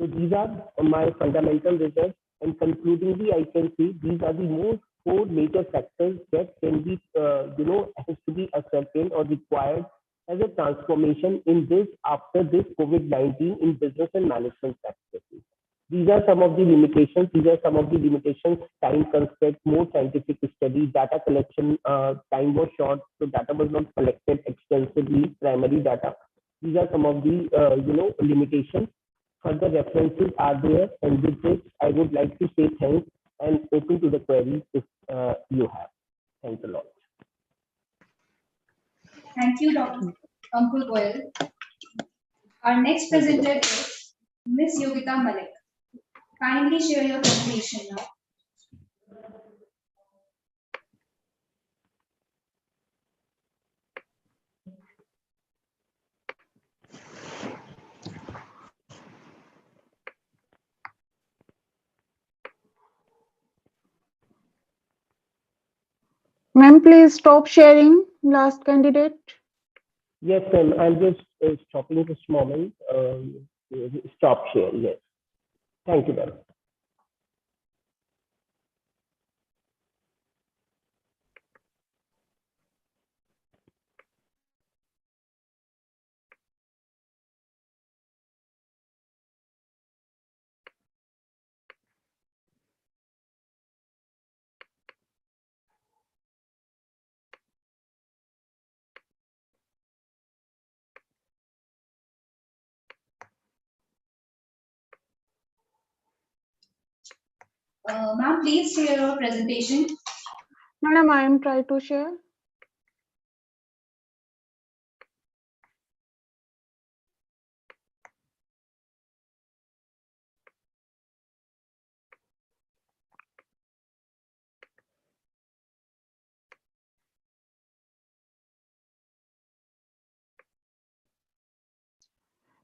So these are my fundamental results, and concludingly, I can say these are the four major factors that can be, has to be ascertained or required as a transformation in this after this COVID-19 in business and management practices. These are some of the limitations. Time constraint, more scientific study, data collection, time was short, so data was not collected extensively, primary data. These are some of the, limitations. Further references are there. And with this, I would like to say thanks and open to the queries if you have. Thanks a lot. Thank you, Dr. Ankur Goyal. Our next presenter is Ms. Yogita Malik. Kindly share your presentation now. Ma'am, please stop sharing. Last candidate. Yes, ma'am. I'm just stopping this moment. Stop share. Yes. Thank you, ma'am. Ma'am, please share your presentation. Madam, I am trying to share.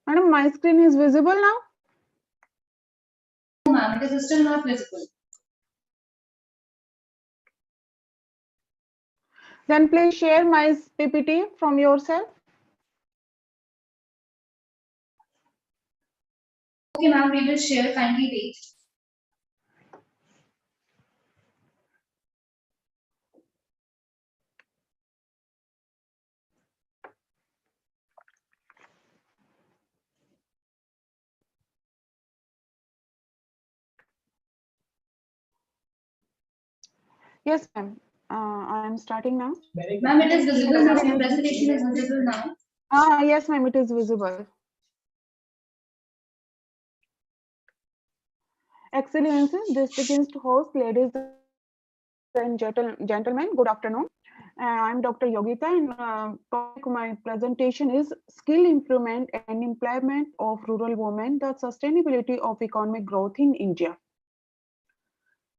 Madam, my screen is visible now? No, ma'am, it is still not visible. Then please share my PPT from yourself. Okay, ma'am, we will share. Kindly wait. Yes, ma'am. I am starting now. Ma'am, it is visible now. Your presentation is visible now. Yes, ma'am, it is visible. Excellencies, distinguished host, ladies and gentlemen, good afternoon. I'm Dr. Yogita, and my presentation is Skill Improvement and Employment of Rural Women, the Sustainability of Economic Growth in India.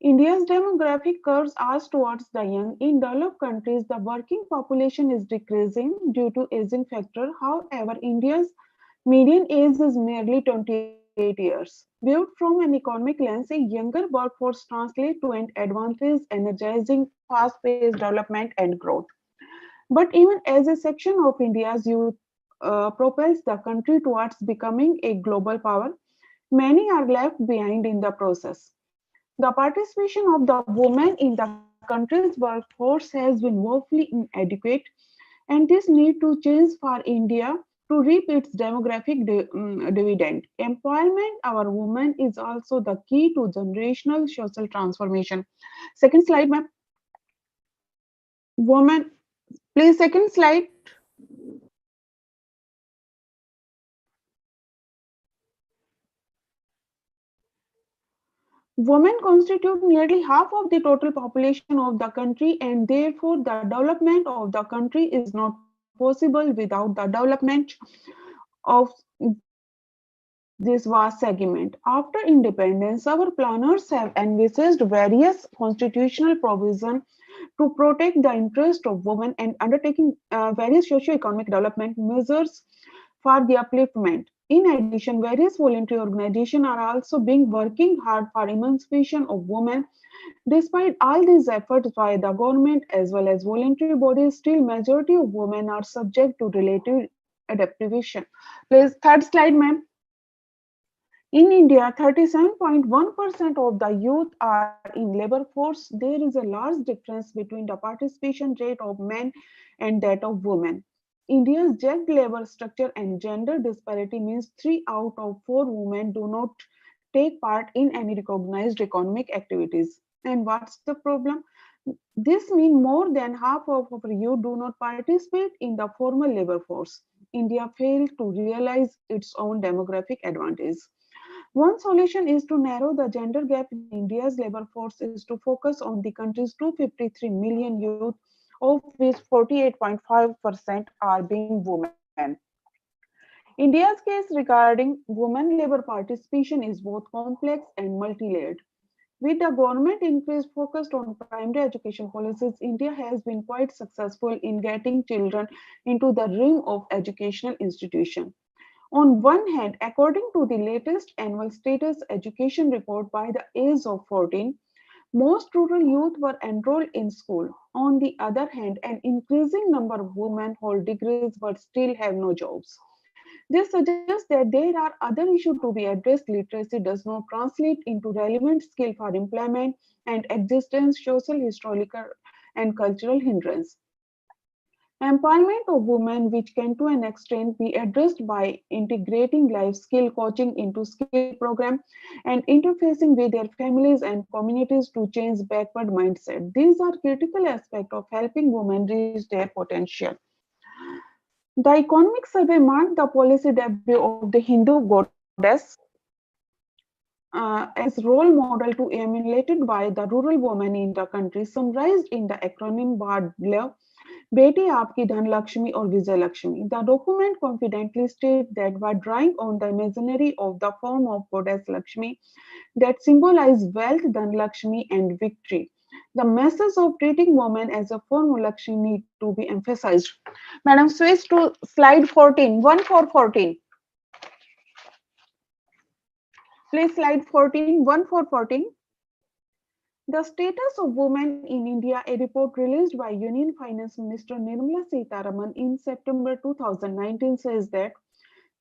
India's demographic curves are towards the young. In developed countries, the working population is decreasing due to aging factor. However, India's median age is merely 28 years. Viewed from an economic lens, a younger workforce translates to an advantage, energizing fast-paced development and growth. But even as a section of India's youth propels the country towards becoming a global power, many are left behind in the process. The participation of the women in the country's workforce has been woefully inadequate, and this need to change for India to reap its demographic dividend. Employment our women is also the key to generational social transformation. Second slide, ma'am. Women, please, second slide. Women constitute nearly half of the total population of the country, and therefore the development of the country is not possible without the development of this vast segment. After independence, our planners have envisaged various constitutional provisions to protect the interest of women and undertaking various socio-economic development measures for the upliftment. In addition, various voluntary organizations are also working hard for emancipation of women. Despite all these efforts by the government as well as voluntary bodies, still majority of women are subject to relative deprivation. Please, third slide, ma'am. In India, 37.1% of the youth are in labor force. There is a large difference between the participation rate of men and that of women. India's jagged labor structure and gender disparity means 3 out of 4 women do not take part in any recognized economic activities. And what's the problem? This means more than half of you do not participate in the formal labor force. India failed to realize its own demographic advantage. One solution is to narrow the gender gap in India's labor force is to focus on the country's 253 million youth, of which 48.5% are being women. India's case regarding women labor participation is both complex and multi-layered. With the government increased focus on primary education policies, India has been quite successful in getting children into the realm of educational institutions. On one hand, according to the latest annual status education report, by the age of 14, most rural youth were enrolled in school. On the other hand, an increasing number of women hold degrees but still have no jobs. This suggests that there are other issues to be addressed. Literacy does not translate into relevant skill for employment and existence, social, historical, and cultural hindrance. Empowerment of women, which can to an extent be addressed by integrating life skill coaching into skill program and interfacing with their families and communities to change backward mindset. These are critical aspects of helping women reach their potential. The economic survey marked the policy debut of the Hindu goddess as role model to emulated by the rural women in the country, summarized in the acronym BADLA, Beti Aapki Dhan Lakshmi or Vijay Lakshmi. The document confidently states that by drawing on the imaginary of the form of goddess Lakshmi that symbolize wealth, Dhan Lakshmi, and victory, the message of treating women as a form of Lakshmi need to be emphasized. Madam, switch to slide 14, 1 for 14. Please slide 14, 1 for 14. The status of women in India, a report released by Union Finance Minister Nirmala Sitharaman in September 2019 says that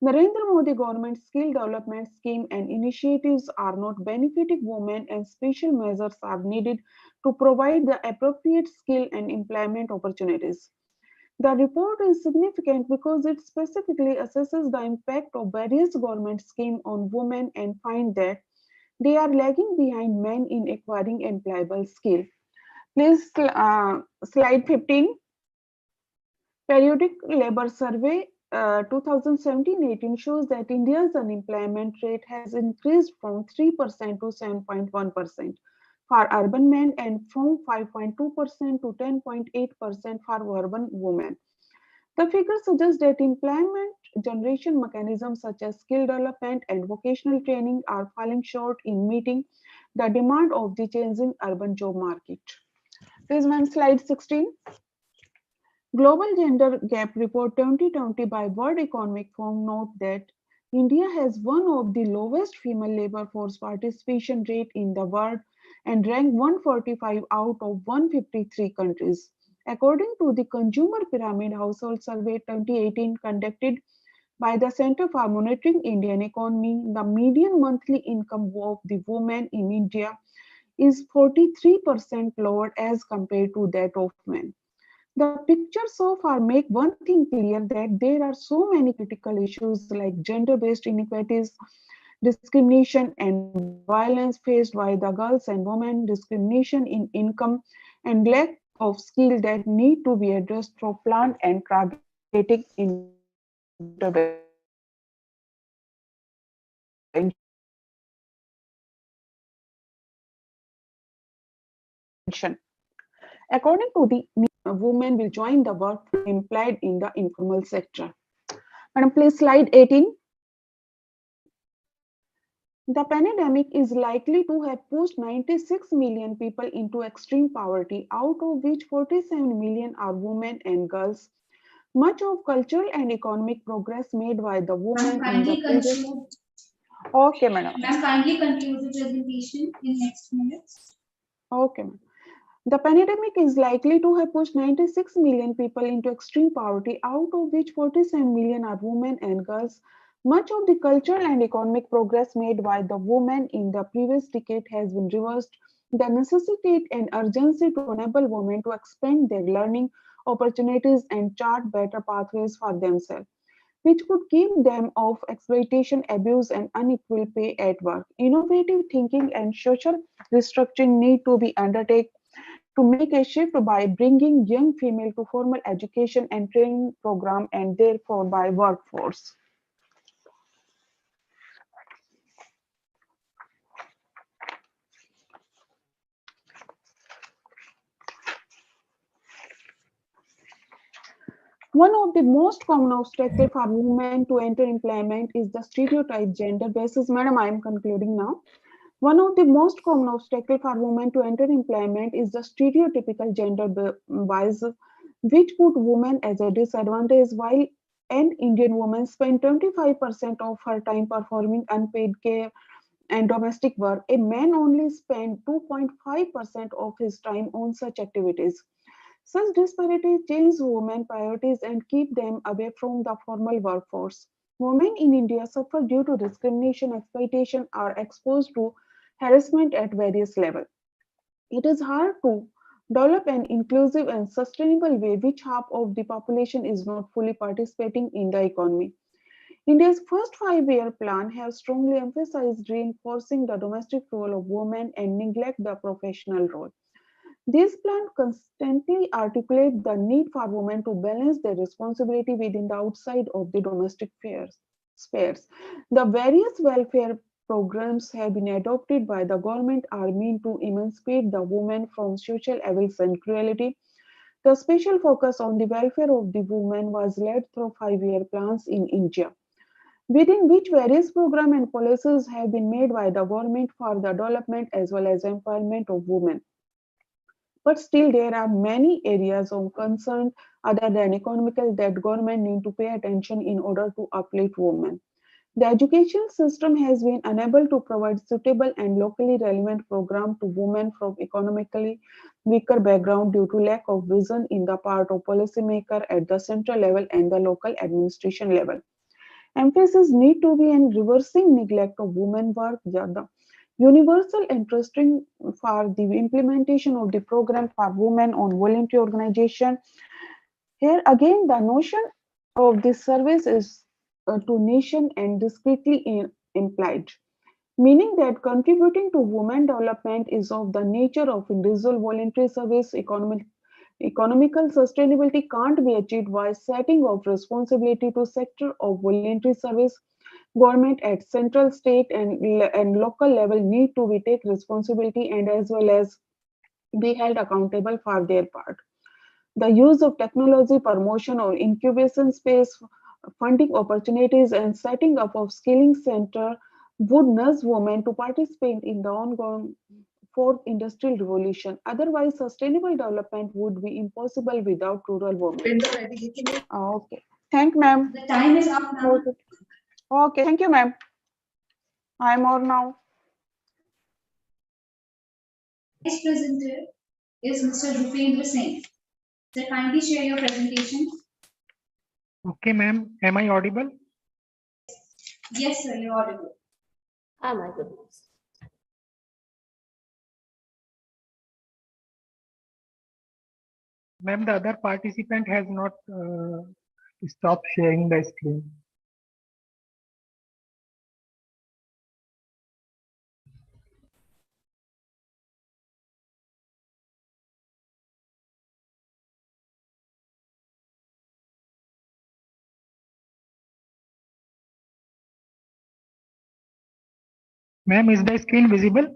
Narendra Modi government skill development scheme and initiatives are not benefiting women and special measures are needed to provide the appropriate skill and employment opportunities. The report is significant because it specifically assesses the impact of various government schemes on women and finds that they are lagging behind men in acquiring employable skill. Please slide 15. Periodic Labor Survey 2017-18 shows that India's unemployment rate has increased from 3% to 7.1% for urban men and from 5.2% to 10.8% for urban women. The figure suggests that employment generation mechanisms such as skill development and vocational training are falling short in meeting the demand of the changing urban job market. Please, ma'am, slide 16. Global Gender Gap Report 2020 by World Economic Forum note that India has one of the lowest female labor force participation rate in the world and ranked 145 out of 153 countries. According to the Consumer Pyramid Household Survey 2018 conducted by the Center for Monitoring Indian Economy, the median monthly income of the women in India is 43% lower as compared to that of men. The picture so far make one thing clear that there are so many critical issues like gender-based inequalities, discrimination and violence faced by the girls and women, discrimination in income, and lack of skill that need to be addressed through planned and targeted intervention. According to the women will join the work employed in the informal sector. Madam, please slide 18. The pandemic is likely to have pushed 96 million people into extreme poverty, out of which 47 million are women and girls. Much of cultural and economic progress made by the women in the Kindly previous... conclude. Okay, madam. Ma'am, kindly conclude the presentation in next minutes. Okay, ma'am. The pandemic is likely to have pushed 96 million people into extreme poverty, out of which 47 million are women and girls. Much of the cultural and economic progress made by the women in the previous decade has been reversed. The necessity and urgency to enable women to expand their learning opportunities and chart better pathways for themselves, which could keep them off exploitation, abuse, and unequal pay at work. Innovative thinking and social restructuring need to be undertaken to make a shift by bringing young female to formal education and training program and therefore by workforce. One of the most common obstacles for women to enter employment is the stereotype gender basis. Madam, I am concluding now. One of the most common obstacles for women to enter employment is the stereotypical gender bias, which put women as a disadvantage. While an Indian woman spends 25% of her time performing unpaid care and domestic work, a man only spends 2.5% of his time on such activities. Such disparities change women's priorities and keep them away from the formal workforce. Women in India suffer due to discrimination, exploitation, are exposed to harassment at various levels. It is hard to develop an inclusive and sustainable way which half of the population is not fully participating in the economy. India's first 5-year plan has strongly emphasized reinforcing the domestic role of women and neglect the professional role. This plan constantly articulates the need for women to balance their responsibility within the outside of the domestic spheres. The various welfare programs have been adopted by the government are meant to emancipate the women from social evils and cruelty. The special focus on the welfare of the women was led through 5-year plans in India, within which various programs and policies have been made by the government for the development as well as empowerment of women. But still, there are many areas of concern other than economical that government need to pay attention in order to uplift women. The education system has been unable to provide suitable and locally relevant programs to women from economically weaker background due to lack of vision in the part of policymakers at the central level and the local administration level. Emphasis need to be in reversing neglect of women work, the universal interesting for the implementation of the program for women on voluntary organization. Here again, the notion of this service is to nation and discreetly implied, meaning that contributing to women development is of the nature of individual voluntary service. Economical sustainability can't be achieved by setting of responsibility to sector of voluntary service. Government at central, state, and local level need to be take responsibility and as well as be held accountable for their part. The use of technology, promotion or incubation space, funding opportunities, and setting up of skilling center would nudge women to participate in the ongoing fourth industrial revolution. Otherwise, sustainable development would be impossible without rural women. Okay. Thank ma'am. The time is up now. Okay, thank you, ma'am. I'm on now. Next presenter is Mr. Rupendra Singh. Sir, kindly share your presentation. Okay, ma'am. Am I audible? Yes, sir, you're audible. Oh my goodness. Ma'am, the other participant has not stopped sharing the screen. Ma'am, is the screen visible?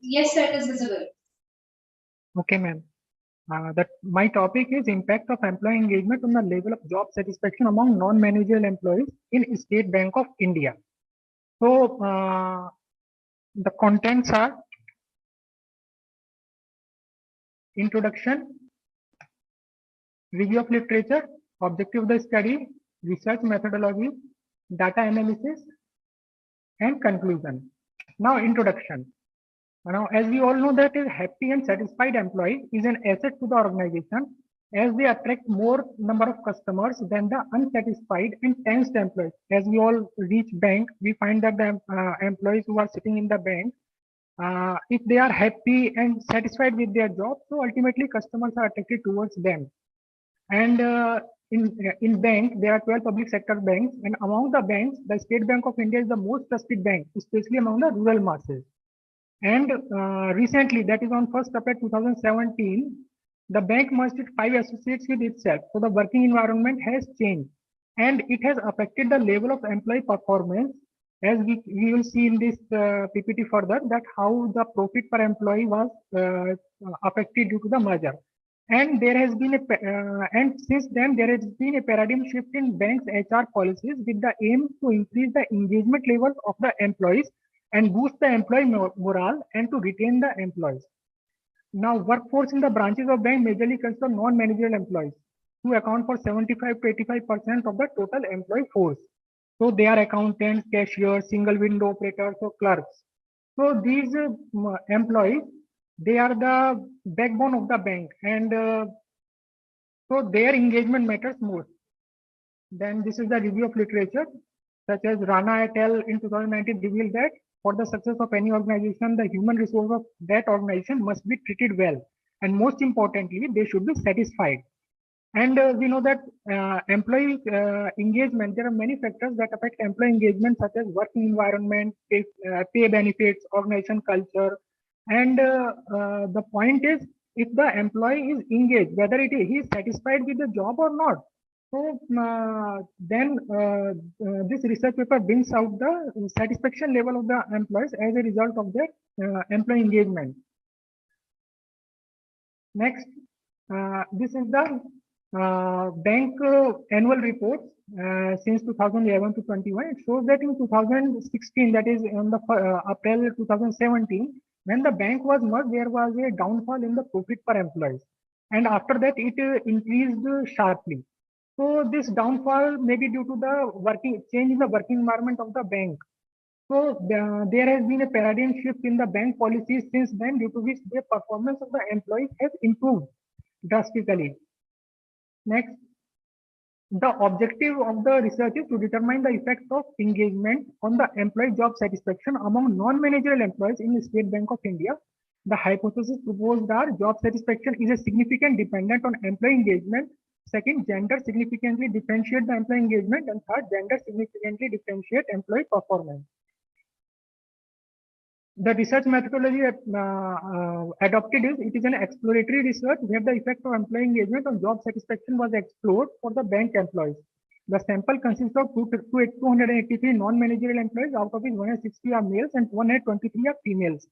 Yes, sir, it is visible. Okay, ma'am. That my topic is impact of employee engagement on the level of job satisfaction among non-managerial employees in State Bank of India. So the contents are introduction, review of literature, objective of the study, research methodology, data analysis, and conclusion. Now, introduction. Now, as we all know that a happy and satisfied employee is an asset to the organization, as they attract more number of customers than the unsatisfied and tensed employees. As we all reach bank, we find that the employees who are sitting in the bank, if they are happy and satisfied with their job, so ultimately customers are attracted towards them. And in bank, there are 12 public sector banks, and among the banks, the State Bank of India is the most trusted bank, especially among the rural masses. And recently, that is on 1st April 2017, the bank merged its 5 associates with itself. So the working environment has changed, and it has affected the level of employee performance. As we will see in this PPT further, that how the profit per employee was affected due to the merger. And there has been and since then there has been a paradigm shift in banks' HR policies with the aim to increase the engagement levels of the employees and boost the employee morale and to retain the employees. Now, workforce in the branches of bank majorly consists of non-managerial employees, who account for 75 to 85% of the total employee force. So they are accountants, cashiers, single window operators, or clerks. So these employees, they are the backbone of the bank, and so their engagement matters most. Then this is the review of literature, such as Rana et al. In 2019 revealed that for the success of any organization, the human resource of that organization must be treated well, and most importantly, they should be satisfied. And we know that employee engagement, there are many factors that affect employee engagement, such as working environment, pay benefits, organization culture. And the point is, if the employee is engaged, whether he is satisfied with the job or not. So then this research paper brings out the satisfaction level of the employees as a result of their employee engagement. Next, this is the bank annual report since 2011 to 21. It shows that in 2016, that is on the April 2017, when the bank was merged, there was a downfall in the profit per employees, and after that it increased sharply. So this downfall may be due to the change in the working environment of the bank. So there has been a paradigm shift in the bank policies since then, due to which the performance of the employees has improved drastically. Next, the objective of the research is to determine the effect of engagement on the employee job satisfaction among non-managerial employees in the State Bank of India. The hypothesis proposed are job satisfaction is a significant dependent on employee engagement. Second, gender significantly differentiate the employee engagement, and third, gender significantly differentiate employee performance. The research methodology adopted is, it is an exploratory research where the effect of employee engagement on job satisfaction was explored for the bank employees. The sample consists of 283 non-managerial employees, out of which 160 are males and 123 are females.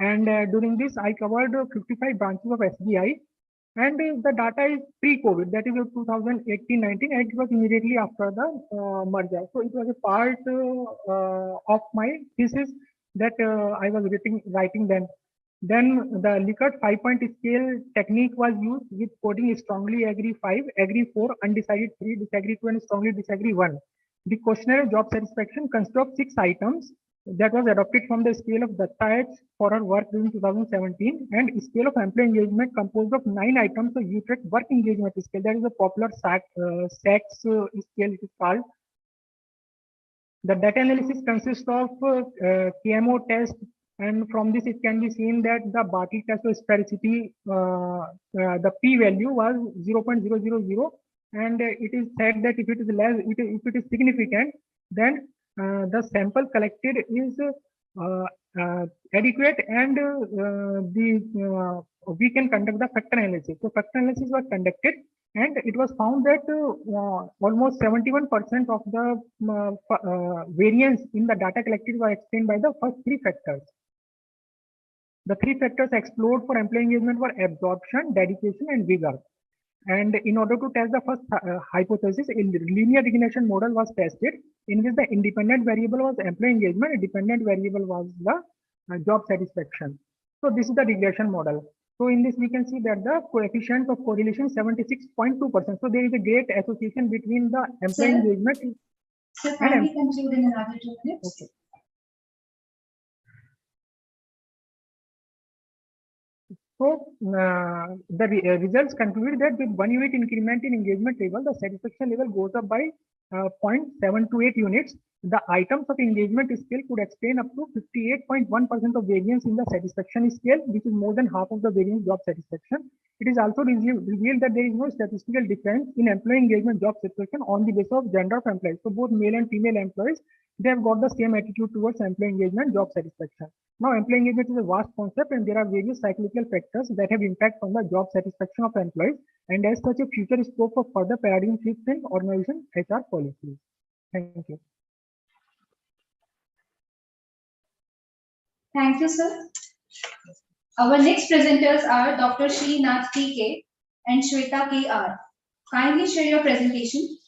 And during this, I covered 55 branches of SBI. And the data is pre-COVID, that is 2018-19, and it was immediately after the merger. So it was a part of my thesis that I was writing then. Then the Likert 5-point scale technique was used with coding strongly agree 5, agree 4, undecided 3, disagree 2, and strongly disagree 1. The questionnaire job satisfaction consists of 6 items that was adopted from the scale of Datta for her work during 2017, and scale of employee engagement composed of 9 items of Utrecht work engagement scale. That is a popular SACS scale, it is called. The data analysis consists of KMO test, and from this it can be seen that the Bartley test of sphericity, the p-value was 0.000, and it is said that if it is less, if it is significant, then the sample collected is adequate, and we can conduct the factor analysis. So factor analysis was conducted, and it was found that almost 71% of the variance in the data collected was explained by the first 3 factors. The 3 factors explored for employee engagement were absorption, dedication, and vigor. And in order to test the first hypothesis, a linear regression model was tested in which the independent variable was employee engagement, a dependent variable was the job satisfaction. So this is the regression model. So in this, we can see that the coefficient of correlation 76.2%. So there is a great association between the employee engagement. So can we conclude in another 2 minutes? Okay. So the results conclude that with 1 unit increment in engagement level, the satisfaction level goes up by 0.728 units. The items of engagement scale could explain up to 58.1% of variance in the satisfaction scale, which is more than half of the variance job satisfaction. It is also revealed that there is no statistical difference in employee engagement job satisfaction on the basis of gender of employees. So both male and female employees, they have got the same attitude towards employee engagement job satisfaction. Now, employee engagement is a vast concept, and there are various cyclical factors that have impact on the job satisfaction of employees, and as such, a future scope for further paradigm shifts in organization HR policies. Thank you. Thank you, sir. Our next presenters are Dr. Srinath TK and Shweta KR. Kindly share your presentation.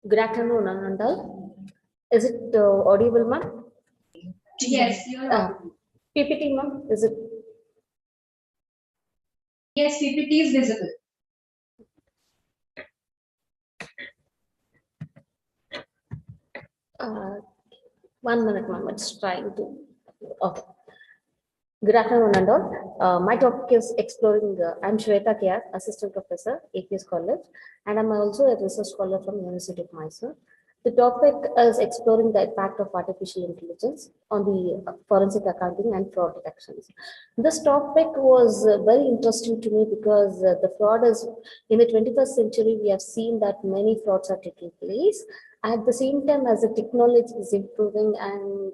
Good afternoon, Anandal. Is it audible, ma'am? Yes, you're audible. PPT, ma'am, is it? Yes, PPT is visible. One minute, ma'am. It's trying to. Okay. Good afternoon, and all. My topic is exploring. I'm Shweta KR, Assistant Professor, APS College, and I'm also a research scholar from University of Mysore. The topic is exploring the impact of artificial intelligence on the forensic accounting and fraud detections. This topic was very interesting to me because the fraud is, in the 21st century, we have seen that many frauds are taking place. At the same time, as the technology is improving and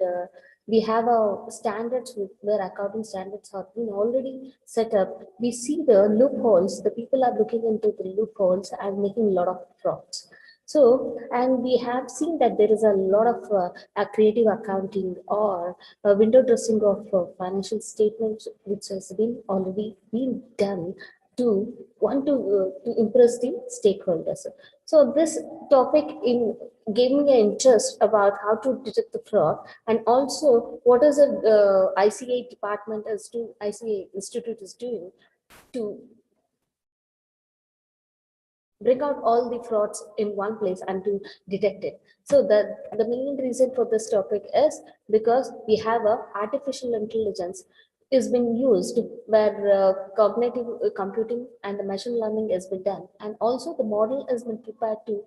we have our standards where accounting standards have been already set up. We see the loopholes, the people are looking into the loopholes and making a lot of frauds. So, and we have seen that there is a lot of creative accounting or window dressing of financial statements, which has been already been done to want to impress the stakeholders. So this topic gave me an interest about how to detect the fraud, and also what is the ICA department ICA Institute is doing to bring out all the frauds in one place and to detect it. So the main reason for this topic is because we have a artificial intelligence is being used where cognitive computing and the machine learning has been done, and also the model has been prepared to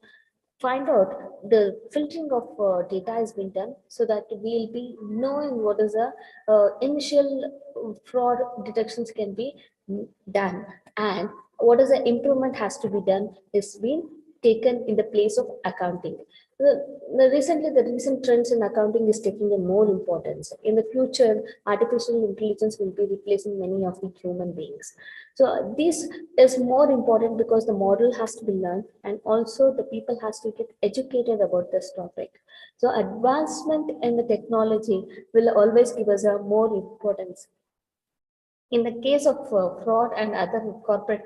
find out the filtering of data has been done, so that we'll be knowing what is the initial fraud detections can be done, and what is the improvement has to be done is being taken in the place of accounting. Recently, the recent trends in accounting is taking a more importance. In the future, artificial intelligence will be replacing many of the human beings. So this is more important because the model has to be learned, and also the people has to get educated about this topic. So advancement in the technology will always give us a more importance. In the case of fraud and other corporate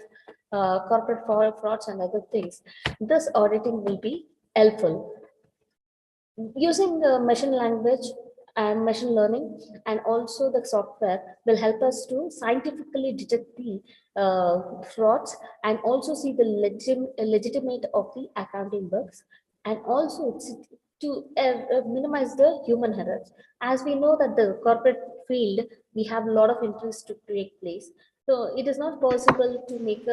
frauds and other things, this auditing will be helpful. Using the machine language and machine learning and also the software will help us to scientifically detect the frauds and also see the legitimate of the accounting books, and also to minimize the human errors. As we know that the corporate field, we have a lot of entries to take place. So it is not possible to make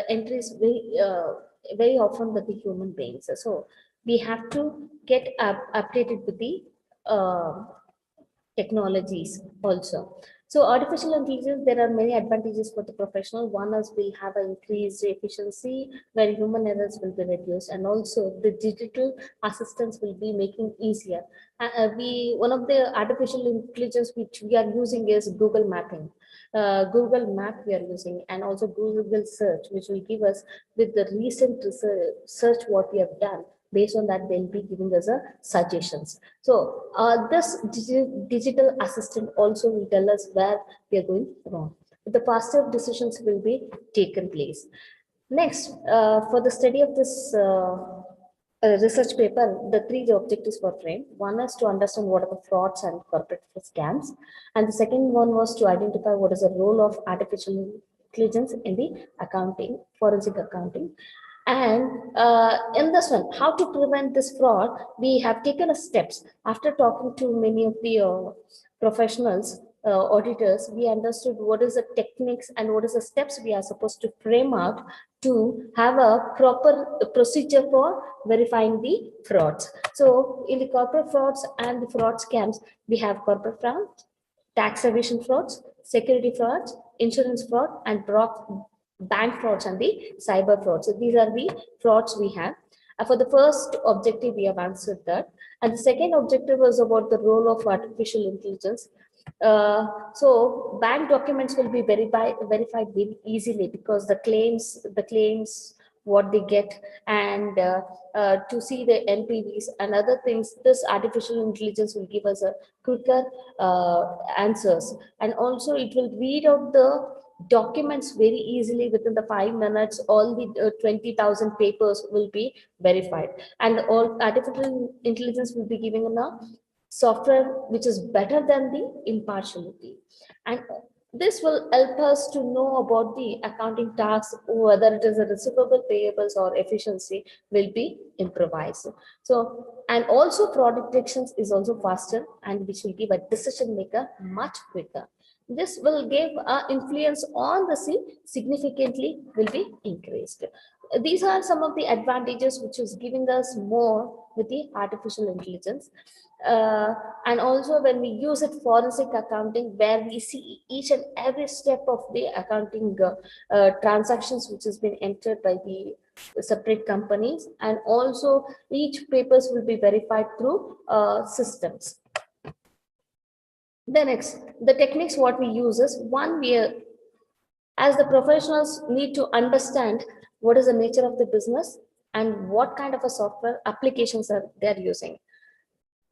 entries very often with the human beings. So we have to get updated with the technologies also. So artificial intelligence, there are many advantages for the professional. One is we'll have an increased efficiency where human errors will be reduced, and also the digital assistance will be making easier. One of the artificial intelligence which we are using is Google mapping. Google Map we are using, and also Google search, which will give us with the recent search what we have done. Based on that, they'll be giving us a suggestions. So this digital assistant also will tell us where we are going wrong. The faster decisions will be taken place. Next, for the study of this research paper, the three objectives were framed. One is to understand what are the frauds and corporate scams, and the second one was to identify what is the role of artificial intelligence in the accounting, forensic accounting. And in this one, how to prevent this fraud, we have taken a steps. After talking to many of the professionals, auditors, we understood what is the techniques and what is the steps we are supposed to frame out to have a proper procedure for verifying the frauds. So in the corporate frauds and the fraud scams, we have corporate fraud, tax evasion frauds, security frauds, insurance fraud, and bank frauds and the cyber frauds. So these are the frauds we have. For the first objective, we have answered that. And the second objective was about the role of artificial intelligence. So bank documents will be verified very easily because the claims what they get, and to see the NPVs and other things, this artificial intelligence will give us a quicker answers, and also it will read out the documents very easily within the 5 minutes. All the 20,000 papers will be verified, and all artificial intelligence will be giving a software which is better than the impartiality, and this will help us to know about the accounting tasks, whether it is a receivable, payables, or efficiency will be improvised. So, and also fraud detections is also faster, and which will give a decision maker much quicker. This will give influence on the scene significantly will be increased. These are some of the advantages which is giving us more with the artificial intelligence. And also when we use it forensic accounting, where we see each and every step of the accounting transactions which has been entered by the separate companies, and also each papers will be verified through systems. The next, the techniques what we use is, one, we are, as the professionals need to understand what is the nature of the business and what kind of a software applications are they're using.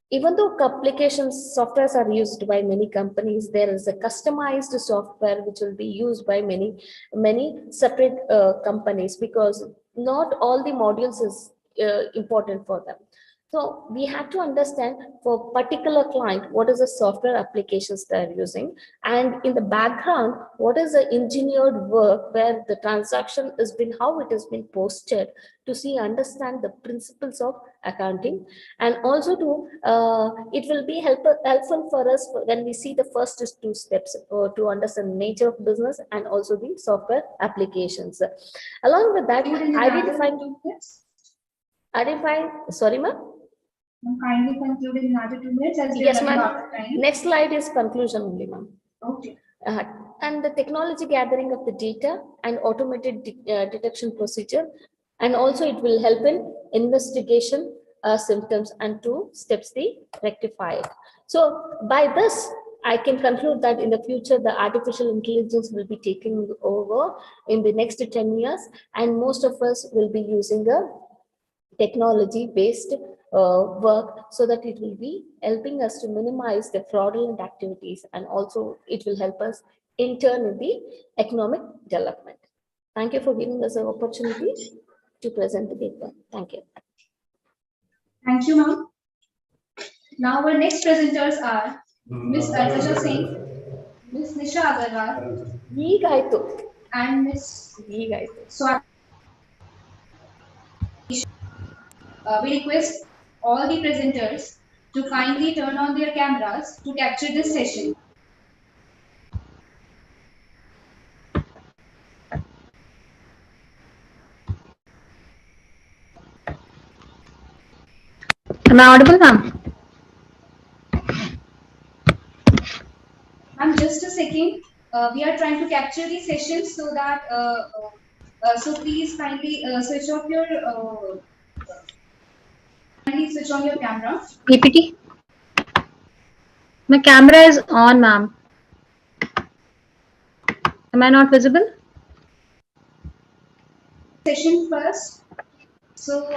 Even though applications softwares are used by many companies, there is a customized software which will be used by many separate companies, because not all the modules is important for them. So we have to understand for particular client what is the software applications they're using, and in the background what is the engineered work where the transaction has been, how it has been posted, to understand the principles of accounting. And also to it will be helpful for us when we see the first 2 steps to understand the nature of business and also the software applications. Along with that, sorry ma'am. Kindly conclude in another 2 minutes, as yes ma'am. Next slide is conclusion only ma'am. Okay. And the technology gathering of the data and automated detection procedure, and also it will help in investigation symptoms and 2 steps they rectify it. So by this I can conclude that in the future the artificial intelligence will be taking over in the next 10 years, and most of us will be using a technology based work, so that it will be helping us to minimize the fraudulent activities, and also it will help us in turn in the economic development. Thank you for giving us an opportunity to present the paper. Thank you. Thank you, ma'am. Now our next presenters are Ms. Archaja Singh, Ms. Nisha Agarwal, and Ms. Swati. We request all the presenters to kindly turn on their cameras to capture this session. Am I audible, ma'am? Ma'am, just a second. We are trying to capture the session, so that so please kindly switch on your camera. PPT. My camera is on, ma'am. Am I not visible? Session first. So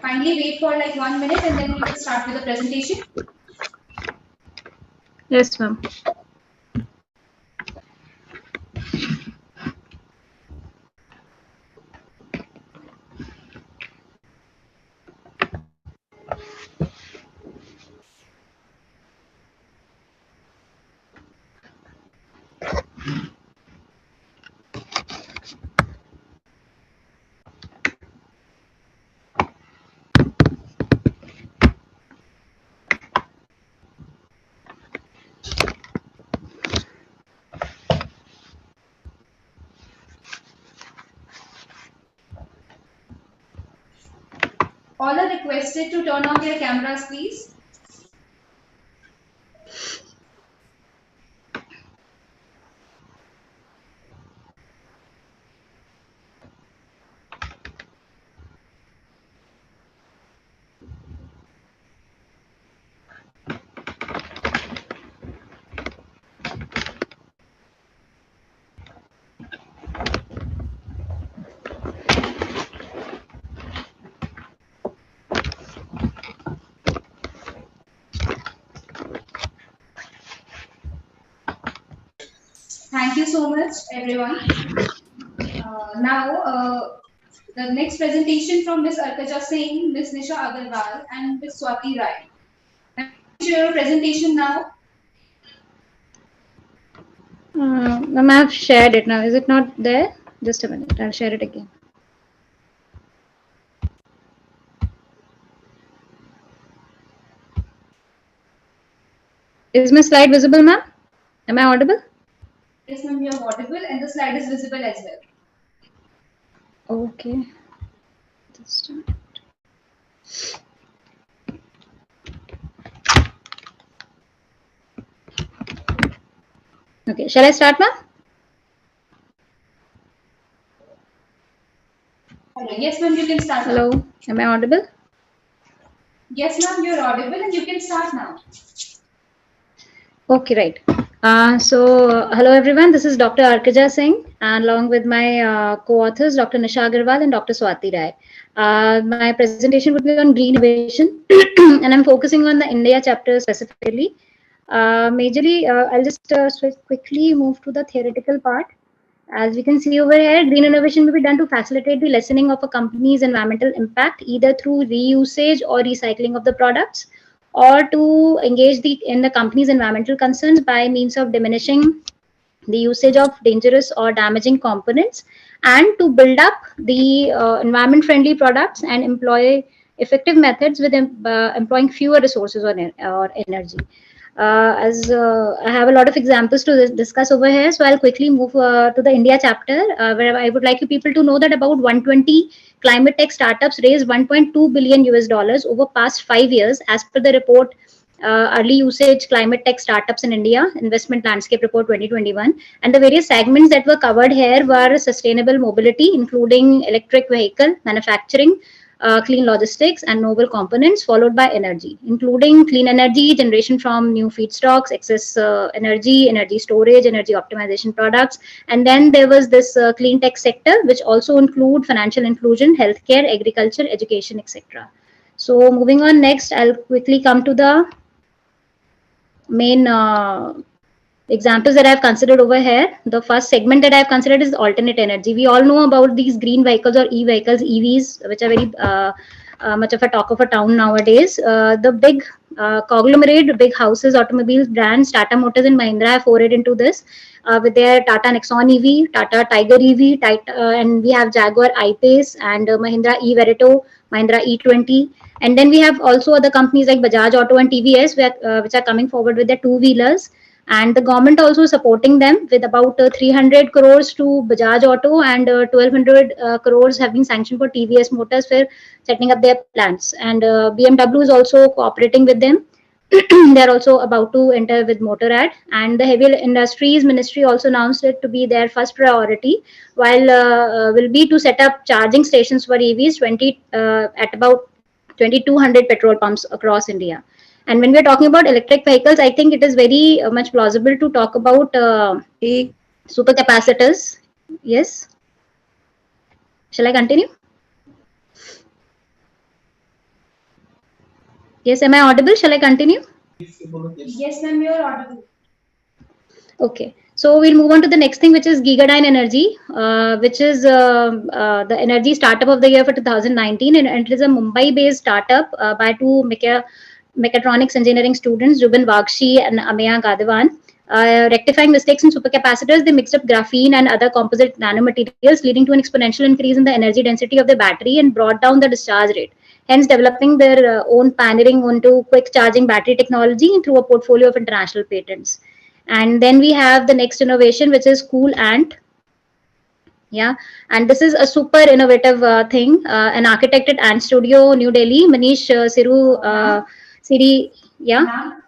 kindly wait for like 1 minute and then we will start with the presentation. Yes, ma'am. All are requested to turn on their cameras, please. Thank you so much, everyone. Now, the next presentation from Ms. Arkaja Singh, Ms. Nisha Agarwal, and Ms. Swati Rai. Share your presentation now. Ma'am, I have shared it now. Is it not there? Just a minute. I'll share it again. Is my slide visible, ma'am? Am I audible? Yes, ma'am, you are audible and the slide is visible as well. Okay. Just a minute. Okay, shall I start, ma'am? Hello. Yes, ma'am, you can start. Hello, am I audible? Yes, ma'am, you're audible and you can start now. Okay, right. Hello everyone, this is Dr. Arkaja Singh, and along with my co-authors, Dr. Nisha Agarwal and Dr. Swati Rai. My presentation would be on green innovation, and I'm focusing on the India chapter specifically. I'll just quickly move to the theoretical part. As we can see over here, green innovation will be done to facilitate the lessening of a company's environmental impact, either through reusage or recycling of the products, or to engage in the company's environmental concerns by means of diminishing the usage of dangerous or damaging components, and to build up the environment friendly products and employ effective methods with employing fewer resources or energy. As I have a lot of examples to discuss over here, so I'll quickly move to the India chapter, where I would like you people to know that about 120 climate tech startups raised 1.2 billion US dollars over past 5 years, as per the report Early Usage Climate Tech Startups in India Investment Landscape Report 2021. And the various segments that were covered here were sustainable mobility, including electric vehicle manufacturing, clean logistics, and novel components, followed by energy, including clean energy, generation from new feedstocks, excess energy, energy storage, energy optimization products. And then there was this clean tech sector, which also include financial inclusion, healthcare, agriculture, education, etc. So moving on next, I'll quickly come to the main examples that I've considered over here. The first segment that I've considered is alternate energy. We all know about these green vehicles or e-vehicles, EVs, which are very much of a talk of a town nowadays. The big conglomerate, big houses, automobiles brands, Tata Motors and Mahindra have forayed into this with their Tata Nexon EV, Tata Tiger EV, and we have Jaguar I-Pace and Mahindra E-Verito, Mahindra E20. And then we have also other companies like Bajaj Auto and TVS, which are coming forward with their two-wheelers. And the government also supporting them with about 300 crores to Bajaj Auto, and 1200 crores have been sanctioned for TVS Motors for setting up their plants. And BMW is also cooperating with them. They're also about to enter with Motorrad, and the Heavy Industries Ministry also announced it to be their first priority, while will be to set up charging stations for EVs at about 2200 petrol pumps across India. And when we're talking about electric vehicles, I think it is very much plausible to talk about supercapacitors. Yes. Shall I continue? Yes, am I audible? Shall I continue? Yes, ma'am, you're audible. Okay, so we'll move on to the next thing, which is Gigadyne Energy, which is the energy startup of the year for 2019, and it is a Mumbai-based startup by two mechatronics engineering students, Ruben Bakshi and Ameya Ghaziabad. Rectifying mistakes in supercapacitors, they mixed up graphene and other composite nanomaterials, leading to an exponential increase in the energy density of the battery and brought down the discharge rate. Hence, developing their own pioneering onto quick charging battery technology through a portfolio of international patents. And then we have the next innovation, which is Cool Ant. Yeah, and this is a super innovative thing. An architect at Ant Studio, New Delhi, Manish Siri. Yeah. Ma'am,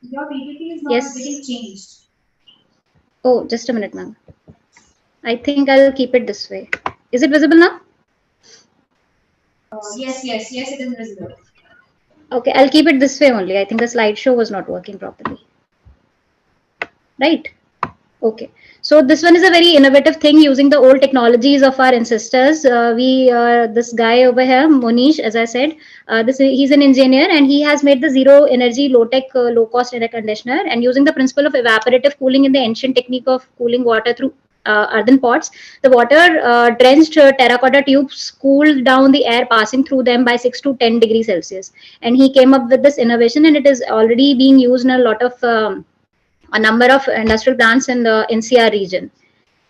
your PPT is not Yes. getting changed. Oh, just a minute, ma'am. I think I'll keep it this way. Is it visible now? Yes, it is visible. Okay, I'll keep it this way only. I think the slideshow was not working properly. Right? Okay, so this one is a very innovative thing using the old technologies of our ancestors. This guy over here, Monish, as I said, he's an engineer and he has made the zero energy, low tech, low cost air conditioner, and using the principle of evaporative cooling in the ancient technique of cooling water through earthen pots. The water drenched terracotta tubes cooled down the air passing through them by 6 to 10 degrees Celsius. And he came up with this innovation, and it is already being used in a lot of a number of industrial plants in the NCR region.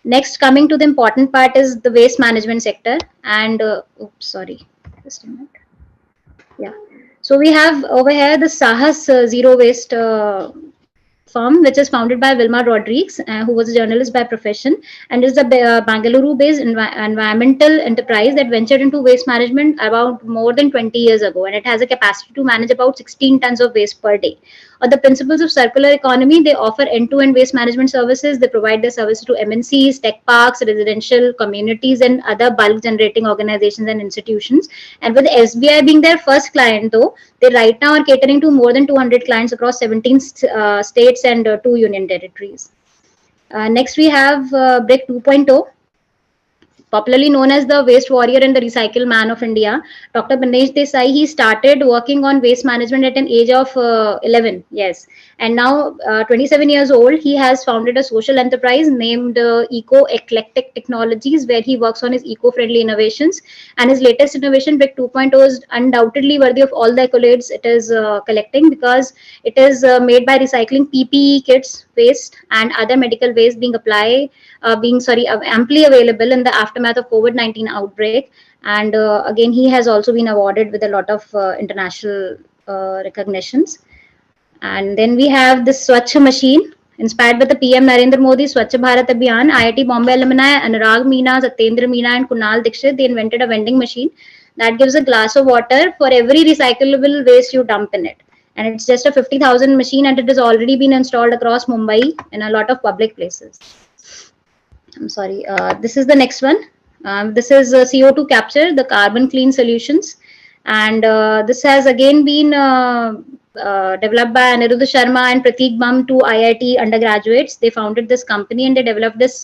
Next, coming to the important part is the waste management sector. And oops, sorry, just a minute. Yeah. So we have over here the Sahas Zero Waste firm, which is founded by Wilma Rodriguez, who was a journalist by profession, and is a Bangalore-based environmental enterprise that ventured into waste management about more than 20 years ago, and it has a capacity to manage about 16 tons of waste per day. On the principles of circular economy, they offer end-to-end waste management services. They provide their services to MNCs, tech parks, residential communities, and other bulk generating organizations and institutions. And with SBI being their first client, though, they right now are catering to more than 200 clients across 17 states and 2 union territories. Next, we have Brick 2.0. Popularly known as the waste warrior and the recycle man of India, Dr. Banesh Desai, he started working on waste management at an age of 11. Yes. And now 27 years old, he has founded a social enterprise named Eco Eclectic Technologies, where he works on his eco-friendly innovations. And his latest innovation, Brick 2.0, is undoubtedly worthy of all the accolades it is collecting, because it is made by recycling PPE kits, waste, and other medical waste being amply available in the aftermath of COVID-19 outbreak. And again, he has also been awarded with a lot of international recognitions. And then we have this Swachh machine, inspired by the PM Narendra Modi Swachh Bharat Abhiyan. IIT Bombay alumni Anurag Meena, Satyendra Meena, and Kunal Dikshit, they invented a vending machine that gives a glass of water for every recyclable waste you dump in it. And it's just a 50,000 machine, and it has already been installed across Mumbai in a lot of public places. I'm sorry, this is the next one. This is CO2 capture, the carbon clean solutions. And this has again been developed by Aniruddha Sharma and Prateek Bam, two IIT undergraduates. They founded this company and they developed this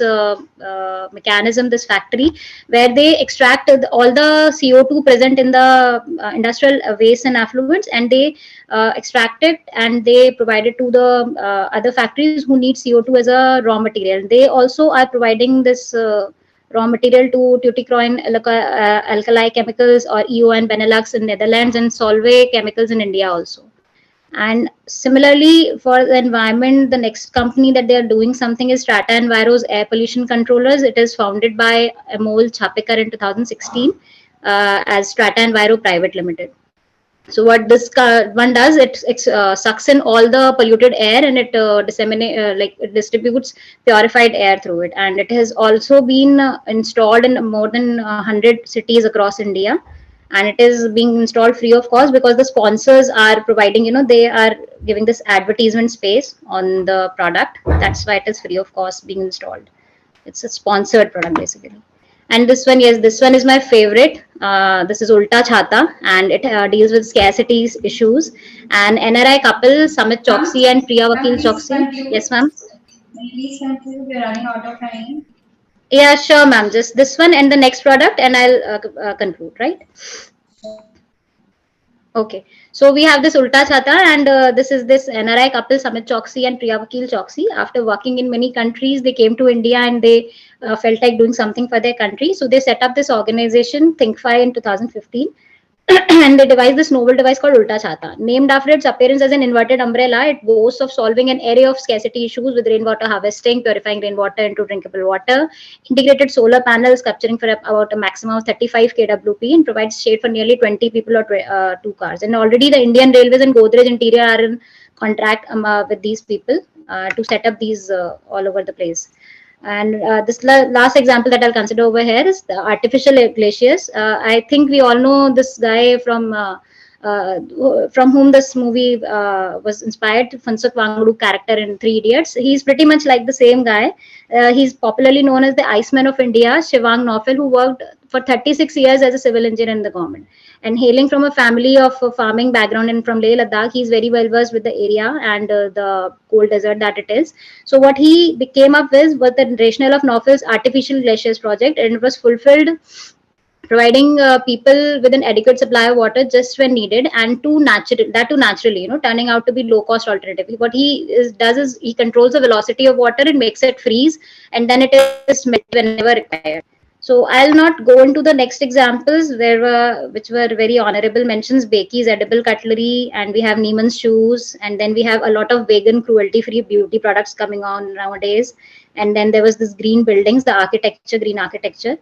mechanism, this factory, where they extract all the CO2 present in the industrial waste and affluents, and they extract it and they provide it to the other factories who need CO2 as a raw material. They also are providing this raw material to Tuticorin Alkali Chemicals or EON Benelux in Netherlands, and Solvay Chemicals in India also. And similarly, for the environment, the next company that they are doing something is Strata Enviro's air pollution controllers. It is founded by Amol Chapekar in 2016 as Strata Enviro Private Limited. So what this one does, it sucks in all the polluted air and it it distributes purified air through it. And it has also been installed in more than 100 cities across India. And it is being installed free of cost because the sponsors are providing, they are giving this advertisement space on the product. That's why it is free of cost being installed. It's a sponsored product basically. And this one, yes, this one is my favorite. This is Ulta Chhata, and it deals with scarcity issues. And NRI couple Samit Choksi and Priya Vakil Choksi. Yes, ma'am. Please conclude. We're running out of time. Yeah, sure, ma'am. Just this one and the next product, and I'll conclude, right? Okay. So we have this Ulta Chhata, and this is this NRI couple, Samit Choksi and Priya Vakil Choksi. After working in many countries, they came to India and they felt like doing something for their country. So they set up this organization, ThinkFi, in 2015. And they devised this novel device called Ulta Chhata. Named after its appearance as an inverted umbrella, it boasts of solving an array of scarcity issues with rainwater harvesting, purifying rainwater into drinkable water, integrated solar panels capturing for about a maximum of 35 kWp, and provides shade for nearly 20 people or 2 cars. And already the Indian Railways and Godrej Interior are in contract with these people to set up these all over the place. And this last example that I'll consider over here is the artificial glaciers. I think we all know this guy from whom this movie was inspired, Funsuk Wangdu character in Three Idiots. He's pretty much like the same guy. He's popularly known as the Iceman of India, Shivang Naufal, who worked for 36 years as a civil engineer in the government. And hailing from a family of a farming background and from Leh Ladakh, he's very well versed with the area and the cold desert that it is. So what he came up with was the rationale of Naufal's artificial glaciers project, and it was fulfilled, providing people with an adequate supply of water just when needed, and naturally, turning out to be low cost alternative. What does is he controls the velocity of water and makes it freeze, and then it is melted whenever required. So I'll not go into the next examples which were very honorable mentions: Bakey's edible cutlery, and we have Neiman's shoes, and then we have a lot of vegan cruelty-free beauty products coming on nowadays. And then there was this green buildings, the green architecture.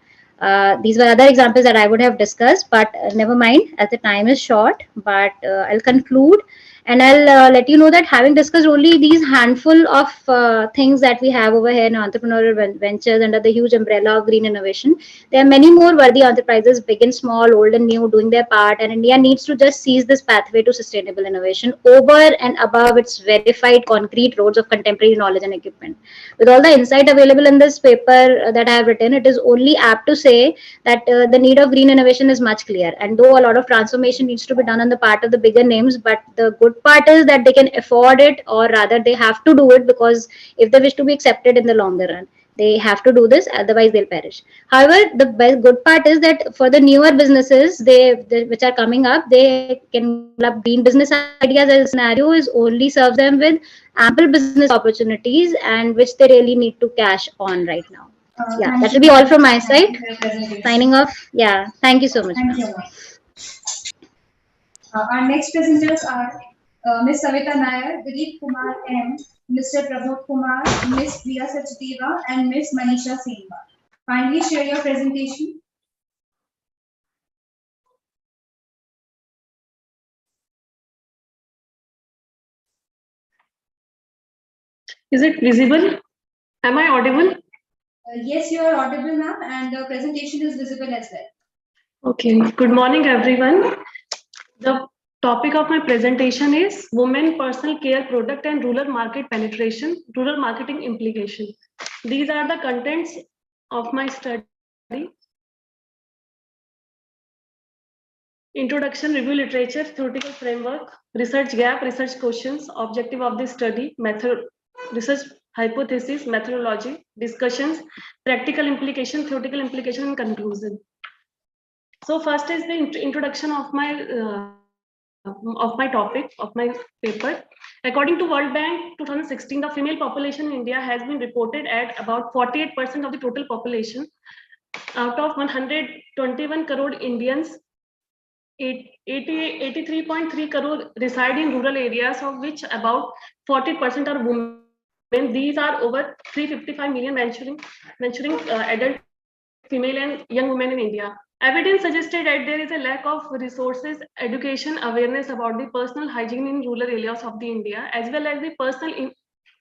These were other examples that I would have discussed, but never mind, as the time is short. But I'll conclude, and I'll let you know that having discussed only these handful of things that we have over here in entrepreneurial ventures under the huge umbrella of green innovation, there are many more worthy enterprises, big and small, old and new, doing their part. And India needs to just seize this pathway to sustainable innovation over and above its verified concrete roads of contemporary knowledge and equipment. With all the insight available in this paper that I have written, it is only apt to say that the need of green innovation is much clear. And though a lot of transformation needs to be done on the part of the bigger names, but the good part is that they can afford it, or rather they have to do it, because if they wish to be accepted in the longer run, they have to do this, otherwise they'll perish. However, the good part is that for the newer businesses which are coming up, they can develop green business ideas as a scenario is only serves them with ample business opportunities, and which they really need to cash on right now. Yeah, that will be all from my side. Signing off. Yeah, thank you so much. Thank you. Our next presenters are Ms. Savita Nair, Dilip Kumar M, Mr. Prabodh Kumar, Ms. Priya Sachdeva, and Ms. Manisha Sinha. Kindly share your presentation. Is it visible? Am I audible? Yes, you are audible, ma'am, and the presentation is visible as well. Okay. Good morning, everyone. The topic of my presentation is Women Personal Care Product and Rural Market Penetration, Rural Marketing Implication. These are the contents of my study. Introduction, review literature, theoretical framework, research gap, research questions, objective of the study, method, research hypothesis, methodology, discussions, practical implication, theoretical implication, and conclusion. So first is the introduction of my topic, of my paper. According to World Bank 2016, the female population in India has been reported at about 48% of the total population. Out of 121 crore Indians, 83.3 crore reside in rural areas, of which about 40% are women. These are over 355 million mentioning adult female and young women in India. Evidence suggested that there is a lack of resources, education, awareness about the personal hygiene in rural areas of the India, as well as the personal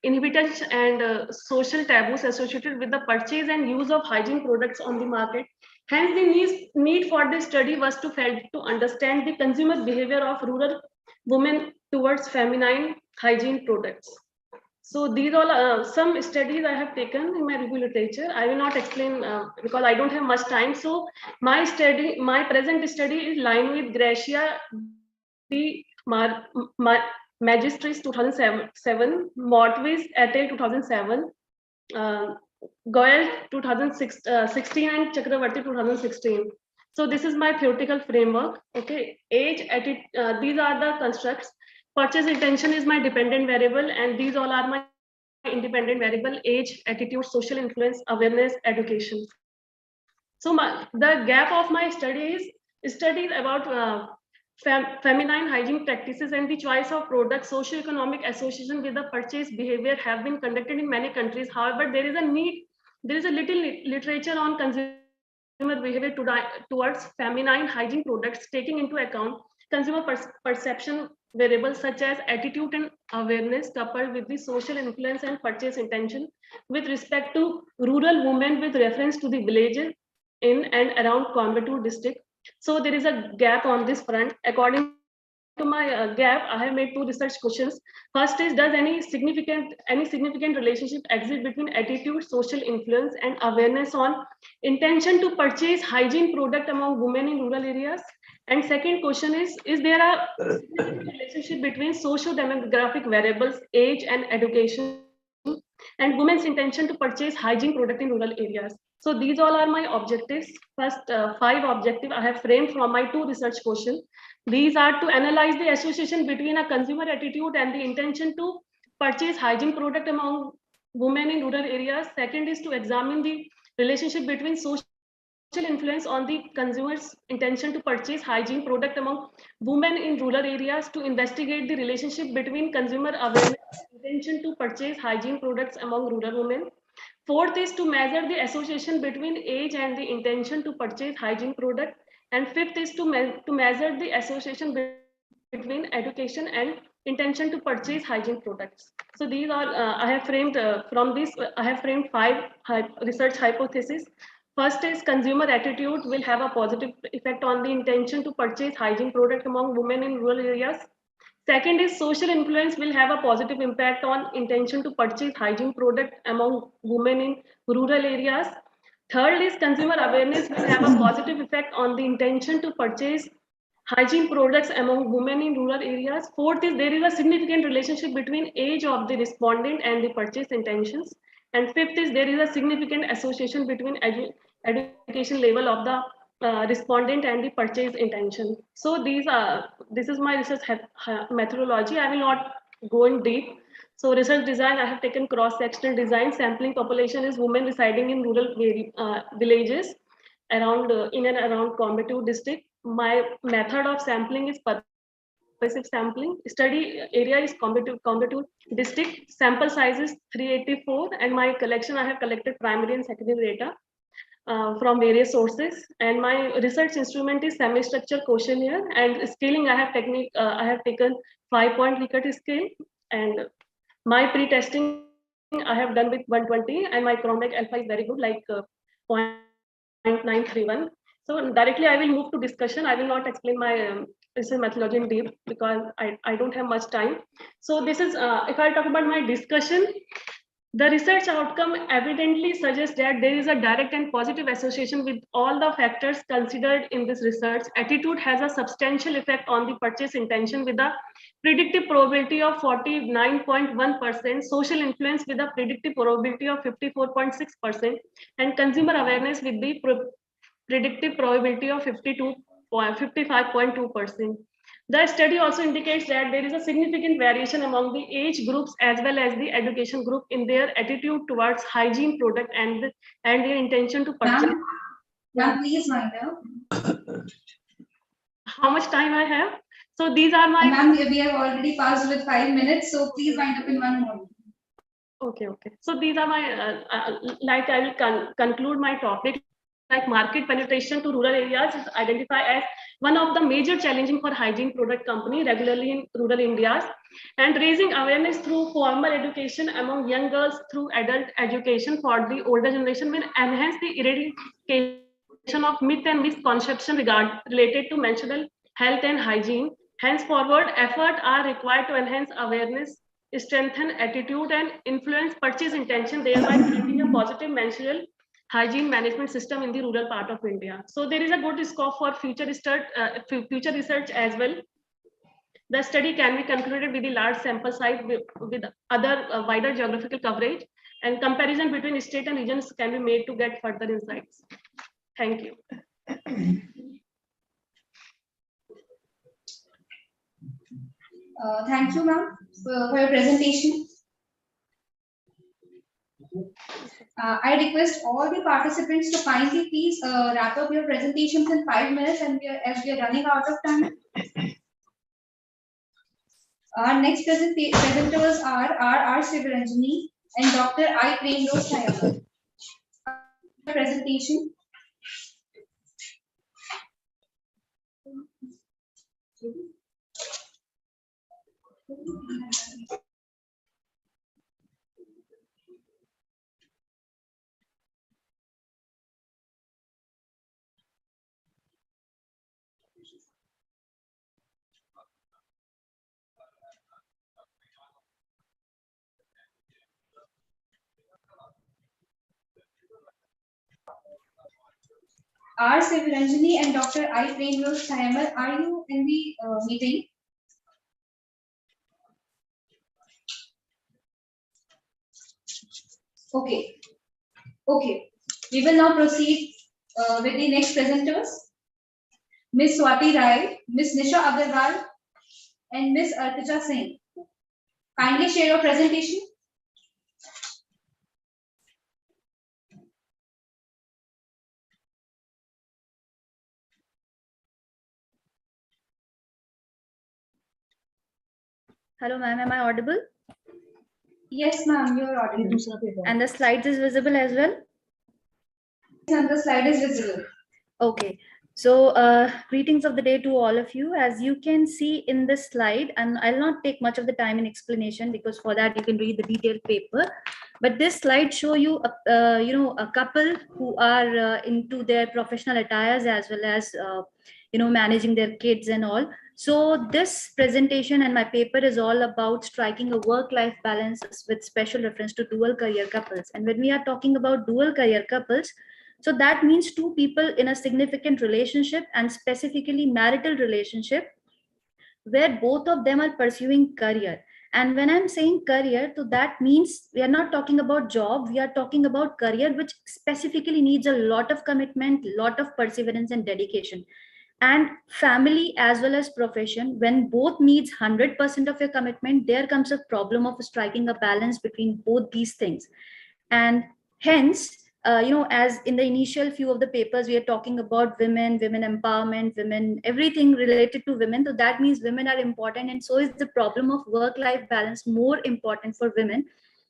inhibitants and social taboos associated with the purchase and use of hygiene products on the market. Hence, the need for this study was to understand the consumer behavior of rural women towards feminine hygiene products. So these all some studies I have taken in my review literature. I will not explain because I don't have much time. So my present study is lined with Gracia the Magistris 2007, Mortvis et al. 2007, Goyal 2016 and Chakravarti 2016. So this is my theoretical framework. Okay, age, these are the constructs. Purchase intention is my dependent variable, and these all are my independent variable: age, attitude, social influence, awareness, education. So the gap of my studies about feminine hygiene practices and the choice of products. Socio-economic association with the purchase behavior have been conducted in many countries. However, there is a little literature on consumer behavior towards feminine hygiene products, taking into account consumer perception variables such as attitude and awareness, coupled with the social influence and purchase intention with respect to rural women with reference to the villages in and around Coimbatore district. So there is a gap on this front. According to my gap, I have made 2 research questions. First is, does any significant relationship exist between attitude, social influence, and awareness on intention to purchase hygiene product among women in rural areas? And second question is there a relationship between socio-demographic variables, age and education, and women's intention to purchase hygiene product in rural areas? So these all are my objectives. First 5 objectives I have framed from my 2 research questions. These are to analyze the association between a consumer attitude and the intention to purchase hygiene product among women in rural areas. Second is to examine the relationship between social influence on the consumer's intention to purchase hygiene product among women in rural areas, to investigate the relationship between consumer awareness and intention to purchase hygiene products among rural women. Fourth is to measure the association between age and the intention to purchase hygiene product. And fifth is to measure the association between education and intention to purchase hygiene products. So these are, I have framed from this, I have framed 5 research hypotheses. First is consumer attitude will have a positive effect on the intention to purchase hygiene product among women in rural areas. Second is social influence will have a positive impact on intention to purchase hygiene product among women in rural areas. Third is consumer awareness will have a positive effect on the intention to purchase hygiene products among women in rural areas. Fourth is there is a significant relationship between age of the respondent and the purchase intentions. And fifth is there is a significant association between education level of the respondent and the purchase intention. So this is my research methodology. I will not go in deep. So research design, I have taken cross-sectional design. Sampling population is women residing in rural villages around in and around Coimbatore district. My method of sampling is pervasive sampling. Study area is Coimbatore district. Sample size is 384, and my collection, I have collected primary and secondary data from various sources. And my research instrument is semi-structure questionnaire, and scaling I have taken 5-point Likert scale, and my pre-testing I have done with 120, and my Chromec alpha is very good, like 0.931. So directly I will move to discussion. I will not explain my research methodology in deep because I don't have much time. So this is, if I talk about my discussion, the research outcome evidently suggests that there is a direct and positive association with all the factors considered in this research. Attitude has a substantial effect on the purchase intention with a predictive probability of 49.1%, social influence with a predictive probability of 54.6%, and consumer awareness with the predictive probability of 55.2%. The study also indicates that there is a significant variation among the age groups as well as the education group in their attitude towards hygiene product and their intention to purchase. Ma'am, please wind up. How much time I have? So these are my. Ma'am, we have already passed with 5 minutes, so please wind up in 1 more. Okay. So these are my, like I will conclude my topic. Like market penetration to rural areas is identified as one of the major challenging for hygiene product company regularly in rural India, and raising awareness through formal education among young girls through adult education for the older generation will enhance the eradication of myth and misconception related to menstrual health and hygiene. Henceforward, efforts are required to enhance awareness, strengthen attitude, and influence purchase intention, thereby creating a positive menstrual hygiene management system in the rural part of India. So there is a good scope for future research as well. The study can be concluded with a large sample size with other wider geographical coverage, and comparison between state and regions can be made to get further insights. Thank you. Thank you, ma'am, for your presentation. I request all the participants to kindly please wrap up your presentations in 5 minutes, and as we are running out of time. Our next presenters are R. Sivaranjani and Dr. I. Premrose. Presentation. R. Sivaranjani and Dr. I. Premrose, are you in the meeting? Okay. Okay. We will now proceed with the next presenters. Ms. Swati Rai, Ms. Nisha Agarwal, and Ms. Arpita Singh. Kindly share your presentation. Hello, ma'am. Am I audible? Yes, ma'am. You're audible. And the slides is visible as well? Yes, and the slide is visible. Okay. So greetings of the day to all of you. As you can see in this slide, and I'll not take much of the time in explanation because for that you can read the detailed paper. But this slide show you, a couple who are into their professional attires as well as, managing their kids and all. So this presentation and my paper is all about striking a work-life balance with special reference to dual career couples. And when we are talking about dual career couples, so that means two people in a significant relationship and specifically marital relationship where both of them are pursuing career. And when I'm saying career, so that means we are not talking about job, we are talking about career, which specifically needs a lot of commitment, lot of perseverance and dedication. And family as well as profession, when both needs 100% of your commitment, there comes a problem of striking a balance between both these things. And hence, as in the initial few of the papers, we are talking about women empowerment, women, everything related to women. So that means women are important. And so is the problem of work-life balance more important for women.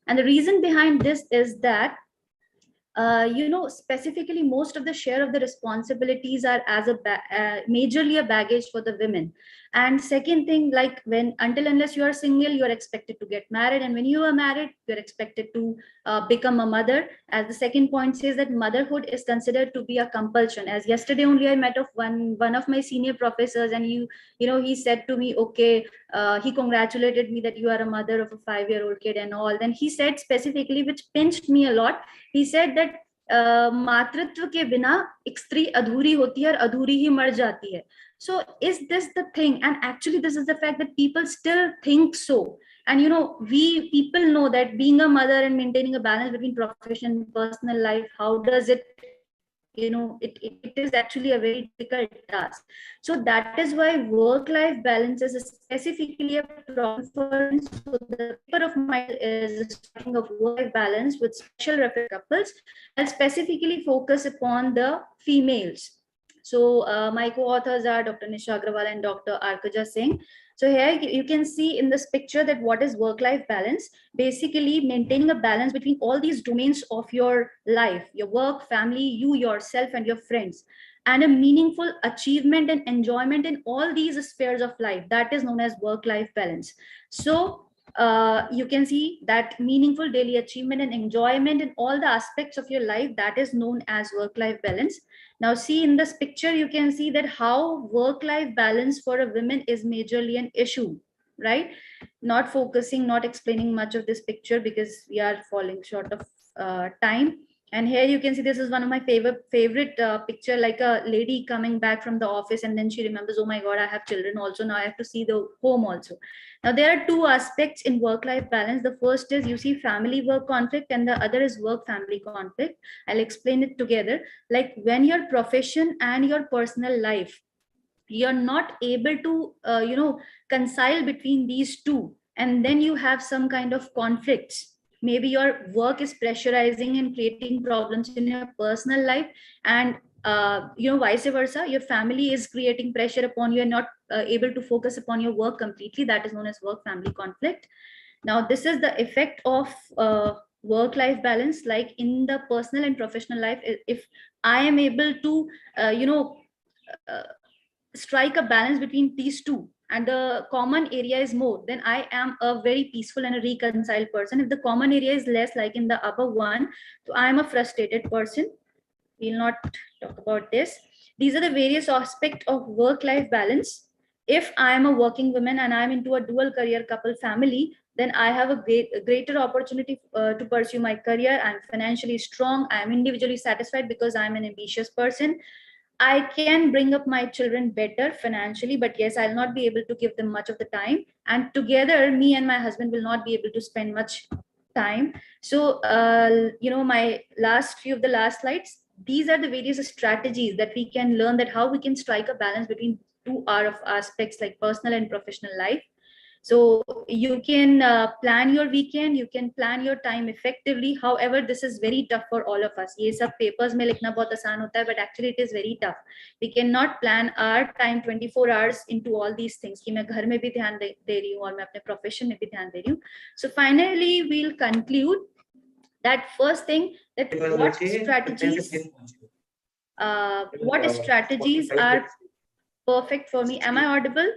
And the reason behind this is that, specifically most of the share of the responsibilities are as a majorly a baggage for the women. And second thing, like until unless you are single, you are expected to get married, and when you are married, you're expected to become a mother. As the second point says that motherhood is considered to be a compulsion. As yesterday only I met of one of my senior professors, and he said to me, okay, he congratulated me that you are a mother of a 5-year-old kid and all. Then he said specifically, which pinched me a lot, he said that मातृत्व के बिना एक स्त्री अधूरी होती है और अधूरी ही मर जाती है. So is this the thing? And actually this is the fact that people still think so. And we people know that being a mother and maintaining a balance between profession and personal life, how does it, it is actually a very difficult task. So that is why work-life balance is specifically a problem for. So the paper of mine is starting of work-life balance with special reference couples, and specifically focus upon the females. So my co-authors are Dr. Nisha Agrawal and Dr. Arkaja Singh. So here you can see in this picture that what is work-life balance. Basically maintaining a balance between all these domains of your life, your work, family, you yourself and your friends, and a meaningful achievement and enjoyment in all these spheres of life. That is known as work-life balance. So you can see that meaningful daily achievement and enjoyment in all the aspects of your life, that is known as work-life balance. Now see in this picture, you can see that how work-life balance for a woman is majorly an issue, right? Not focusing, not explaining much of this picture because we are falling short of time. And here you can see, this is one of my favorite picture, like a lady coming back from the office, and then she remembers, oh my God, I have children also. Now I have to see the home also. Now there are two aspects in work-life balance. The first is, you see, family-work conflict, and the other is work-family conflict. I'll explain it together. Like when your profession and your personal life, you're not able to, reconcile between these two, and then you have some kind of conflicts. Maybe your work is pressurizing and creating problems in your personal life, and vice versa, your family is creating pressure upon you and not able to focus upon your work completely. That is known as work family conflict. Now this is the effect of work life balance. Like in the personal and professional life, if I am able to strike a balance between these two, and the common area is more, then I am a very peaceful and a reconciled person. If the common area is less, like in the above one, so I am a frustrated person. We'll not talk about this. These are the various aspects of work-life balance. If I am a working woman and I'm into a dual career couple family, then I have a greater opportunity to pursue my career. I'm financially strong. I'm individually satisfied because I'm an ambitious person. I can bring up my children better financially, but yes, I'll not be able to give them much of the time. And together, me and my husband will not be able to spend much time. So, my last few of the last slides, these are the various strategies that we can learn, that how we can strike a balance between two of aspects like personal and professional life. So you can plan your weekend, you can plan your time effectively. However, this is very tough for all of us. Ye sab papers mein likhna bahut aasan hota hai, but actually it is very tough. We cannot plan our time 24 hours into all these things ki main ghar mein bhi dhyan de rahi hu aur main apne profession mein bhi dhyan de rahi hu. So finally we'll conclude that first thing, that what strategies are perfect for me. Am I audible?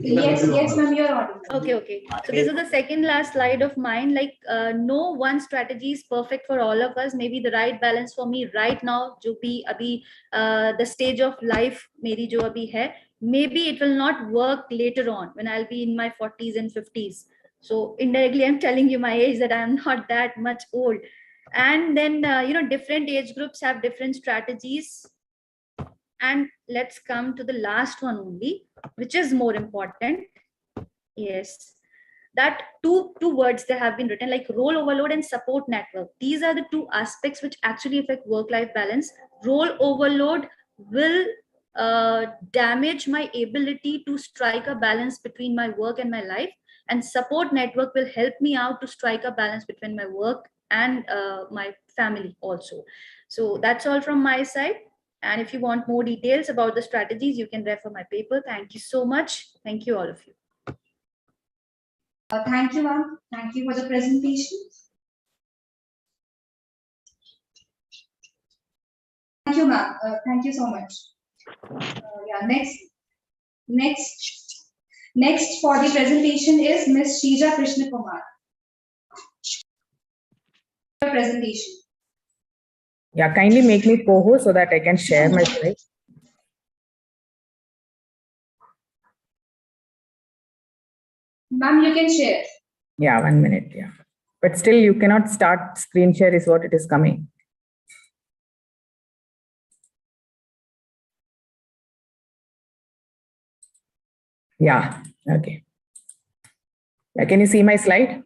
Yes, ma'am, you're audible. Okay. So this is the second last slide of mine. Like no one strategy is perfect for all of us. Maybe the right balance for me right now, jo bhi abhi the stage of life meri jo abhi hai, maybe it will not work later on when I'll be in my 40s and 50s. So indirectly, I'm telling you my age, that I'm not that much old. And then different age groups have different strategies. And let's come to the last one only, which is more important. Yes, that two words that have been written, like role overload and support network. These are the two aspects which actually affect work-life balance. Role overload will damage my ability to strike a balance between my work and my life, and support network will help me out to strike a balance between my work and my family also. So that's all from my side. And if you want more details about the strategies, you can refer my paper. Thank you so much. Thank you, all of you. Thank you, ma'am. Thank you for the presentation. Thank you, ma'am. Thank you so much. Next for the presentation is Ms. Shrija Krishna Kumar. Presentation. Yeah, kindly make me co-host so that I can share my slides. Ma'am, you can share. Yeah, 1 minute. Yeah, but still you cannot start screen share is what it is coming. Yeah, okay. Can you see my slide?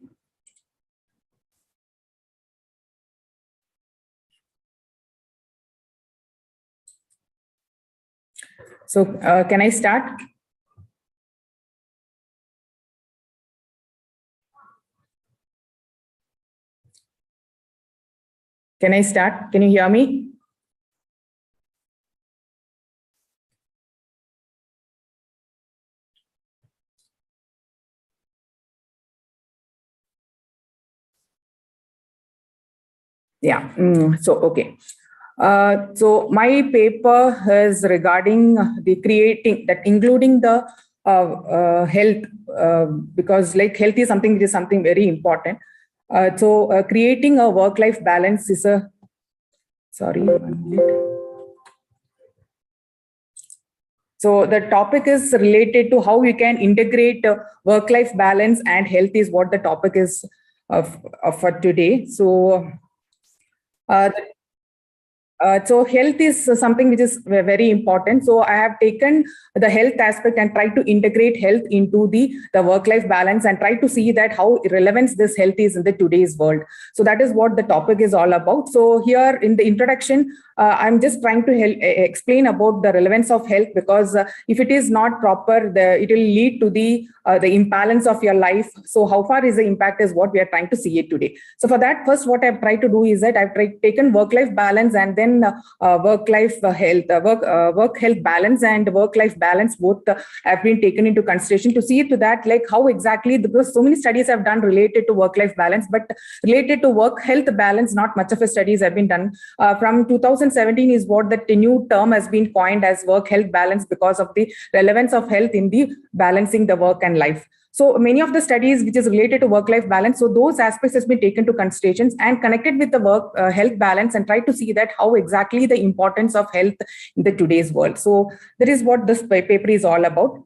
So can I start? Can I start? Can you hear me? Yeah, so okay. So my paper is regarding the creating that, including the health, because like health is something which is something very important. So creating a work-life balance is a, sorry, 1 minute. So the topic is related to how you can integrate work-life balance and health is what the topic is for today. So So health is something which is very important. So I have taken the health aspect and tried to integrate health into the work-life balance and try to see that how relevant this health is in the today's world. So that is what the topic is all about. So here in the introduction, I'm just trying to explain about the relevance of health, because if it is not proper, it will lead to the imbalance of your life. So how far is the impact is what we are trying to see it today. So for that, first what I've tried to do is that I've taken work-life balance and then work-life health, work-health balance and work-life balance both have been taken into consideration to see to that, like how exactly, because so many studies have done related to work-life balance, but related to work-health balance, not much of a studies have been done. From 2017 is what the new term has been coined as work-health balance because of the relevance of health in the balancing the work and life. So many of the studies which is related to work-life balance, so those aspects has been taken to considerations and connected with the work health balance and try to see that how exactly the importance of health in the today's world. So that is what this paper is all about.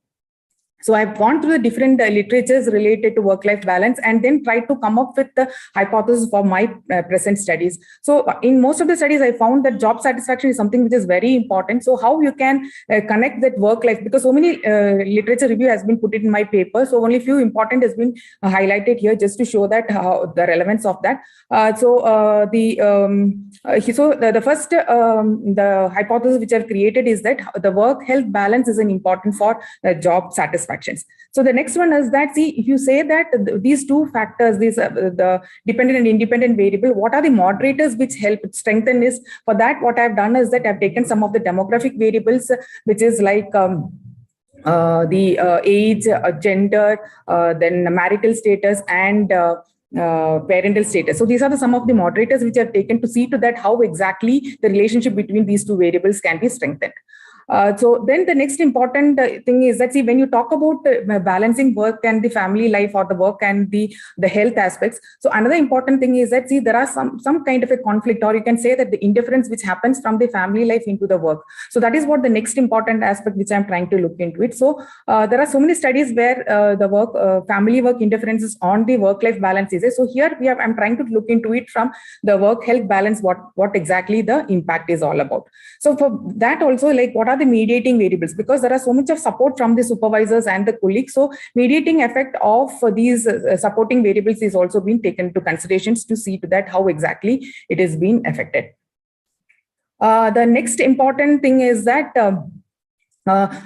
So I've gone through the different literatures related to work-life balance and then tried to come up with the hypothesis for my present studies. So in most of the studies, I found that job satisfaction is something which is very important. So how you can connect that work-life, because so many literature review has been put in my paper. So only few important has been highlighted here just to show that the relevance of that. The first the hypothesis which I've created is that the work-health balance is an important for job satisfaction. So the next one is that, see, if you say that these two factors, these the dependent and independent variable, what are the moderators which help strengthen this? For that, what I've done is that I've taken some of the demographic variables, which is like the age, gender, then marital status, and parental status. So these are some of the moderators which I've taken to see to that how exactly the relationship between these two variables can be strengthened. So then the next important thing is that, see, when you talk about balancing work and the family life, or the work and the health aspects, so another important thing is that, see, there are some kind of a conflict, or you can say that the interference which happens from the family life into the work. So that is what the next important aspect which I'm trying to look into it. So there are so many studies where the family work interferences on the work-life balance is. So here I'm trying to look into it from the work-health balance, what exactly the impact is all about. So for that also, like, what are the mediating variables, because there are so much of support from the supervisors and the colleagues. So mediating effect of these supporting variables is also being taken into considerations to see to that how exactly it is being affected. The next important thing is that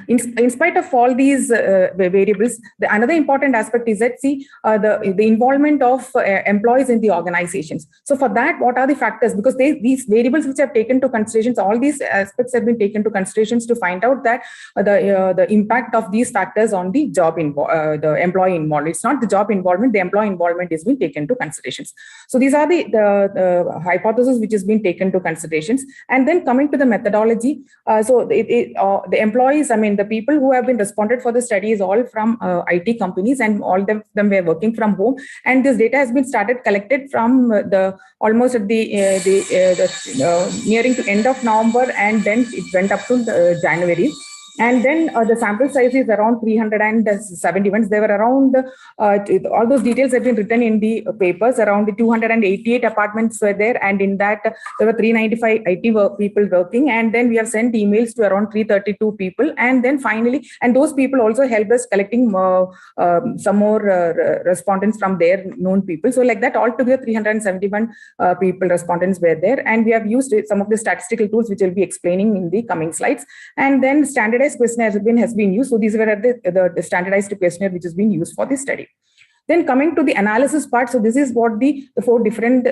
in spite of all these variables, another important aspect is that, see, the involvement of employees in the organizations. So for that, what are the factors? Because these variables which have taken to considerations, all these aspects have been taken to considerations to find out that the impact of these factors on the the employee involvement. It's not the job involvement, the employee involvement is being taken to considerations. So these are the hypothesis which has been taken to considerations. And then coming to the methodology, so the employees, I mean, the people who have been responded for the study is all from IT companies, and all them were working from home. And this data has been started collected from almost at the nearing to end of November, and then it went up to January. And then the sample size is around 371. There were around, all those details have been written in the papers, around 288 apartments were there. And in that, there were 395 IT people working. And then we have sent emails to around 332 people. And then finally, and those people also helped us collecting some more respondents from their known people. So like that, altogether 371 people, respondents were there. And we have used some of the statistical tools, which will be explaining in the coming slides. And then standardized questionnaire has been used. So these were the standardized questionnaire which has been used for this study. Then coming to the analysis part, so this is what the four different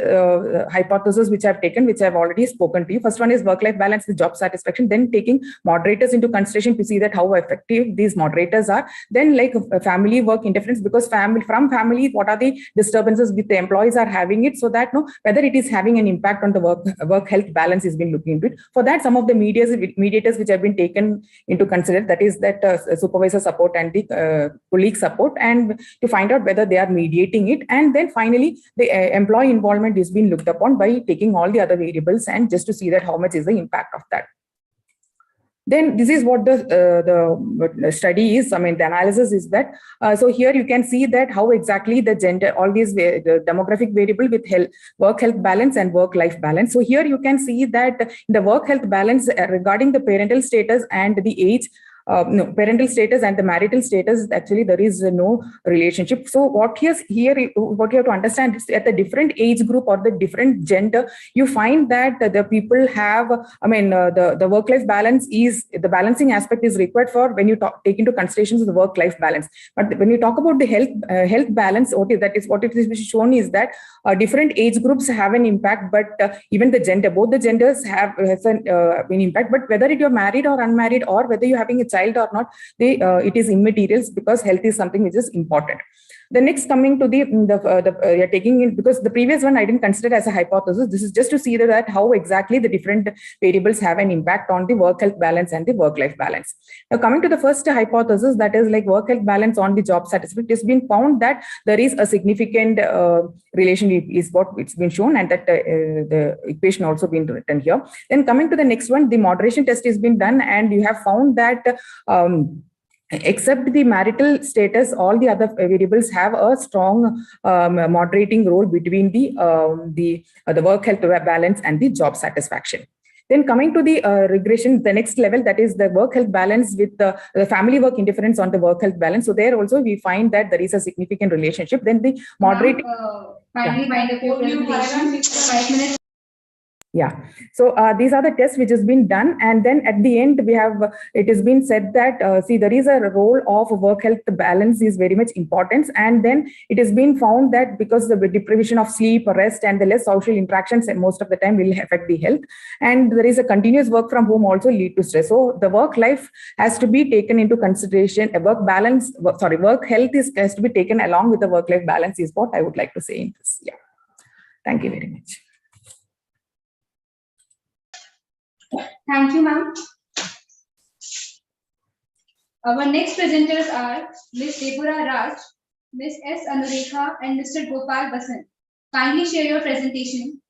hypotheses which I've taken, which I've already spoken to you. First one is work-life balance with job satisfaction, then taking moderators into consideration to see that how effective these moderators are. Then like family work interference, because from family, what are the disturbances with the employees are having it, so that whether it is having an impact on the work health balance is being looking into it. For that, some of the mediators which have been taken into consideration, that is that supervisor support and the colleague support, and to find out whether they are mediating it. And then finally, the employee involvement is being looked upon by taking all the other variables and just to see that how much is the impact of that. Then this is what the study is. I mean, the analysis is that. So here you can see that how exactly the gender, all these the demographic variable with work health balance and work life balance. So here you can see that the work health balance regarding the parental status and the age. No, parental status and the marital status, actually there is no relationship. So what you have to understand is at the different age group or the different gender, you find that the people have, the work-life balance is, the balancing aspect is required for when you take into consideration the work-life balance. But when you talk about the health balance, what it is shown is that different age groups have an impact, but even the gender, both the genders have an impact. But whether you're married or unmarried, or whether you're having a child or not, it is immaterial, because health is something which is important. The next, coming to you're taking in, because the previous one I didn't consider as a hypothesis. This is just to see that how exactly the different variables have an impact on the work health balance and the work life balance. Now, coming to the first hypothesis, that is like work health balance on the job satisfaction, it has been found that there is a significant relation, is what it's been shown, and that the equation also been written here. Then coming to the next one, the moderation test has been done, and you have found that except the marital status, all the other variables have a strong moderating role between the work health balance and the job satisfaction. Then coming to the regression, the next level, that is the work health balance with the family work indifference on the work health balance. So there also we find that there is a significant relationship. Then the moderating. Finally, wind up your presentation. 5 minutes. Yeah, so these are the tests which has been done, and then at the end we have, it has been said that see, there is a role of work health balance is very much important, and then it has been found that because the deprivation of sleep, rest, and the less social interactions most of the time will affect the health, and there is a continuous work from home also lead to stress. So the work life has to be taken into consideration. A work health has to be taken along with the work life balance is what I would like to say in this. Yeah, thank you very much. Thank you, ma'am. Our next presenters are Ms. Deborah Raj, Ms. S. Anurekha, and Mr. Gopal Basant. Kindly share your presentation.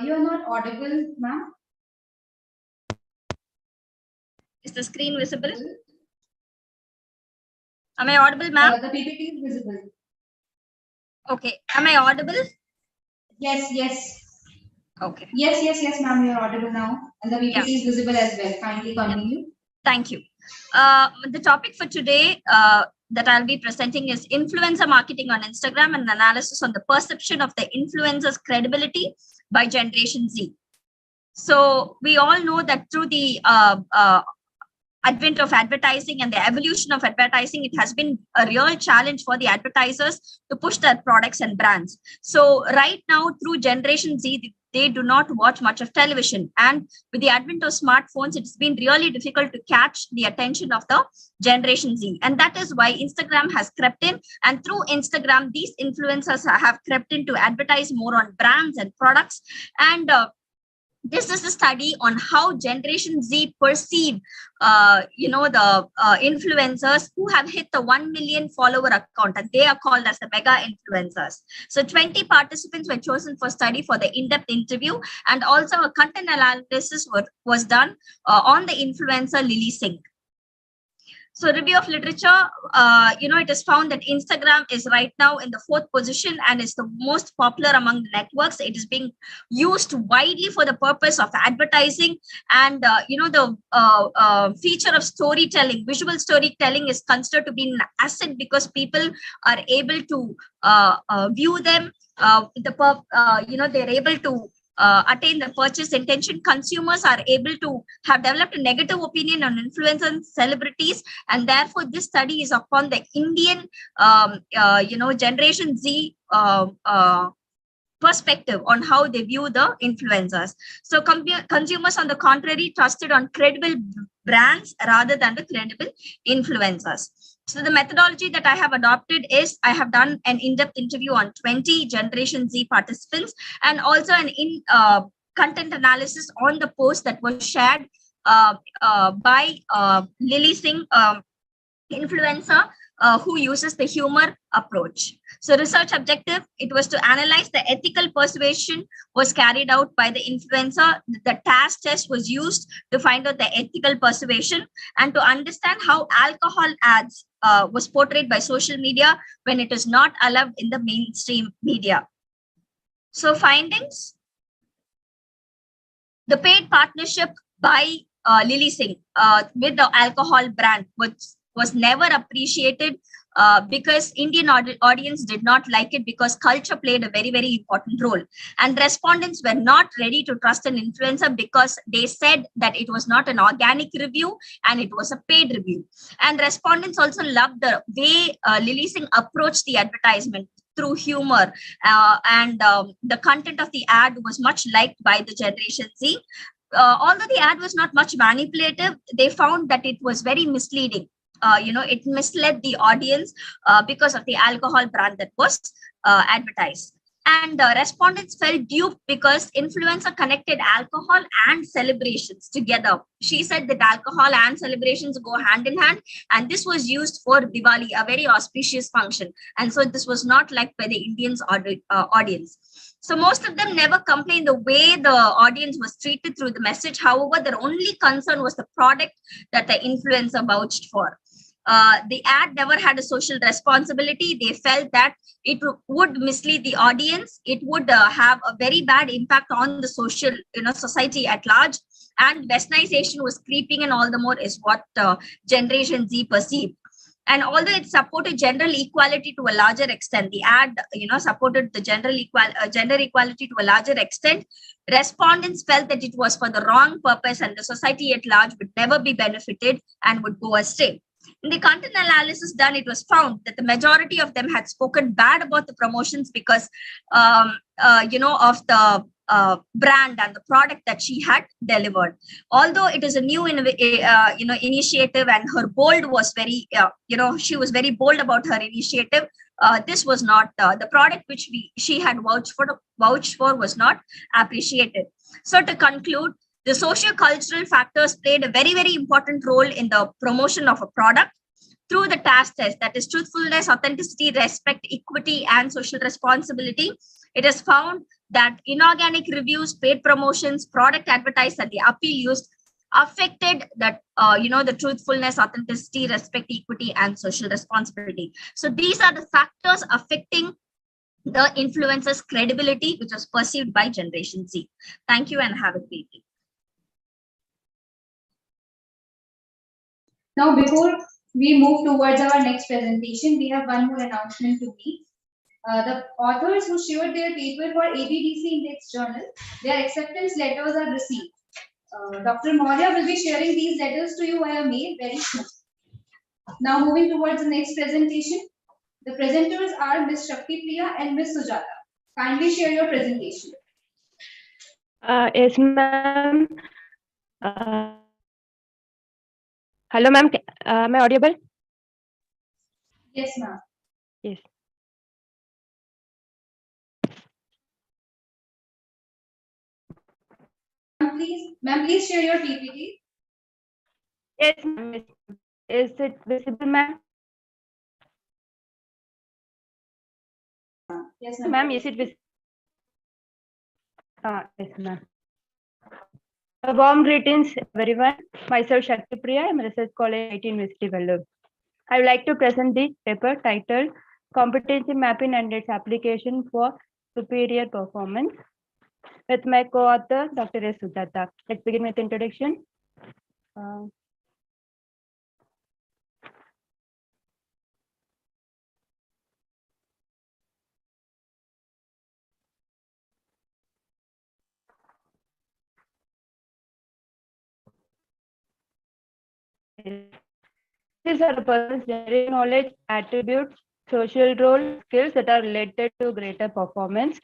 You are not audible, ma'am. Is the screen visible? Am I audible, ma'am? The PPT is visible. Okay. Am I audible? Yes, yes. Okay. Yes, ma'am, you are audible now. And the PPT is visible as well. Kindly continue. Thank you. The topic for today that I'll be presenting is influencer marketing on Instagram and analysis on the perception of the influencer's credibility by Generation Z. So we all know that through the advent of advertising and the evolution of advertising, it has been a real challenge for the advertisers to push their products and brands. So right now, through Generation Z, they do not watch much of television. And with the advent of smartphones, it's been really difficult to catch the attention of the Generation Z. And that is why Instagram has crept in. And through Instagram, these influencers have crept in to advertise more on brands and products. And this is a study on how Generation Z perceive, the influencers who have hit the 1 million follower account, and they are called as the mega influencers. So 20 participants were chosen for study for the in-depth interview, and also a content analysis was done on the influencer Lily Singh. So review of literature, it is found that Instagram is right now in the 4th position and is the most popular among the networks. It is being used widely for the purpose of advertising, and the feature of storytelling, visual storytelling, is considered to be an asset because people are able to view them. They're able to attain the purchase intention. Consumers are able to have developed a negative opinion on influencers and celebrities, and therefore this study is upon the Indian Generation Z perspective on how they view the influencers. So consumers, on the contrary, trusted on credible brands rather than the credible influencers. So the methodology that I have adopted is I have done an in-depth interview on 20 Generation Z participants and also an content analysis on the post that was shared by Lily Singh, influencer who uses the humor approach. So research objective, it was to analyze the ethical persuasion was carried out by the influencer. The task test was used to find out the ethical persuasion and to understand how alcohol ads was portrayed by social media when it is not allowed in the mainstream media. So findings, the paid partnership by Lily Singh with the alcohol brand was never appreciated because Indian audience did not like it because culture played a very, very important role. And respondents were not ready to trust an influencer because they said that it was not an organic review and it was a paid review. And respondents also loved the way Lily Singh approached the advertisement through humor, and the content of the ad was much liked by the Generation Z. Although the ad was not much manipulative, they found that it was very misleading. It misled the audience because of the alcohol brand that was advertised. And respondents felt duped because influencer connected alcohol and celebrations together. She said that alcohol and celebrations go hand in hand, and this was used for Diwali, a very auspicious function. And so this was not liked by the Indians audience. So most of them never complained the way the audience was treated through the message. However, their only concern was the product that the influencer vouched for. The ad never had a social responsibility. They felt that it would mislead the audience. It would have a very bad impact on the social, society at large. And westernization was creeping in all the more is what Generation Z perceived. And although it supported gender equality to a larger extent, the ad, supported the gender equality to a larger extent, respondents felt that it was for the wrong purpose and the society at large would never be benefited and would go astray. In the content analysis done, it was found that the majority of them had spoken bad about the promotions because, of the brand and the product that she had delivered. Although it is a new, initiative, and her bold was very, she was very bold about her initiative. This was not the product which she had vouched for was not appreciated. So to conclude, the socio-cultural factors played a very, very important role in the promotion of a product through the task test, that is truthfulness, authenticity, respect, equity, and social responsibility. It is found that inorganic reviews, paid promotions, product advertised, and the appeal used affected that, the truthfulness, authenticity, respect, equity, and social responsibility. So these are the factors affecting the influencer's credibility, which was perceived by Generation Z. Thank you and have a great day. Now, before we move towards our next presentation, we have one more announcement to make. The authors who shared their paper for ABDC Index Journal, their acceptance letters are received. Dr. Maurya will be sharing these letters to you via mail very soon. Now, moving towards the next presentation, the presenters are Ms. Shakti Priya and Ms. Sujata. Kindly share your presentation. Yes, ma'am. Hello, ma'am. Am I audible? Yes, ma'am. Yes. Ma'am, please share your PPT. Yes, ma'am. Is it visible, ma'am? Yes, ma'am. Is it visible? Yes, ma'am. Warm greetings, everyone. Myself, Shakti Priya. I'm a research scholar at IT University, Vellore. I would like to present the paper titled Competency Mapping and its Application for Superior Performance with my co-author, Dr. S. Sujata. Let's begin with introduction. These are the person's general knowledge, attributes, social role, skills that are related to greater performance.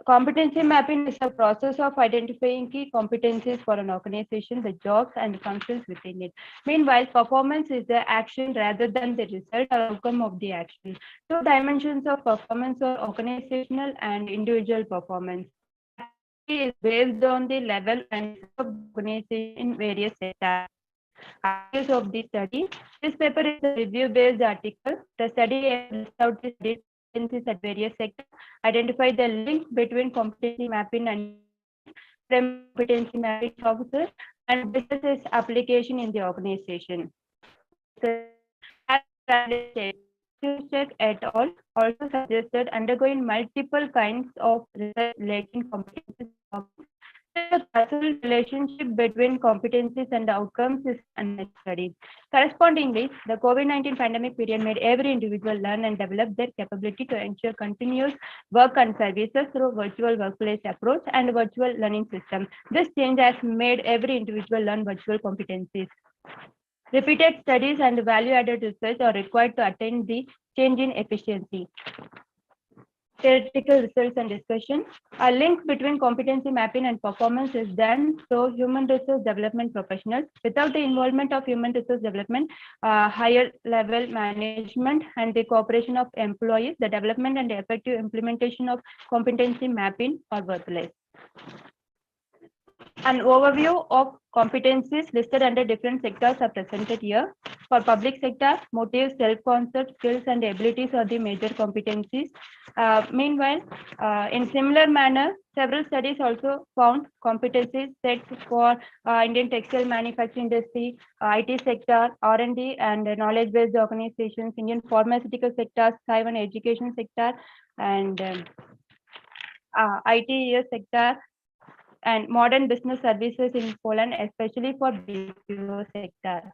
Competency mapping is a process of identifying key competencies for an organization, the jobs and functions within it. Meanwhile, performance is the action rather than the result or outcome of the action. Two dimensions of performance are organizational and individual performance. Activity is based on the level and of the organization in various sectors. Articles of the study. This paper is a review-based article. The study lists out the competencies at various sectors, identify the link between competency mapping and competency mapping officer, and business its application in the organization. Et al. Also suggested undergoing multiple kinds of research relating competencies. The causal relationship between competencies and outcomes is unnecessary. Correspondingly, the COVID-19 pandemic period made every individual learn and develop their capability to ensure continuous work and services through virtual workplace approach and virtual learning system. This change has made every individual learn virtual competencies. Repeated studies and value-added research are required to attain the change in efficiency. Theoretical results and discussion. A link between competency mapping and performance is done through human resource development professionals. Without the involvement of human resource development, higher level management, and the cooperation of employees, the development and the effective implementation of competency mapping are worthless. An overview of competencies listed under different sectors are presented here. For public sector, motives, self-concept, skills, and abilities are the major competencies. Meanwhile, in similar manner, several studies also found competencies sets for Indian textile manufacturing industry, IT sector, R&D, and knowledge-based organizations, Indian pharmaceutical sector, Taiwan education sector, and IT sector, and modern business services in Poland, especially for BPO sector.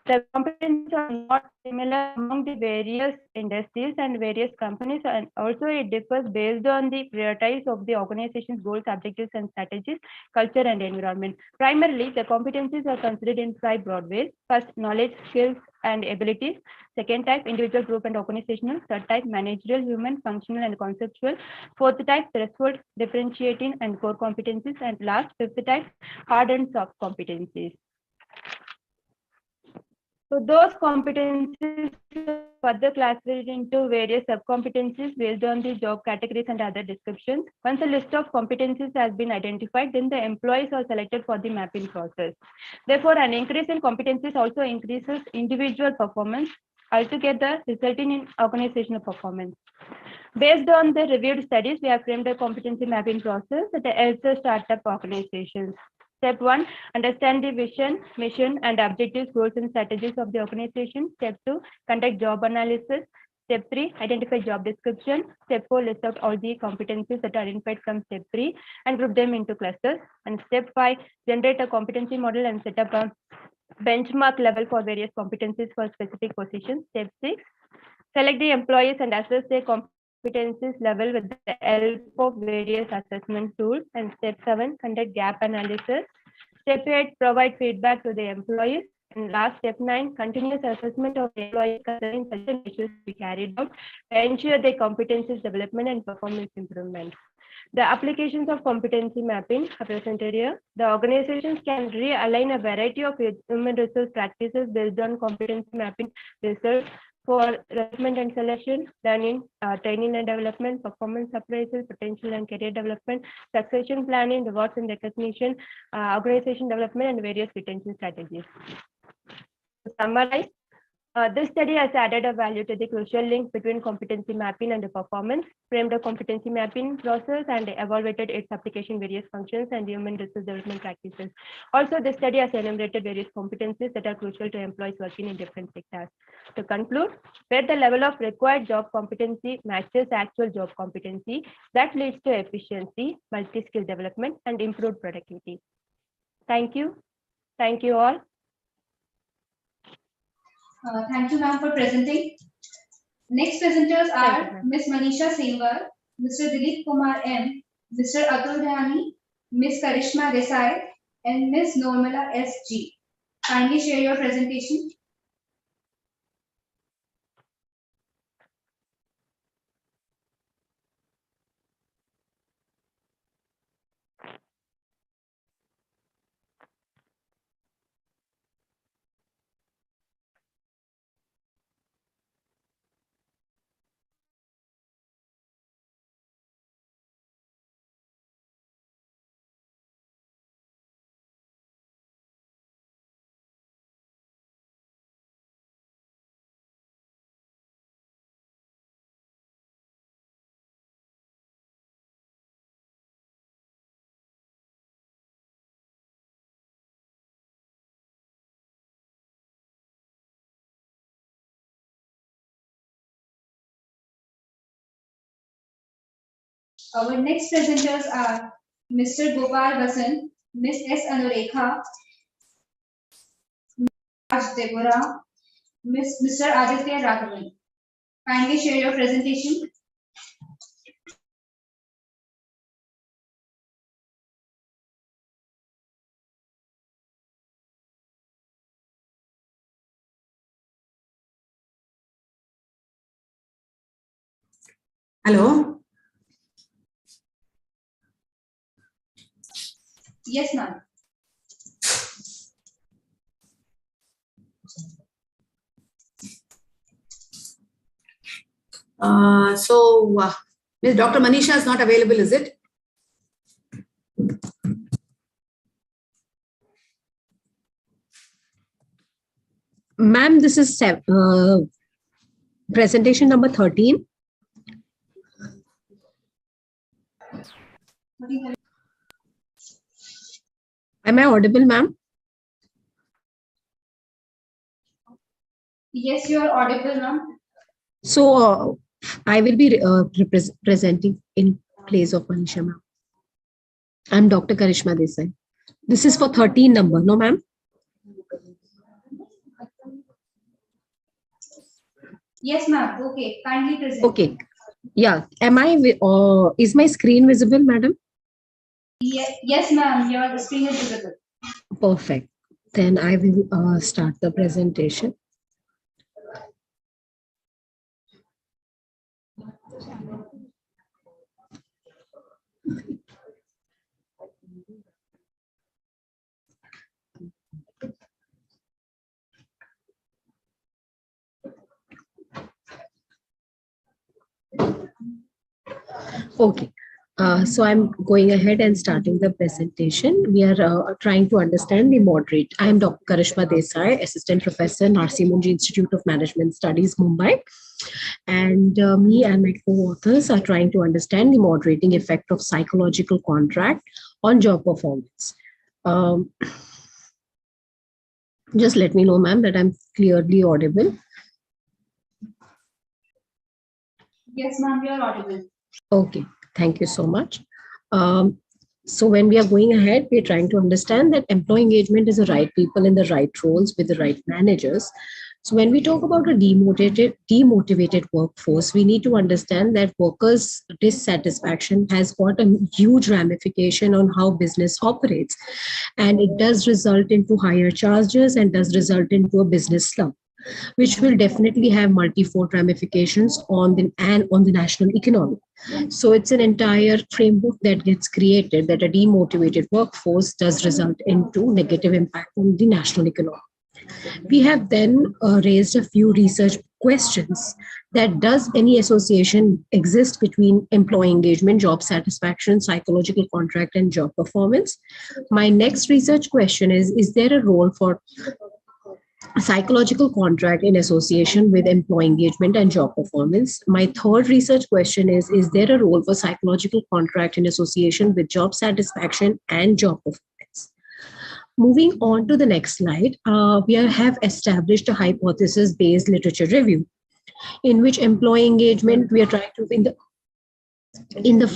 The competencies are not similar among the various industries and various companies, and also it differs based on the priorities of the organization's goals, objectives, and strategies, culture, and environment. Primarily, the competencies are considered in 5 broad ways. First, knowledge, skills, and abilities. Second type, individual, group, and organizational. Third type, managerial, human, functional, and conceptual. Fourth type, threshold, differentiating, and core competencies. And last, fifth type, hard and soft competencies. So those competencies further classified into various subcompetencies based on the job categories and other descriptions. Once a list of competencies has been identified, then the employees are selected for the mapping process. Therefore, an increase in competencies also increases individual performance, altogether resulting in organizational performance. Based on the reviewed studies, we have framed a competency mapping process that helps the startup organizations. Step 1, understand the vision, mission, and objectives, goals, and strategies of the organization. Step 2, conduct job analysis. Step 3, identify job description. Step 4, list out all the competencies that are identified from step 3 and group them into clusters. And step 5, generate a competency model and set up a benchmark level for various competencies for specific positions. Step 6, select the employees and assess their competencies level with the help of various assessment tools. And step 7, conduct gap analysis. Step 8, provide feedback to the employees. And last, step 9, continuous assessment of the employees concerning certain issues to be carried out to ensure their competencies development and performance improvement. The applications of competency mapping are presented here. The organizations can realign a variety of human resource practices based on competency mapping results for recruitment and selection, learning, training and development, performance appraisal, potential and career development, succession planning, rewards and recognition, organization development, and various retention strategies. To summarize, this study has added a value to the crucial link between competency mapping and the performance, framed a competency mapping process, and evaluated its application in various functions and human resource development practices. Also, this study has enumerated various competencies that are crucial to employees working in different sectors. To conclude, where the level of required job competency matches actual job competency, that leads to efficiency, multi-skill development, and improved productivity. Thank you. Thank you all. Thank you, ma'am, for presenting. Next presenters are Ms. Manisha Sengar, Mr. Dilip Kumar M, Mr. Atul Dhani, Ms. Karishma Desai, and Ms. Normala S.G. Kindly share your presentation. Our next presenters are Mr. Gopal Vasan, Ms. S. Anurekha, Raj Deborah, Mr. Aditya Raghavan. Kindly share your presentation. Hello. Yes, ma'am. Ms. Dr. Manisha is not available, is it? Ma'am, this is presentation number 13. Am I audible, ma'am? Yes, you are audible, ma'am. So I will be presenting in place of Manisha, ma'am. I'm Dr. Karishma Desai. This is for 13 number, no, ma'am? Yes, ma'am. Okay, kindly present. Okay. Yeah. Am I? Is my screen visible, madam? Yes, ma'am. Your screen is visible. Perfect. Then I will start the presentation. Okay. So I'm going ahead and starting the presentation. We are trying to understand the moderate. I'm Dr. Karishma Desai, Assistant Professor, Narsi Munji Institute of Management Studies, Mumbai. And me and my co-authors are trying to understand the moderating effect of psychological contract on job performance. Just let me know, ma'am, that I'm clearly audible. Yes, ma'am, you are audible. Okay, thank you so much. So when we are going ahead, we're trying to understand that employee engagement is the right people in the right roles with the right managers. So when we talk about a demotivated workforce, we need to understand that workers' dissatisfaction has got a huge ramification on how business operates. And it does result into higher charges and does result into a business slump, which will definitely have multi-fold ramifications on the national economy. So it's an entire framework that gets created that a demotivated workforce does result into negative impact on the national economy. We have then raised a few research questions that does any association exist between employee engagement, job satisfaction, psychological contract, and job performance? My next research question is there a role for psychological contract in association with employee engagement and job performance? My third research question is there a role for psychological contract in association with job satisfaction and job performance? Moving on to the next slide, we have established a hypothesis-based literature review in which employee engagement, we are trying to, in the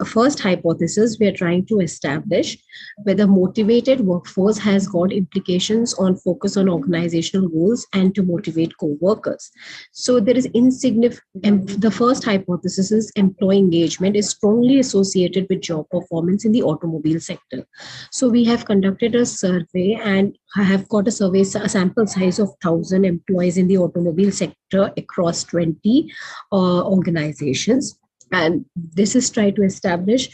first hypothesis, we are trying to establish whether motivated workforce has got implications on focus on organizational goals and to motivate co-workers. So there is insignificant, the first hypothesis is employee engagement is strongly associated with job performance in the automobile sector. So we have conducted a survey and have got a sample size of 1,000 employees in the automobile sector across 20 organizations. And this is trying to establish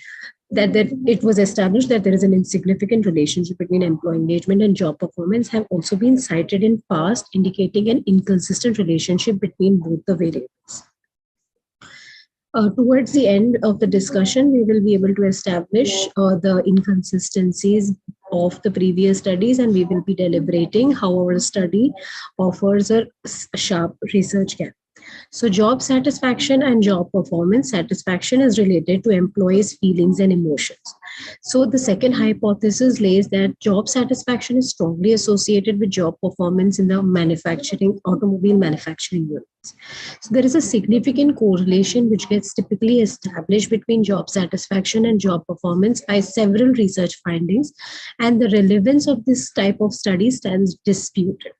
that it was established that there is an insignificant relationship between employee engagement and job performance have also been cited in past, indicating an inconsistent relationship between both the variables. Towards the end of the discussion, we will be able to establish the inconsistencies of the previous studies, and we will be deliberating how our study offers a sharp research gap. So job satisfaction and job performance. Satisfaction is related to employees' feelings and emotions. So the second hypothesis lays that job satisfaction is strongly associated with job performance in the automobile manufacturing units. So there is a significant correlation which gets typically established between job satisfaction and job performance by several research findings, and the relevance of this type of study stands disputed.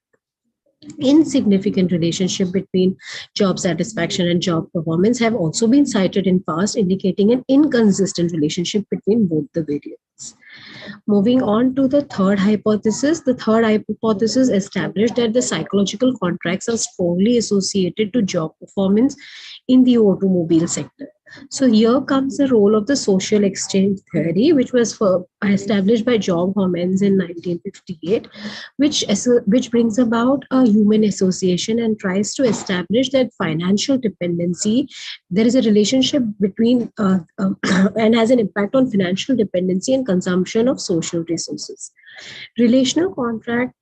Insignificant relationship between job satisfaction and job performance have also been cited in past, indicating an inconsistent relationship between both the variables. Moving on to the third hypothesis. The third hypothesis established that the psychological contracts are strongly associated to job performance in the automobile sector. So here comes the role of the social exchange theory, which was established by John Homans in 1958, which brings about a human association and tries to establish that financial dependency, there is a relationship between and has an impact on financial dependency and consumption of social resources. Relational contract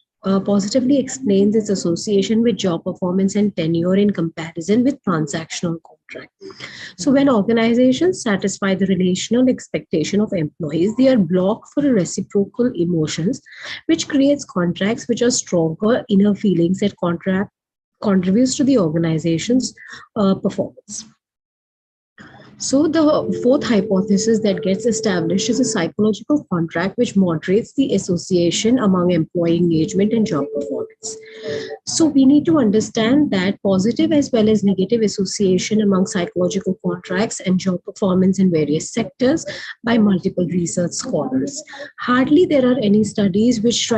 positively explains its association with job performance and tenure in comparison with transactional contract. So when organizations satisfy the relational expectation of employees, they are blocked for reciprocal emotions, which creates contracts which are stronger inner feelings that contributes to the organization's performance. So the fourth hypothesis that gets established is a psychological contract which moderates the association among employee engagement and job performance. So we need to understand that positive as well as negative association among psychological contracts and job performance in various sectors by multiple research scholars. Hardly there are any studies which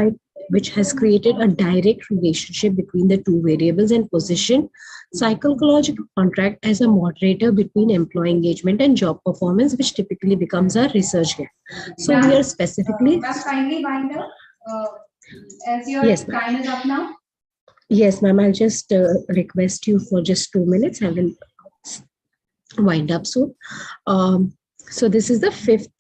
has created a direct relationship between the two variables and position psychological contract as a moderator between employee engagement and job performance, which typically becomes a research gap. So we are specifically... Ma'am, kindly wind up as your time is up now. Yes, ma'am, I'll just request you for just 2 minutes. I will wind up soon. So this is the fifth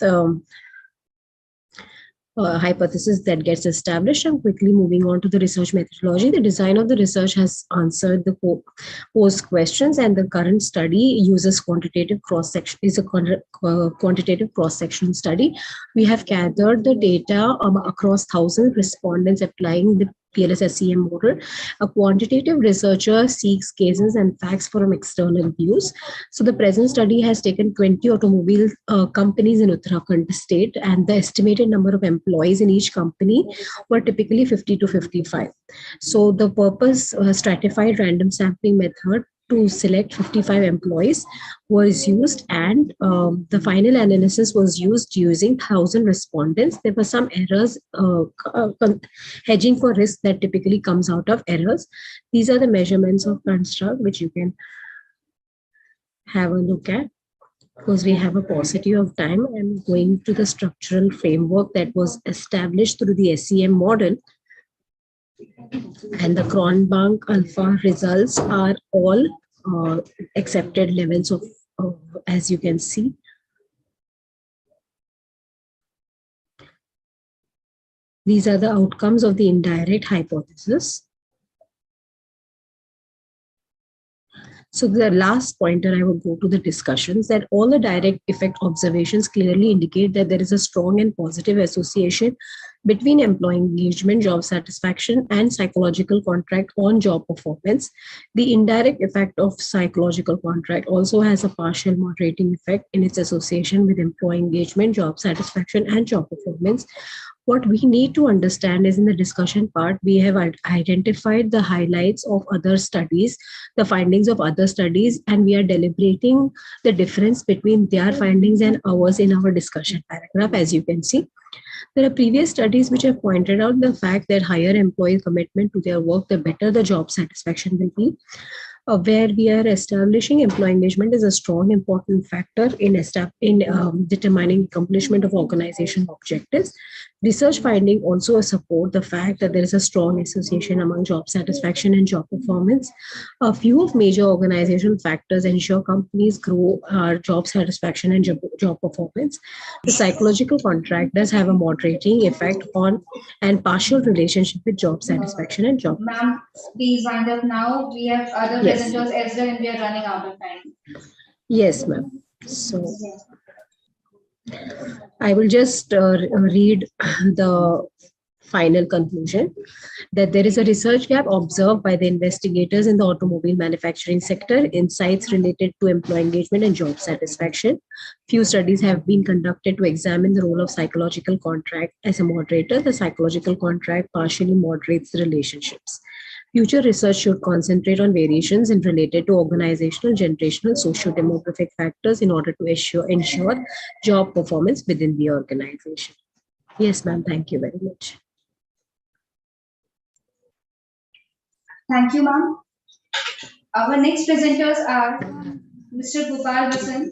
hypothesis that gets established. I'm quickly moving on to the research methodology. The design of the research has answered the posed questions, and the current study uses quantitative cross-section, is a quantitative cross-section study. We have gathered the data across 1,000 respondents applying the PLS-SEM model. A quantitative researcher seeks cases and facts from external views. So the present study has taken 20 automobile companies in Uttarakhand state, and the estimated number of employees in each company were typically 50 to 55. So the purpose stratified random sampling method to select 55 employees was used, and the final analysis was used using 1,000 respondents. There were some errors, hedging for risk that typically comes out of errors. These are the measurements of construct which you can have a look at. Because we have a paucity of time, I'm going to the structural framework that was established through the SEM model. And the Cronbach alpha results are all accepted levels of, as you can see. These are the outcomes of the indirect hypothesis. So the last pointer I would go to the discussions, that all the direct effect observations clearly indicate that there is a strong and positive association between employee engagement, job satisfaction, and psychological contract on job performance. The indirect effect of psychological contract also has a partial moderating effect in its association with employee engagement, job satisfaction, and job performance. What we need to understand is, in the discussion part, we have identified the highlights of other studies, the findings of other studies, and we are deliberating the difference between their findings and ours in our discussion paragraph, as you can see. There are previous studies which have pointed out the fact that higher employee commitment to their work, the better the job satisfaction will be. Where we are establishing employee engagement is a strong important factor in determining accomplishment of organization objectives. Research finding also support the fact that there is a strong association among job satisfaction and job performance. A few of major organizational factors ensure companies grow job satisfaction and job performance. The psychological contract does have a moderating effect on and partial relationship with job satisfaction and job. Ma'am, please wind up now. We have other presenters as well, and we are running out of time. Yes, ma'am. So I will just read the final conclusion that there is a research gap observed by the investigators in the automobile manufacturing sector, insights related to employee engagement and job satisfaction. Few studies have been conducted to examine the role of psychological contract as a moderator. The psychological contract partially moderates the relationships. Future research should concentrate on variations in related to organizational, generational, socio-demographic factors in order to ensure job performance within the organization. Yes, ma'am. Thank you very much. Thank you, ma'am. Our next presenters are Mr. Gopal Vasan,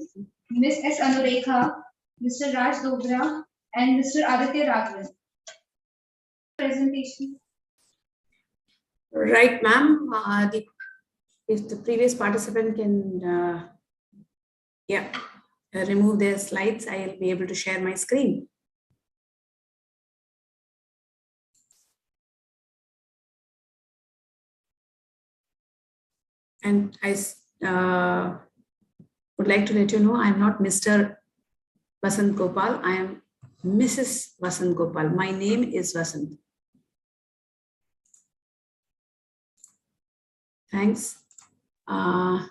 Ms. S. Anurekha, Mr. Raj Dogra, and Mr. Aditya Raghavan. Presentation. Right, ma'am. If the previous participant can, remove their slides, I'll be able to share my screen. And I would like to let you know, I'm not Mr. Vasant Gopal. I am Mrs. Vasant Gopal. My name is Vasant. Thanks. Yeah,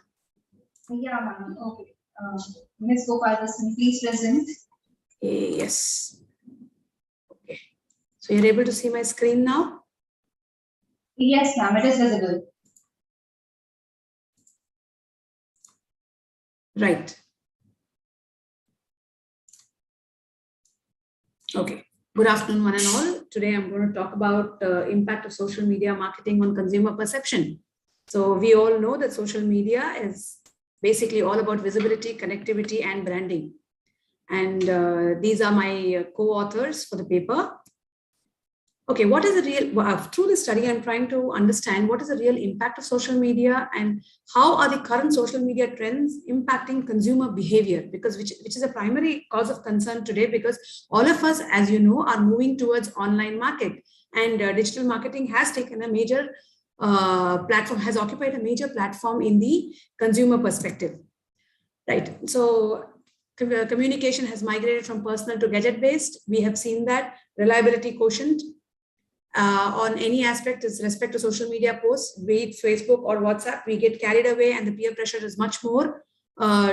ma'am. Okay. Ms. Gopal Vasan, please present. Yes. Okay. So you're able to see my screen now? Yes, ma'am. It is visible. Right. Okay. Good afternoon, one and all. Today I'm going to talk about the impact of social media marketing on consumer perception. So we all know that social media is basically all about visibility, connectivity, and branding. And these are my co-authors for the paper. Okay, what is the real, through this study, I'm trying to understand what is the real impact of social media and how are the current social media trends impacting consumer behavior, because which is a primary cause of concern today, because all of us, as you know, are moving towards online market, and digital marketing has taken a major platform, has occupied a major platform in the consumer perspective, right? So communication has migrated from personal to gadget based. We have seen that reliability quotient on any aspect with respect to social media posts, be it Facebook or WhatsApp, we get carried away, and the peer pressure is much more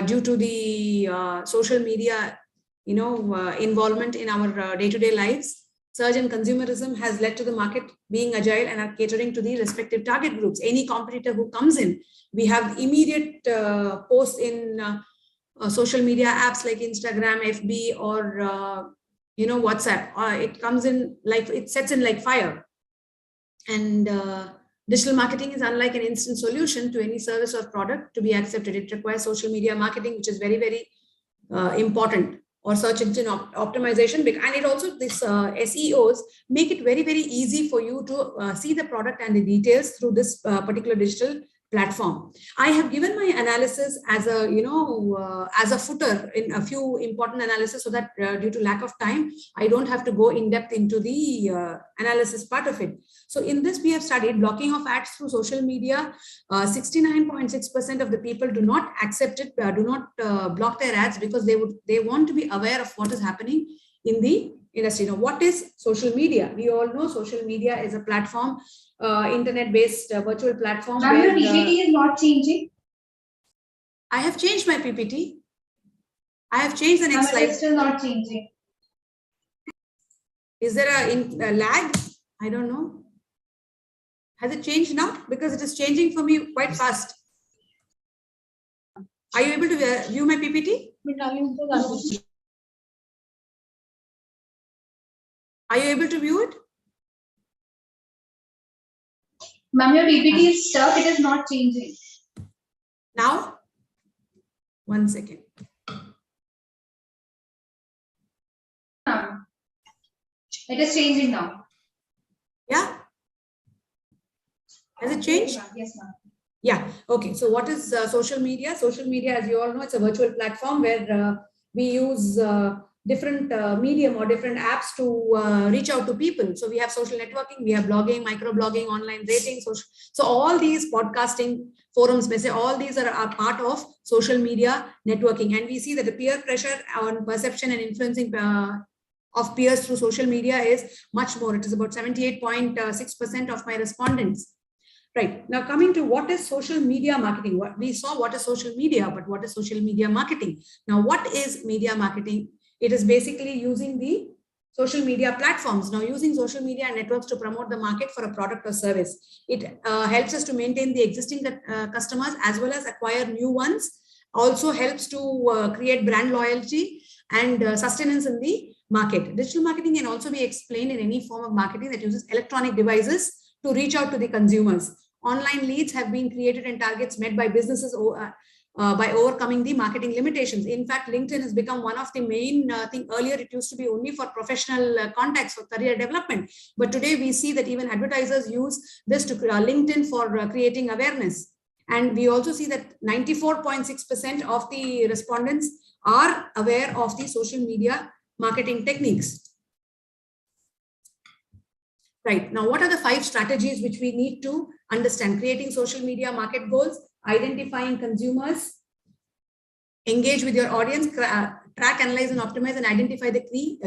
due to the social media, involvement in our day-to-day lives. Surge in consumerism has led to the market being agile and are catering to the respective target groups. Any competitor who comes in, we have immediate posts in social media apps like Instagram, FB, or WhatsApp. It comes in like, it sets in like fire. And digital marketing is unlike an instant solution to any service or product to be accepted. It requires social media marketing, which is very, very important, or search engine optimization. And it also, this SEOs make it very, very easy for you to see the product and the details through this particular digital platform. I have given my analysis as a, as a footer in a few important analysis, so that due to lack of time, I don't have to go in depth into the analysis part of it. So in this, we have studied blocking of ads through social media. 69.6% of the people do not accept it, do not block their ads, because they want to be aware of what is happening in the industry. Now, what is social media? We all know social media is a platform, internet-based virtual platform. Ma'am, your PPT is not changing. I have changed my PPT. I have changed the next slide. It is still not changing. Is there a lag? I don't know. Has it changed now? Because it is changing for me quite fast. Are you able to view my PPT? Are you able to view it? Ma'am, your PPT is stuck. It is not changing. Now? 1 second. It is changing now. Yeah? Has it changed? Yes, ma'am. Yeah. Okay. So what is social media? Social media, as you all know, it's a virtual platform where we use different medium or different apps to reach out to people. So we have social networking, we have blogging, microblogging, online dating, social. So all these podcasting forums, all these are part of social media networking. And we see that the peer pressure on perception and influencing of peers through social media is much more. It is about 78.6% of my respondents. Right. Now coming to what is social media marketing. What we saw what is social media, but what is social media marketing? Now, what is media marketing? It is basically using the social media platforms. Now, using social media networks to promote the market for a product or service. It helps us to maintain the existing customers as well as acquire new ones. Also helps to create brand loyalty and sustenance in the market. Digital marketing can also be explained in any form of marketing that uses electronic devices to reach out to the consumers. Online leads have been created and targets met by businesses by overcoming the marketing limitations. In fact, LinkedIn has become one of the main thing. Earlier, it used to be only for professional contacts for career development. But today we see that even advertisers use this to LinkedIn for creating awareness. And we also see that 94.6% of the respondents are aware of the social media marketing techniques. Right. Now, what are the 5 strategies which we need to understand? Creating social media market goals, identifying consumers, engage with your audience, track, analyze, and optimize, and identify the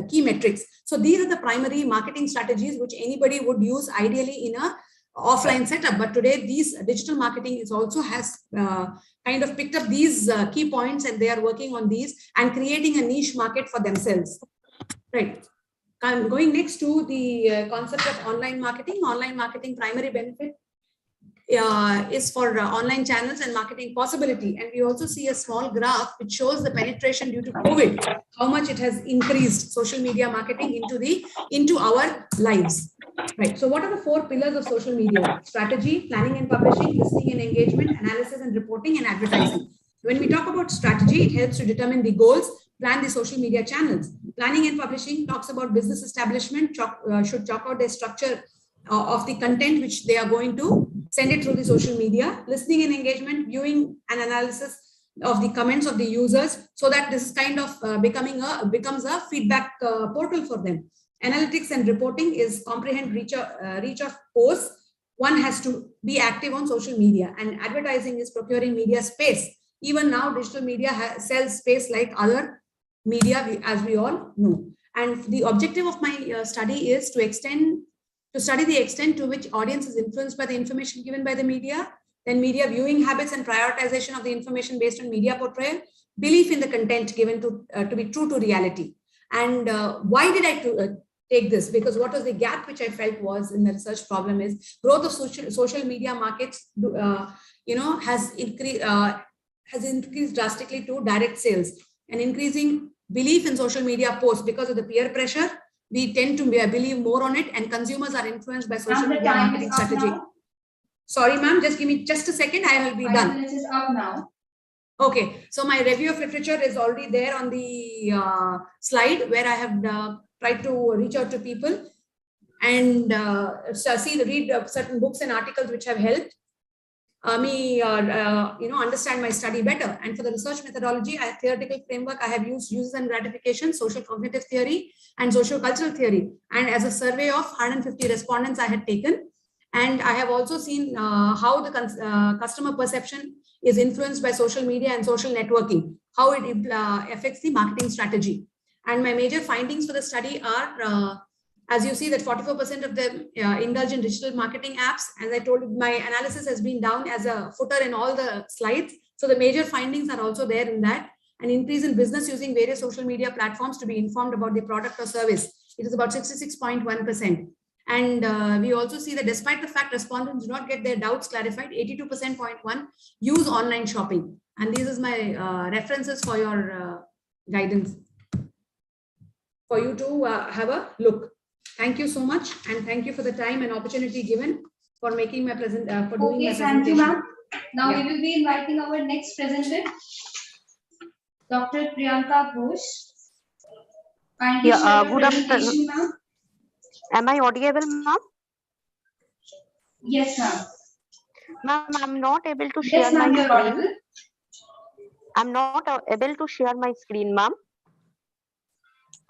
key metrics. So these are the primary marketing strategies which anybody would use ideally in a offline setup. But today, these digital marketing is also has kind of picked up these key points, and they are working on these and creating a niche market for themselves. Right. I'm going next to the concept of online marketing. Online marketing primary benefit is for online channels and marketing possibility. And we also see a small graph which shows the penetration due to COVID, how much it has increased social media marketing into our lives. Right. So what are the 4 pillars of social media? Strategy, planning and publishing, listening and engagement, analysis and reporting, and advertising. When we talk about strategy, it helps to determine the goals, plan the social media channels. Planning and publishing talks about business establishment, should chalk out their structure of the content which they are going to send it through the social media. Listening and engagement, viewing and analysis of the comments of the users, so that this is kind of becomes a feedback portal for them. Analytics and reporting is comprehend reach of posts. One has to be active on social media, and advertising is procuring media space. Even now, digital media sells space like other media, as we all know. And the objective of my study is to study the extent to which audience is influenced by the information given by the media, then media viewing habits and prioritization of the information based on media portrayal, belief in the content given to be true to reality. And why did I take this? Because what was the gap which I felt was in the research problem is growth of social media markets, has increased drastically to direct sales, and increasing belief in social media posts because of the peer pressure. We tend to believe more on it, and consumers are influenced by social media marketing strategy. Sorry, ma'am, just give me just a second. I will be done. 5 minutes is up now. Okay, so my review of literature is already there on the slide, where I have tried to reach out to people and read certain books and articles which have helped me understand my study better. And for the research methodology, theoretical framework, I have used uses and gratification, social cognitive theory, and social cultural theory. And as a survey of 150 respondents I had taken, and I have also seen how the customer perception is influenced by social media and social networking, how it affects the marketing strategy. And my major findings for the study are, as you see, that 44% of them indulge in digital marketing apps. As I told you, my analysis has been down as a footer in all the slides. So the major findings are also there in that. An increase in business using various social media platforms to be informed about the product or service. It is about 66.1%. And we also see that despite the fact respondents do not get their doubts clarified, 82.1% use online shopping. And this is my references for your guidance, for you to have a look. Thank you so much, and thank you for the time and opportunity given for making my doing my presentation. Thank you, ma'am. Now we will be inviting our next presenter, Dr. Priyanka Ghosh. Kindly share your presentation, ma'am. Am I audible, ma'am? Yes, ma'am. Ma'am, I'm not able to share my screen. I'm not able to share my screen, ma'am.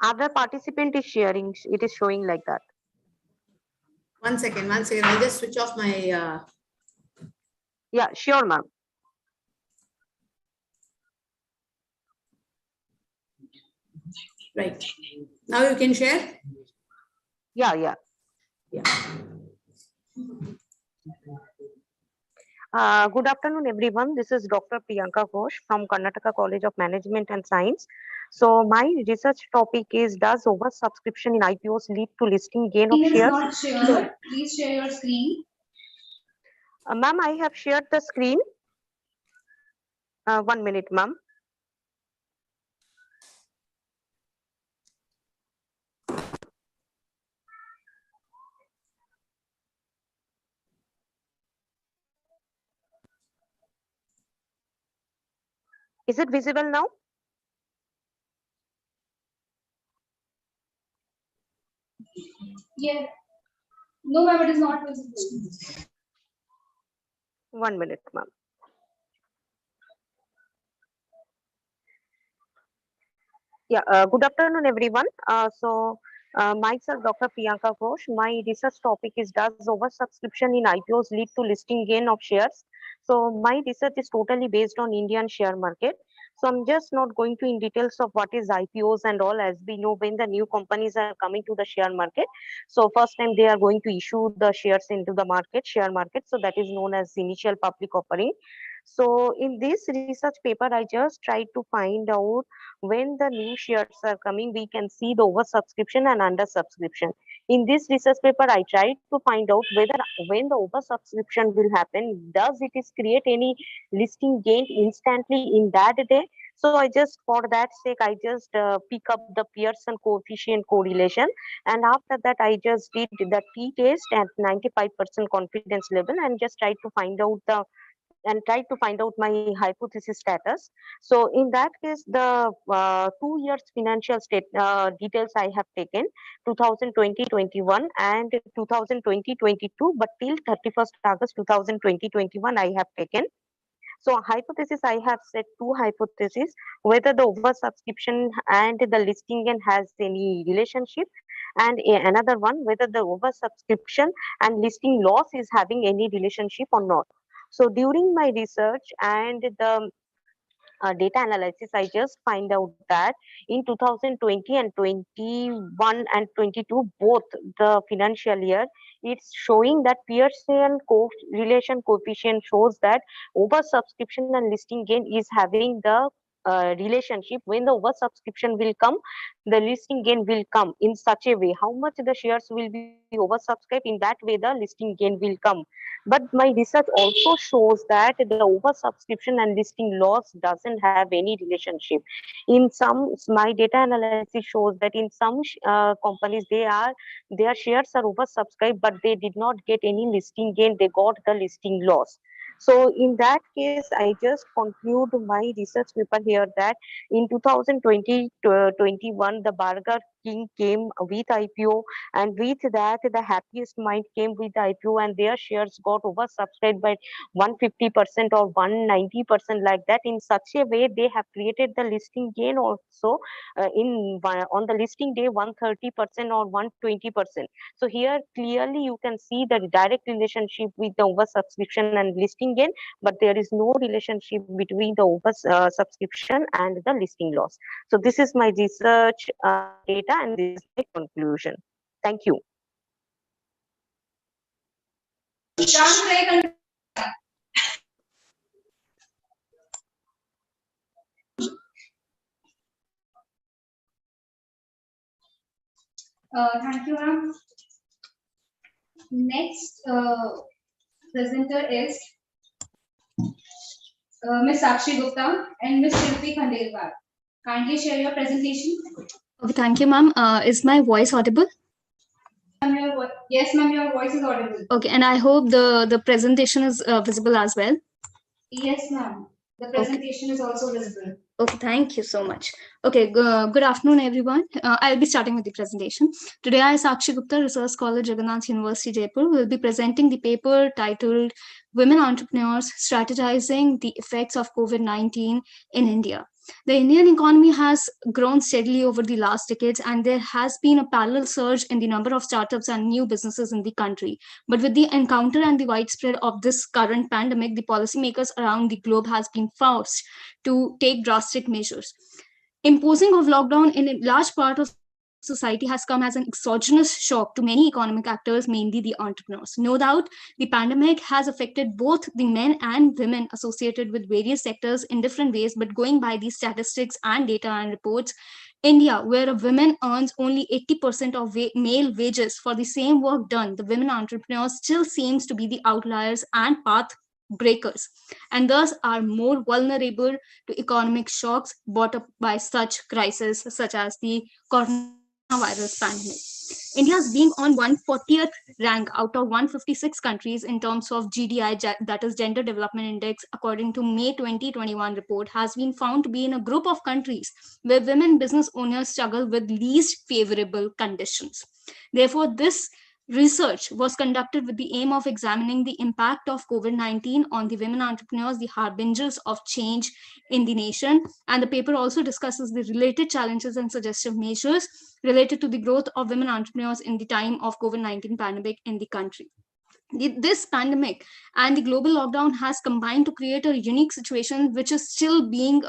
Other participant is sharing. It is showing like that. One second. I'll just switch off my. Yeah, sure, ma'am. Right. Now you can share? Yeah. Good afternoon, everyone. This is Dr. Priyanka Ghosh from Karnataka College of Management and Science. So my research topic is, does oversubscription in IPOs lead to listing gain of Screen is shares? not shared. Please share your screen. Ma'am, I have shared the screen. 1 minute, ma'am. Is it visible now? Yeah. No, ma'am, it is not visible. 1 minute, ma'am. Yeah, good afternoon, everyone. Myself, Dr. Priyanka Ghosh. My research topic is, does oversubscription in IPOs lead to listing gain of shares? So my research is totally based on Indian share market. So I'm just not going to in details of what is IPOs and all, as we know when the new companies are coming to the share market. So first time they are going to issue the shares into the share market. So that is known as initial public offering. So in this research paper, I just tried to find out when the new shares are coming, we can see the oversubscription and undersubscription. In this research paper, I tried to find out whether when the oversubscription will happen, does it is create any listing gain instantly in that day? So I just, for that sake, I just pick up the Pearson coefficient correlation. And after that, I just did the t-test at 95% confidence level and just tried to find out my hypothesis status. So in that case, the 2 years financial details I have taken, 2020-21 and 2020-22, but till 31st August 2020-21 I have taken. So hypothesis, I have set two hypotheses, whether the oversubscription and the listing gain has any relationship, and another one, whether the oversubscription and listing loss is having any relationship or not. So during my research and the data analysis, I just find out that in 2020 and 21 and 22, both the financial year, it's showing that Pearson correlation coefficient shows that oversubscription and listing gain is having the relationship. When the oversubscription will come, the listing gain will come in such a way. How much the shares will be oversubscribed, in that way the listing gain will come. But my research also shows that the oversubscription and listing loss doesn't have any relationship. In some, my data analysis shows that in some companies, their shares are oversubscribed, but they did not get any listing gain. They got the listing loss. So in that case, I just conclude my research paper here that in 2020-21, the Burger King came with IPO, and with that, the Happiest Mind came with IPO, and their shares got oversubscribed by 150% or 190%, like that. In such a way, they have created the listing gain also on the listing day 130% or 120%. So here clearly you can see the direct relationship with the oversubscription and listing gain, but there is no relationship between the oversubscription and the listing loss. So this is my research data, and this is my conclusion. Thank you. Thank you, ma'am. Next presenter is Ms. Sakshi Gupta and Ms. Shilpi Khandelwal. Kindly share your presentation. Okay, thank you, ma'am. Is my voice audible? Yes, ma'am, your voice is audible. Okay, and I hope the presentation is visible as well. Yes, ma'am. The presentation is also visible. Okay, thank you so much. Okay, good afternoon, everyone. I'll be starting with the presentation. Today, I, Sakshi Gupta, Research Scholar, Jagannath University, Jaipur, will be presenting the paper titled Women Entrepreneurs Strategizing the Effects of COVID-19 in India. The Indian economy has grown steadily over the last decades, and there has been a parallel surge in the number of startups and new businesses in the country. But with the encounter and the widespread of this current pandemic, the policymakers around the globe has been forced to take drastic measures. Imposing of lockdown in a large part of society has come as an exogenous shock to many economic actors, mainly the entrepreneurs. No doubt, the pandemic has affected both the men and women associated with various sectors in different ways, but going by these statistics and data and reports, India, where a woman earns only 80% of male wages for the same work done, the women entrepreneurs still seems to be the outliers and path breakers, and thus are more vulnerable to economic shocks brought up by such crises such as the coronavirus pandemic. India's being on 140th rank out of 156 countries in terms of GDI, that is Gender Development Index, according to May 2021 report, has been found to be in a group of countries where women business owners struggle with least favorable conditions. Therefore, this research was conducted with the aim of examining the impact of COVID-19 on the women entrepreneurs, the harbingers of change in the nation. And the paper also discusses the related challenges and suggestive measures related to the growth of women entrepreneurs in the time of COVID-19 pandemic in the country. This pandemic and the global lockdown has combined to create a unique situation which is still being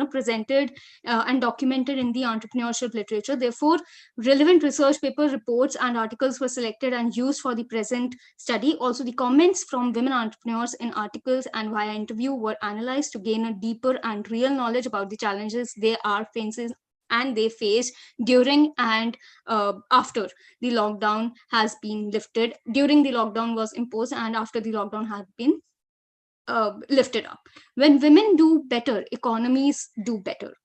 presented and documented in the entrepreneurship literature. Therefore, relevant research paper reports and articles were selected and used for the present study. Also, the comments from women entrepreneurs in articles and via interview were analyzed to gain a deeper and real knowledge about the challenges they are facing and they face during and after the lockdown has been lifted. During the lockdown was imposed and after the lockdown has been lifted up. When women do better, economies do better.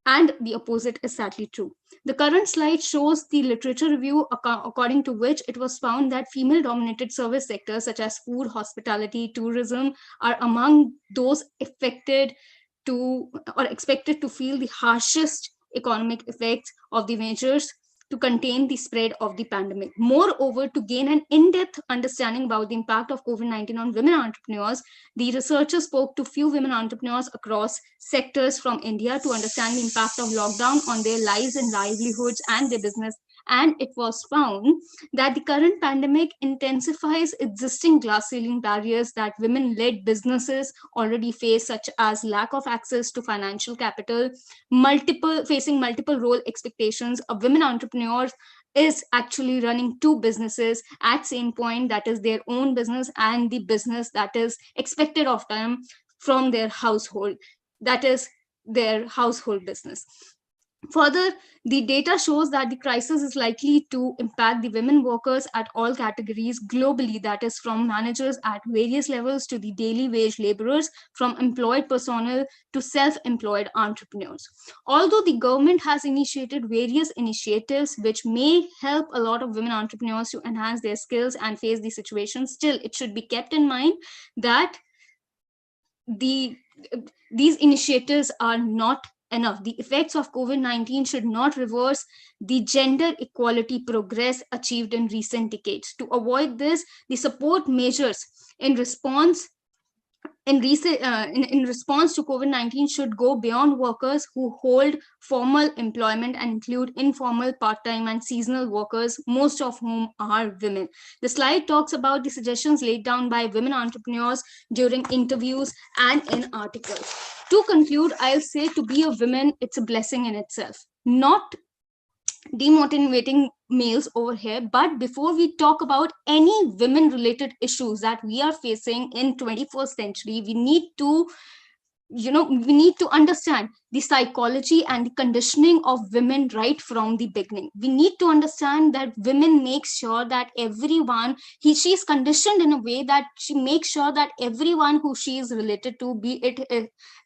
And the opposite is sadly true. The current slide shows the literature review according to which it was found that female-dominated service sectors such as food, hospitality, tourism are among those affected to or expected to feel the harshest economic effects of the measures to contain the spread of the pandemic. Moreover, to gain an in-depth understanding about the impact of COVID-19 on women entrepreneurs, the researchers spoke to few women entrepreneurs across sectors from India to understand the impact of lockdown on their lives and livelihoods and their business. And it was found that the current pandemic intensifies existing glass ceiling barriers that women-led businesses already face, such as lack of access to financial capital, facing multiple role expectations. A women entrepreneur is actually running two businesses at same point, that is their own business and the business that is expected of them from their household, that is their household business. Further, the data shows that the crisis is likely to impact the women workers at all categories globally, that is from managers at various levels to the daily wage laborers, from employed personnel to self-employed entrepreneurs. Although the government has initiated various initiatives which may help a lot of women entrepreneurs to enhance their skills and face the situation, still it should be kept in mind that these initiatives are not enough. The effects of COVID-19 should not reverse the gender equality progress achieved in recent decades. To avoid this, the support measures in response to COVID-19 should go beyond workers who hold formal employment and include informal, part-time, and seasonal workers, most of whom are women. The slide talks about the suggestions laid down by women entrepreneurs during interviews and in articles. To conclude, I'll say to be a woman, it's a blessing in itself. Not demotivating males over here, but before we talk about any women related issues that we are facing in 21st century, we need to understand the psychology and the conditioning of women right from the beginning. We need to understand that women make sure that everyone, she's conditioned in a way that she makes sure that everyone who she is related to, be it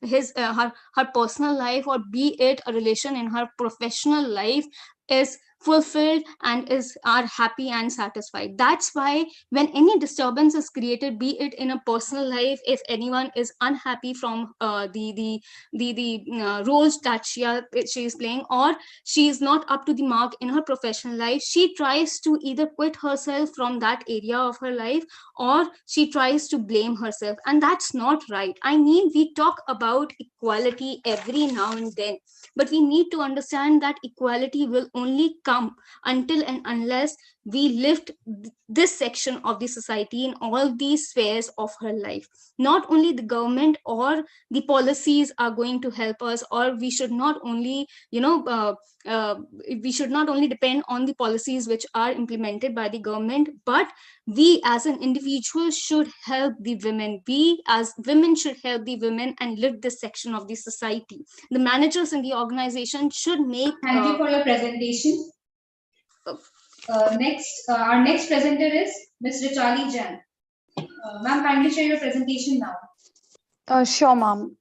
her personal life or be it a relation in her professional life, is fulfilled and are happy and satisfied. That's why when any disturbance is created, be it in a personal life, if anyone is unhappy from the roles that she is playing, or she is not up to the mark in her professional life, she tries to either quit herself from that area of her life, or she tries to blame herself, and that's not right. I mean, we talk about equality every now and then, but we need to understand that equality will only come until and unless we lift this section of the society in all these spheres of her life. Not only the government or the policies are going to help us, or we should not only we should not only depend on the policies which are implemented by the government, but we as an individual should help the women. We as women should help the women and lift this section of the society. The managers in the organization should make Thank you for your presentation. Our next presenter is Ms. Richali Jain. Ma'am, kindly share your presentation now. Sure, ma'am.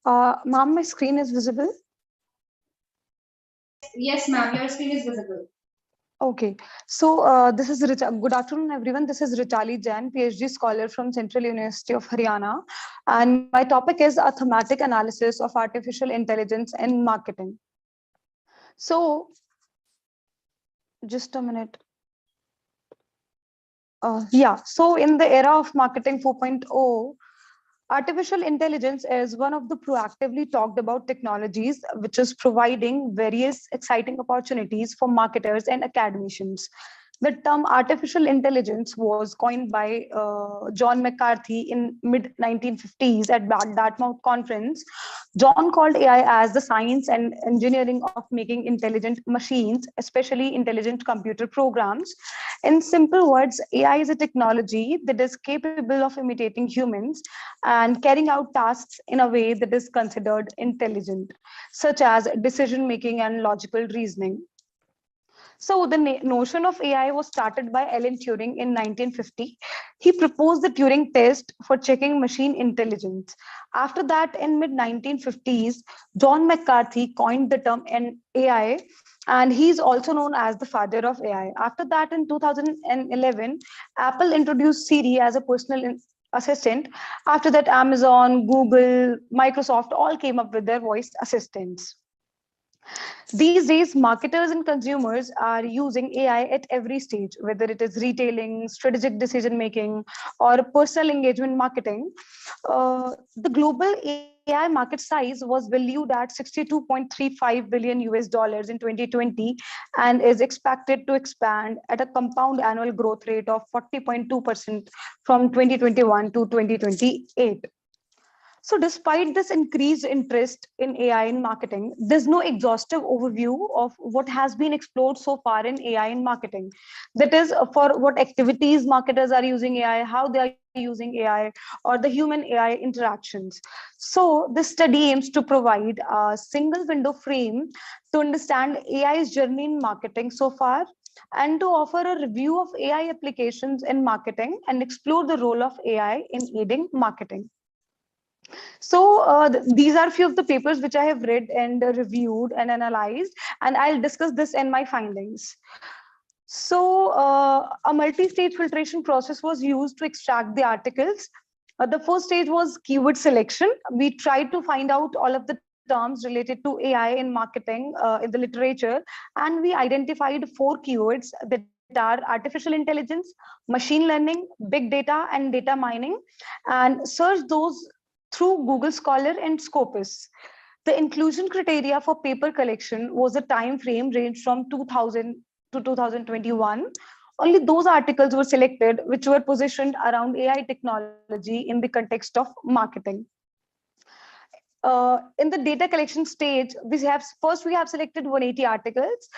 Ma'am, my screen is visible? Yes, ma'am, your screen is visible. Okay, so this is good afternoon, everyone. This is Richali Jain, PhD scholar from Central University of Haryana, and my topic is a thematic analysis of artificial intelligence in marketing. So, just a minute. So in the era of marketing 4.0, artificial intelligence is one of the proactively talked about technologies, which is providing various exciting opportunities for marketers and academicians. The term artificial intelligence was coined by John McCarthy in mid-1950s at Dartmouth Conference. John called AI as the science and engineering of making intelligent machines, especially intelligent computer programs. In simple words, AI is a technology that is capable of imitating humans and carrying out tasks in a way that is considered intelligent, such as decision-making and logical reasoning. So the notion of AI was started by Alan Turing in 1950. He proposed the Turing test for checking machine intelligence. After that, in mid-1950s, John McCarthy coined the term AI, and he's also known as the father of AI. After that, in 2011, Apple introduced Siri as a personal assistant. After that, Amazon, Google, Microsoft all came up with their voice assistants. These days, marketers and consumers are using AI at every stage, whether it is retailing, strategic decision-making, or personal engagement marketing. The global AI market size was valued at $62.35 billion US in 2020 and is expected to expand at a compound annual growth rate of 40.2% from 2021 to 2028. So despite this increased interest in AI in marketing, there's no exhaustive overview of what has been explored so far in AI in marketing. That is, for what activities marketers are using AI, how they are using AI, or the human AI interactions. So this study aims to provide a single window frame to understand AI's journey in marketing so far, and to offer a review of AI applications in marketing and explore the role of AI in aiding marketing. So these are a few of the papers which I have read and reviewed and analyzed, and I'll discuss this in my findings. So a multi-stage filtration process was used to extract the articles. The first stage was keyword selection. We tried to find out all of the terms related to AI in marketing in the literature, and we identified 4 keywords that are artificial intelligence, machine learning, big data, and data mining, and searched those through Google Scholar and Scopus. The inclusion criteria for paper collection was a time frame ranged from 2000 to 2021. Only those articles were selected which were positioned around AI technology in the context of marketing. In the data collection stage, we have selected 180 articles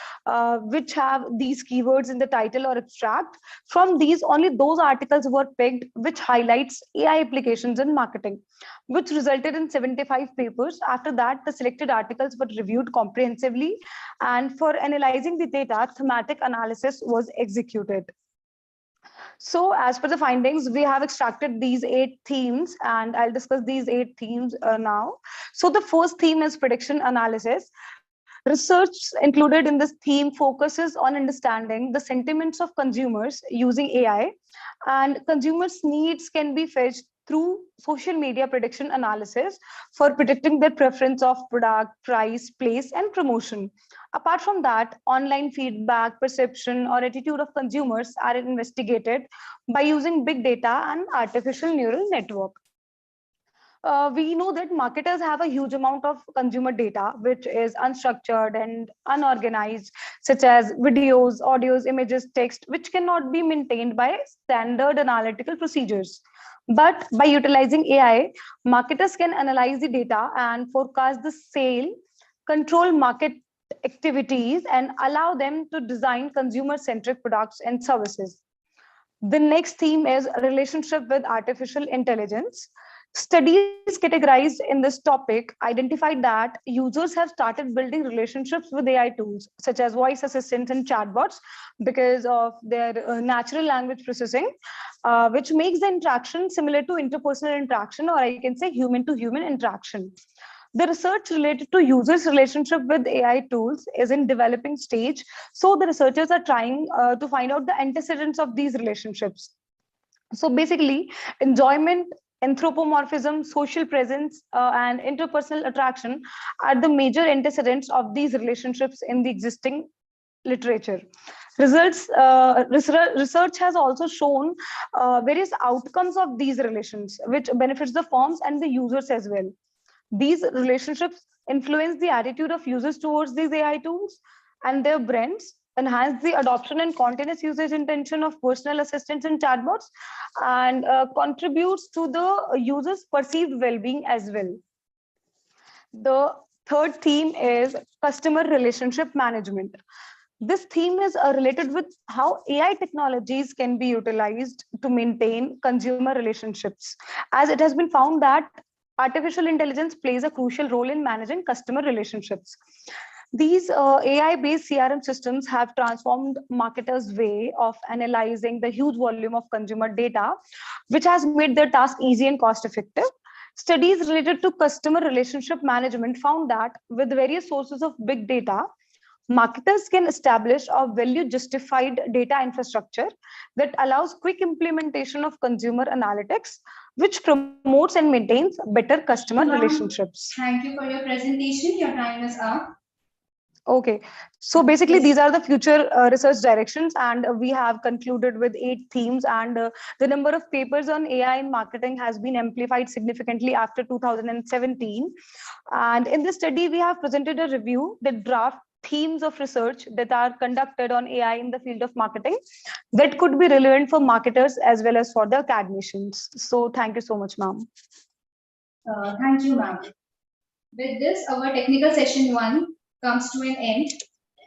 which have these keywords in the title or abstract. From these, only those articles were picked which highlights AI applications in marketing, which resulted in 75 papers. After that, the selected articles were reviewed comprehensively, and for analyzing the data, thematic analysis was executed. So as per the findings, we have extracted these 8 themes, and I'll discuss these 8 themes now. So the first theme is prediction analysis. Research included in this theme focuses on understanding the sentiments of consumers using AI, and consumers' needs can be fetched through social media prediction analysis for predicting their preference of product, price, place, and promotion. Apart from that, online feedback, perception, or attitude of consumers are investigated by using big data and artificial neural network. We know that marketers have a huge amount of consumer data, which is unstructured and unorganized, such as videos, audios, images, text, which cannot be maintained by standard analytical procedures. But by utilizing AI, marketers can analyze the data and forecast the sale, control market activities, and allow them to design consumer-centric products and services. The next theme is relationship with artificial intelligence. Studies categorized in this topic identified that users have started building relationships with AI tools, such as voice assistants and chatbots, because of their natural language processing, which makes the interaction similar to interpersonal interaction, or I can say human to human interaction. The research related to users' relationship with AI tools is in developing stage. So the researchers are trying to find out the antecedents of these relationships. So basically, enjoyment, anthropomorphism, social presence, and interpersonal attraction are the major antecedents of these relationships in the existing literature. Research has also shown various outcomes of these relations, which benefits the firms and the users as well. These relationships influence the attitude of users towards these AI tools and their brands, enhance the adoption and continuous usage intention of personal assistants and chatbots, and contributes to the user's perceived well-being as well. The third theme is customer relationship management. This theme is related with how AI technologies can be utilized to maintain consumer relationships, as it has been found that artificial intelligence plays a crucial role in managing customer relationships. These AI-based CRM systems have transformed marketers' way of analyzing the huge volume of consumer data, which has made their task easy and cost-effective. Studies related to customer relationship management found that with various sources of big data, marketers can establish a value-justified data infrastructure that allows quick implementation of consumer analytics, which promotes and maintains better customer relationships. Thank you for your presentation. Your time is up. Okay, so basically these are the future research directions, and we have concluded with 8 themes, and the number of papers on AI in marketing has been amplified significantly after 2017. And in this study, we have presented a review that draft themes of research that are conducted on AI in the field of marketing that could be relevant for marketers as well as for the academicians. So thank you so much, ma'am. Thank you, ma'am. With this, our technical session 1 comes to an end.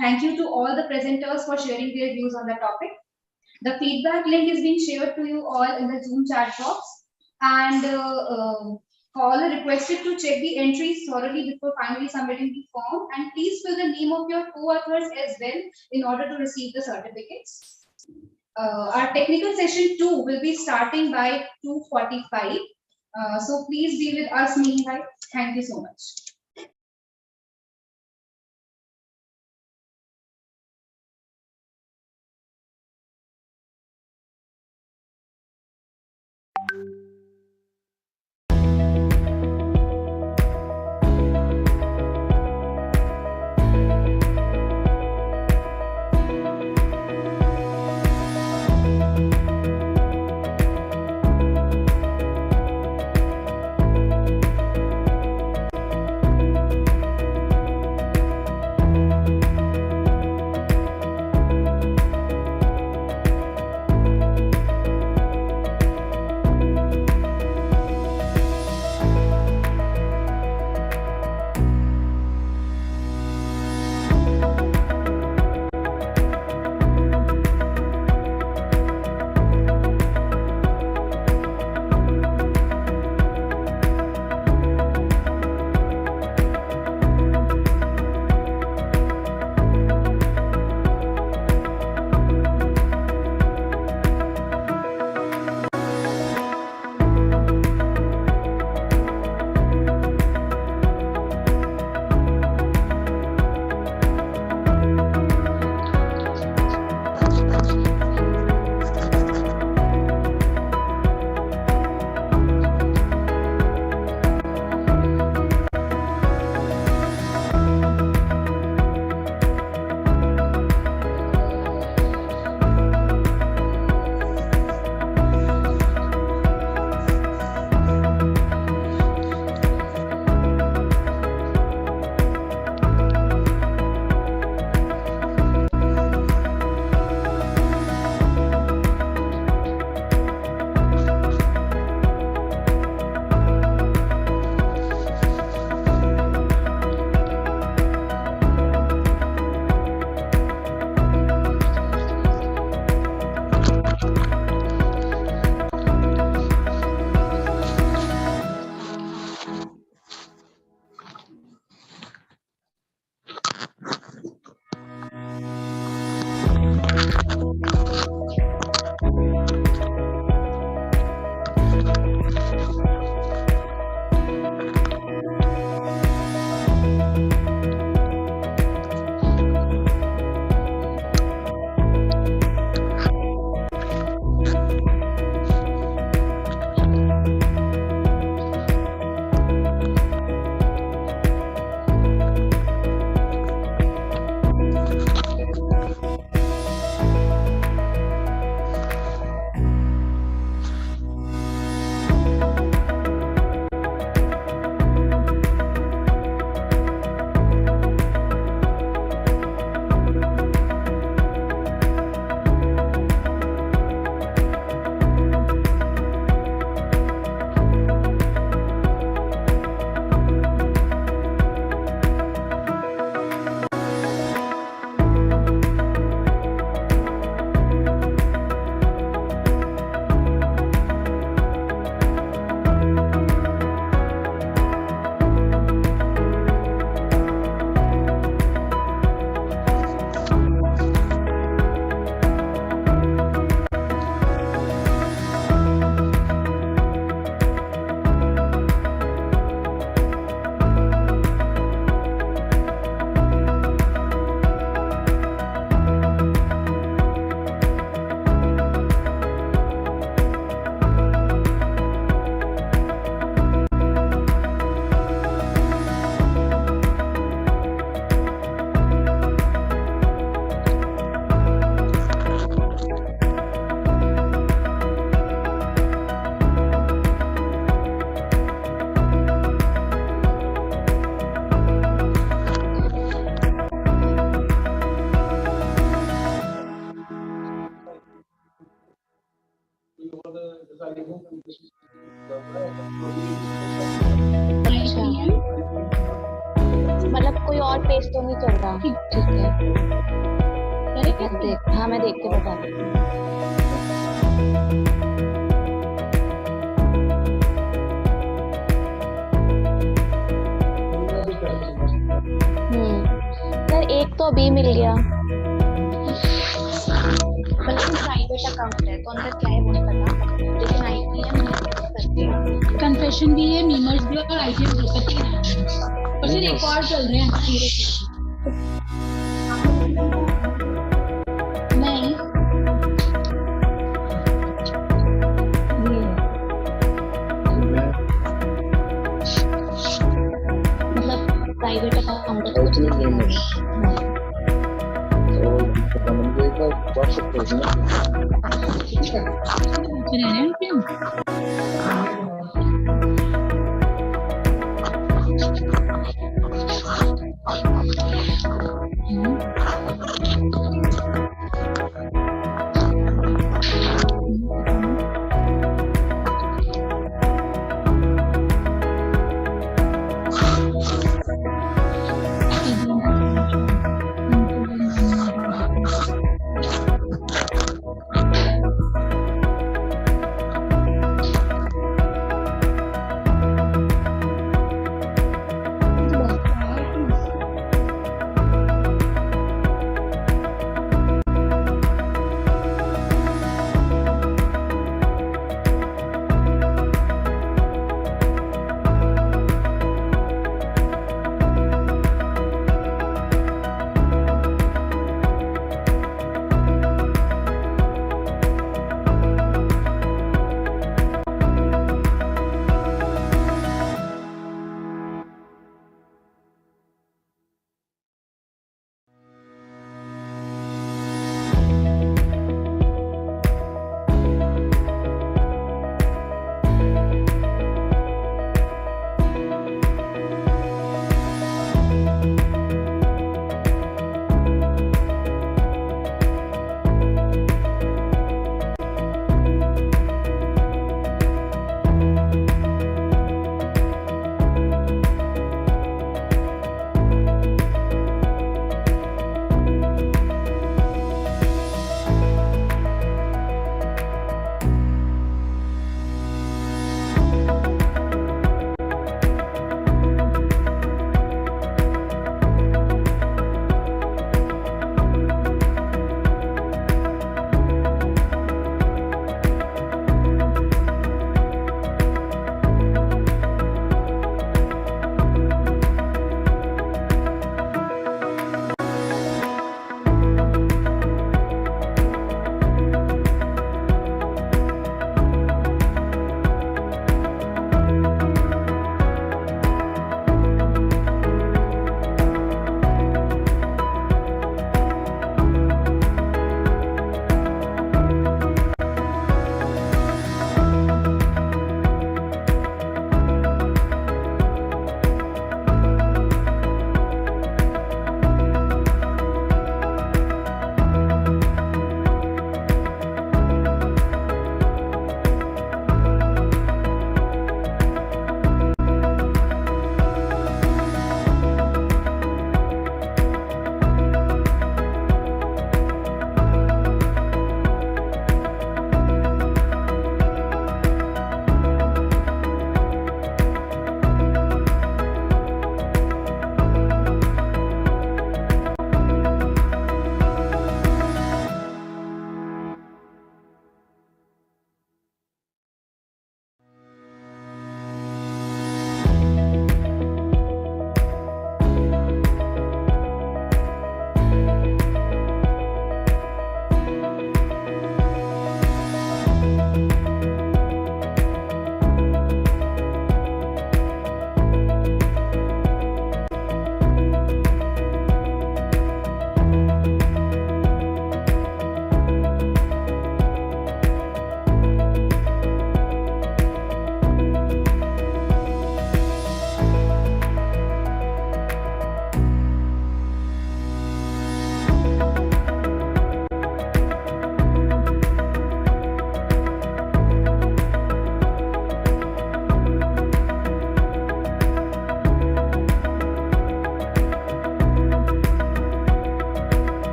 Thank you to all the presenters for sharing their views on the topic. The feedback link is being shared to you all in the Zoom chat box, and all are requested to check the entries thoroughly before finally submitting the form, and please fill the name of your co-authors as well in order to receive the certificates. Our technical session 2 will be starting by 2:45. So please be with us meanwhile. Thank you so much. मतलब कोई और page तो नहीं चल रहा? ठीक है, हाँ मैं देख के बता रही हूँ। सर एक तो अभी मिल गया, बल्कि प्राइवेट अकाउंट है तो अंदर क्या है वो नहीं पता, लेकिन IBM कन्फेशन भी है, मीमर्स भी और IBM प्रॉपर्टी है, और फिर एक और चल रहे हैं नहीं मतलब private account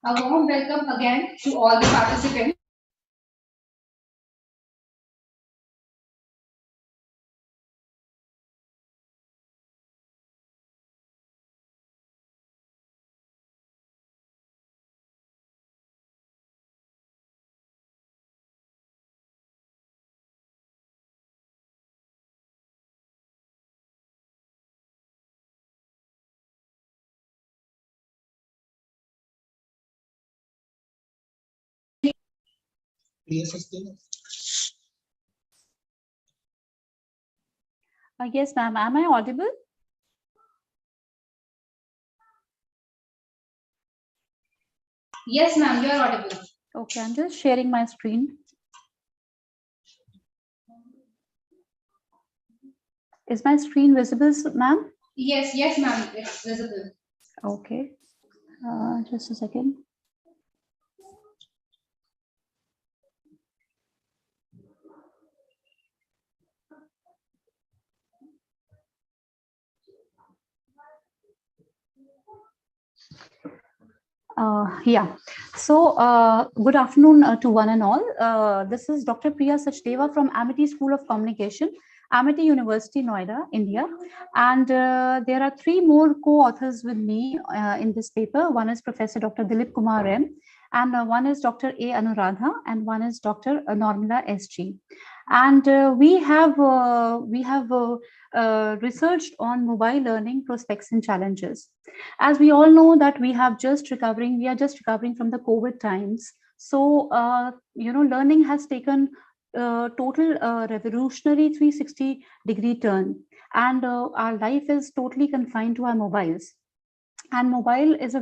A warm welcome again to all the participants. Yes, ma'am. Am I audible? Yes, ma'am, you are audible. Okay, I'm just sharing my screen. Is my screen visible, ma'am? Yes, ma'am, it's visible. Okay. Just a second. Yeah. So, good afternoon to one and all. This is Dr. Priya Sachdeva from Amity School of Communication, Amity University, Noida, India. And there are three more co-authors with me in this paper. One is Professor Dr. Dilip Kumar M, and one is Dr. A. Anuradha, and one is Dr. Normala S.G. And we have researched on mobile learning prospects and challenges. As we all know that we are just recovering from the COVID times. So, learning has taken total revolutionary 360-degree turn, and our life is totally confined to our mobiles. And mobile is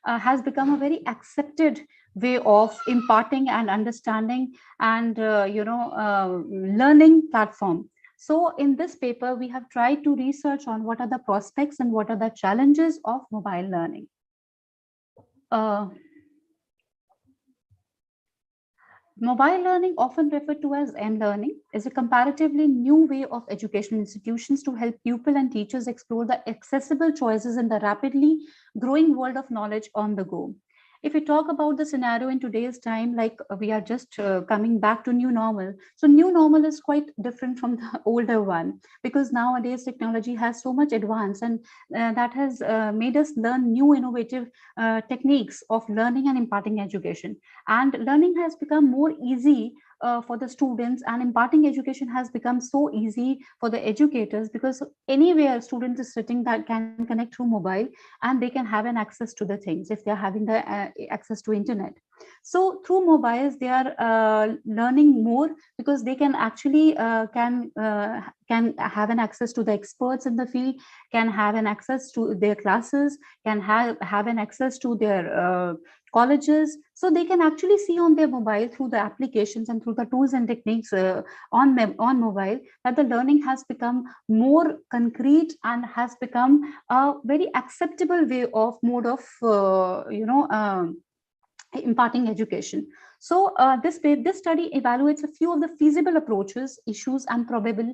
has become a very accepted way of imparting and understanding and learning platform. So in this paper, we have tried to research on what are the prospects and what are the challenges of mobile learning. Mobile learning, often referred to as m-learning, is a comparatively new way of educational institutions to help pupils and teachers explore the accessible choices in the rapidly growing world of knowledge on the go. If we talk about the scenario in today's time, like we are just coming back to new normal. So new normal is quite different from the older one, because nowadays technology has so much advanced, and that has made us learn new innovative techniques of learning and imparting education. And learning has become more easy for the students, and imparting education has become so easy for the educators, because anywhere student is sitting that can connect through mobile, and they can have an access to the things if they're having the access to internet. So through mobiles they are learning more, because they can actually can have an access to the experts in the field, can have an access to their classes, can have an access to their colleges. So they can actually see on their mobile through the applications and through the tools and techniques on mobile, that the learning has become more concrete and has become a very acceptable way of mode of imparting education. So this study evaluates a few of the feasible approaches, issues, and probable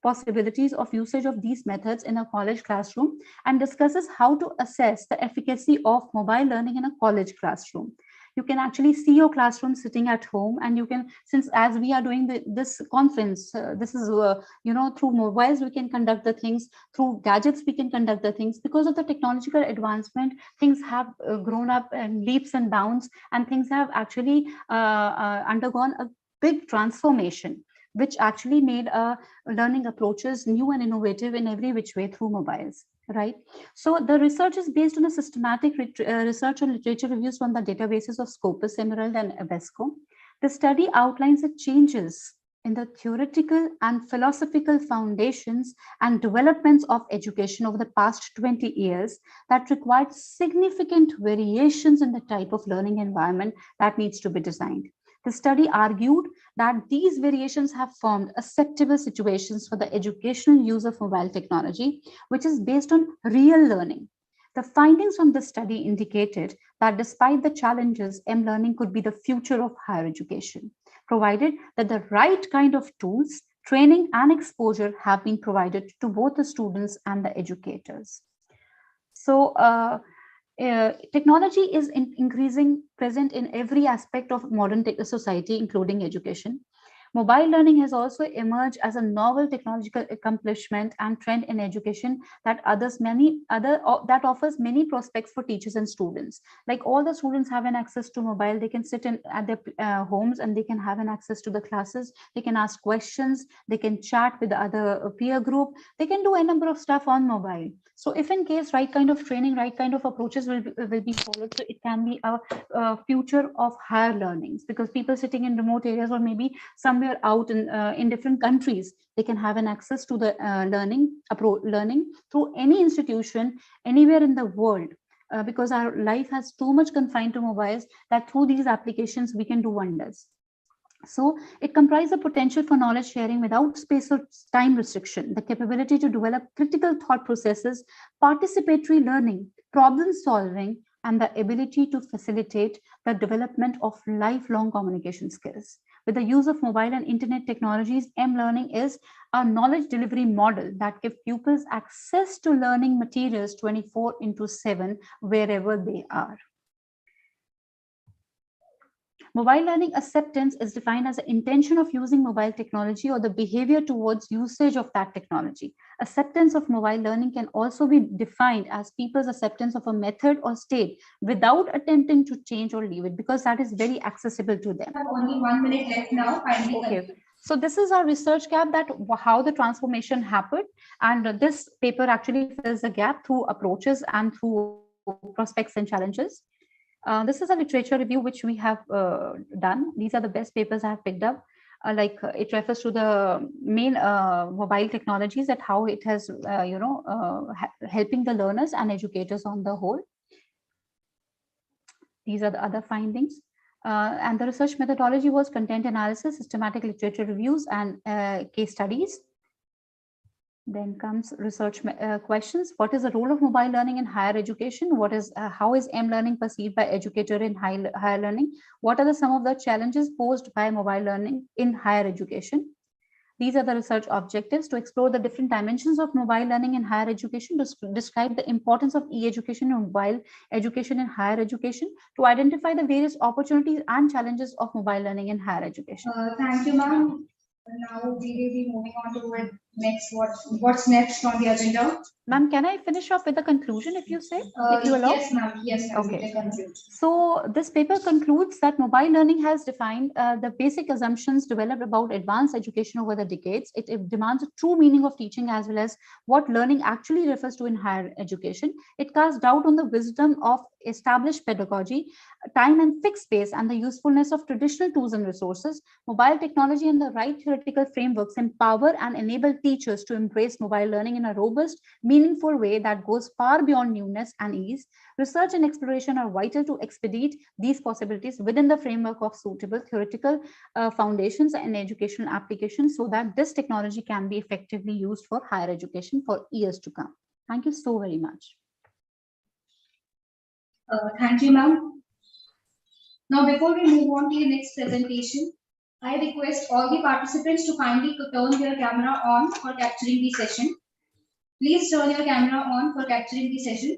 possibilities of usage of these methods in a college classroom, and discusses how to assess the efficacy of mobile learning in a college classroom. You can actually see your classroom sitting at home, and you can, since as we are doing this conference, this is through mobiles we can conduct the things, through gadgets we can conduct the things. Because of the technological advancement, things have grown up in leaps and bounds, and things have actually undergone a big transformation, which actually made learning approaches new and innovative in every which way through mobiles. Right. So the research is based on a systematic research and literature reviews from the databases of Scopus, Emerald, and Abesco. The study outlines the changes in the theoretical and philosophical foundations and developments of education over the past 20 years that required significant variations in the type of learning environment that needs to be designed. The study argued that these variations have formed acceptable situations for the educational use of mobile technology, which is based on real learning. The findings from the study indicated that despite the challenges, m-learning could be the future of higher education, provided that the right kind of tools, training, and exposure have been provided to both the students and the educators. So, technology is increasing present in every aspect of modern society, including education. Mobile learning has also emerged as a novel technological accomplishment and trend in education that that offers many prospects for teachers and students. Like all the students have an access to mobile, they can sit at their homes and they can have an access to the classes. They can ask questions, they can chat with the other peer group, they can do a number of stuff on mobile. So if in case right kind of training, right kind of approaches will be followed, so it can be a future of higher learnings, because people sitting in remote areas or maybe somewhere out in different countries, they can have an access to the learning through any institution anywhere in the world, because our life has too much confined to mobiles that through these applications we can do wonders. So it comprises the potential for knowledge sharing without space or time restriction, the capability to develop critical thought processes, participatory learning, problem solving, and the ability to facilitate the development of lifelong communication skills. With the use of mobile and internet technologies, M-learning is a knowledge delivery model that gives pupils access to learning materials 24/7 wherever they are. Mobile learning acceptance is defined as the intention of using mobile technology or the behavior towards usage of that technology. Acceptance of mobile learning can also be defined as people's acceptance of a method or state without attempting to change or leave it, because that is very accessible to them. I have only 1 minute left now. Okay. So this is our research gap, that how the transformation happened, and this paper actually fills the gap through approaches and through prospects and challenges. This is a literature review which we have done. These are the best papers I have picked up. It refers to the main mobile technologies, that how it has, helping the learners and educators on the whole. These are the other findings. And the research methodology was content analysis, systematic literature reviews, and case studies. Then comes research questions. What is the role of mobile learning in higher education? How is M-learning perceived by educator in higher learning? What are some of the challenges posed by mobile learning in higher education? These are the research objectives: to explore the different dimensions of mobile learning in higher education, to describe the importance of e-education and mobile education in higher education, to identify the various opportunities and challenges of mobile learning in higher education. Thank you, ma'am. Now we will be moving on to next. What's next on the agenda? Ma'am, can I finish off with the conclusion, if you say? If you allow? Yes, ma'am. Yes, ma'am. Okay. So this paper concludes that mobile learning has defined the basic assumptions developed about advanced education over the decades. It demands a true meaning of teaching as well as what learning actually refers to in higher education. It casts doubt on the wisdom of established pedagogy, time and fixed space, and the usefulness of traditional tools and resources. Mobile technology and the right theoretical frameworks empower and enable teachers to embrace mobile learning in a robust, meaningful way that goes far beyond newness and ease. Research and exploration are vital to expedite these possibilities within the framework of suitable theoretical foundations and educational applications, so that this technology can be effectively used for higher education for years to come. Thank you so very much. Thank you, ma'am. Now, before we move on to the next presentation, I request all the participants to kindly turn their camera on for capturing the session. Please turn your camera on for capturing the session.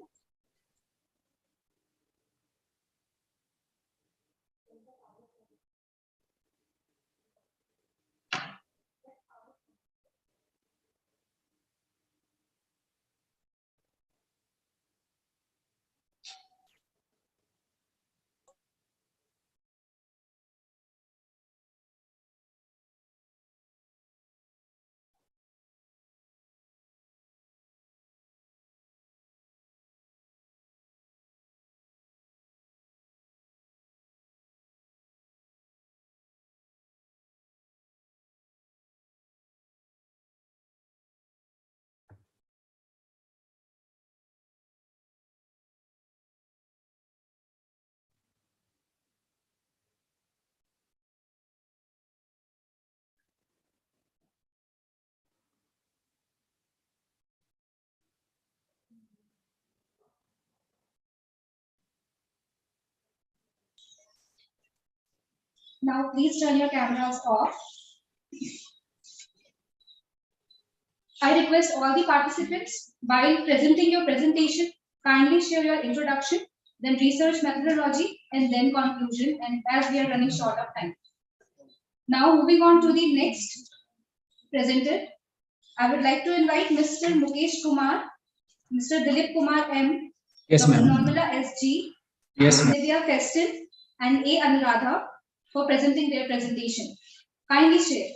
Now, please turn your cameras off. I request all the participants, while presenting your presentation, kindly share your introduction then research methodology, and then conclusion, and as we are running short of time. Now moving on to the next presenter, I would like to invite Mr. Mukesh Kumar, Mr. Dilip Kumar M, Yes, Dr. ma'am. Normala SG, Yes, Ms. ma'am. Divya Festin, and A. Anuradha for presenting their presentation. Kindly share.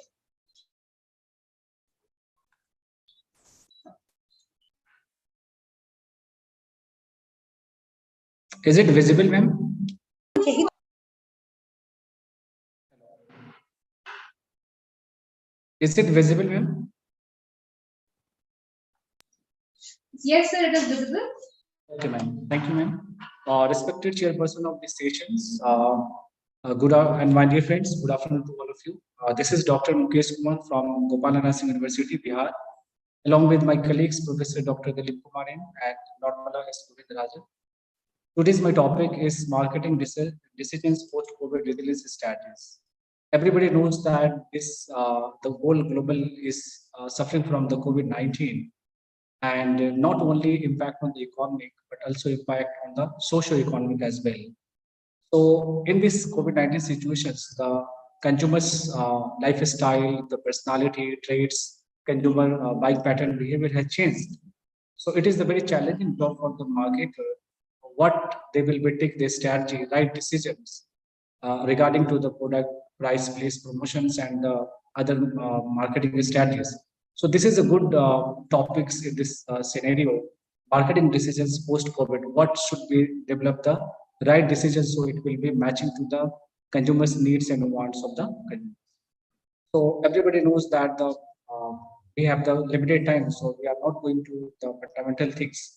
Is it visible, ma'am? Is it visible, ma'am? Yes, sir, it is visible. Okay, ma'am. Thank you, ma'am. Respected chairperson of the sessions, and my dear friends, good afternoon to all of you. This is Dr. Mukesh Kumar from Gopalana Singh University, Bihar, along with my colleagues, Professor Dr. Dilip Kumar and Normala S. Rajan. Today's my topic is marketing decisions post-COVID resilience strategies. Everybody knows that the whole global is suffering from the COVID-19, and not only impact on the economic, but also impact on the socio-economic as well. So in this COVID-19 situations, the consumers' lifestyle, the personality traits, consumer buying pattern behavior has changed. So it is a very challenging job for the marketer. What they will be take their strategy, right decisions regarding to the product, price, place, promotions, and other marketing strategies. So this is a good topics in this scenario. Marketing decisions post-COVID. What should be develop the right decisions so it will be matching to the consumers' needs and wants of the consumer. So everybody knows that we have the limited time, so we are not going to the fundamental things.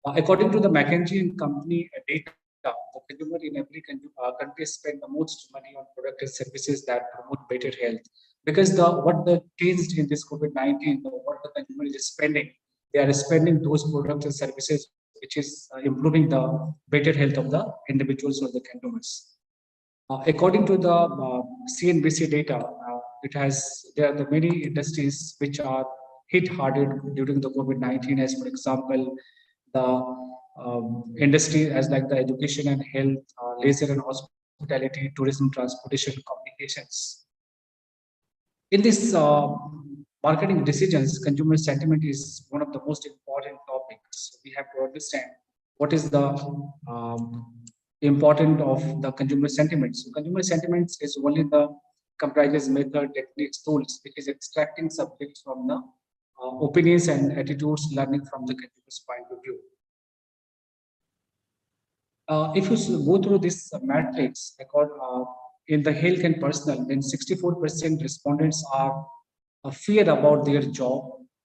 According to the McKinsey and Company data, the consumer in every country spend the most money on products and services that promote better health. Because what the changed in this COVID-19, what the consumer is spending, they are spending those products and services which is improving the better health of the individuals or the consumers. According to the CNBC data, there are the many industries which are hit harder during the COVID-19, as for example, the industry as like the education and health, leisure and hospitality, tourism, transportation, communications. In this marketing decisions, consumer sentiment is one of the most important topics. We have to understand what is the important of the consumer sentiments. So consumer sentiments is only the comprises method, techniques, tools, which is extracting subjects from the opinions and attitudes, learning from the consumer's point of view. If you go through this matrix, in the health and personal, then 64% respondents are fear about their job,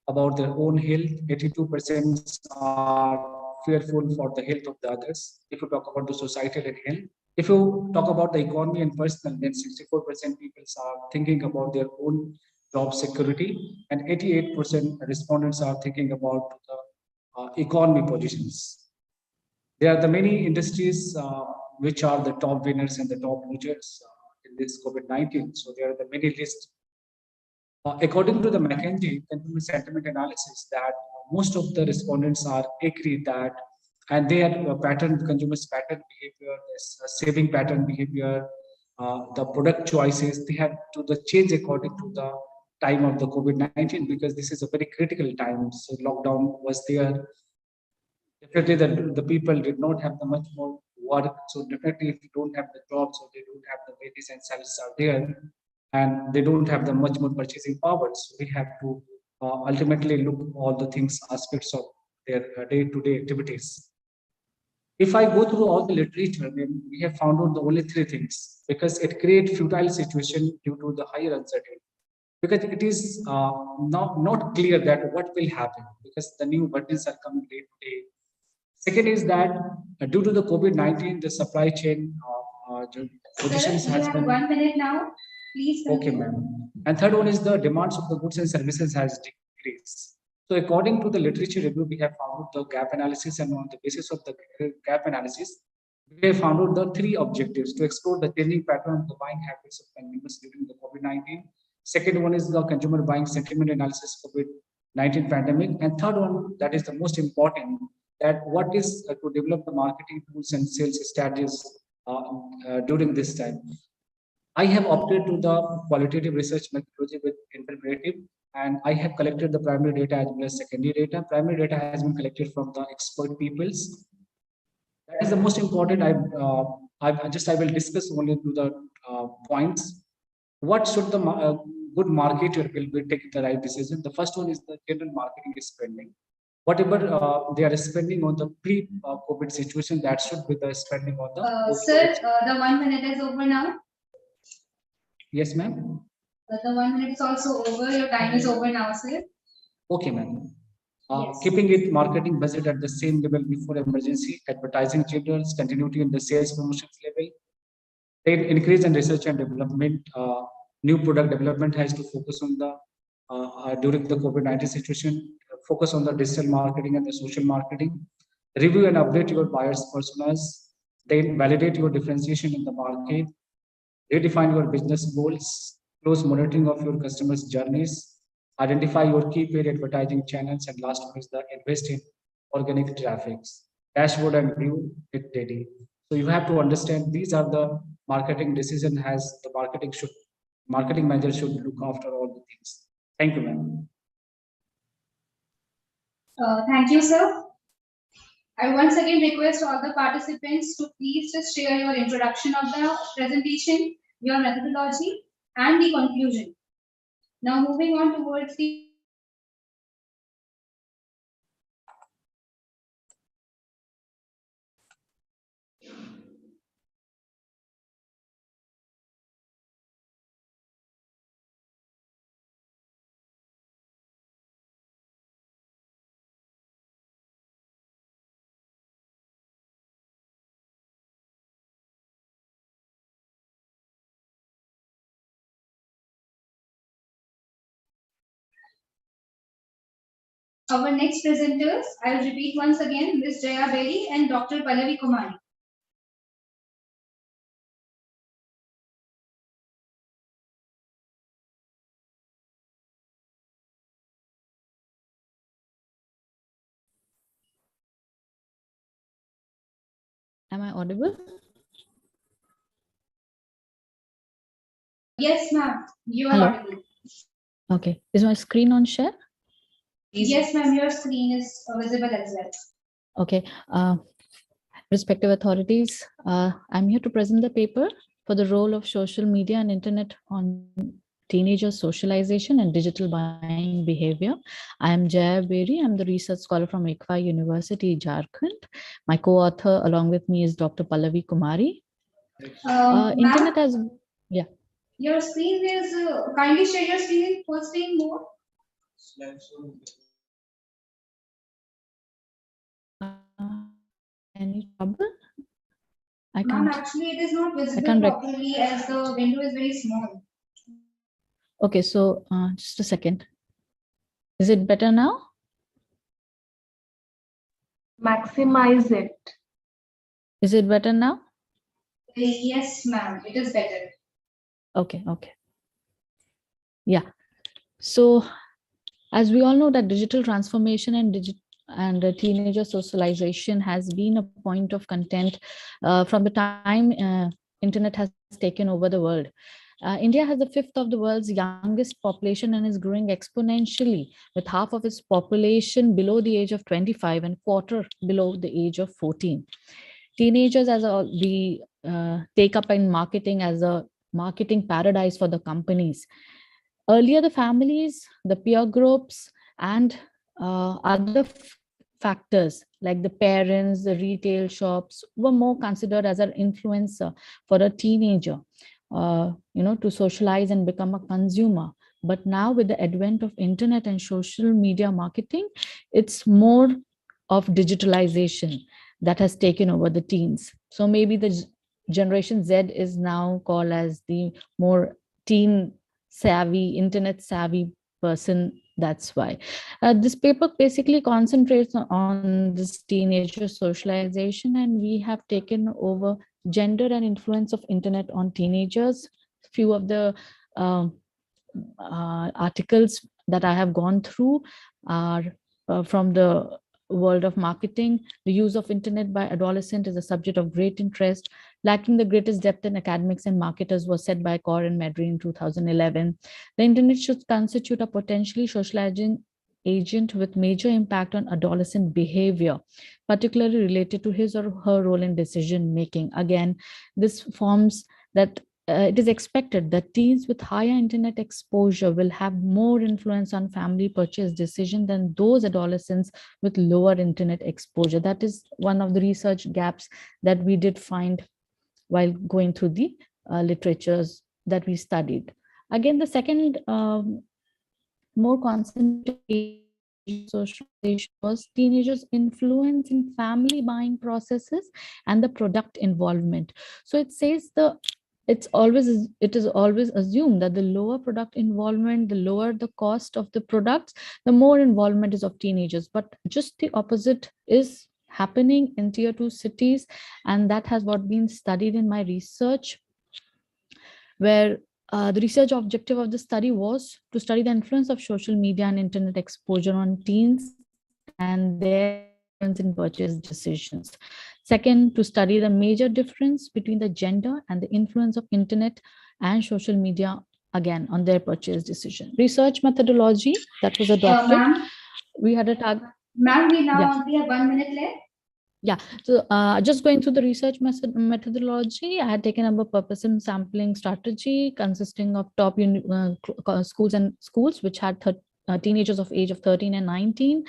about their own health. 82% are fearful for the health of the others. If you talk about the societal and health, if you talk about the economy and personal, then 64% people are thinking about their own job security, and 88% respondents are thinking about the economy positions. There are the many industries which are the top winners and the top losers in this COVID-19. So there are the many lists. According to the McKinsey consumer sentiment analysis, that most of the respondents are agree that, and they have a pattern, consumers pattern behavior, saving pattern behavior, the product choices, they have to the change according to the time of the COVID-19, because this is a very critical time. So lockdown was there. Definitely the people did not have the much more work. So definitely if you don't have the jobs, or they don't have the wages and salaries are there, and they don't have the much more purchasing power. So we have to ultimately look all the things, aspects of their day-to-day activities. If I go through all the literature, then we have found out the only three things, because it creates futile situation due to the higher uncertainty. Because it is not clear that what will happen, because the new burdens are coming day to day. Second is that due to the COVID-19, the supply chain positions Sir, has you been. have 1 minute now. Please. Okay, ma'am. And third one is the demands of the goods and services has decreased. So according to the literature review, we have found out the gap analysis, and on the basis of the gap analysis, we have found out the three objectives: to explore the changing pattern of the buying habits of consumers during the COVID-19. Second one is the consumer buying sentiment analysis COVID-19 pandemic. And third one, that is the most important, that what is to develop the marketing tools and sales strategies during this time. I have opted to the qualitative research methodology with interpretive, and I have collected the primary data as well as secondary data. Primary data has been collected from the expert peoples. That is the most important. I will discuss only to the points. What should the good marketer will be taking the right decision? The first one is the general marketing spending. Whatever they are spending on the pre-COVID situation, that should be the spending on the. Sir, the 1 minute is over now. Yes, ma'am. The 1 minute is also over. Your time is over now, sir. Okay, ma'am. Yes. Keeping it marketing budget at the same level before emergency, advertising channels, continuity in the sales promotions level, then increase in research and development. New product development has to focus on the during the COVID-19 situation, focus on the digital marketing and the social marketing. Review and update your buyers' personas. Then validate your differentiation in the market. Redefine your business goals. Close monitoring of your customers' journeys. Identify your key paid advertising channels, and last one is the invest in organic traffics. Dashboard and view it daily. So you have to understand these are the marketing decision has the marketing manager should look after all the things. Thank you, ma'am. Thank you, sir. I once again request all the participants to please just share your introduction of the presentation, your methodology, and the conclusion. Now moving on towards the our next presenters. I will repeat once again, Ms. Jaya Bedi and Dr. Pallavi Kumari. Am I audible? Yes, ma'am. You are Hello. audible. Okay. Is my screen on share? Yes, ma'am. Your screen is visible as well. Okay. Respective authorities, I'm here to present the paper for the role of social media and internet on teenager socialization and digital buying behavior. I am Jaya Beri. I'm the research scholar from ICFA University, Jharkhand. My co-author along with me is Dr. Pallavi Kumari. Internet has, yeah. Your screen is, kindly share your screen in full screen mode. Any trouble? Ma'am, actually it is not visible properly as the window is very small. Okay, so just a second. Is it better now? Maximize it. Is it better now? Yes, ma'am. It is better. Okay, okay. Yeah. So as we all know that digital transformation and teenager socialization has been a point of content from the time internet has taken over the world. India has the 5th of the world's youngest population and is growing exponentially, with half of its population below the age of 25 and quarter below the age of 14. Teenagers we take up in marketing as a marketing paradise for the companies. Earlier, the families, the peer groups, and other factors like the parents, the retail shops were more considered as an influencer for a teenager, to socialize and become a consumer. But now with the advent of internet and social media marketing, it's more of digitalization that has taken over the teens. So maybe the Generation Z is now called as the more teen savvy, internet savvy person. That's why this paper basically concentrates on this teenager socialization, and we have taken over gender and influence of internet on teenagers. Few of the articles that I have gone through are from the world of marketing. The use of internet by adolescent is a subject of great interest. Lacking the greatest depth in academics and marketers was said by Kaur and Medri in 2011. The internet should constitute a potentially socializing agent with major impact on adolescent behavior, particularly related to his or her role in decision making. Again, this forms that it is expected that teens with higher internet exposure will have more influence on family purchase decision than those adolescents with lower internet exposure. That is one of the research gaps that we did find while going through the literatures that we studied. Again, the second more concentrated socialization was teenagers' influence in family buying processes and the product involvement. So it says it is always assumed that the lower product involvement, the lower the cost of the products, the more involvement is of teenagers. But just the opposite is happening in tier 2 cities, and that has what been studied in my research, where the research objective of the study was to study the influence of social media and internet exposure on teens and their influence in purchase decisions. Second, to study the major difference between the gender and the influence of internet and social media, again, on their purchase decision. Research methodology that was adopted. We had a target. Ma'am, we now only have 1 minute left. Yeah, so just going through the research methodology, I had taken up a purpose and sampling strategy consisting of top schools which had teenagers of age of 13 and 19.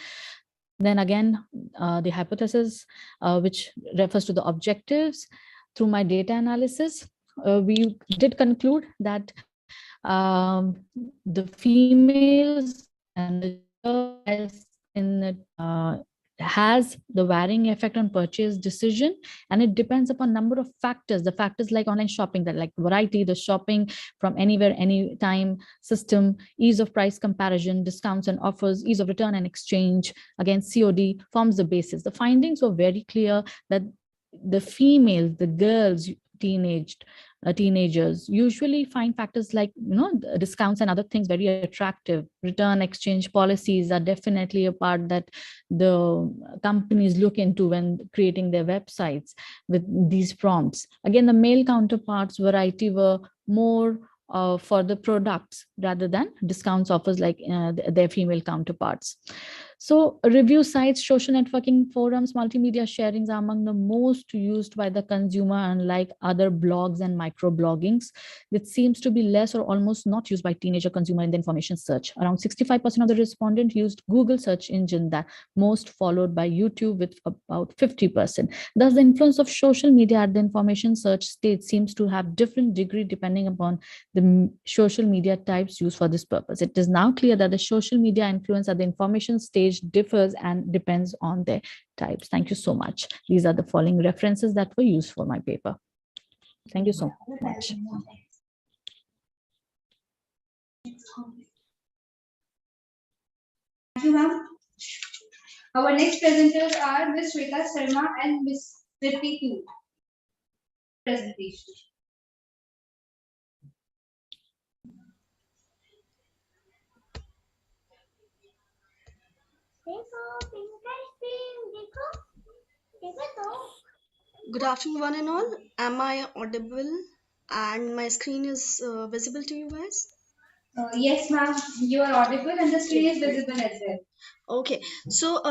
Then again, the hypothesis, which refers to the objectives. Through my data analysis, we did conclude that the females and the has the varying effect on purchase decision, and it depends upon number of factors. The factors like online shopping, that like variety, the shopping from anywhere, anytime system, ease of price comparison, discounts and offers, ease of return and exchange, again COD forms the basis. The findings were very clear that the females, the girls, teenagers usually find factors like discounts and other things very attractive. Return exchange policies are definitely a part that the companies look into when creating their websites with these prompts. Again, the male counterparts variety were more for the products rather than discounts offers like their female counterparts. So review sites, social networking forums, multimedia sharings are among the most used by the consumer, unlike other blogs and microbloggings. It seems to be less or almost not used by teenager consumer in the information search. Around 65% of the respondents used Google search engine, that most followed by YouTube with about 50%. Thus, the influence of social media at the information search stage seems to have different degree depending upon the social media types used for this purpose. It is now clear that the social media influence at the information stage differs and depends on their types. Thank you so much. These are the following references that were used for my paper. Thank you so much. Thank you, ma'am. Our next presenters are Ms. Shweta Sharma and Ms. Priti Toor. Presentation. Good afternoon, one and all. Am I audible and my screen is visible to you guys? Yes, ma'am. You are audible and the screen is visible as well. Okay, so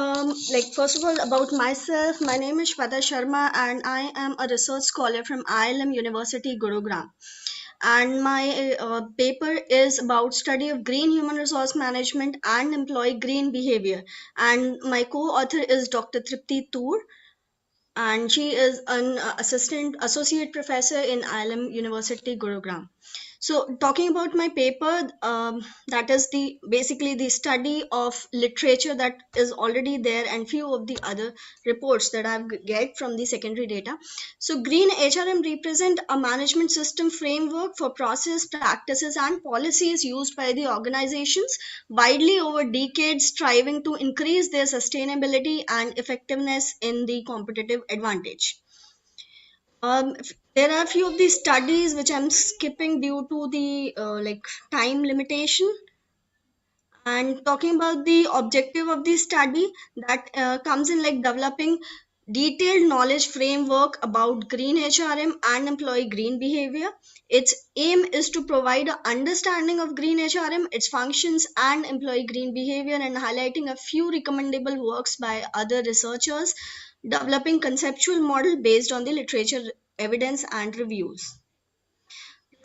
first of all, about myself, my name is Shweta Sharma and I am a research scholar from ILM University, Gurugram. And my paper is about study of green human resource management and employee green behavior. And my co-author is Dr. Tripti Toor, and she is an associate professor in ILM University, Gurugram. So talking about my paper, that is basically the study of literature that is already there and few of the other reports that I've get from the secondary data. So green HRM represent a management system framework for process, practices and policies used by the organizations widely over decades, striving to increase their sustainability and effectiveness in the competitive advantage. There are a few of these studies which I'm skipping due to the time limitation. And talking about the objective of the study, that comes in like developing detailed knowledge framework about green HRM and employee green behavior. Its aim is to provide an understanding of green HRM, its functions, and employee green behavior, and highlighting a few recommendable works by other researchers, developing conceptual model based on the literature evidence and reviews.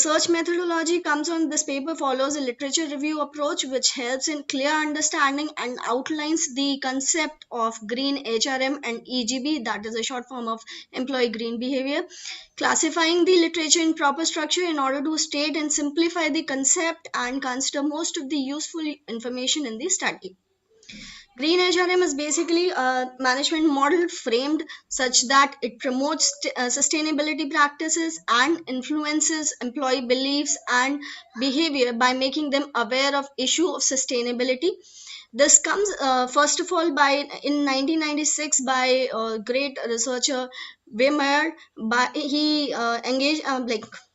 Research methodology comes on this paper follows a literature review approach which helps in clear understanding and outlines the concept of green HRM and EGB, that is a short form of employee green behavior, classifying the literature in proper structure in order to state and simplify the concept and consider most of the useful information in the study. Green HRM is basically a management model framed such that it promotes sustainability practices and influences employee beliefs and behavior by making them aware of issue of sustainability. This comes first of all in 1996 by great researcher Wimmer. He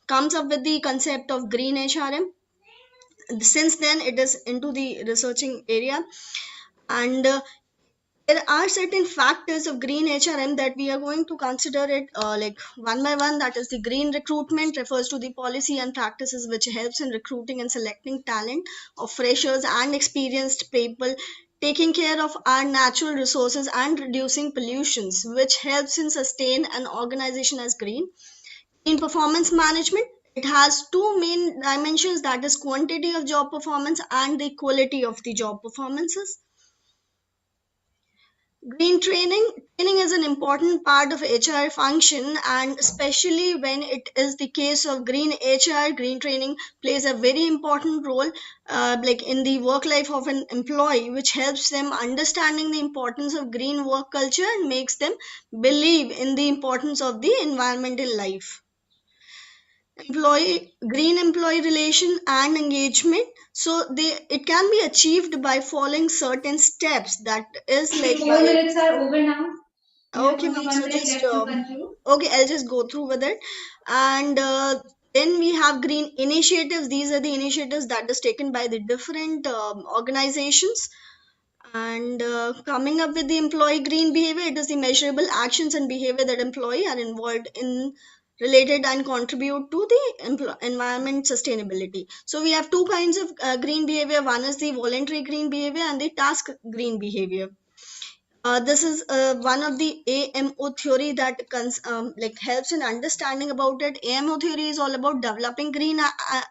comes up with the concept of green HRM. Since then, it is into the researching area, and there are certain factors of green HRM that we are going to consider it one by one. That is, the green recruitment refers to the policy and practices which helps in recruiting and selecting talent of freshers and experienced people, taking care of our natural resources and reducing pollutions, which helps in sustain an organization as green. In performance management, it has two main dimensions, that is quantity of job performance and the quality of the job performances. Green training is an important part of HR function, and especially when it is the case of green HR, green training plays a very important role in the work life of an employee, which helps them understanding the importance of green work culture and makes them believe in the importance of the environmental life. Green employee relation and engagement, so it can be achieved by following certain steps, that is like 4 minutes are over now. okay, so just okay, I'll just go through with it. And then we have green initiatives. These are the initiatives that is taken by the different organizations. And coming up with the employee green behavior, it is the measurable actions and behavior that employee are involved in related and contribute to the environment sustainability. So we have two kinds of green behavior. One is the voluntary green behavior and the task green behavior. This is one of the AMO theory that helps in understanding about it. AMO theory is all about developing green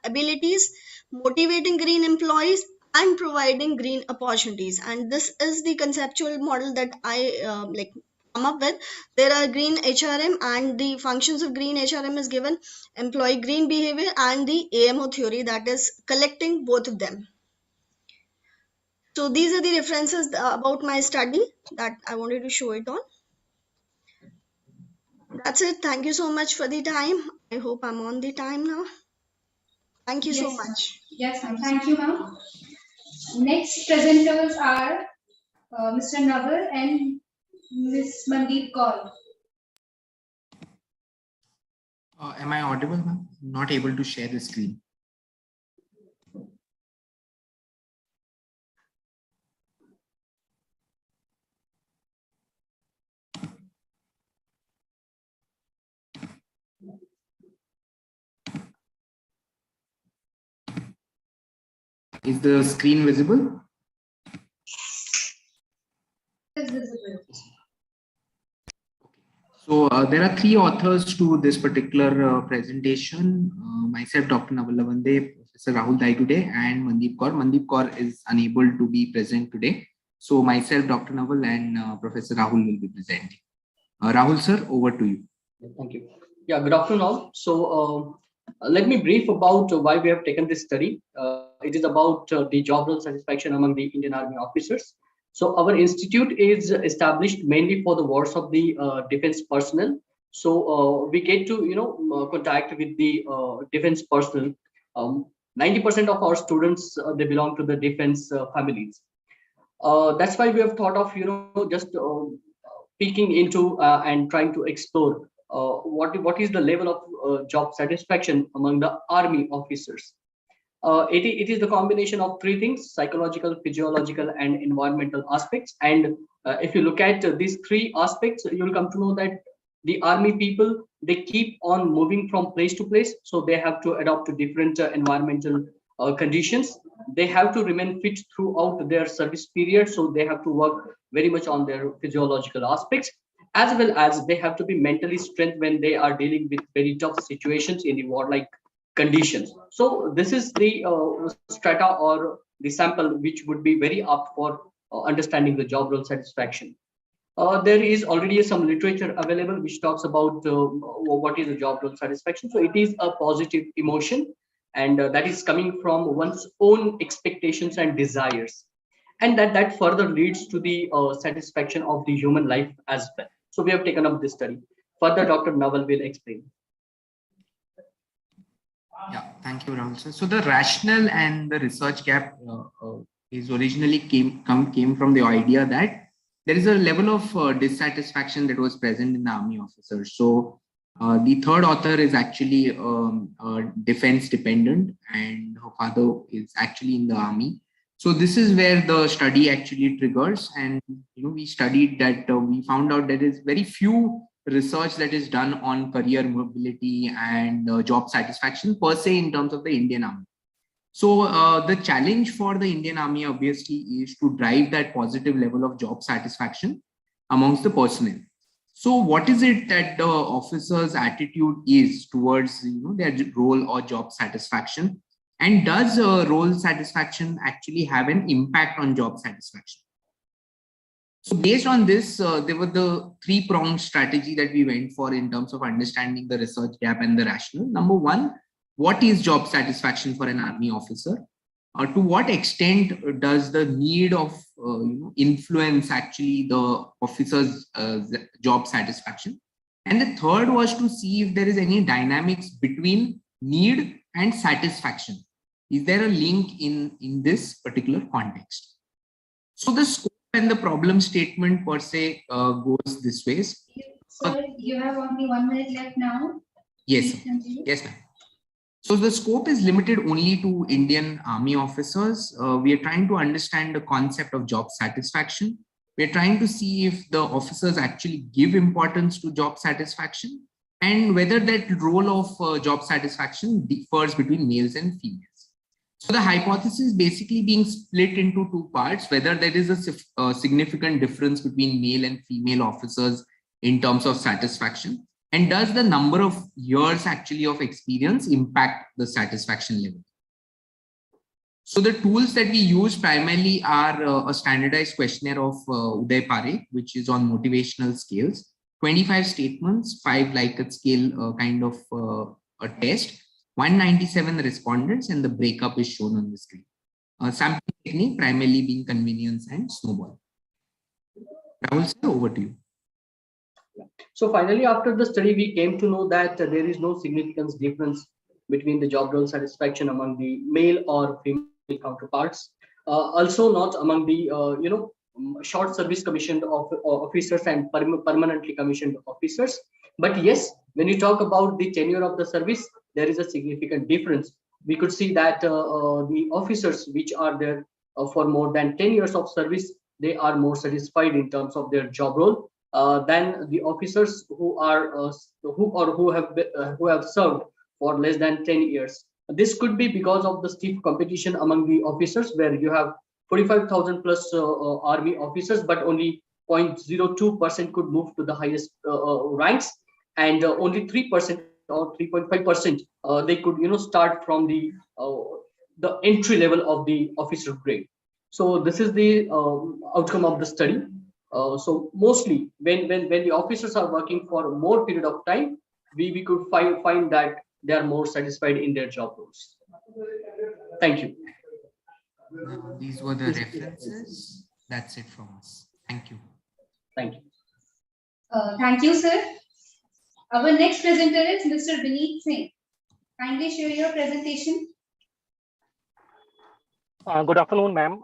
abilities, motivating green employees, and providing green opportunities. And this is the conceptual model that I come up with. There are green HRM, and the functions of green HRM is given employee green behavior and the AMO theory, that is collecting both of them. So these are the references about my study that I wanted to show it on. That's it. Thank you so much for the time. I hope I'm on the time now. Thank you so much. Yes, ma'am. Thank you, ma'am. Next presenters are Mr. Naval and Ms. Mandeep Kaur. Am I audible, ma'am? Not able to share the screen. Is the screen visible? Is visible. So there are three authors to this particular presentation. Myself, Dr. Naval Lavande, Professor Rahul Dai today, and Mandeep Kaur. Mandeep Kaur is unable to be present today. So myself, Dr. Naval, and Professor Rahul will be presenting. Rahul sir, over to you. Thank you. Yeah, good afternoon all. So let me brief about why we have taken this study. It is about the job role satisfaction among the Indian Army officers. So our institute is established mainly for the wars of the defense personnel. So we get to contact with the defense personnel. 90% of our students they belong to the defense families. That's why we have thought of just peeking into and trying to explore what is the level of job satisfaction among the army officers. It is the combination of three things: psychological, physiological, and environmental aspects. And if you look at these three aspects, you'll come to know that the army people, they keep on moving from place to place, so they have to adapt to different environmental conditions. They have to remain fit throughout their service period, so they have to work very much on their physiological aspects, as well as they have to be mentally strength when they are dealing with very tough situations in the warlike conditions. So this is the strata or the sample which would be very apt for understanding the job role satisfaction. There is already some literature available which talks about what is the job role satisfaction. So it is a positive emotion, and that is coming from one's own expectations and desires, and that further leads to the satisfaction of the human life as well. So we have taken up this study. Further, Dr. Naval will explain. Yeah, thank you, Rahul sir. So the rationale and the research gap is originally came from the idea that there is a level of dissatisfaction that was present in the army officers. So the third author is actually defense dependent, and her father is actually in the army. So this is where the study actually triggers, and we studied that we found out there is very few research that is done on career mobility and job satisfaction per se in terms of the Indian Army. So the challenge for the Indian Army obviously is to drive that positive level of job satisfaction amongst the personnel. So what is it that the officer's attitude is towards their role or job satisfaction? And does role satisfaction actually have an impact on job satisfaction? So based on this, there were the three-pronged strategy that we went for in terms of understanding the research gap and the rationale. Number one, what is job satisfaction for an army officer? To what extent does the need of influence actually the officer's job satisfaction? And the third was to see if there is any dynamics between need and satisfaction. Is there a link in this particular context? So the scope and the problem statement per se goes this way. Sir, you have only 1 minute left now. Yes, yes, ma'am. So the scope is limited only to Indian Army officers. We are trying to understand the concept of job satisfaction. We're trying to see if the officers actually give importance to job satisfaction and whether that role of job satisfaction differs between males and females. So the hypothesis basically being split into two parts, whether there is a significant difference between male and female officers in terms of satisfaction. And does the number of years actually of experience impact the satisfaction level? So the tools that we use primarily are a standardized questionnaire of Uday Parekh, which is on motivational scales, 25 statements, 5 Likert scale kind of a test, 197 respondents, and the breakup is shown on the screen. Sampling technique primarily being convenience and snowball. Rahul sir, over to you. So finally, after the study, we came to know that there is no significant difference between the job role satisfaction among the male or female counterparts. Also not among the short service commissioned officers and permanently commissioned officers. But yes, when you talk about the tenure of the service, there is a significant difference. We could see that the officers which are there for more than 10 years of service, they are more satisfied in terms of their job role than the officers who are who have served for less than 10 years. This could be because of the stiff competition among the officers, where you have 45,000 plus army officers, but only 0.02% could move to the highest ranks, and only 3% or 3.5% they could start from the entry level of the officer grade. So this is the outcome of the study. So mostly when the officers are working for a more period of time, we could find that they are more satisfied in their job roles. Thank you. These were the references. That's it from us. Thank you. Thank you. Thank you, sir. Our next presenter is Mr. Vineet Singh. Kindly share your presentation. Good afternoon, ma'am.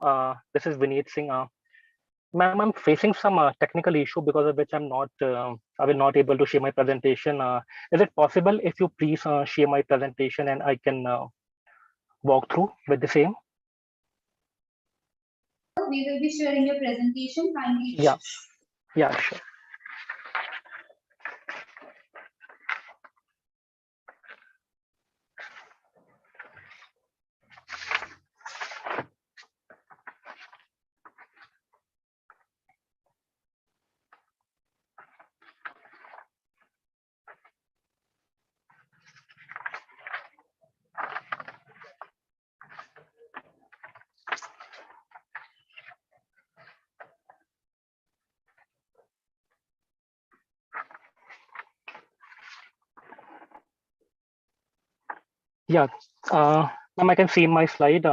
This is Vineet Singh. Ma'am, I'm facing some technical issue because of which I will not able to share my presentation. Is it possible if you please share my presentation and I can walk through with the same. We will be sharing your presentation. Kindly. Yeah, yeah, sure. Yeah, ma'am, I can see my slide.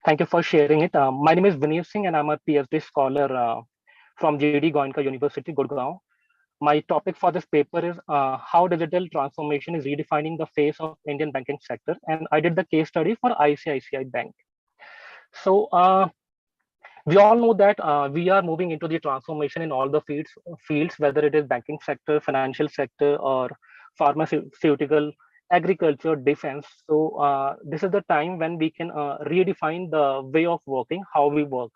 Thank you for sharing it. My name is Vineet Singh, and I'm a PhD scholar from JD Goenka University, Gurgaon. My topic for this paper is how digital transformation is redefining the face of Indian banking sector, and I did the case study for ICICI Bank. So we all know that we are moving into the transformation in all the fields, whether it is banking sector, financial sector, or pharmaceutical, agriculture, defense. So this is the time when we can redefine the way of working, how we work.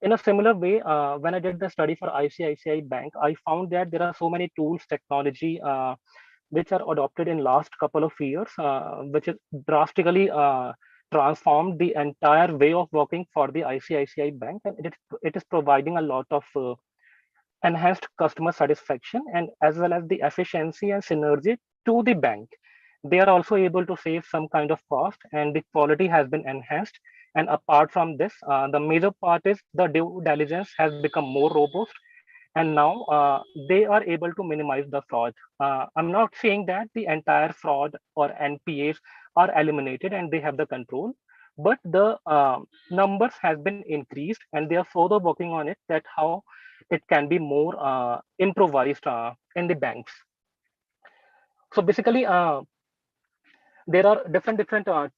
In a similar way, when I did the study for ICICI Bank, I found that there are so many tools, technology, which are adopted in last couple of years, which is drastically transformed the entire way of working for the ICICI Bank, and it is providing a lot of enhanced customer satisfaction and as well as the efficiency and synergy to the bank. They are also able to save some kind of cost, and the quality has been enhanced. And apart from this, the major part is the due diligence has become more robust, and now they are able to minimize the fraud. I'm not saying that the entire fraud or NPAs are eliminated and they have the control, but the numbers has been increased, and they are further working on it, that how it can be more improvised in the banks. So basically, there are different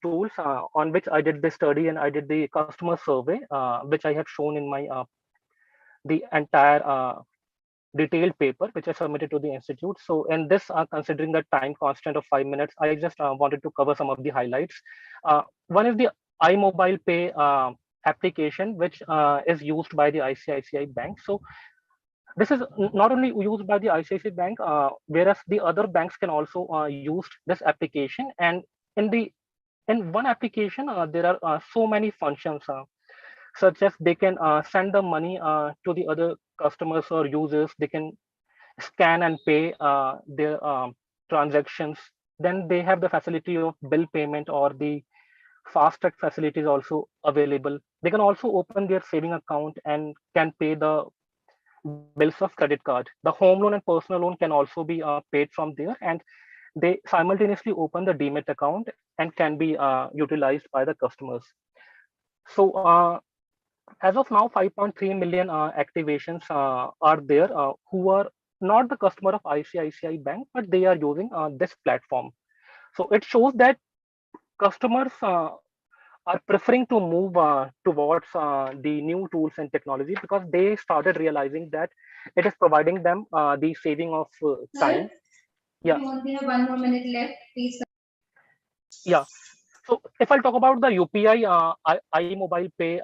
tools on which I did the study, and I did the customer survey, which I have shown in my the entire detailed paper which I submitted to the institute. So in this, considering the time constant of 5 minutes, I just wanted to cover some of the highlights. One is the iMobile Pay application, which is used by the ICICI Bank. So this is not only used by the ICICI Bank, whereas the other banks can also use this application. And in one application, there are so many functions, such as they can send the money to the other customers or users. They can scan and pay their transactions. Then they have the facility of bill payment, or the fast track facility is also available. They can also open their saving account and can pay the bills of credit card. The home loan and personal loan can also be paid from there, and they simultaneously open the demat account and can be utilized by the customers. So as of now, 5.3 million activations are there who are not the customer of ICICI Bank, but they are using this platform. So it shows that customers are preferring to move towards the new tools and technology, because they started realizing that it is providing them the saving of time. Yeah. We have 1 more minute left, please. Yeah. So if I talk about the UPI iMobile Pay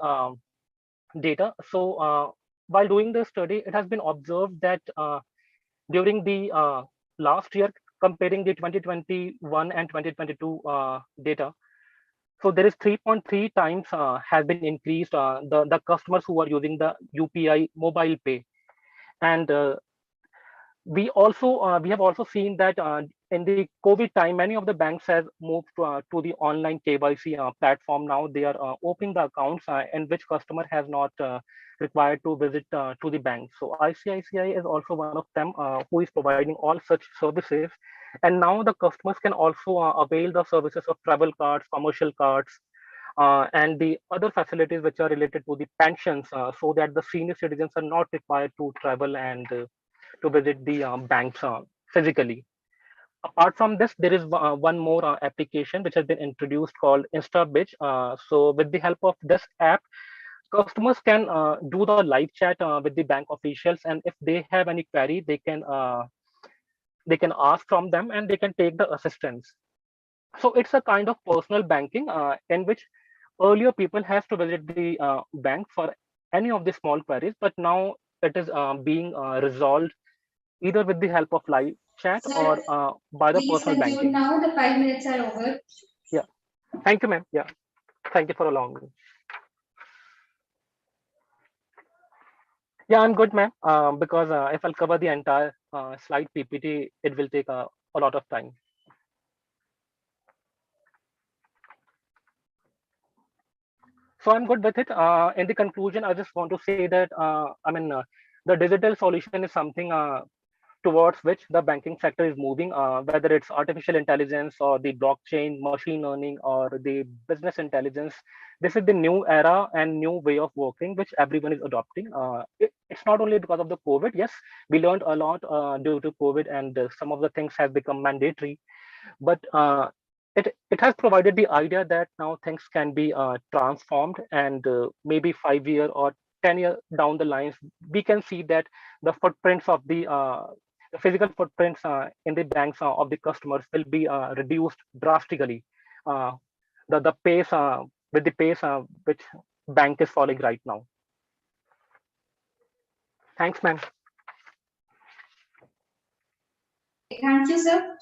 data, so while doing the study, it has been observed that during the last year, comparing the 2021 and 2022 data, so there is 3.3 times has been increased the customers who are using the UPI mobile pay. And we have also seen that in the COVID time, many of the banks have moved to the online KYC platform. Now they are opening the accounts in which customer has not required to visit to the bank. So ICICI is also one of them who is providing all such services. And now the customers can also avail the services of travel cards, commercial cards, and the other facilities which are related to the pensions, so that the senior citizens are not required to travel and to visit the banks physically. Apart from this, there is one more application which has been introduced called InstaBitch. So with the help of this app, customers can do the live chat with the bank officials, and if they have any query, they can ask from them and they can take the assistance. So it's a kind of personal banking in which earlier people have to visit the bank for any of the small queries, but now it is being resolved either with the help of live chat or Sir, by the please personal conclude banking. now. The 5 minutes are over. Yeah. Thank you, ma'am. Yeah. Thank you for allowing me. Yeah, I'm good, ma'am. Because if I'll cover the entire slide PPT, it will take a lot of time. So I'm good with it. In the conclusion, I just want to say that the digital solution is something towards which the banking sector is moving, whether it's artificial intelligence or the blockchain, machine learning, or the business intelligence. This is the new era and new way of working which everyone is adopting. It's not only because of the COVID. Yes, we learned a lot due to COVID, and some of the things have become mandatory. But it has provided the idea that now things can be transformed, and maybe 5 year or 10 year down the lines, we can see that the footprints of the physical footprints in the banks of the customers will be reduced drastically. Uh, the pace with the pace which bank is following right now. Thanks, ma'am. Thank you, sir.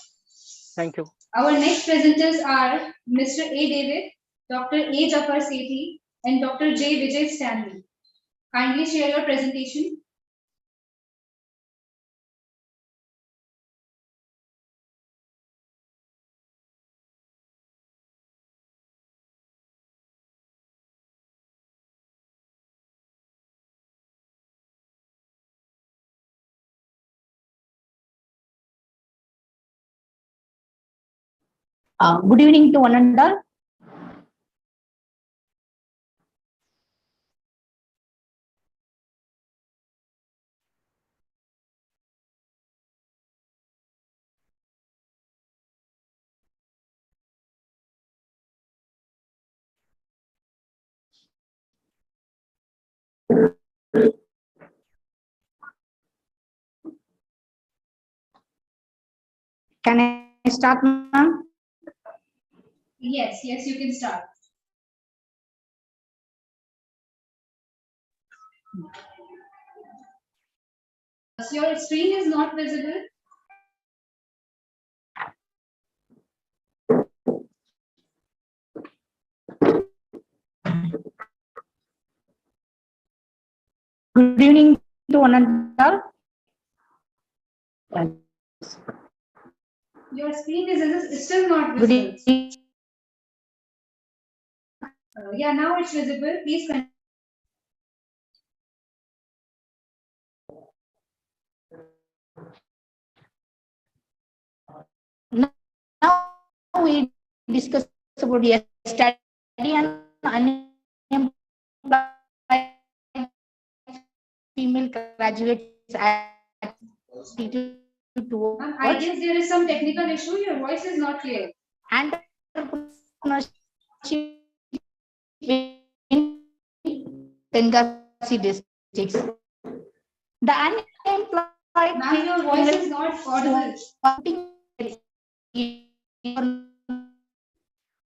Thank you. Our next presenters are Mr. A. David, Dr. A. Jafar Sethi, and Dr. J. Vijay Stanley. Kindly share your presentation. Good evening to one and all. Can I start, ma'am? Yes, you can start. Your screen is not visible. Good evening to one and all. Your screen is still not Good visible. evening. Yeah, now it's visible. Please continue. Now we discuss about a study on unemployed female graduates attitude Ma'am, I guess there is some technical issue. Your voice is not clear. entrepreneurship in Benghazi districts. The unemployed Ma'am, your voice is not audible.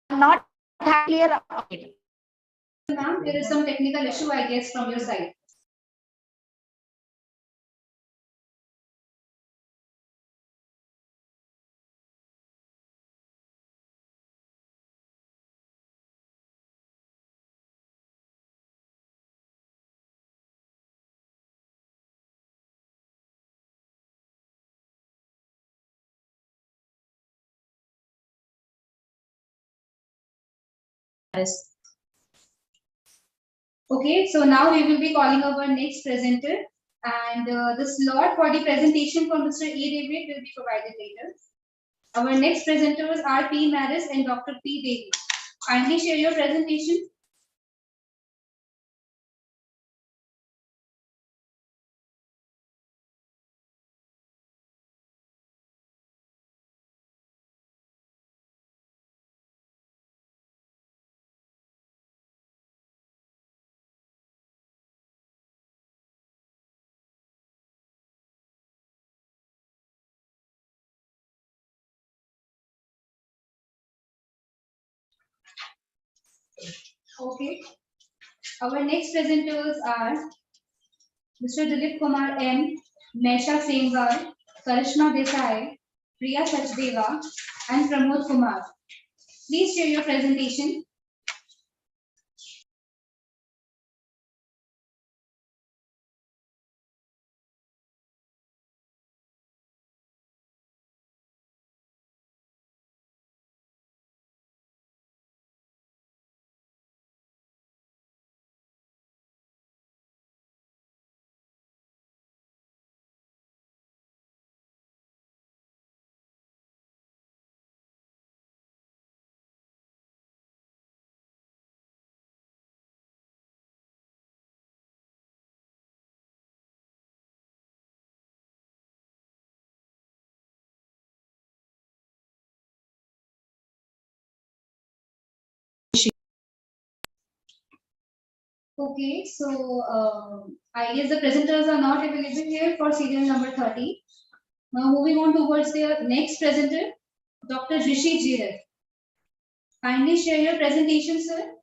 Not clear. Ma'am, there is some technical issue, I guess, from your side. Yes. Okay, so now we will be calling our next presenter, and the slot for the presentation from Mr. A. David will be provided later. Our next presenters are P. Maris and Dr. P. Devi. Kindly share your presentation. Okay. Our next presenters are Mr. Dilip Kumar M, Mesha Sengar, Karishma Desai, Priya Sachdeva, and Pramod Kumar. Please share your presentation. Okay, so I guess the presenters are not available here for serial number 30. Now moving on towards the next presenter, Dr. Rishi Jirat. Kindly share your presentation, sir.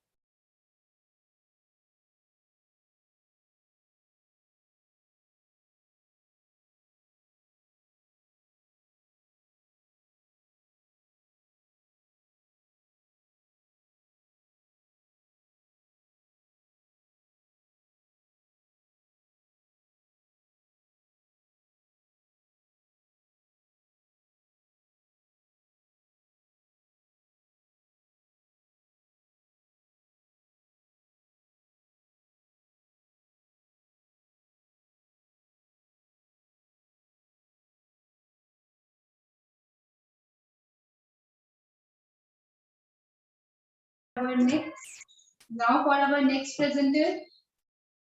For our next presenter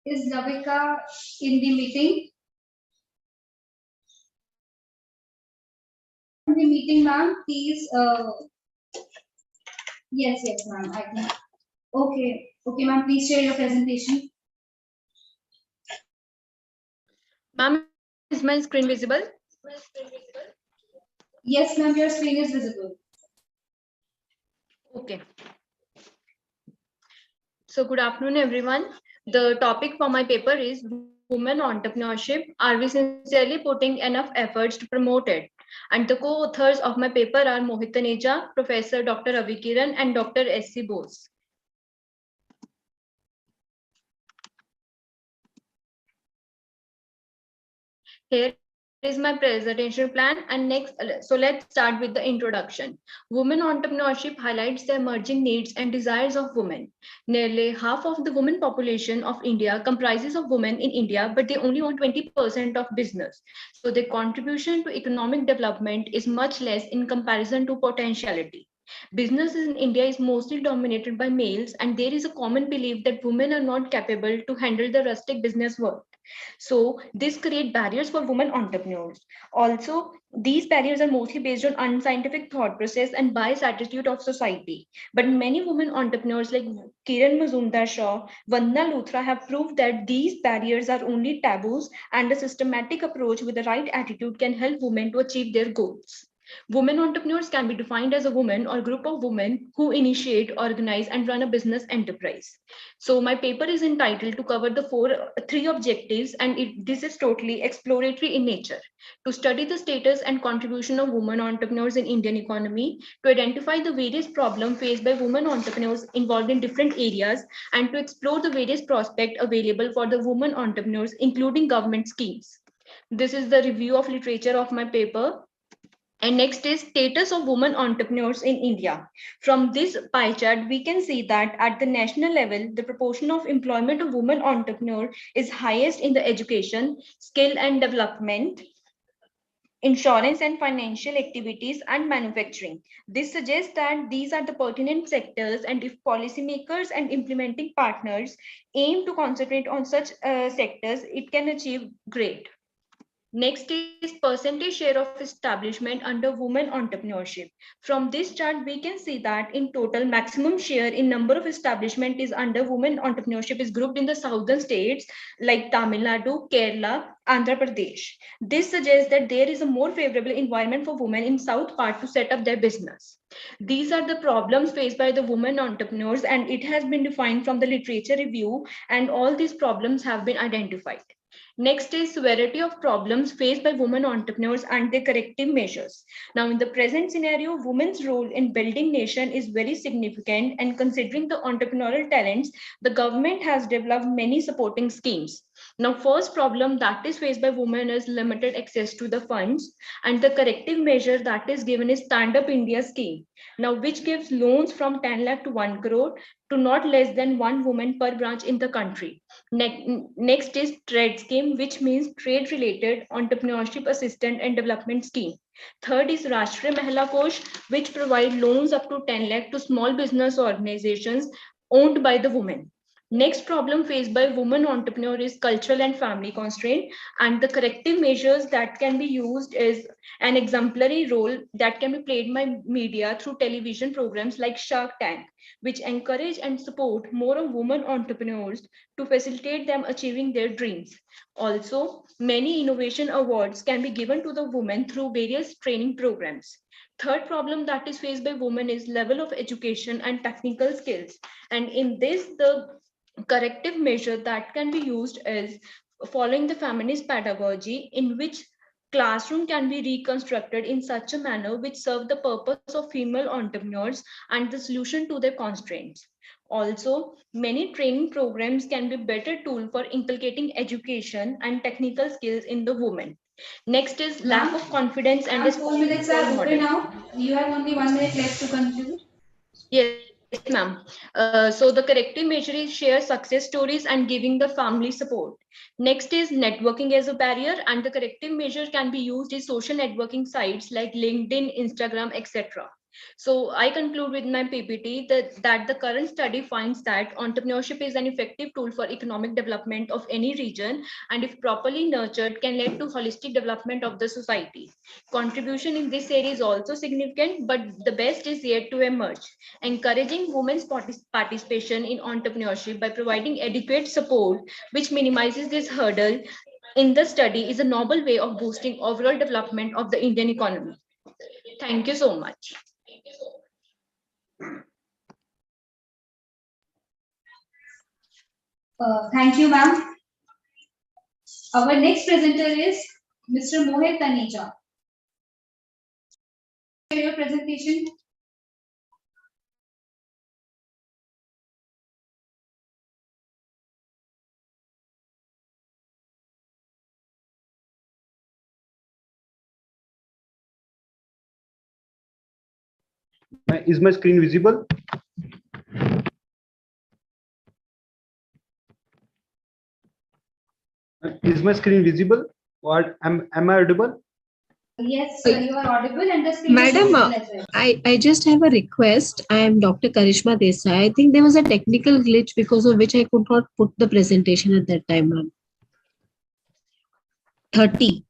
is Lavika in the meeting. In the meeting, ma'am, please. Yes, ma'am. I think. Okay, ma'am. Please share your presentation. Ma'am, is my screen visible? Yes, ma'am. Your screen is visible. Okay. So good afternoon, everyone. The topic for my paper is women entrepreneurship. Are we sincerely putting enough efforts to promote it? And the co-authors of my paper are Mohit Taneja, Professor Dr. Ravi Kiran, and Dr. S.C. Bose. Here is my presentation plan, and next, so let's start with the introduction. Women entrepreneurship highlights the emerging needs and desires of women. Nearly half of the women population of India comprises of women in India, but they only own 20% of business. So their contribution to economic development is much less in comparison to potentiality. Business in India is mostly dominated by males, and there is a common belief that women are not capable to handle the rustic business work. So this creates barriers for women entrepreneurs. Also, these barriers are mostly based on unscientific thought process and biased attitude of society. But many women entrepreneurs like Kiran Mazumdar-Shaw, Vandana Luthra have proved that these barriers are only taboos, and a systematic approach with the right attitude can help women to achieve their goals. Women entrepreneurs can be defined as a woman or group of women who initiate, organize, and run a business enterprise. So my paper is entitled to cover the three objectives, and this is totally exploratory in nature. To study the status and contribution of women entrepreneurs in Indian economy, to identify the various problems faced by women entrepreneurs involved in different areas, and to explore the various prospects available for the women entrepreneurs, including government schemes. This is the review of literature of my paper. And next is status of women entrepreneurs in India. From this pie chart, we can see that at the national level, the proportion of employment of women entrepreneurs is highest in the education, skill and development, insurance and financial activities, and manufacturing. This suggests that these are the pertinent sectors, and if policymakers and implementing partners aim to concentrate on such sectors, it can achieve great. Next is percentage share of establishment under women entrepreneurship. From this chart, we can see that in total maximum share in number of establishment is under women entrepreneurship is grouped in the southern states like Tamil Nadu, Kerala, Andhra Pradesh. This suggests that there is a more favorable environment for women in south part to set up their business. These are the problems faced by the women entrepreneurs, and it has been defined from the literature review, and all these problems have been identified. Next is severity of problems faced by women entrepreneurs and their corrective measures. Now, in the present scenario, women's role in building nation is very significant, and considering the entrepreneurial talents, the government has developed many supporting schemes. Now, first problem that is faced by women is limited access to the funds, and the corrective measure that is given is Stand Up India scheme. Now, which gives loans from 10 lakh to 1 crore to not less than one woman per branch in the country. Next is TRADE scheme, which means trade related entrepreneurship assistance and development scheme. Third is Rashtriya Mahila Kosh, which provide loans up to 10 lakh to small business organizations owned by the women. Next problem faced by women entrepreneur is cultural and family constraint, and the corrective measures that can be used is an exemplary role that can be played by media through television programs like Shark Tank, which encourage and support more of women entrepreneurs to facilitate them achieving their dreams. Also, many innovation awards can be given to the women through various training programs. Third problem that is faced by women is level of education and technical skills. And in this, the corrective measure that can be used is following the feminist pedagogy, in which classroom can be reconstructed in such a manner which serve the purpose of female entrepreneurs and the solution to their constraints. Also, many training programs can be better tool for inculcating education and technical skills in the women. Next is lack of confidence and 4 minutes are over now. You have only 1 minute left to conclude. Yes, ma'am. So the corrective measure is share success stories and giving the family support. Next is networking as a barrier, and the corrective measure can be used in social networking sites like LinkedIn, Instagram, etc. So I conclude with my PPT that the current study finds that entrepreneurship is an effective tool for economic development of any region, and if properly nurtured can lead to holistic development of the society. Contribution in this area is also significant, but the best is yet to emerge. Encouraging women's participation in entrepreneurship by providing adequate support, which minimizes this hurdle in the study, is a noble way of boosting overall development of the Indian economy. Thank you so much. Thank you, ma'am. Our next presenter is Mr. Mohit Taneja. Your presentation. Is my screen visible? Is my screen visible? Or am I audible? Yes, sir, you are audible and the screen Madam, is visible as well. I just have a request. I am Dr. Karishma Desai. I think there was a technical glitch because of which I could not put the presentation at that time, ma'am. 30.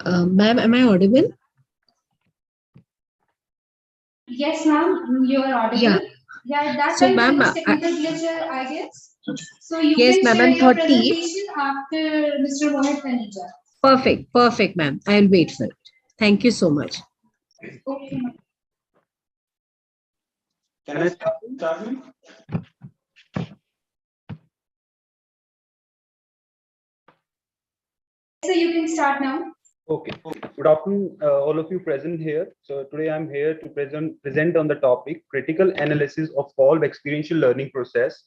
Ma'am, am I audible? Yes, ma'am, you are audible. Yeah. Yeah, that So, time ma'am, there was technical glitch, I guess. So you yes, can ma'am, share I'm your 30. presentation after Mr. Mohit Taneja. Perfect, perfect, ma'am. I'll wait for it. Thank you so much. Okay. Can I start? So you can start now. Okay. Good afternoon, all of you present here. So today I'm here to present on the topic critical analysis of solved experiential learning process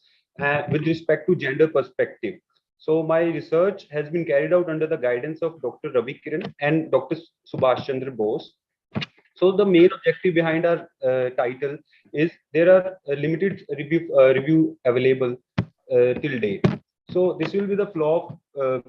with respect to gender perspective. So my research has been carried out under the guidance of Dr. Ravi Kiran and Dr. Subhash Chandra Bose. So the main objective behind our title is there are limited review available till date. So this will be the flow of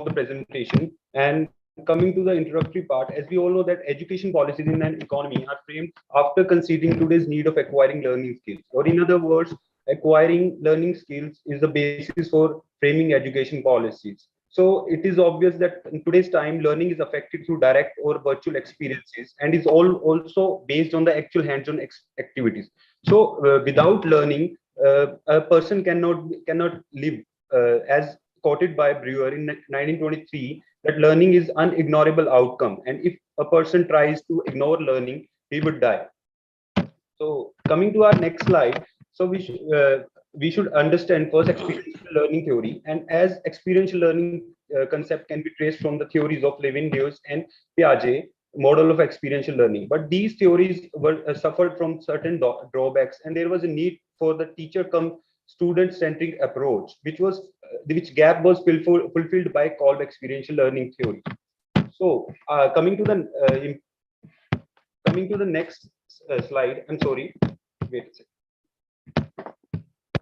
the presentation. And coming to the introductory part, as we all know that education policies in an economy are framed after considering today's need of acquiring learning skills, or in other words, acquiring learning skills is the basis for framing education policies. So it is obvious that in today's time, learning is affected through direct or virtual experiences and is also based on the actual hands-on activities. So without learning, a person cannot live, as quoted by Brewer in 1923, that learning is unignorable outcome. And if a person tries to ignore learning, he would die. So coming to our next slide, so we should understand first experiential learning theory, and as experiential learning concept can be traced from the theories of Levi-Strauss and Piaget model of experiential learning. But these theories were suffered from certain drawbacks, and there was a need for the teacher come student centric approach, which gap was fulfilled by Kolb experiential learning theory. So coming to the next slide. I'm sorry. Wait a second.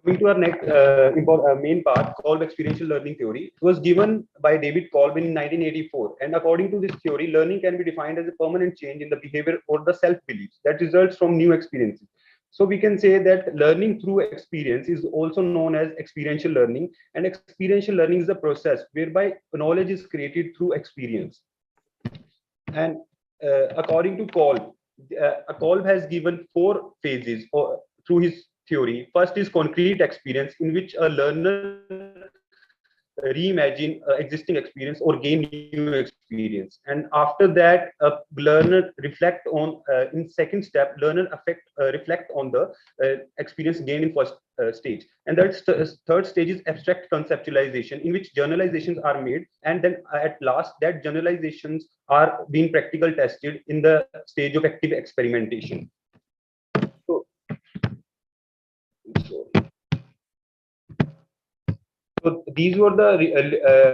Coming to our next main part, Kolb experiential learning theory. It was given by David Kolb in 1984. And according to this theory, learning can be defined as a permanent change in the behavior or the self-beliefs that results from new experiences. So we can say that learning through experience is also known as experiential learning. And experiential learning is a process whereby knowledge is created through experience. And according to Kolb, Kolb has given 4 phases through his theory. First is concrete experience, in which a learner reimagine existing experience or gain new experience. And after that, a learner reflect on, in second step, learner reflect on the experience gained in first stage. And that third stage is abstract conceptualization, in which generalizations are made. And then at last, that generalizations are being practical tested in the stage of active experimentation. So these were the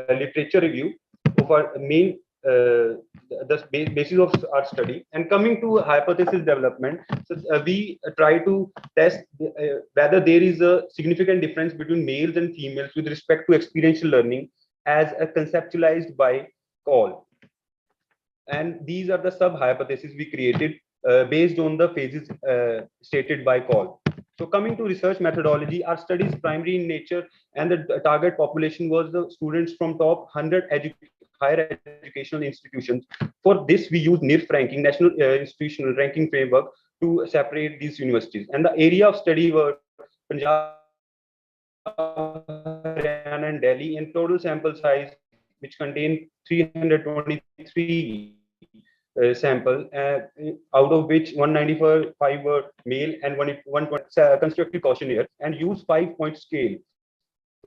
literature review of our main the basis of our study. And coming to hypothesis development, so we try to test whether there is a significant difference between males and females with respect to experiential learning as conceptualized by Kolb. And these are the sub hypotheses we created based on the phases stated by Kolb. So coming to research methodology, our study is primary in nature, and the target population was the students from top 100 higher educational institutions. For this, we use NIRF ranking, National Institutional Ranking Framework, to separate these universities. And the area of study were Punjab, Haryana, and Delhi, and total sample size, which contained 323 sample, out of which 195 were male and one constructed questionnaire, and use 5-point scale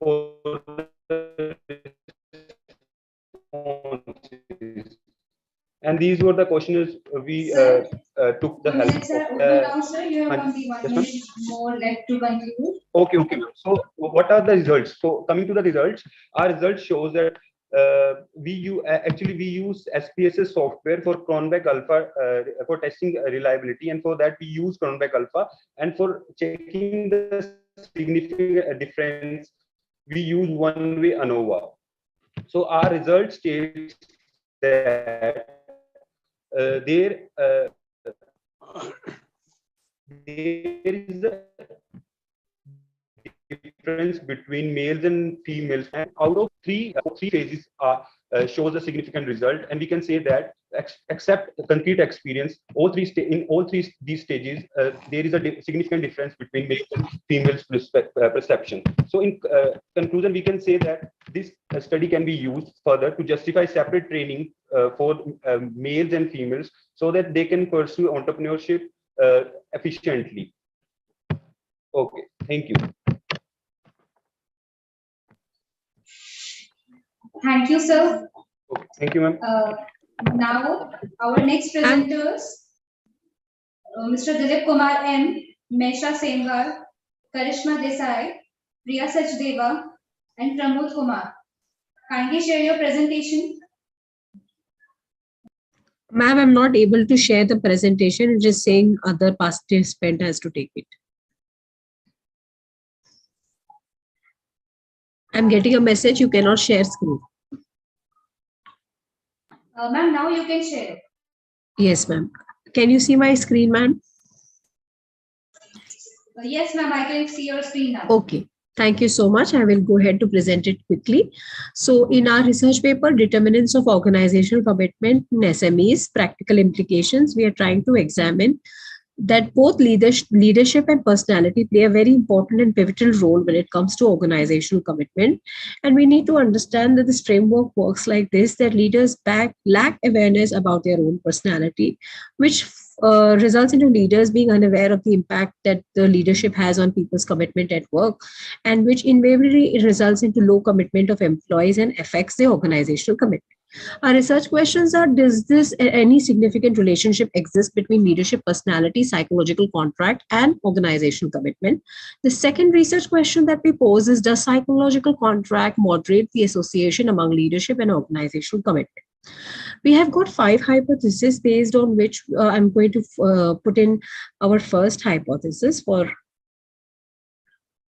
for the responses. And these were the questionnaires we took the help of. Sir, you have only 1 minute more left to conclude. Okay. So what are the results? So coming to the results, our results shows that we use SPSS software for Cronbach Alpha for testing reliability, and for that we use Cronbach Alpha, and for checking the significant difference we use one-way ANOVA. So our results states that there is a difference between males and females, and out of three phases shows a significant result. And we can say that except concrete experience, in all three these stages there is a significant difference between males and females perception. So in conclusion, we can say that this study can be used further to justify separate training for males and females, so that they can pursue entrepreneurship efficiently. Okay, thank you. Thank you, sir. Okay, thank you, ma'am. Now, our next presenters, Mr. Dilip Kumar M, Mesha Sengar, Karishma Desai, Priya Sachdeva, and Pramod Kumar. Kindly share your presentation. Ma'am, I'm not able to share the presentation. It is saying other participant has to take it. I'm getting a message, you cannot share screen. Ma'am, now you can share. Yes, ma'am. Can you see my screen, ma'am? Yes, ma'am, I can see your screen now. Okay. Thank you so much. I will go ahead to present it quickly. So in our research paper, Determinants of Organizational Commitment in SMEs, Practical Implications, we are trying to examine that both leadership and personality play a very important and pivotal role when it comes to organizational commitment. And we need to understand that this framework works like this, that leaders lack awareness about their own personality, which results into leaders being unaware of the impact that the leadership has on people's commitment at work, and which invariably results into low commitment of employees and affects the organizational commitment. Our research questions are, does any significant relationship exist between leadership personality, psychological contract, and organizational commitment? The second research question that we pose is, does psychological contract moderate the association among leadership and organizational commitment? We have got 5 hypotheses based on which I'm going to put in our first hypothesis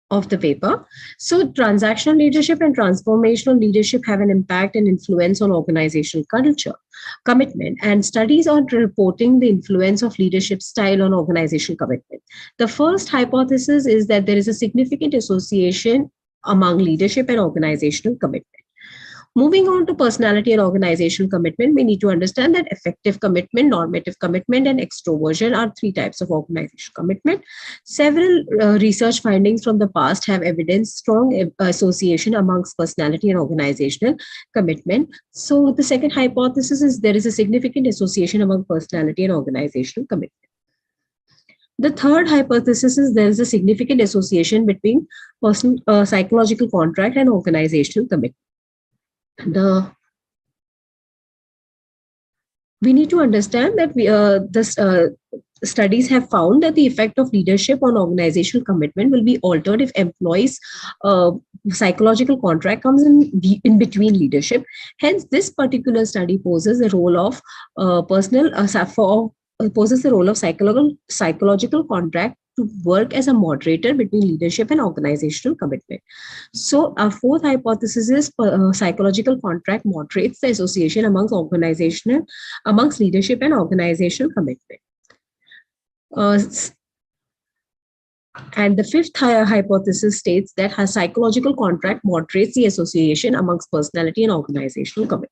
of the paper. So transactional leadership and transformational leadership have an impact and influence on organizational culture, commitment, and studies are reporting the influence of leadership style on organizational commitment. The first hypothesis is that there is a significant association among leadership and organizational commitment. Moving on to personality and organizational commitment, we need to understand that effective commitment, normative commitment, and extroversion are 3 types of organizational commitment. Several research findings from the past have evidenced strong association amongst personality and organizational commitment. So the second hypothesis is there is a significant association among personality and organizational commitment. The third hypothesis is there is a significant association between psychological contract and organizational commitment. We need to understand that studies have found that the effect of leadership on organizational commitment will be altered if employees' psychological contract comes in between leadership. Hence, this particular study poses the role of psychological contract to work as a moderator between leadership and organizational commitment. So our fourth hypothesis is psychological contract moderates the association amongst leadership and organizational commitment. And the fifth hypothesis states that psychological contract moderates the association amongst personality and organizational commitment.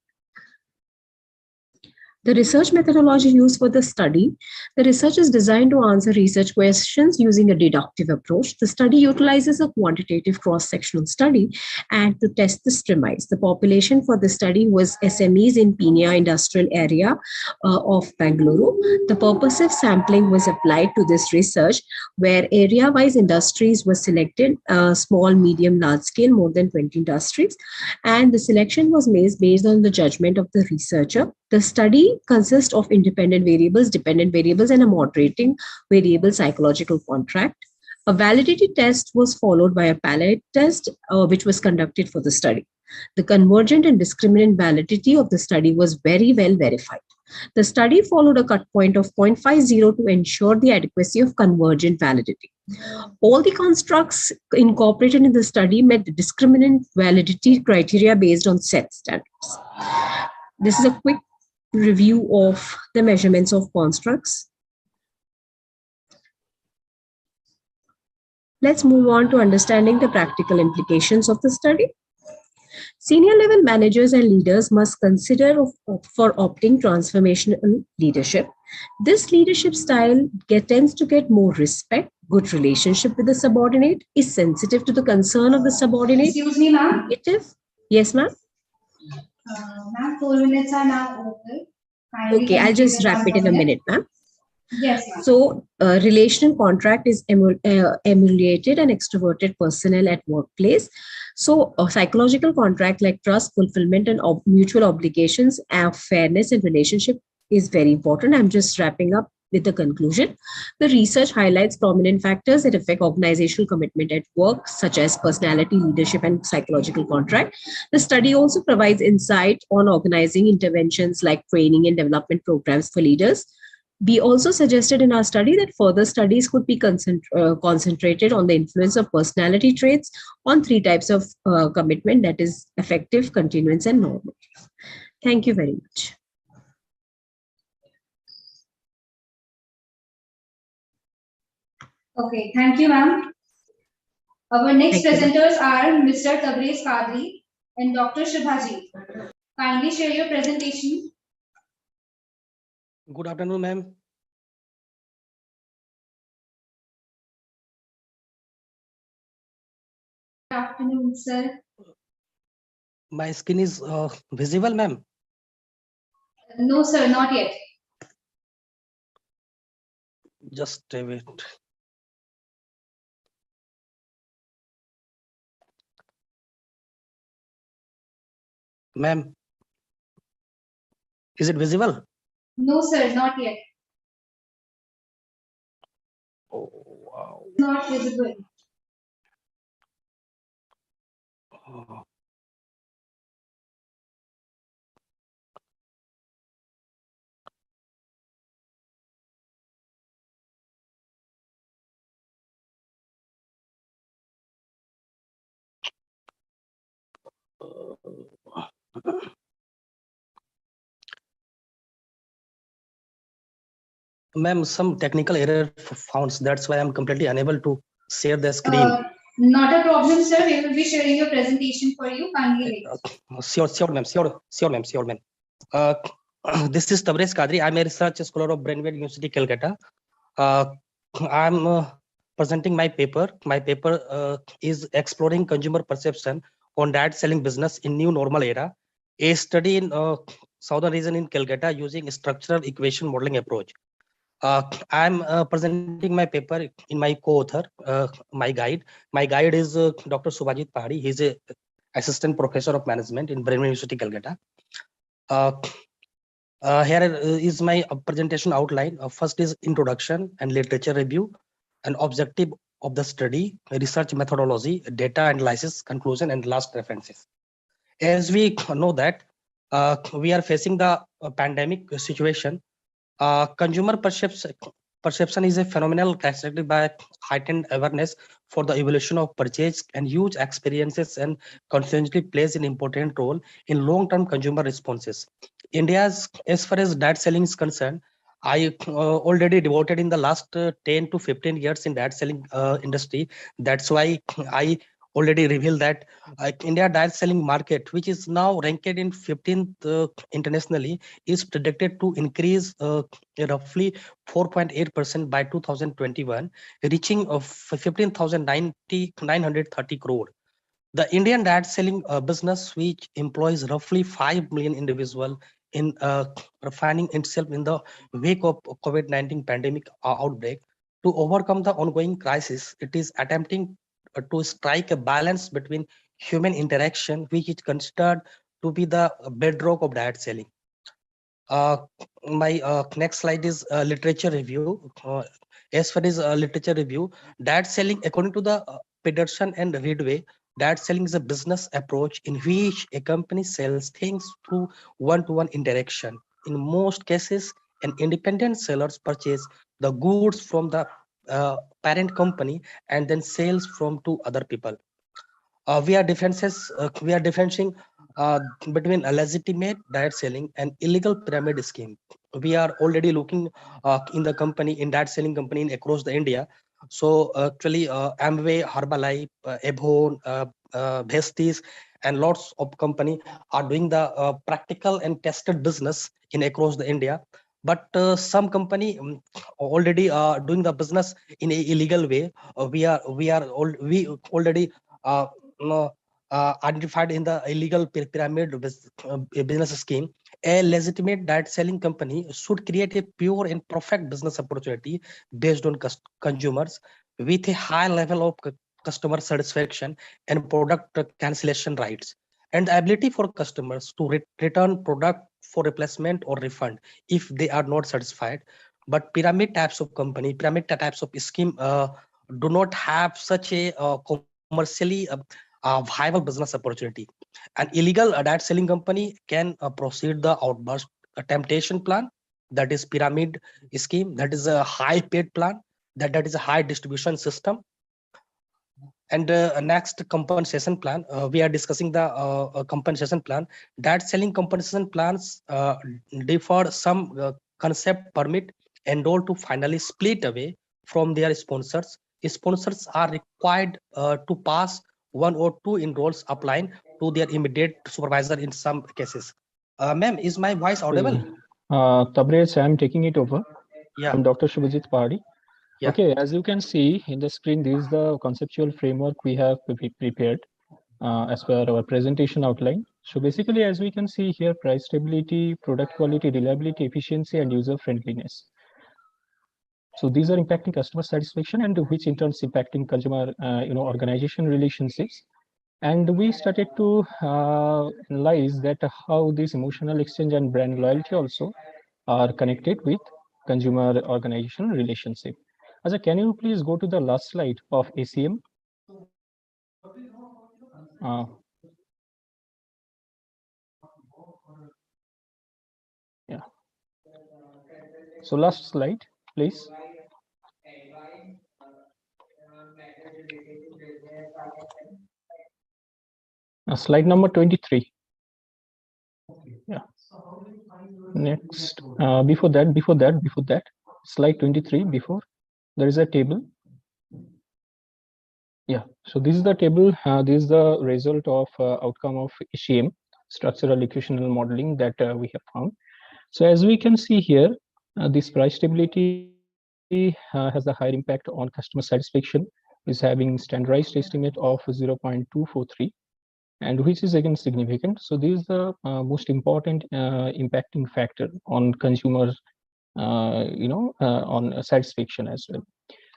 The research methodology used for the study. The research is designed to answer research questions using a deductive approach. The study utilizes a quantitative cross-sectional study and to test the premise. The population for the study was SMEs in Pina industrial area of Bangalore. The purposive sampling was applied to this research where area-wise industries were selected, small, medium, large scale, more than 20 industries. And the selection was made based on the judgment of the researcher. The study consists of independent variables, dependent variables, and a moderating variable psychological contract. A validity test was followed by a palette test, which was conducted for the study. The convergent and discriminant validity of the study was very well verified. The study followed a cut point of 0.50 to ensure the adequacy of convergent validity. All the constructs incorporated in the study met the discriminant validity criteria based on set standards. This is a quick review of the measurements of constructs. Let's move on to understanding the practical implications of the study. Senior level managers and leaders must consider for opting transformational leadership. This leadership style tends to get more respect, good relationship with the subordinate, is sensitive to the concern of the subordinate. Excuse me, ma'am. It is. Yes, ma'am. Ma'am, 4 minutes are now over. Okay, I'll just wrap it in a minute, ma'am. Yes, ma'am. So, relational contract is emulated and extroverted personnel at workplace. So, a psychological contract like trust, fulfillment, and mutual obligations, fairness, and relationship is very important. I'm just wrapping up with the conclusion. The research highlights prominent factors that affect organizational commitment at work, such as personality, leadership, and psychological contract. The study also provides insight on organizing interventions like training and development programs for leaders. We also suggested in our study that further studies could be concentrated on the influence of personality traits on 3 types of commitment, that is effective, continuance, and normative. Thank you very much. Okay, thank you, ma'am. Our next Thank you. presenters are Mr. Tabriz Qadri and Dr. Shubhaji. Kindly share your presentation. Good afternoon, ma'am. Good afternoon, sir. My skin is visible, ma'am. No, sir, not yet. Just a wait. Ma'am, is it visible? No, sir, not yet. Oh, wow. Not visible. Oh. Ma'am, some technical error found. That's why I'm completely unable to share the screen. Not a problem, sir. We will be sharing your presentation for you. Kindly wait. Sure, ma'am. Sure, ma'am. This is Tabriz Qadri. I'm a research scholar of Brainwave University, Calcutta. I'm presenting my paper. My paper is exploring consumer perception on direct selling business in new normal era. A study in southern region in Calcutta using structural equation modeling approach. I'm presenting my paper in my co-author, my guide. My guide is Dr. Subhajit Pahari. He's a assistant professor of management in Brainwave University, Calcutta. Here is my presentation outline. First is introduction and literature review, an objective of the study, research methodology, data analysis, conclusion, and last references. As we know that we are facing the pandemic situation, consumer perception is a phenomenal characterized by heightened awareness for the evolution of purchase and huge experiences and consequently plays an important role in long-term consumer responses. India's, as far as direct selling is concerned, I already devoted in the last 10 to 15 years in direct selling industry. That's why I already revealed that India direct selling market, which is now ranked in 15th internationally, is predicted to increase roughly 4.8% by 2021, reaching 15,930 crore. The Indian direct selling business, which employs roughly 5 million individuals in refining itself in the wake of COVID-19 pandemic outbreak, to overcome the ongoing crisis, it is attempting to strike a balance between human interaction, which is considered to be the bedrock of direct selling. My next slide is literature review. As far as literature review, direct selling, according to the Pedersen and Ridgway, direct selling is a business approach in which a company sells things through one-to-one interaction. In most cases, an independent sellers purchase the goods from the parent company and then sales from to other people. We are differentiating between a legitimate direct selling and illegal pyramid scheme. We are already looking in the company, in direct selling company across the India. So actually Amway, Herbalife, Avon, Vestis, and lots of company are doing the practical and tested business in across the India. But some company already doing the business in a illegal way. We already identified in the illegal pyramid business scheme. A legitimate direct selling company should create a pure and perfect business opportunity based on consumers with a high level of customer satisfaction and product cancellation rights, and the ability for customers to return product for replacement or refund if they are not satisfied. But pyramid types of company, pyramid types of scheme do not have such a commercially viable business opportunity. An illegal direct selling company can proceed the outburst temptation plan, that is pyramid scheme, that is a high paid plan, that is a high distribution system. And next, compensation plan. We are discussing the compensation plan. Direct selling compensation plans differ. Some concept permit enroll to finally split away from their sponsors sponsors are required to pass 1 or 2 enrolls applying to their immediate supervisor in some cases. Ma'am, is my voice audible? Tabrez, I'm taking it over. Yeah. I'm Dr. Shubhajit Pahadi. Yeah. Okay, as you can see in the screen, this is the conceptual framework we have prepared as per our presentation outline. So basically, as we can see here, price stability, product quality, reliability, efficiency, and user friendliness. So these are impacting customer satisfaction, and which in turn is impacting consumer, organization relationships. And we started to analyze that how this emotional exchange and brand loyalty also are connected with consumer organization relationship. Aja, can you please go to the last slide of ACM? Yeah. So last slide, please. Slide number 23. Yeah. Next, before that, slide 23. Before there is a table. Yeah. So this is the table. This is the result of outcome of ACM, structural equational modeling, that we have found. So as we can see here, this price stability has a higher impact on customer satisfaction, is having standardized estimate of 0.243, and which is again significant. So this is the most important impacting factor on consumer, on satisfaction as well.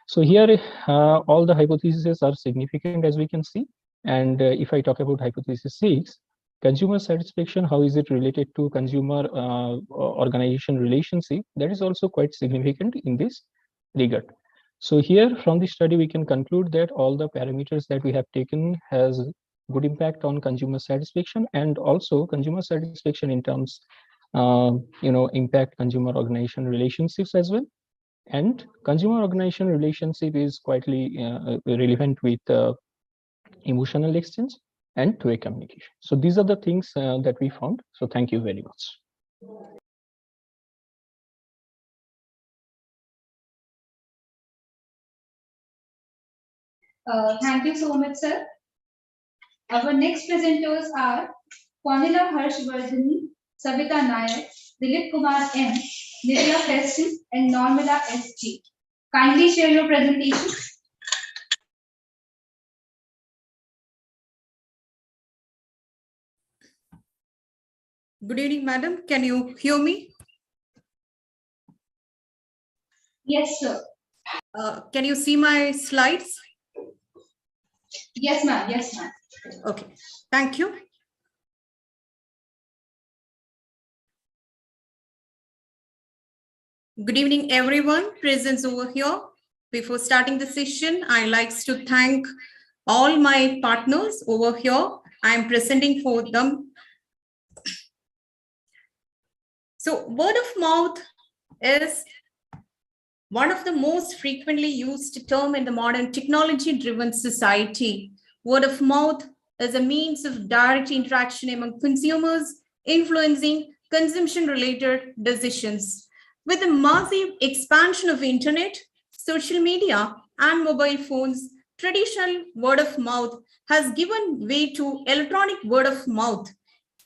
So here all the hypotheses are significant, as we can see. And if I talk about hypothesis 6, consumer satisfaction, how is it related to consumer organization relationship, that is also quite significant in this regard. So here from the study we can conclude that all the parameters that we have taken has good impact on consumer satisfaction, and also consumer satisfaction in terms impact consumer organization relationships as well. And consumer organization relationship is quietly relevant with emotional exchange and two-way communication. So these are the things that we found. So thank you very much. Thank you so much, sir. Our next presenters are Pamela Harshvardhani, Savita Nayak, Dilip Kumar M, Nilai Preston, and Normala S.G. Kindly share your presentation. Good evening, madam. Can you hear me? Yes, sir. Can you see my slides? Yes, ma'am. Yes, ma'am. Okay. Thank you. Good evening, everyone present over here. Before starting the session, I like to thank all my partners over here. I am presenting for them. So word of mouth is one of the most frequently used term in the modern technology-driven society. Word of mouth is a means of direct interaction among consumers, influencing consumption-related decisions. With the massive expansion of internet, social media, and mobile phones, traditional word of mouth has given way to electronic word of mouth,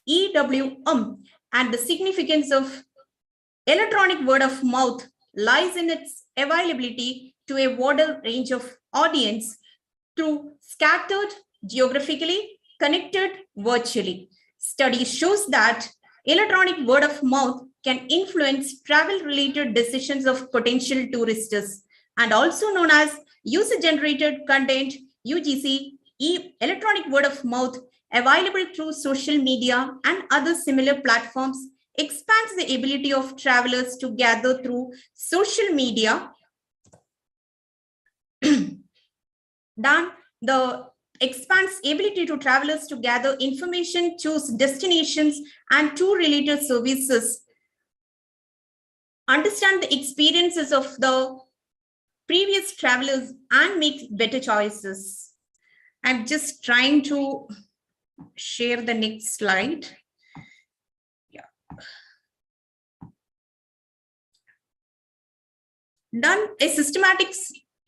EWM, and the significance of electronic word of mouth lies in its availability to a wider range of audience through scattered, geographically connected virtually. Study shows that electronic word of mouth can influence travel-related decisions of potential tourists, and also known as user-generated content, UGC, electronic word of mouth available through social media and other similar platforms expands the ability of travelers to gather through social media. Then the expands ability to travelers to gather information, choose destinations and tour-related services, understand the experiences of the previous travelers and make better choices. I'm just trying to share the next slide. Done a systematic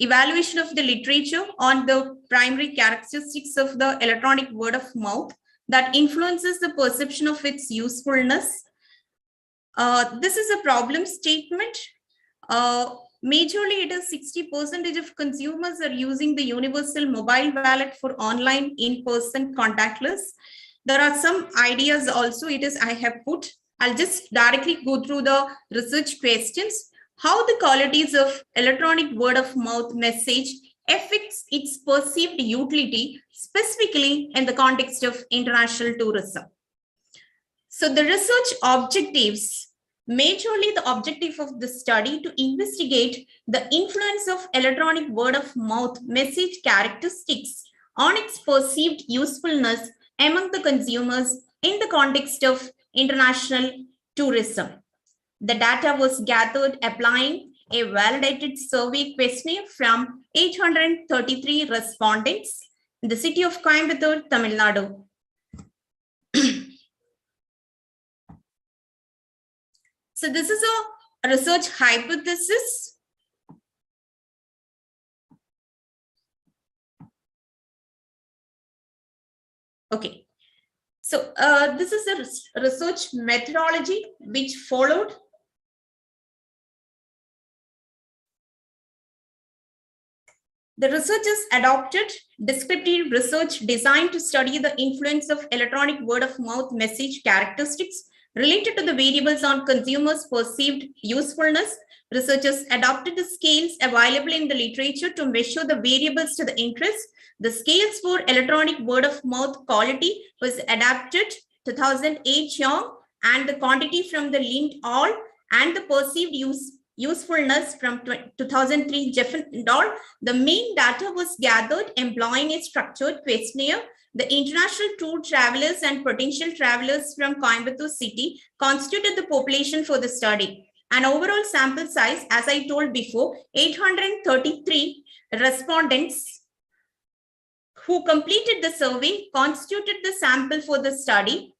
evaluation of the literature on the primary characteristics of the electronic word of mouth that influences the perception of its usefulness. This is a problem statement. Majorly, it is 60% of consumers are using the universal mobile wallet for online, in-person, contactless. There are some ideas also. I have put. I'll just directly go through the research questions. How the qualities of electronic word of mouth message affects its perceived utility, specifically in the context of international tourism. So the research objectives. Majorly, the objective of the study to investigate the influence of electronic word of mouth message characteristics on its perceived usefulness among the consumers in the context of international tourism. The data was gathered applying a validated survey questionnaire from 833 respondents in the city of Coimbatore, Tamil Nadu. So this is a research hypothesis. Okay. So this is a research methodology which followed. The researchers adopted descriptive research designed to study the influence of electronic word of mouth message characteristics related to the variables on consumers' perceived usefulness. Researchers adopted the scales available in the literature to measure the variables to the interest. The scales for electronic word of mouth quality was adapted 2008 Young, and the quantity from the Lind all, and the perceived usefulness from 2003 Jeff and all. The main data was gathered employing a structured questionnaire. The international tour travelers and potential travelers from Coimbatore city constituted the population for the study. An overall sample size, as I told before, 833 respondents who completed the survey constituted the sample for the study.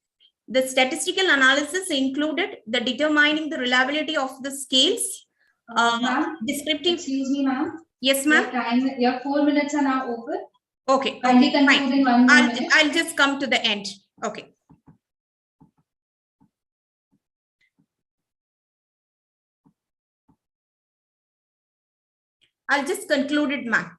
The statistical analysis included the determining the reliability of the scales. Descriptive. Excuse me, ma'am. Yes, ma'am. Your 4 minutes are now over. Okay. Kindly Okay, conclude in 1 minute. I'll just come to the end. Okay. I'll just conclude it, ma'am.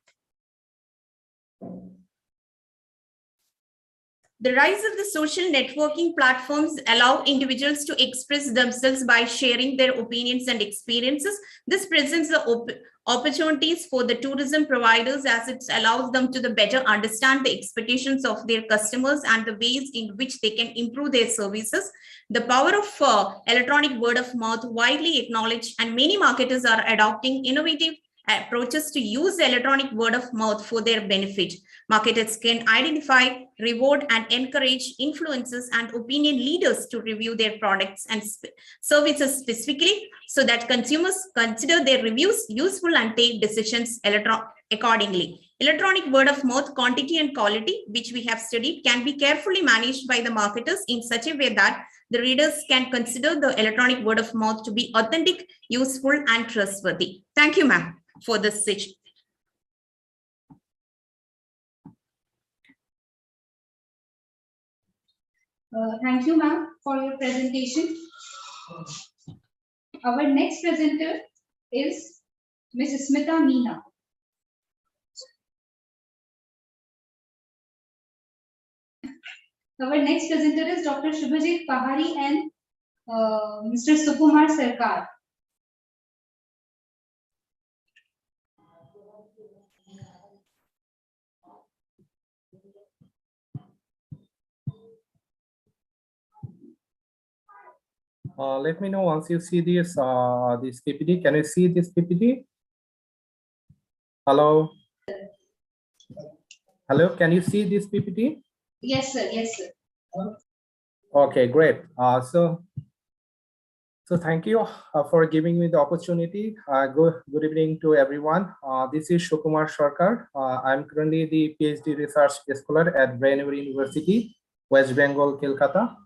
The rise of the social networking platforms allow individuals to express themselves by sharing their opinions and experiences. This presents the opportunities for the tourism providers as it allows them to better understand the expectations of their customers and the ways in which they can improve their services. The power of electronic word of mouth widely acknowledged, and many marketers are adopting innovative approaches to use the electronic word of mouth for their benefit. Marketers can identify, reward, and encourage influencers and opinion leaders to review their products and services specifically so that consumers consider their reviews useful and take decisions accordingly. Electronic word of mouth quantity and quality, which we have studied, can be carefully managed by the marketers in such a way that the readers can consider the electronic word of mouth to be authentic, useful, and trustworthy. Thank you, ma'am, for this session. Thank you, ma'am, for your presentation. Our next presenter is Ms. Smita Meena. Our next presenter is Dr. Shubhajit Pahari and Mr. Sukumar Sarkar. Let me know once you see this this PPT. Can you see this PPT? Hello. Hello. Can you see this PPT? Yes, sir. Yes, sir. Okay, great. So thank you for giving me the opportunity. Good evening to everyone. This is Sukumar Sarkar. I'm currently the PhD research scholar at Braintree University, West Bengal, Kolkata.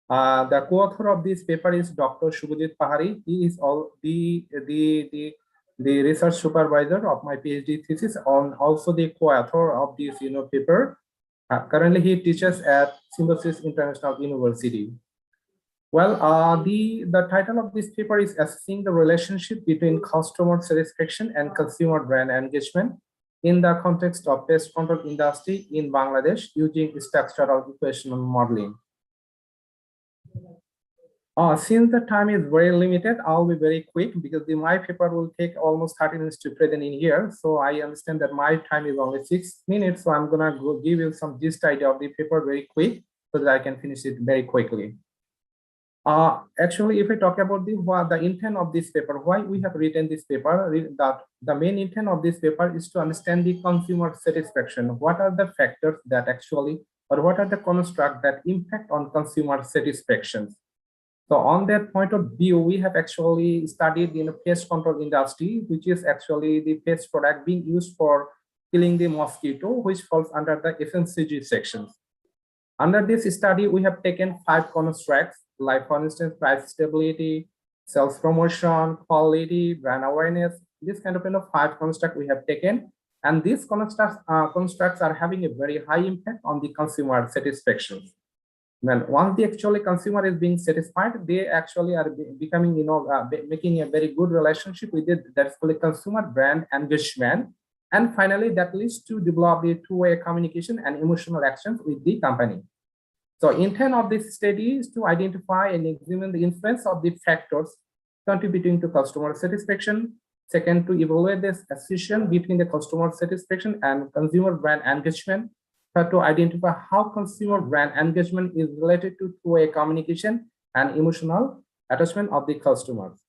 The co-author of this paper is Dr. Shubhajit Pahari. He is the the research supervisor of my PhD thesis, on also the co-author of this paper. Currently, he teaches at Symbiosis International University. Well, the title of this paper is Assessing the Relationship Between Customer Satisfaction and Consumer Brand Engagement in the Context of Pest Control Industry in Bangladesh using Structural Equational Modeling. Since the time is very limited, I'll be very quick because my paper will take almost 30 minutes to present in here. So I understand that my time is only 6 minutes. So I'm gonna give you some gist idea of the paper very quick so that I can finish it very quickly. Actually, if I talk about the intent of this paper, why we have written this paper, that the main intent of this paper is to understand the consumer satisfaction. What are the factors that actually, or what are the constructs that impact on consumer satisfaction? So on that point of view, we have actually studied in the pest control industry, which is actually the pest product being used for killing the mosquito, which falls under the FMCG sections. Under this study, we have taken 5 constructs, like for instance, price stability, sales promotion, quality, brand awareness. This kind of 5 constructs we have taken, and these constructs are having a very high impact on the consumer satisfaction. Then once the actually consumer is being satisfied, they actually are becoming, making a very good relationship with it. That's called consumer brand engagement. And finally, that leads to develop the two-way communication and emotional actions with the company. So intent of this study is to identify and examine the influence of the factors contributing to customer satisfaction. Second, to evaluate the association between the customer satisfaction and consumer brand engagement. Third, to identify how consumer brand engagement is related to two-way communication and emotional attachment of the customers.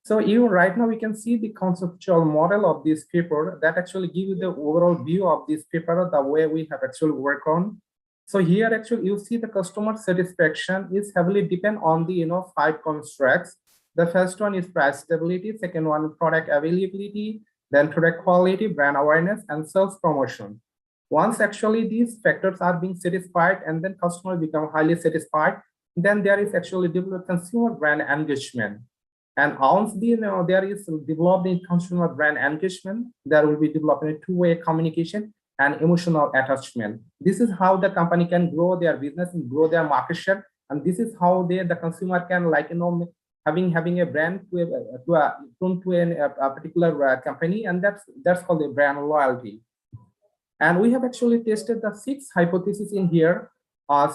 So right now we can see the conceptual model of this paper that actually give you the overall view of this paper, the way we have actually worked on. So here actually you see the customer satisfaction is heavily depend on the 5 constructs. The first one is price stability, second one product availability, then product quality, brand awareness, and sales promotion. Once actually these factors are being satisfied and then customers become highly satisfied, then there is actually developed consumer brand engagement. And once there is developed in consumer brand engagement, there will be developed a two-way communication and emotional attachment. This is how the company can grow their business and grow their market share. And this is how the consumer can, like, having a brand to a particular company, and that's called a brand loyalty. And we have actually tested the 6 hypotheses in here.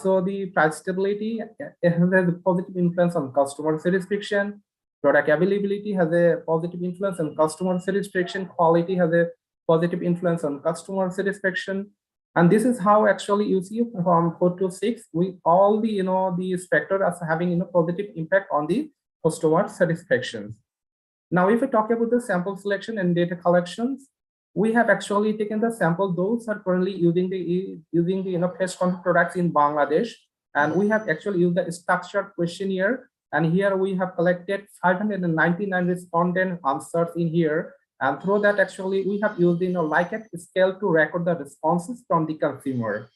So the price stability has a positive influence on customer satisfaction. Product availability has a positive influence on customer satisfaction. Quality has a positive influence on customer satisfaction. And this is how actually you see from 4 to 6, all the these factors are having positive impact on the customer satisfaction. Now, if we talk about the sample selection and data collections, we have actually taken the sample. Those are currently using the pest control products in Bangladesh, and we have actually used the structured questionnaire. And here we have collected 599 respondent answers in here. And through that, actually, we have used Likert scale to record the responses from the consumer.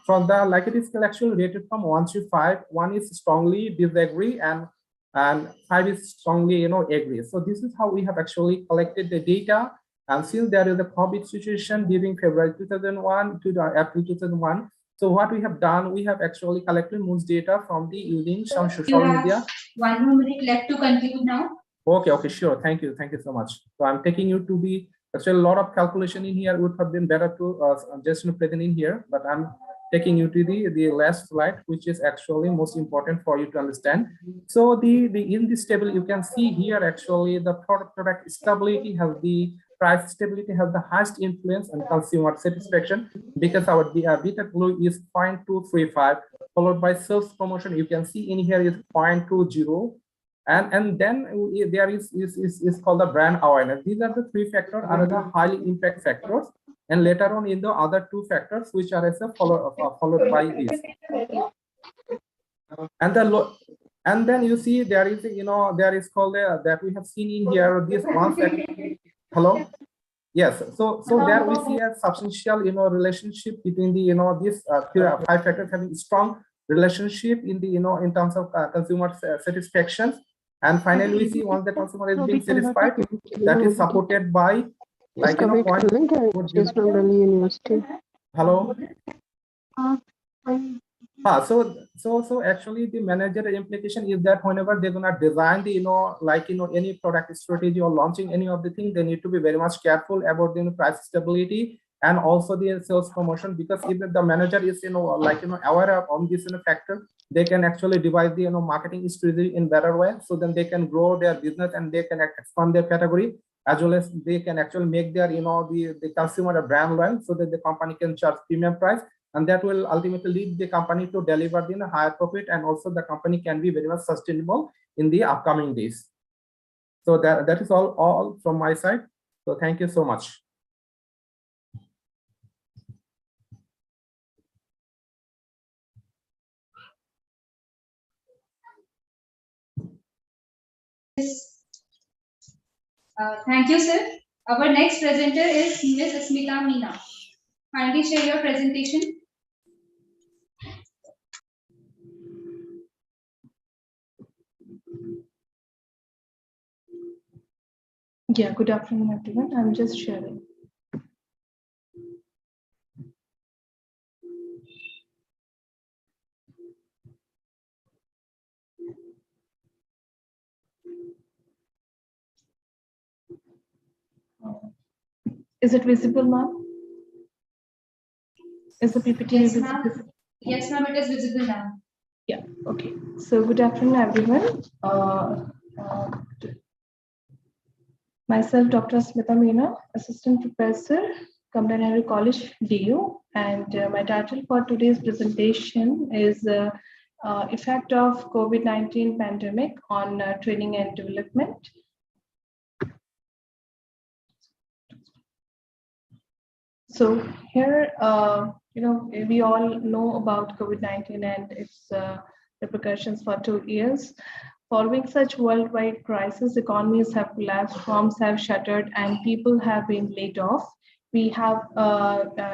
From the Likert scale, actually rated from 1 to 5. 1 is strongly disagree, and 5 is strongly agree. So this is how we have actually collected the data. And since there is a COVID situation during February 2001 to April 2001, so what we have done, we have actually collected most data from using some social media. 1 more minute left to conclude now. Okay, sure. Thank you so much. So I'm taking you to the actually a lot of calculation in here would have been better to just present in here, but I'm taking you to the last slide, which is actually most important for you to understand. So in this table you can see here actually the product stability has the price stability has the highest influence on consumer satisfaction, because our beta blue is 0.235, followed by sales promotion. You can see in here is 0.20. And then there is called the brand awareness. These are the 3 factors are the highly impact factors, and later on in the other 2 factors which are as a followed by this. And then you see there is there is called that we have seen in here this one factor. Hello. Yes. So there we see a substantial relationship between the these 5 factors having strong relationship in the in terms of consumer satisfaction. And finally, we see once the consumer is being satisfied, that is supported by like point. Hello. So actually the managerial implication is that whenever they're gonna design the any product strategy or launching any of the things, they need to be very much careful about the price stability and also the sales promotion, because if the manager is aware of on this factor, they can actually devise the marketing strategy in better way, so then they can grow their business and they can expand their category, as well as they can actually make their the consumer a brand loyal, so that the company can charge premium price, and that will ultimately lead the company to deliver the higher profit, and also the company can be very much sustainable in the upcoming days. So that is all from my side. So thank you so much. Thank you, sir. Our next presenter is Ms. Smita Meena. Kindly share your presentation. Yeah, good afternoon, everyone. I'm just sharing. Is it visible, ma'am? Is the PPT visible? Yes, ma'am, it is visible now. Yeah, okay. So good afternoon, everyone. Myself, Dr. Smita Meena, Assistant Professor, Kamlanari College, DU, and my title for today's presentation is Effect of COVID-19 Pandemic on Training and Development. So here, we all know about COVID-19 and its repercussions for 2 years. Following such worldwide crisis, economies have collapsed, firms have shuttered, and people have been laid off. We have,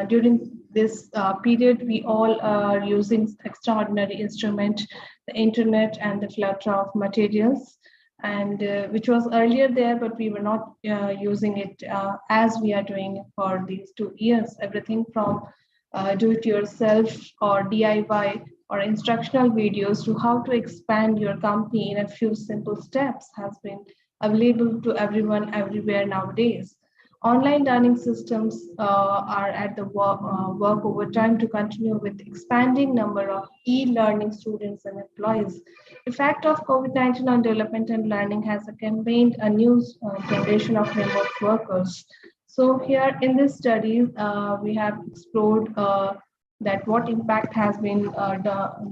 during this period, we all are using extraordinary instrument, the internet and the flutter of materials, and which was earlier there, but we were not using it as we are doing for these 2 years. Everything from do-it-yourself or DIY or instructional videos to how to expand your company in a few simple steps has been available to everyone everywhere nowadays. Online learning systems are at the work overtime to continue with expanding number of e-learning students and employees. The fact of COVID-19 on development and learning has accompanied a new generation of remote workers. So here in this study, we have explored that what impact has been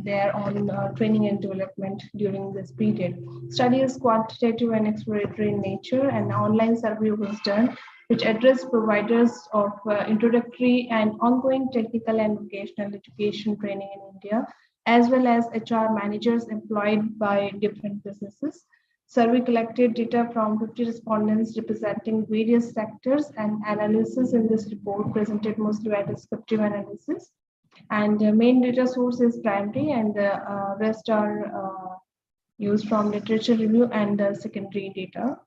there on training and development during this period. Study is quantitative and exploratory in nature, and an online survey was done which addressed providers of introductory and ongoing technical and vocational education training in India, as well as HR managers employed by different businesses. Survey collected data from 50 respondents representing various sectors, and analysis in this report presented mostly by descriptive analysis. And the main data source is primary, and the rest are used from literature review and secondary data.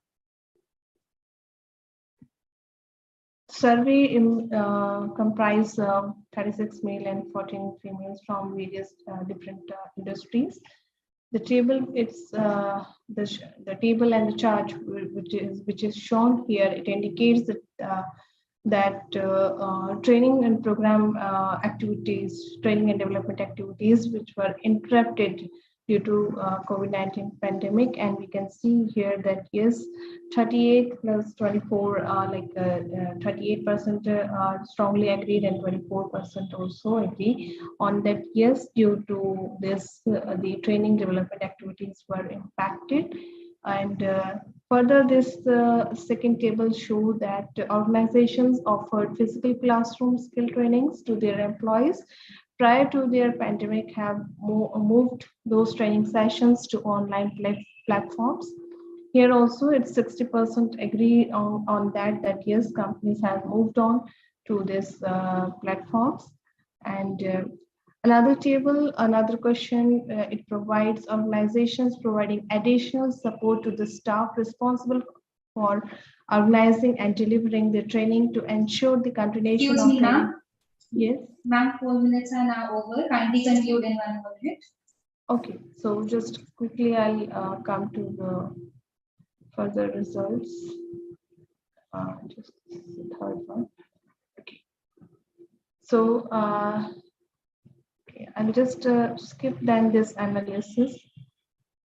Survey comprised 36 male and 14 females from various different industries. The table, it's the table and the chart which is shown here. It indicates that training and program activities, training and development activities, which were interrupted due to COVID-19 pandemic, and we can see here that yes, 38 plus 24, 38% strongly agreed, and 24% also agree on that. Yes, due to this, the training development activities were impacted. And further, this second table show that organizations offered physical classroom skill trainings to their employees prior to their pandemic, have moved those training sessions to online platforms. Here also, it's 60% agree on that yes, companies have moved on to this platforms. And Another table, another question, it provides organizations providing additional support to the staff responsible for organizing and delivering the training to ensure the continuation Excuse of me, training. ma'am. Yes. Ma'am, 4 minutes are now over. Kindly conclude in 1 minute. Okay, so just quickly I'll come to the further results. Just the third one. Okay. So okay, I'll just skip then this analysis.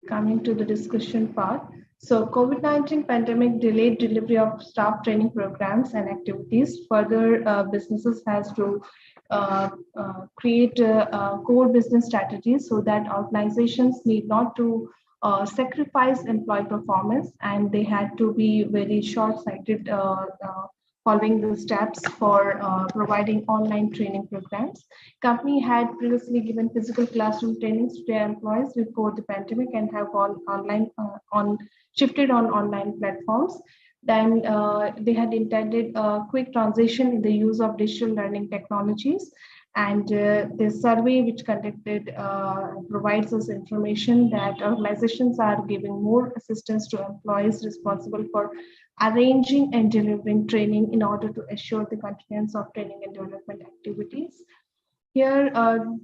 Coming to the discussion part. So COVID-19 pandemic delayed delivery of staff training programs and activities. Further, businesses has to create core business strategies so that organizations need not to sacrifice employee performance, and they had to be very short-sighted following the steps for providing online training programs. Company had previously given physical classroom trainings to their employees before the pandemic and have gone online shifted on online platforms. Then they had intended a quick transition in the use of digital learning technologies. And the survey which conducted provides us information that organizations are giving more assistance to employees responsible for arranging and delivering training in order to assure the continuance of training and development activities. Here,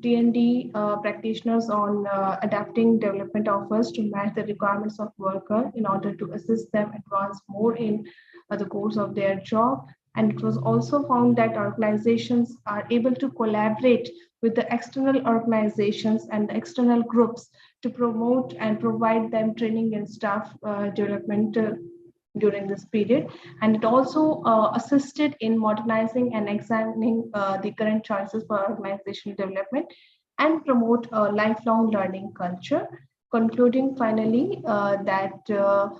D&D practitioners on adapting development offers to match the requirements of worker in order to assist them advance more in the course of their job. And it was also found that organizations are able to collaborate with the external organizations and the external groups to promote and provide them training and staff development during this period. And it also assisted in modernizing and examining the current choices for organizational development and promote a lifelong learning culture. Concluding finally that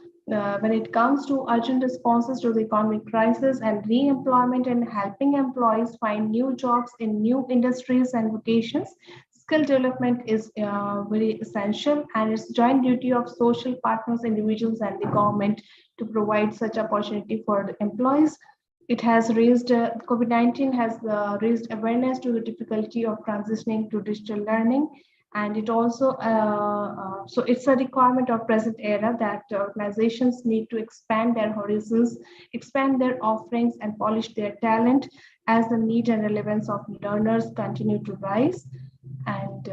when it comes to urgent responses to the economic crisis and re-employment and helping employees find new jobs in new industries and vocations, skill development is very essential, and it's joint duty of social partners, individuals, and the government to provide such opportunity for the employees. It has raised, COVID-19 has raised awareness to the difficulty of transitioning to digital learning. And it also, so it's a requirement of present era that organizations need to expand their horizons, expand their offerings, and polish their talent as the need and relevance of learners continue to rise. And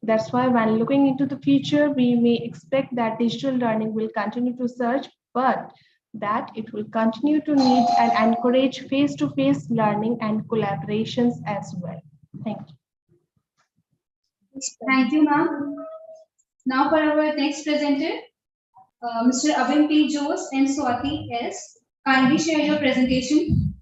that's why when looking into the future, we may expect that digital learning will continue to surge, but that it will continue to need and encourage face-to-face learning and collaborations as well. Thank you. Thank you, ma'am. Now for our next presenter, Mr. Avin P. Jose and Swati S. Kindly share your presentation.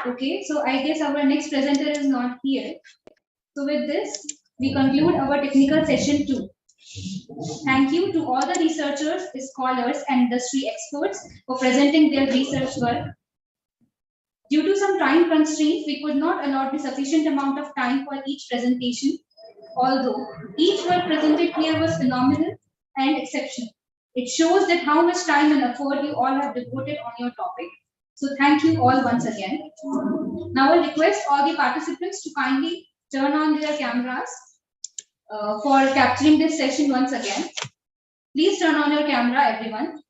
Okay, so I guess our next presenter is not here. So with this, we conclude our technical session 2. Thank you to all the researchers, scholars, and industry experts for presenting their research work. Due to some time constraints, we could not allot the sufficient amount of time for each presentation. Although each work presented here was phenomenal and exceptional. It shows that how much time and effort you all have devoted on your topic. So thank you all once again. Now I request all the participants to kindly turn on their cameras for capturing this session once again. Please turn on your camera, everyone.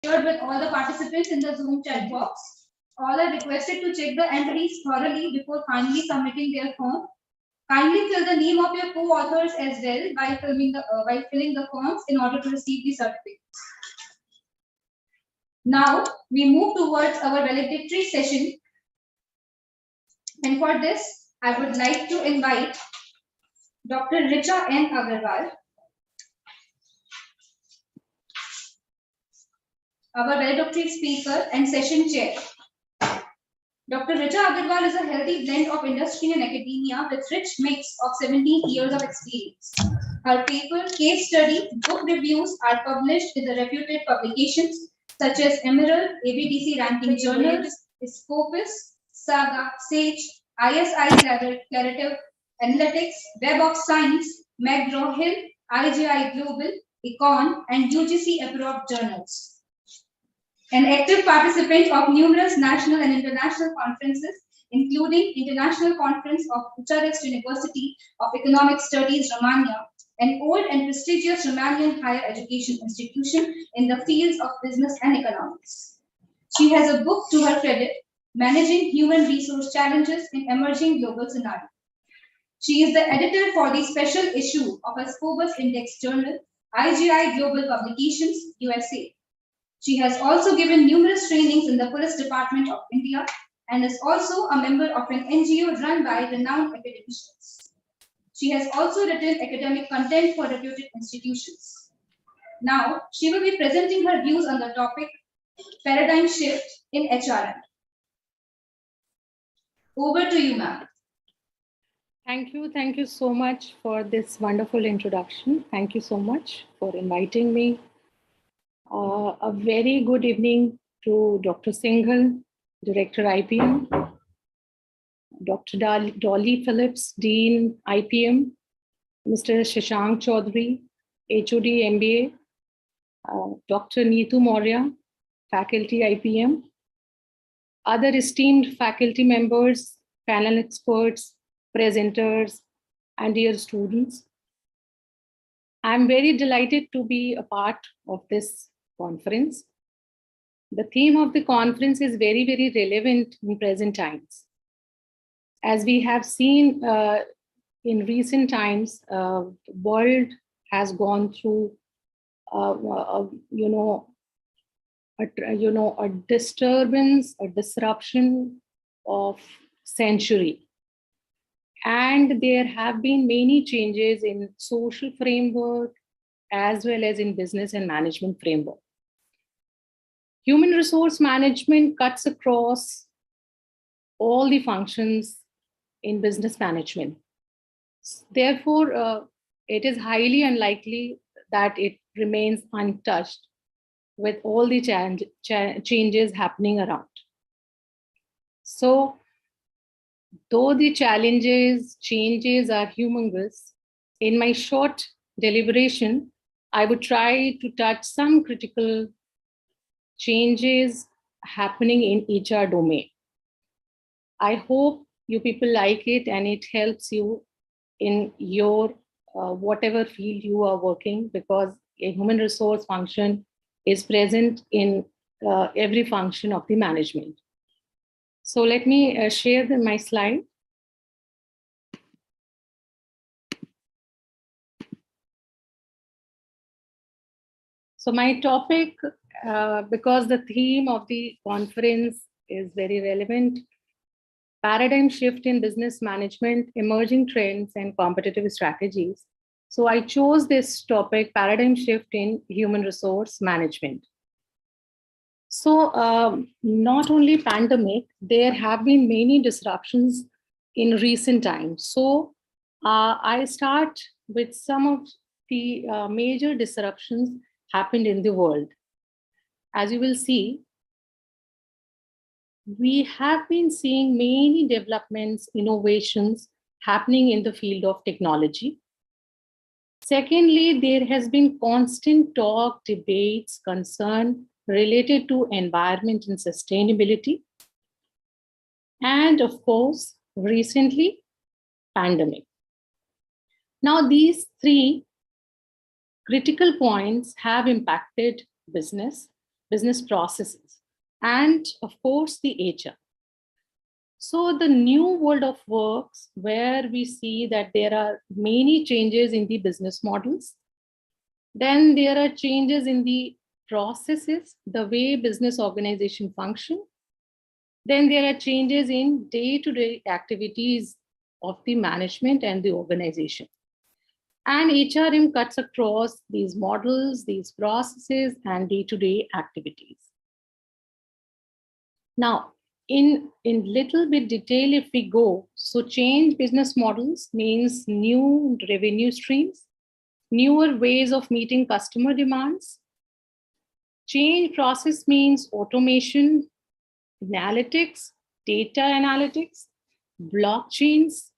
shared with all the participants in the Zoom chat box. All are requested to check the entries thoroughly before finally submitting their form. Kindly fill the name of your co-authors as well by filling the forms in order to receive the certificates. Now we move towards our valedictory session. And for this, I would like to invite Dr. Richa N. Agarwal, our valedictory speaker and session chair. Dr. Richa Agarwal is a healthy blend of industry and academia with rich mix of 17 years of experience. Her paper, case study, book reviews are published in the reputed publications such as Emerald, ABDC ranking journals, Scopus, Saga, Sage, ISI Claritative Analytics, Web of Science, McGraw-Hill, IGI Global, Econ, and UGC approved journals. An active participant of numerous national and international conferences, including International Conference of Bucharest University of Economic Studies, Romania, an old and prestigious Romanian higher education institution in the fields of business and economics. She has a book to her credit, Managing Human Resource Challenges in Emerging Global Scenarios. She is the editor for the special issue of a Scopus Index journal, IGI Global Publications, USA. She has also given numerous trainings in the Police Department of India and is also a member of an NGO run by renowned academicians. She has also written academic content for reputed institutions. Now, she will be presenting her views on the topic Paradigm Shift in HRM. Over to you, ma'am. Thank you so much for this wonderful introduction. Thank you so much for inviting me. A very good evening to Dr. Singhal, Director IBM, Dr. Dolly Phillips, Dean IPM, Mr. Shashank Chaudhary, HOD MBA, Dr. Neetu Maurya, Faculty IPM, other esteemed faculty members, panel experts, presenters, and dear students. I'm very delighted to be a part of this conference. The theme of the conference is very, very relevant in present times. As we have seen in recent times, the world has gone through, a disturbance, a disruption of century. And there have been many changes in social framework as well as in business and management framework. Human resource management cuts across all the functions in business management. Therefore, it is highly unlikely that it remains untouched with all the changes happening around. So, though the changes are humongous, in my short deliberation, I would try to touch some critical changes happening in HR domain. I hope you people like it and it helps you in your whatever field you are working, because a human resource function is present in every function of the management. So let me share my slide. So my topic, because the theme of the conference is very relevant, paradigm shift in business management, emerging trends and competitive strategies. So I chose this topic, paradigm shift in human resource management. So not only pandemic, there have been many disruptions in recent times. So I start with some of the major disruptions happened in the world. As you will see, we have been seeing many developments, innovations happening in the field of technology. Secondly, there has been constant talk, debates, concern related to environment and sustainability. And of course, recently, pandemic. Now, these three critical points have impacted business business processes, and of course, the HR. So the new world of works, where we see that there are many changes in the business models, then there are changes in the processes, the way business organization function. Then there are changes in day-to-day activities of the management and the organization. And HRM cuts across these models, these processes, and day-to-day activities. Now, in little bit detail, if we go, so change business models means new revenue streams, newer ways of meeting customer demands. Change process means automation, analytics, data analytics, blockchains,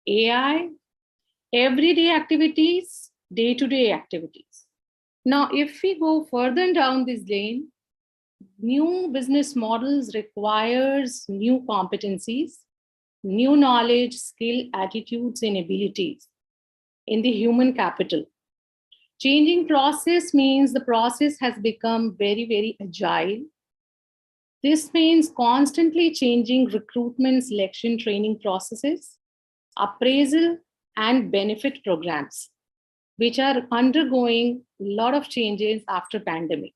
AI, everyday activities, day-to-day activities. Now, if we go further down this lane, new business models requires new competencies, new knowledge, skill, attitudes, and abilities in the human capital. Changing process means the process has become very, very agile. This means constantly changing recruitment, selection, training processes, appraisal, and benefit programs, which are undergoing a lot of changes after pandemic.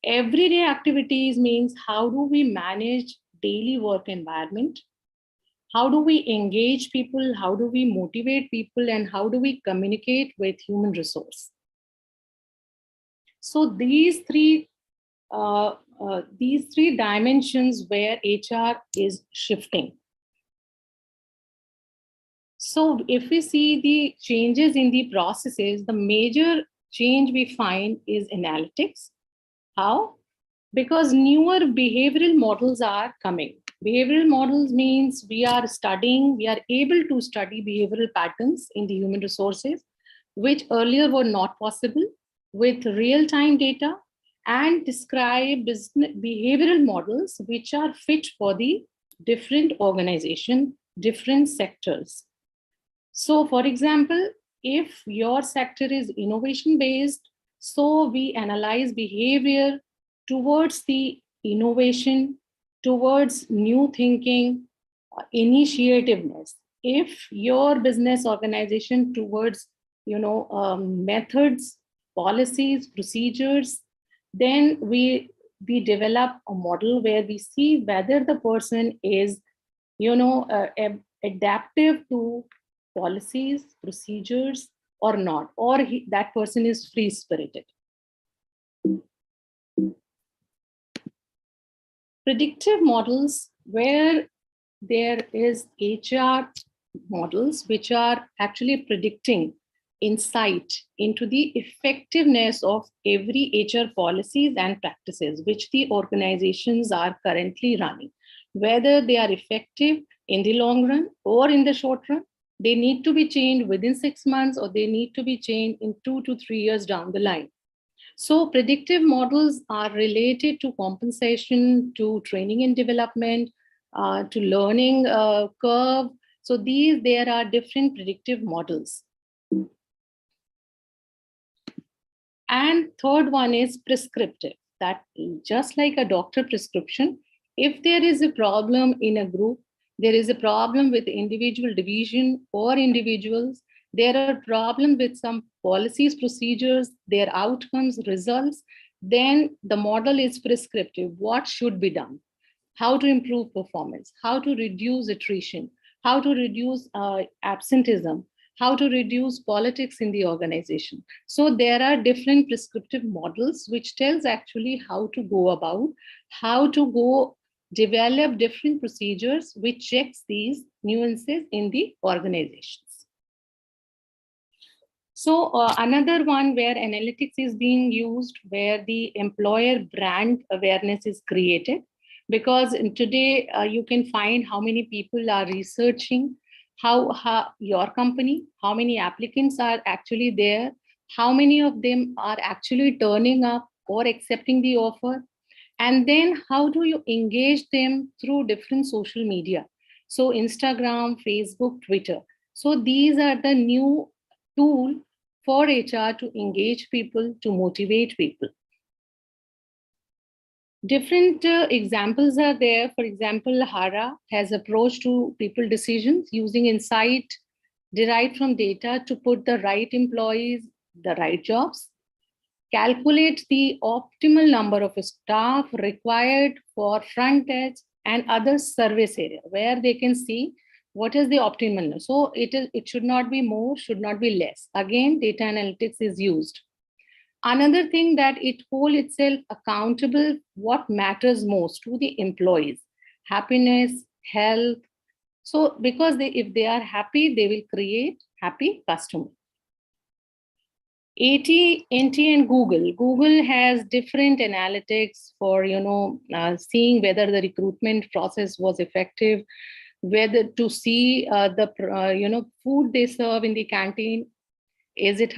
Everyday activities means how do we manage daily work environment? How do we engage people? How do we motivate people? And how do we communicate with human resource? So these three dimensions where HR is shifting. So if we see the changes in the processes, the major change we find is analytics. How? Because newer behavioral models are coming. Behavioral models means we are able to study behavioral patterns in the human resources, which earlier were not possible, with real-time data, and describe business behavioral models which are fit for the different organization, different sectors. So for example, if your sector is innovation-based, so we analyze behavior towards the innovation, towards new thinking, initiativeness. If your business organization towards methods, policies, procedures, then we develop a model where we see whether the person is adaptive to policies, procedures or not, or that person is free-spirited. Predictive models, where there is HR models which are actually predicting insight into the effectiveness of every HR policies and practices which the organizations are currently running, whether they are effective in the long run or in the short run. They need to be changed within 6 months, or they need to be changed in 2 to 3 years down the line. So predictive models are related to compensation, to training and development, to learning curve. So there are different predictive models. And third one is prescriptive, that just like a doctor prescription, if there is a problem in a group, there is a problem with individual division or individuals, there are problems with some policies, procedures, their outcomes, results, then the model is prescriptive. What should be done? How to improve performance? How to reduce attrition? How to reduce absenteeism? How to reduce politics in the organization? So there are different prescriptive models which tells actually how to go about, how to go develop different procedures which checks these nuances in the organizations. So another one where analytics is being used, where the employer brand awareness is created, because today you can find how many people are researching how your company, how many applicants are actually there, how many of them are actually turning up or accepting the offer, and then how do you engage them through different social media? So Instagram, Facebook, Twitter. So these are the new tool for HR to engage people, to motivate people. Different examples are there. For example, Hara has approach to people decisions using insight derived from data to put the right employees, the right jobs, calculate the optimal number of staff required for front desk and other service area where they can see what is the optimal. So it should not be more, should not be less. Again, data analytics is used. Another thing that it hold itself accountable what matters most to the employees, happiness, health. So because if they are happy, they will create happy customers. AT&T and Google. Google has different analytics for seeing whether the recruitment process was effective, whether to see the food they serve in the canteen, is it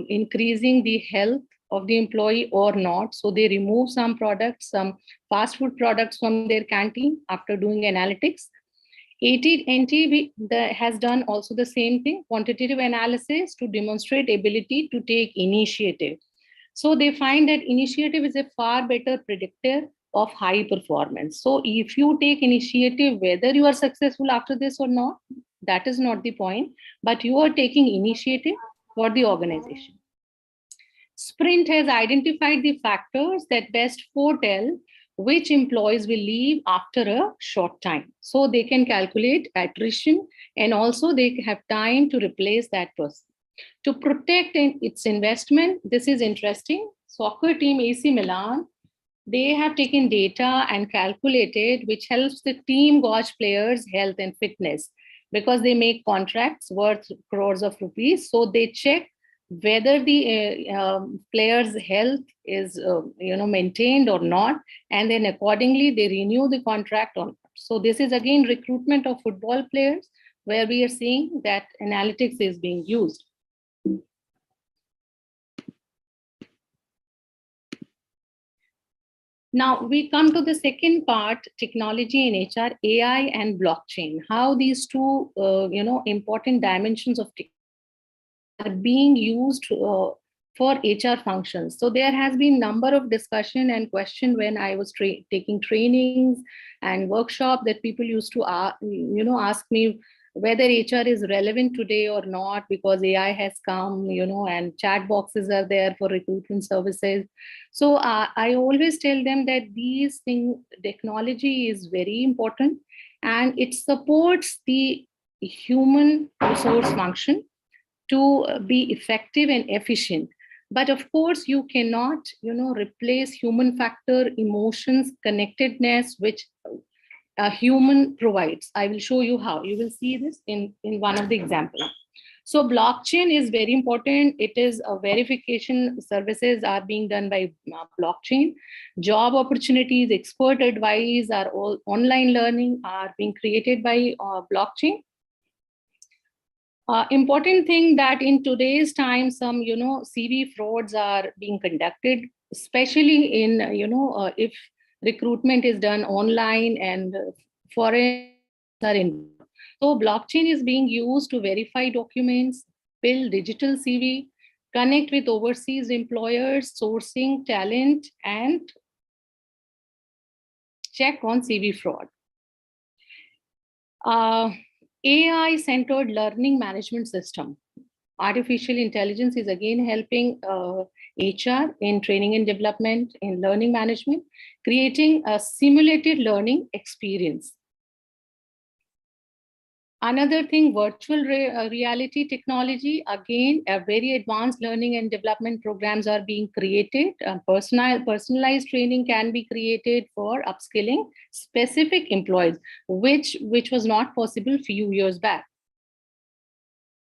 increasing the health of the employee or not. So they remove some products, some fast food products from their canteen after doing analytics. AT&T has done also the same thing, quantitative analysis to demonstrate ability to take initiative. So they find that initiative is a far better predictor of high performance. So if you take initiative, whether you are successful after this or not, that is not the point, but you are taking initiative for the organization. Sprint has identified the factors that best foretell which employees will leave after a short time. So they can calculate attrition and also they have time to replace that person. To protect its investment, this is interesting. Soccer team AC Milan, they have taken data and calculated, which helps the team gauge players' health and fitness because they make contracts worth crores of rupees. So they check whether the player's health is maintained or not, and then accordingly they renew the contract or not. So this is again recruitment of football players where we are seeing that analytics is being used. Now we come to the second part, technology in HR, AI and blockchain. How these two important dimensions of technology are being used for HR functions. So there has been number of discussion and question when I was taking trainings and workshop that people used to ask me whether HR is relevant today or not because AI has come, and chat boxes are there for recruitment services. So I always tell them that these things, technology is very important and it supports the human resource function to be effective and efficient. But of course, you cannot, replace human factor, emotions, connectedness, which a human provides. I will show you how. You will see this in one of the examples. So blockchain is very important. It is a verification services are being done by blockchain. Job opportunities, expert advice are all online learning are being created by blockchain. Important thing that in today's time, some CV frauds are being conducted, especially in if recruitment is done online and foreign are in. So blockchain is being used to verify documents, build digital CV, connect with overseas employers, sourcing talent, and check on CV fraud. AI-centered learning management system. Artificial intelligence is again helping HR in training and development, in learning management, creating a simulated learning experience. Another thing, virtual reality technology, again, very advanced learning and development programs are being created. Personalized training can be created for upskilling specific employees, which was not possible a few years back.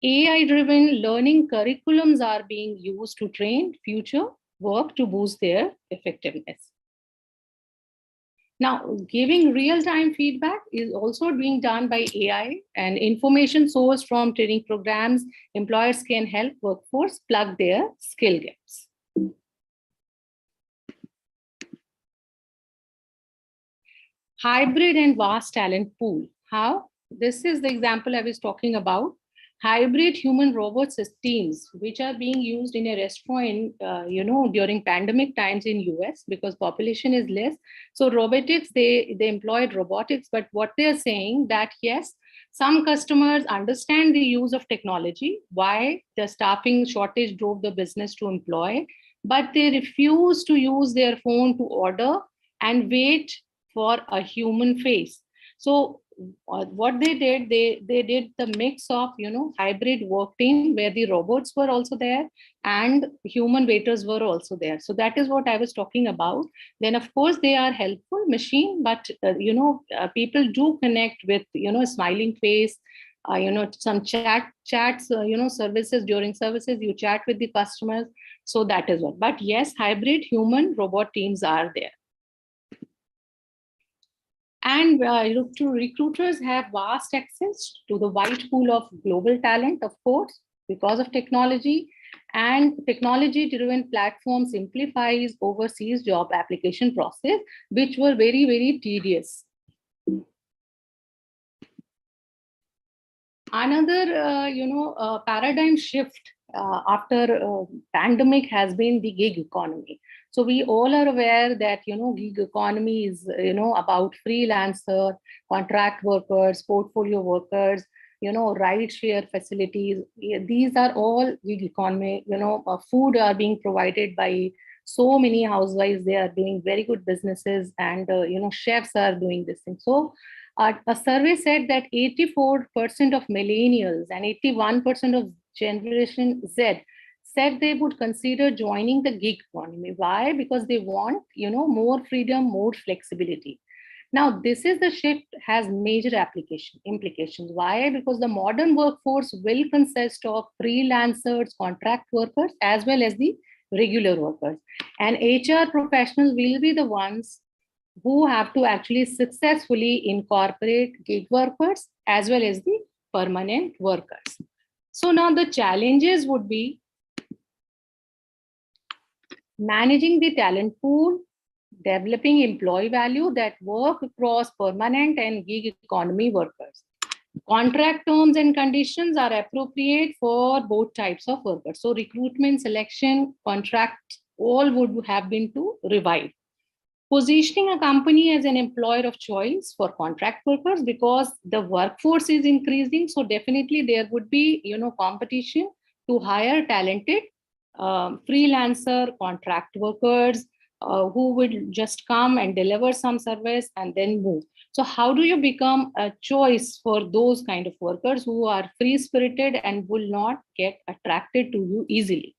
AI-driven learning curriculums are being used to train future work to boost their effectiveness. Now, giving real-time feedback is also being done by AI, and information sourced from training programs, employers can help workforce plug their skill gaps. Hybrid and vast talent pool. How? This is the example I was talking about. hybrid human robot systems, which are being used in a restaurant, during pandemic times in US, because population is less. So robotics, they employed robotics, but what they are saying that yes, some customers understand the use of technology, why the staffing shortage drove the business to employ, but they refuse to use their phone to order and wait for a human face. So what they did, they did the mix of hybrid work team where the robots were also there and human waiters were also there. So that is what I was talking about. Then of course they are helpful machine, but people do connect with smiling face, some chats, services, during services you chat with the customers. So that is what. But yes, hybrid human robot teams are there. And recruiters have vast access to the wide pool of global talent, of course, because of technology. And technology-driven platform simplifies overseas job application process, which were very, very tedious. Another, paradigm shift after pandemic has been the gig economy. So we all are aware that, gig economy is, about freelancer, contract workers, portfolio workers, ride share facilities. These are all gig economy, food are being provided by so many housewives. They are doing very good businesses, and, chefs are doing this thing. So a survey said that 84% of millennials and 81% of Generation Z said they would consider joining the gig economy. Why? Because they want, more freedom, more flexibility. Now, this is the shift has major implications. Why? Because the modern workforce will consist of freelancers, contract workers, as well as the regular workers. And HR professionals will be the ones who have to actually successfully incorporate gig workers as well as the permanent workers. So now the challenges would be managing the talent pool, developing employee value that work across permanent and gig economy workers. Contract terms and conditions are appropriate for both types of workers. So recruitment, selection, contract, all would have been to revive. Positioning a company as an employer of choice for contract workers, because the workforce is increasing. So definitely there would be, competition to hire talented freelancer contract workers who would just come and deliver some service and then move. So how do you become a choice for those kind of workers who are free-spirited and will not get attracted to you easily?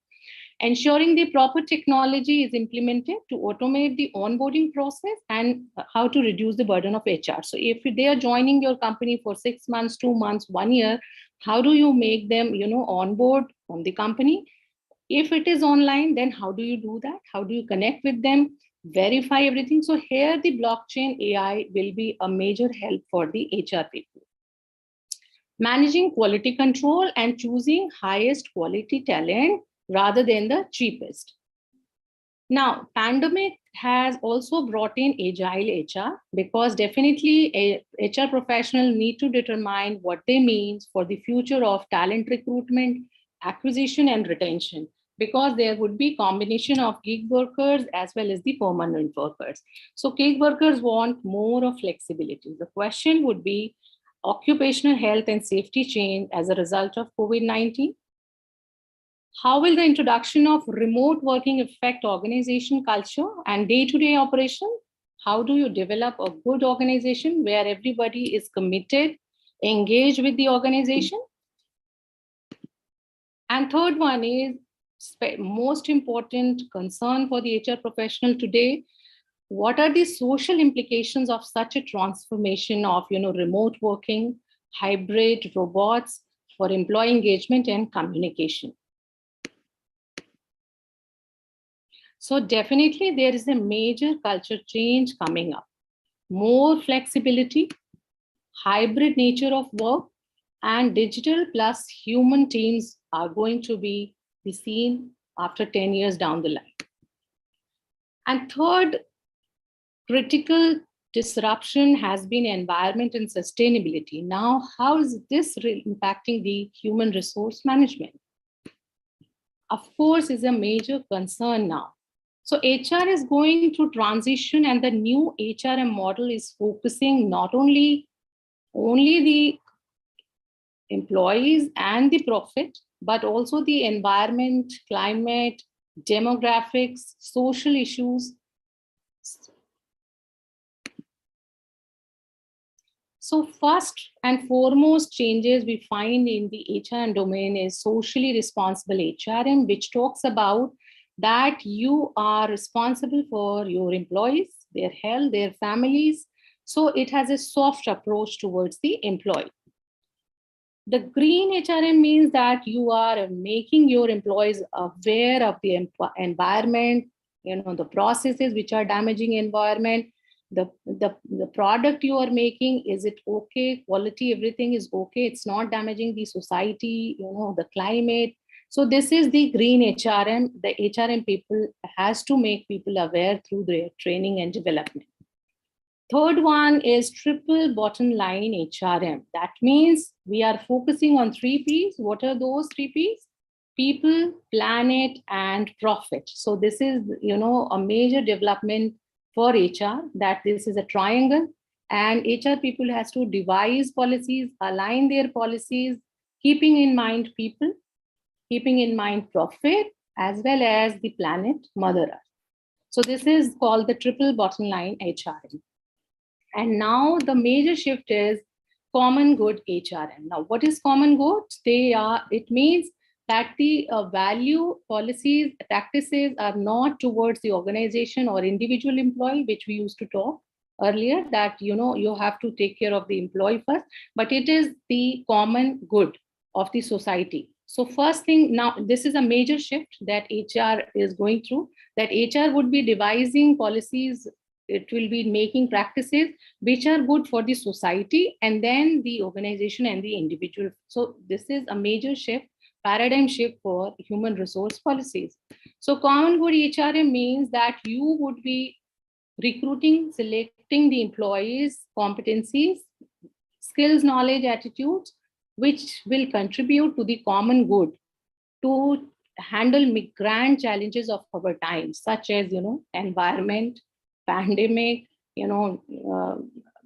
Ensuring the proper technology is implemented to automate the onboarding process and how to reduce the burden of HR. So if they are joining your company for 6 months, 2 months, 1 year, how do you make them, onboard on the company? If it is online, then how do you do that? How do you connect with them, verify everything? So here the blockchain AI will be a major help for the HR people. Managing quality control and choosing highest quality talent rather than the cheapest. Now, pandemic has also brought in agile HR, because definitely a HR professional need to determine what they mean for the future of talent recruitment, acquisition and retention, because there would be combination of gig workers as well as the permanent workers. So gig workers want more of flexibility. The question would be occupational health and safety change as a result of COVID-19. How will the introduction of remote working affect organization culture and day-to-day operation? How do you develop a good organization where everybody is committed, engaged with the organization? And third one is most important concern for the HR professional today. What are the social implications of such a transformation of remote working, hybrid robots for employee engagement and communication? So definitely there is a major culture change coming up. More flexibility, hybrid nature of work, and digital plus human teams are going to be seen after 10 years down the line. And third critical disruption has been environment and sustainability. Now, how is this impacting the human resource management? Of course, is a major concern now. So HR is going through transition, and the new HRM model is focusing not only the employees and the profit, but also the environment, climate, demographics, social issues. So first and foremost changes we find in the HRM domain is socially responsible HRM, which talks about that you are responsible for your employees, their health, their families. So it has a soft approach towards the employee. The green HRM means that you are making your employees aware of the environment, the processes which are damaging environment, the product you are making, is it okay, quality, everything is okay, it's not damaging the society, the climate. So this is the green HRM. The HRM people has to make people aware through their training and development. Third one is triple bottom line HRM. That means we are focusing on 3 Ps. What are those 3 Ps? People, planet, and profit. So this is, a major development for HR, that this is a triangle, and HR people has to devise policies, align their policies, keeping in mind people, keeping in mind profit, as well as the planet, Mother Earth. So this is called the triple bottom line HRM. And now the major shift is common good HRM. Now, what is common good? It means that the value, policies, practices are not towards the organization or individual employee, which we used to talk earlier, that you have to take care of the employee first, but it is the common good of the society. So first thing, now this is a major shift that HR is going through, that HR would be devising policies, it will be making practices which are good for the society and then the organization and the individual. So this is a major shift, paradigm shift for human resource policies. So common good HRM means that you would be recruiting, selecting the employees' competencies, skills, knowledge, attitudes, which will contribute to the common good to handle grand challenges of our time, such as, environment, pandemic,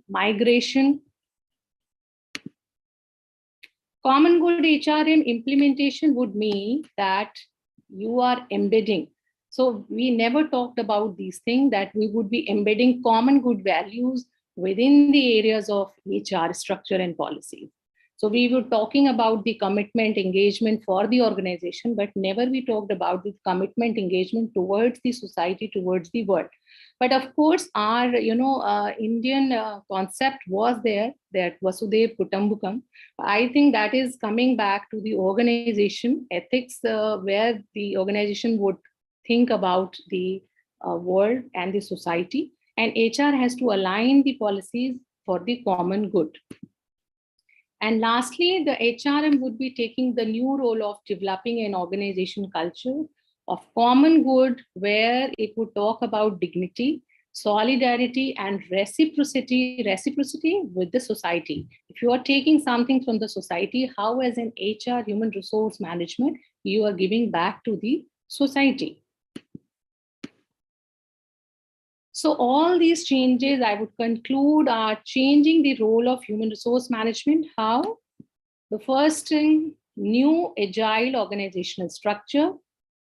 migration. Common good HRM implementation would mean that you are embedding. So we never talked about these things, that we would be embedding common good values within the areas of HR structure and policy. So we were talking about the commitment, engagement for the organization, but never we talked about the commitment, engagement towards the society, towards the world. But of course, our Indian concept was there, that Vasudev Kutumbakam. I think that is coming back to the organization ethics, where the organization would think about the world and the society, and HR has to align the policies for the common good. And lastly, the HRM would be taking the new role of developing an organization culture of common good, where it would talk about dignity, solidarity, and reciprocity with the society. If you are taking something from the society, how as an HR, human resource management, you are giving back to the society. So all these changes, I would conclude, are changing the role of human resource management. How? The first thing, new agile organizational structure,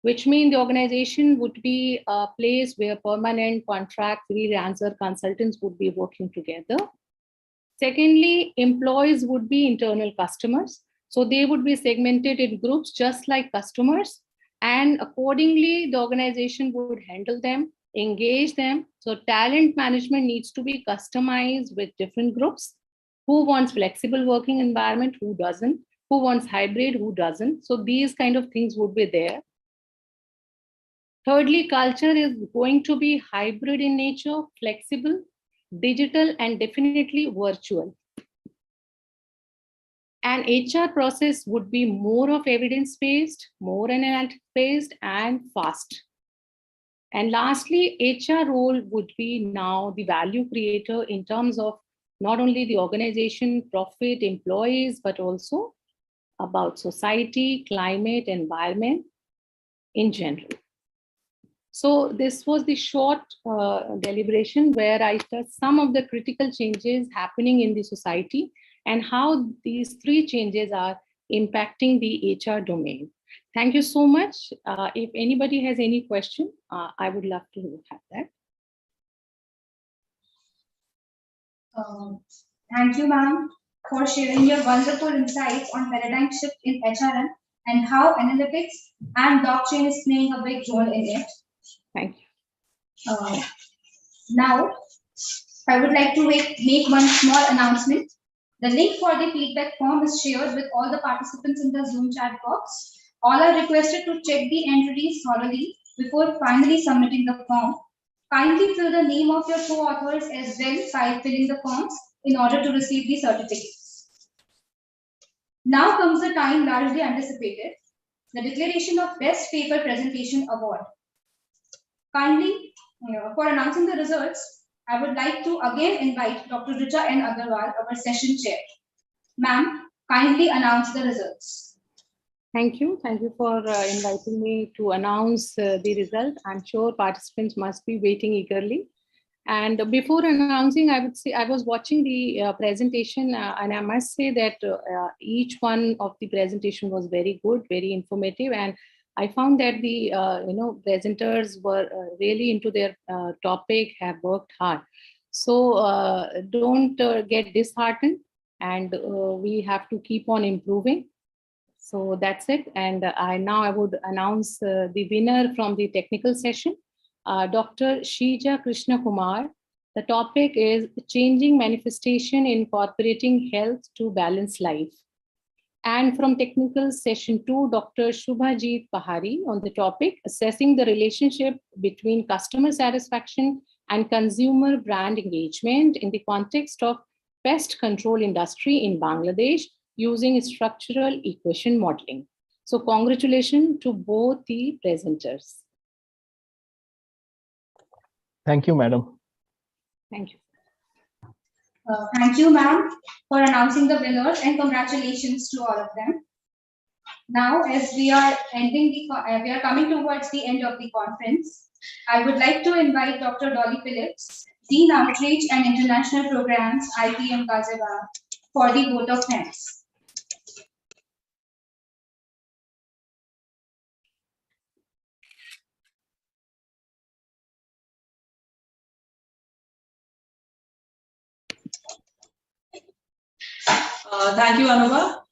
which means the organization would be a place where permanent, contract, freelancer, consultants would be working together. Secondly, employees would be internal customers. So they would be segmented in groups just like customers. And accordingly, the organization would handle them, engage them. So talent management needs to be customized with different groups. Who wants flexible working environment? Who doesn't? Who wants hybrid? Who doesn't? So these kind of things would be there. Thirdly, culture is going to be hybrid in nature, flexible, digital, and definitely virtual. And HR process would be more of evidence-based, more analytic-based, and fast. And lastly, HR role would be now the value creator in terms of not only the organization, profit, employees, but also about society, climate, environment in general. So this was the short deliberation where I touched some of the critical changes happening in the society and how these three changes are impacting the HR domain. Thank you so much. If anybody has any question, I would love to have that. Thank you, ma'am, for sharing your wonderful insights on paradigm shift in HRM and how analytics and blockchain is playing a big role in it. Thank you. Now, I would like to make one small announcement. The link for the feedback form is shared with all the participants in the Zoom chat box. All are requested to check the entries thoroughly before finally submitting the form. Kindly fill the name of your co-authors as well while filling the forms in order to receive the certificates. Now comes the time largely anticipated, the declaration of Best Paper Presentation Award. Kindly, for announcing the results, I would like to again invite Dr. Richa N. Agarwal, our session chair. Ma'am, kindly announce the results. Thank you. Thank you for inviting me to announce the result. I'm sure participants must be waiting eagerly. And before announcing, I would say I was watching the presentation and I must say that each one of the presentation was very good, very informative. And I found that the presenters were really into their topic, have worked hard. So don't get disheartened, and we have to keep on improving. So that's it. And I would announce the winner from the technical session, Dr. Shija Krishna Kumar. The topic is Changing Manifestation, Incorporating Health to Balance Life. And from technical session 2, Dr. Shubhajit Pahari on the topic, Assessing the Relationship Between Customer Satisfaction and Consumer Brand Engagement in the Context of Pest Control Industry in Bangladesh, using structural equation modeling. So congratulations to both the presenters. Thank you, madam. Thank you. Thank you, ma'am, for announcing the winners, and congratulations to all of them. Now, as we are coming towards the end of the conference, I would like to invite Dr. Dolly Phillips, Dean Outreach and International Programs, IBM Ghaziabad, for the vote of thanks. Thank you, Anuva.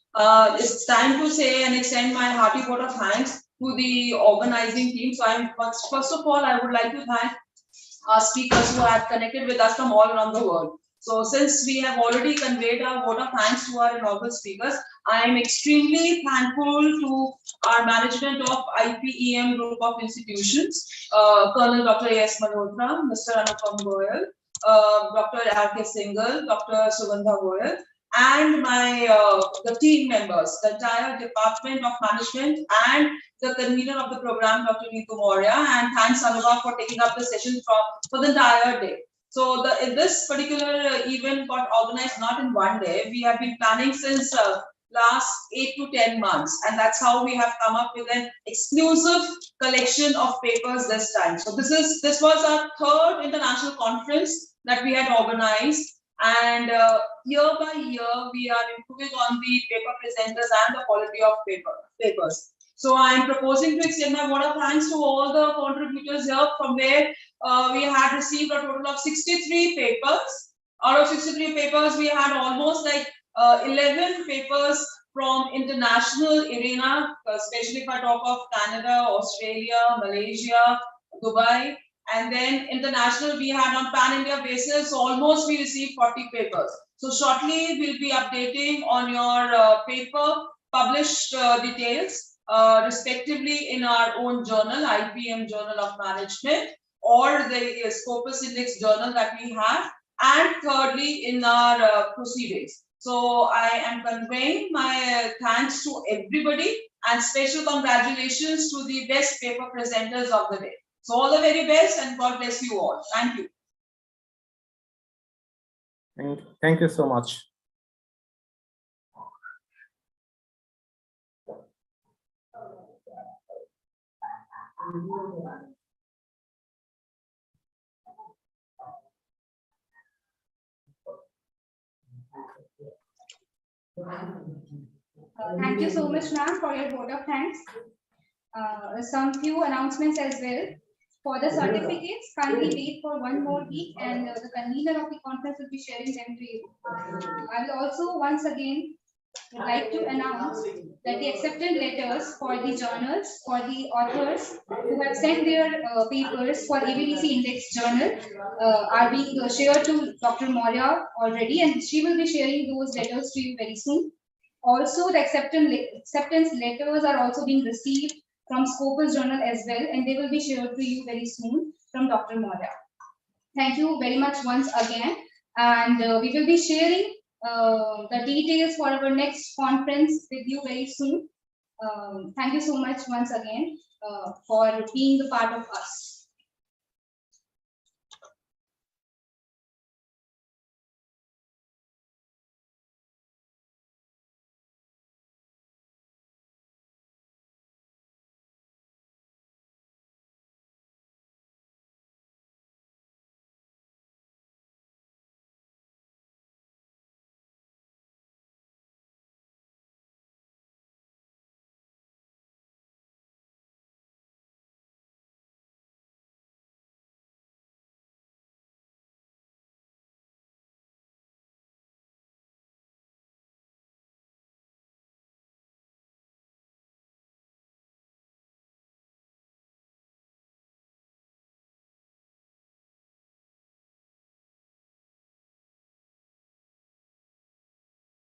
It's time to say and extend my hearty vote of thanks to the organizing team. So first of all, I would like to thank our speakers who have connected with us from all around the world. So since we have already conveyed our vote of thanks to our inaugural speakers, I am extremely thankful to our management of IPEM group of institutions, Colonel Dr. A.S. Malhotra, Mr. Anupam Goyal, Dr. R.K. Singhal, Dr. Sugandha Goyal, and the team members, the entire department of management, and the convener of the program, Dr. Neetu Maurya, and thanks Anuva for taking up the session for the entire day. So this particular event got organized not in one day. We have been planning since last 8 to 10 months, and that's how we have come up with an exclusive collection of papers this time. So this was our third international conference that we had organized. And year by year, we are improving on the paper presenters and the quality of papers. So I am proposing to extend my vote of thanks to all the contributors here, from where we had received a total of 63 papers. Out of 63 papers, we had almost like 11 papers from international arena, especially if I talk of Canada, Australia, Malaysia, Dubai. And then international, we had on pan-India basis, almost we received 40 papers. So shortly, we'll be updating on your paper published details, respectively in our own journal, IBM Journal of Management, or the Scopus Index journal that we have, and thirdly, in our proceedings. So I am conveying my thanks to everybody, and special congratulations to the best paper presenters of the day. So all the very best and God bless you all. Thank you. Thank you so much. Thank you so much, ma'am, for your vote of thanks. Some few announcements as well. For the certificates, kindly wait for one more week, and the convener of the conference will be sharing them to you. I will also once again would like to announce that the acceptance letters for the journals, for the authors who have sent their papers for ABDC Index Journal are being shared to Dr. Maurya already, and she will be sharing those letters to you very soon. Also, the acceptance letters are also being received from Scopus Journal as well, and they will be shared to you very soon from Dr. Maurya. Thank you very much once again, and we will be sharing the details for our next conference with you very soon. Thank you so much once again for being the part of us.